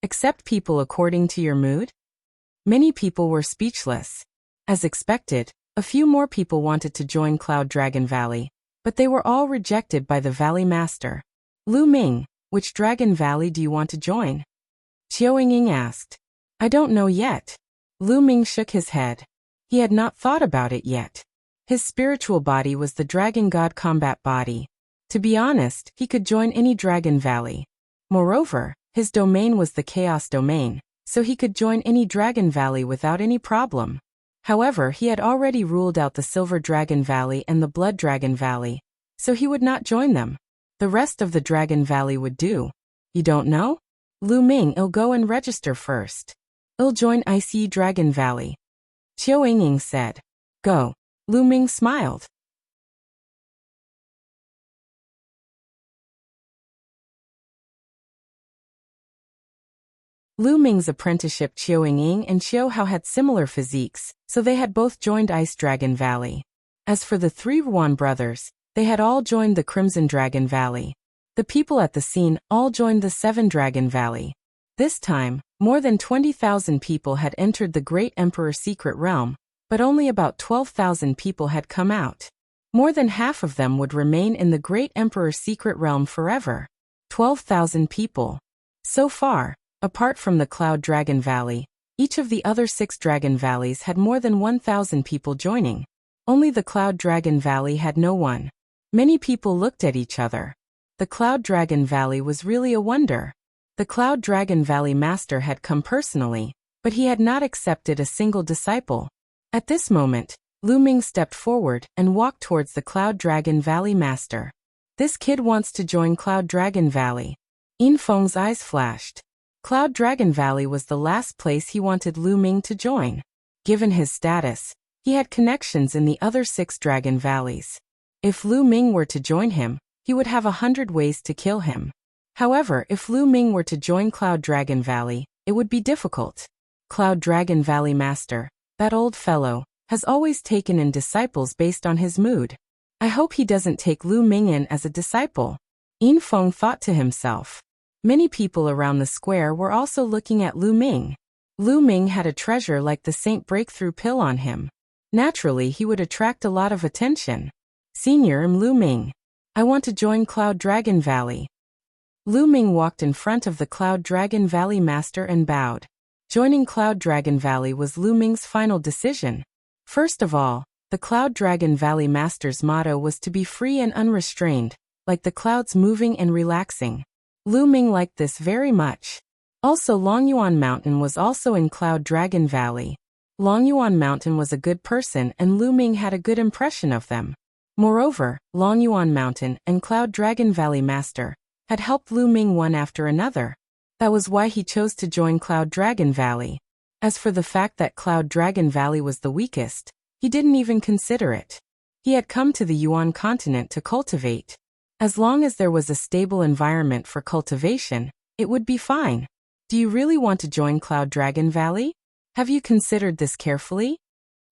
Accept people according to your mood? Many people were speechless. As expected, a few more people wanted to join Cloud Dragon Valley, but they were all rejected by the Valley Master. Lu Ming, which Dragon Valley do you want to join? Qiao Ying asked. I don't know yet. Lu Ming shook his head. He had not thought about it yet. His spiritual body was the Dragon God combat body. To be honest, he could join any Dragon Valley. Moreover, his domain was the Chaos Domain, so he could join any Dragon Valley without any problem. However, he had already ruled out the Silver Dragon Valley and the Blood Dragon Valley, so he would not join them. The rest of the Dragon Valley would do. You don't know? Lu Ming, I'll go and register first. I'll join Ice Dragon Valley. Qiao Ying said. Go. Lu Ming smiled. Lu Ming's apprenticeship Qiao Ying and Qiao Hao had similar physiques, so they had both joined Ice Dragon Valley. As for the 3 Ruan brothers, they had all joined the Crimson Dragon Valley. The people at the scene all joined the 7 Dragon Valley. This time, more than 20,000 people had entered the Great Emperor Secret Realm, but only about 12,000 people had come out. More than half of them would remain in the Great Emperor Secret Realm forever. 12,000 people. So far, apart from the Cloud Dragon Valley, each of the other 6 Dragon Valleys had more than 1,000 people joining. Only the Cloud Dragon Valley had no one. Many people looked at each other. The Cloud Dragon Valley was really a wonder. The Cloud Dragon Valley Master had come personally, but he had not accepted a single disciple. At this moment, Lu Ming stepped forward and walked towards the Cloud Dragon Valley Master. This kid wants to join Cloud Dragon Valley. In Feng's eyes flashed. Cloud Dragon Valley was the last place he wanted Lu Ming to join. Given his status, he had connections in the other 6 Dragon Valleys. If Lu Ming were to join him, he would have 100 ways to kill him. However, if Lu Ming were to join Cloud Dragon Valley, it would be difficult. Cloud Dragon Valley Master, that old fellow, has always taken in disciples based on his mood. I hope he doesn't take Lu Ming in as a disciple. In Feng thought to himself. Many people around the square were also looking at Lu Ming. Lu Ming had a treasure like the Saint Breakthrough Pill on him. Naturally, he would attract a lot of attention. Senior, I'm Lu Ming. I want to join Cloud Dragon Valley. Lu Ming walked in front of the Cloud Dragon Valley master and bowed. Joining Cloud Dragon Valley was Lu Ming's final decision. First of all, the Cloud Dragon Valley master's motto was to be free and unrestrained, like the clouds moving and relaxing. Lu Ming liked this very much. Also, Longyuan Mountain was also in Cloud Dragon Valley. Longyuan Mountain was a good person and Lu Ming had a good impression of them. Moreover, Longyuan Mountain and Cloud Dragon Valley Master had helped Lu Ming one after another. That was why he chose to join Cloud Dragon Valley. As for the fact that Cloud Dragon Valley was the weakest, he didn't even consider it. He had come to the Yuan continent to cultivate. As long as there was a stable environment for cultivation, it would be fine. Do you really want to join Cloud Dragon Valley? Have you considered this carefully?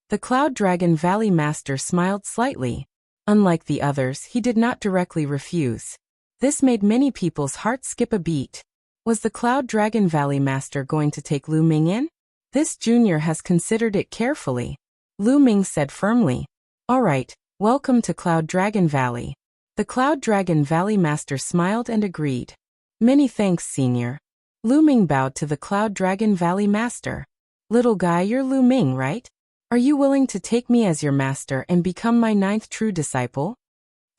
The Cloud Dragon Valley Master smiled slightly. Unlike the others, he did not directly refuse. This made many people's hearts skip a beat. Was the Cloud Dragon Valley Master going to take Lu Ming in? This junior has considered it carefully. Lu Ming said firmly. All right, welcome to Cloud Dragon Valley. The Cloud Dragon Valley Master smiled and agreed. Many thanks, Senior. Lu Ming bowed to the Cloud Dragon Valley Master. Little guy, you're Lu Ming, right? Are you willing to take me as your master and become my 9th true disciple?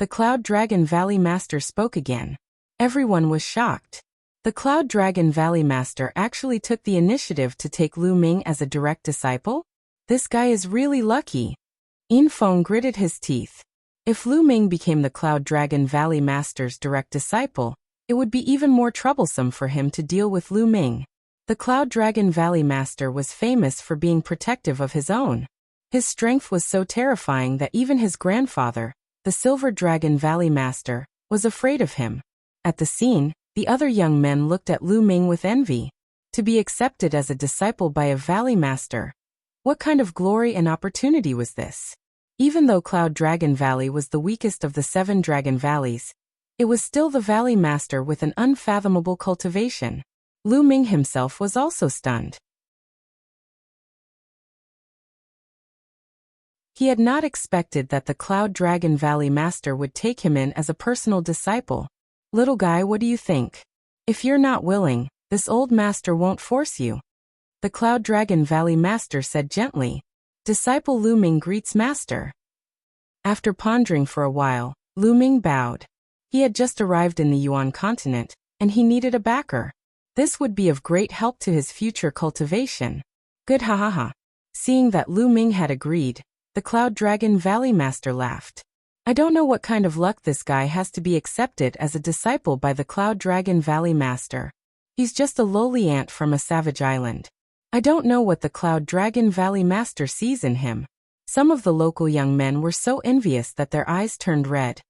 The Cloud Dragon Valley Master spoke again. Everyone was shocked. The Cloud Dragon Valley Master actually took the initiative to take Lu Ming as a direct disciple? This guy is really lucky. Yin Feng gritted his teeth. If Lu Ming became the Cloud Dragon Valley Master's direct disciple, it would be even more troublesome for him to deal with Lu Ming. The Cloud Dragon Valley Master was famous for being protective of his own. His strength was so terrifying that even his grandfather, the Silver Dragon Valley Master, was afraid of him. At the scene, the other young men looked at Lu Ming with envy. To be accepted as a disciple by a Valley Master. What kind of glory and opportunity was this? Even though Cloud Dragon Valley was the weakest of the 7 Dragon Valleys, it was still the Valley Master with an unfathomable cultivation. Lu Ming himself was also stunned. He had not expected that the Cloud Dragon Valley Master would take him in as a personal disciple. Little guy, what do you think? If you're not willing, this old master won't force you. The Cloud Dragon Valley Master said gently. Disciple Lu Ming greets Master. After pondering for a while, Lu Ming bowed. He had just arrived in the Yuan continent, and he needed a backer. This would be of great help to his future cultivation. Good, ha ha ha. Seeing that Lu Ming had agreed, the Cloud Dragon Valley Master laughed. I don't know what kind of luck this guy has to be accepted as a disciple by the Cloud Dragon Valley Master. He's just a lowly ant from a savage island. I don't know what the Cloud Dragon Valley Master sees in him. Some of the local young men were so envious that their eyes turned red,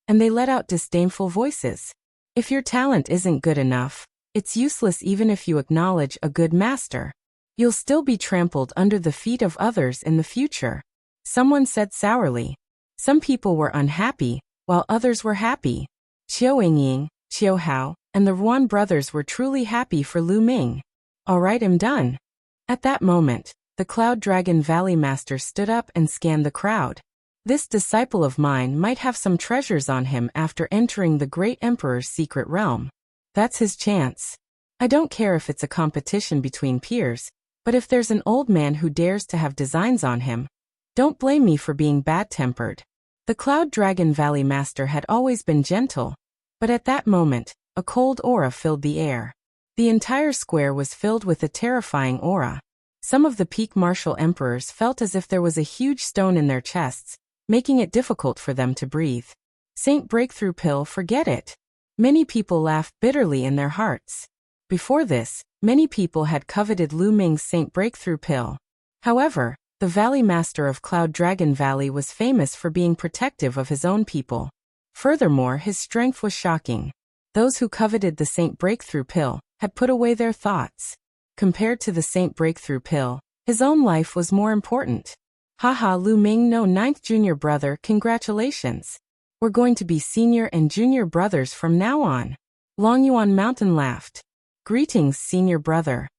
and they let out disdainful voices. If your talent isn't good enough, it's useless even if you acknowledge a good master. You'll still be trampled under the feet of others in the future. Someone said sourly. Some people were unhappy, while others were happy. Qiu Yingying, Qiu Hao, and the Ruan brothers were truly happy for Lu Ming. All right, I'm done. At that moment, the Cloud Dragon Valley Master stood up and scanned the crowd. This disciple of mine might have some treasures on him after entering the Great Emperor's secret realm. That's his chance. I don't care if it's a competition between peers, but if there's an old man who dares to have designs on him, don't blame me for being bad-tempered. The Cloud Dragon Valley Master had always been gentle, but at that moment, a cold aura filled the air. The entire square was filled with a terrifying aura. Some of the peak martial emperors felt as if there was a huge stone in their chests, making it difficult for them to breathe. Saint Breakthrough Pill, forget it. Many people laughed bitterly in their hearts. Before this, many people had coveted Lu Ming's Saint Breakthrough Pill. However, the Valley Master of Cloud Dragon Valley was famous for being protective of his own people. Furthermore, his strength was shocking. Those who coveted the Saint Breakthrough Pill had put away their thoughts. Compared to the Saint Breakthrough Pill, his own life was more important. Haha, Lu Ming, no 9th junior brother, congratulations. We're going to be senior and junior brothers from now on. Longyuan Mountain laughed. Greetings, senior brother.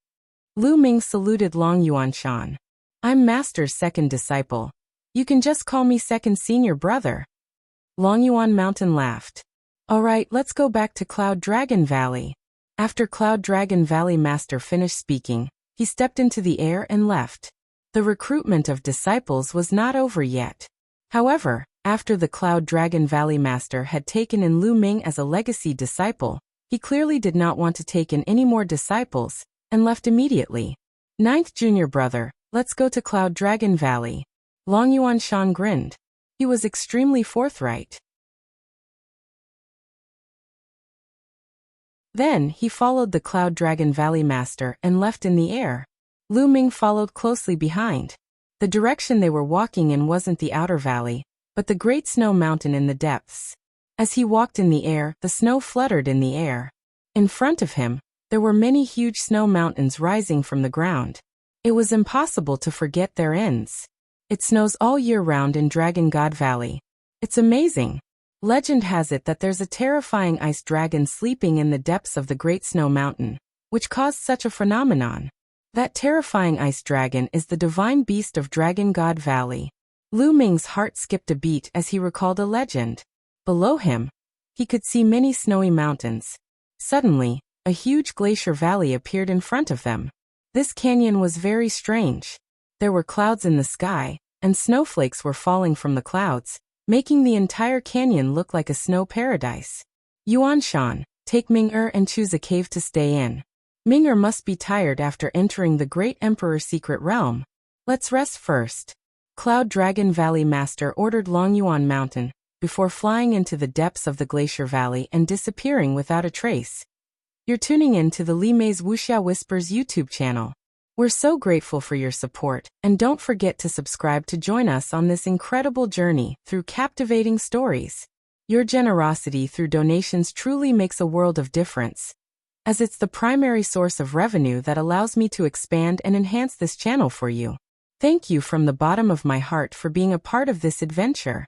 Lu Ming saluted Longyuan Shan. I'm Master's second disciple. You can just call me second senior brother. Longyuan Mountain laughed. Alright, let's go back to Cloud Dragon Valley. After Cloud Dragon Valley Master finished speaking, he stepped into the air and left. The recruitment of disciples was not over yet. However, after the Cloud Dragon Valley Master had taken in Lu Ming as a legacy disciple, he clearly did not want to take in any more disciples, and left immediately. Ninth junior brother, let's go to Cloud Dragon Valley. Longyuan Shan grinned. He was extremely forthright. Then, he followed the Cloud Dragon Valley Master and left in the air. Lu Ming followed closely behind. The direction they were walking in wasn't the outer valley, but the great snow mountain in the depths. As he walked in the air, the snow fluttered in the air. In front of him, there were many huge snow mountains rising from the ground. It was impossible to forget their ends. It snows all year round in Dragon God Valley. It's amazing. Legend has it that there's a terrifying ice dragon sleeping in the depths of the Great Snow Mountain, which caused such a phenomenon. That terrifying ice dragon is the divine beast of Dragon God Valley. Lu Ming's heart skipped a beat as he recalled a legend. Below him, he could see many snowy mountains. Suddenly, a huge glacier valley appeared in front of them. This canyon was very strange. There were clouds in the sky, and snowflakes were falling from the clouds, making the entire canyon look like a snow paradise. Yuan Shan, take Ming-Er and choose a cave to stay in. Ming-Er must be tired after entering the Great Emperor's secret realm. Let's rest first. Cloud Dragon Valley Master ordered Longyuan Mountain, before flying into the depths of the Glacier Valley and disappearing without a trace. You're tuning in to the Li Mei's Wuxia Whispers YouTube channel. We're so grateful for your support, and don't forget to subscribe to join us on this incredible journey through captivating stories. Your generosity through donations truly makes a world of difference, as it's the primary source of revenue that allows me to expand and enhance this channel for you. Thank you from the bottom of my heart for being a part of this adventure.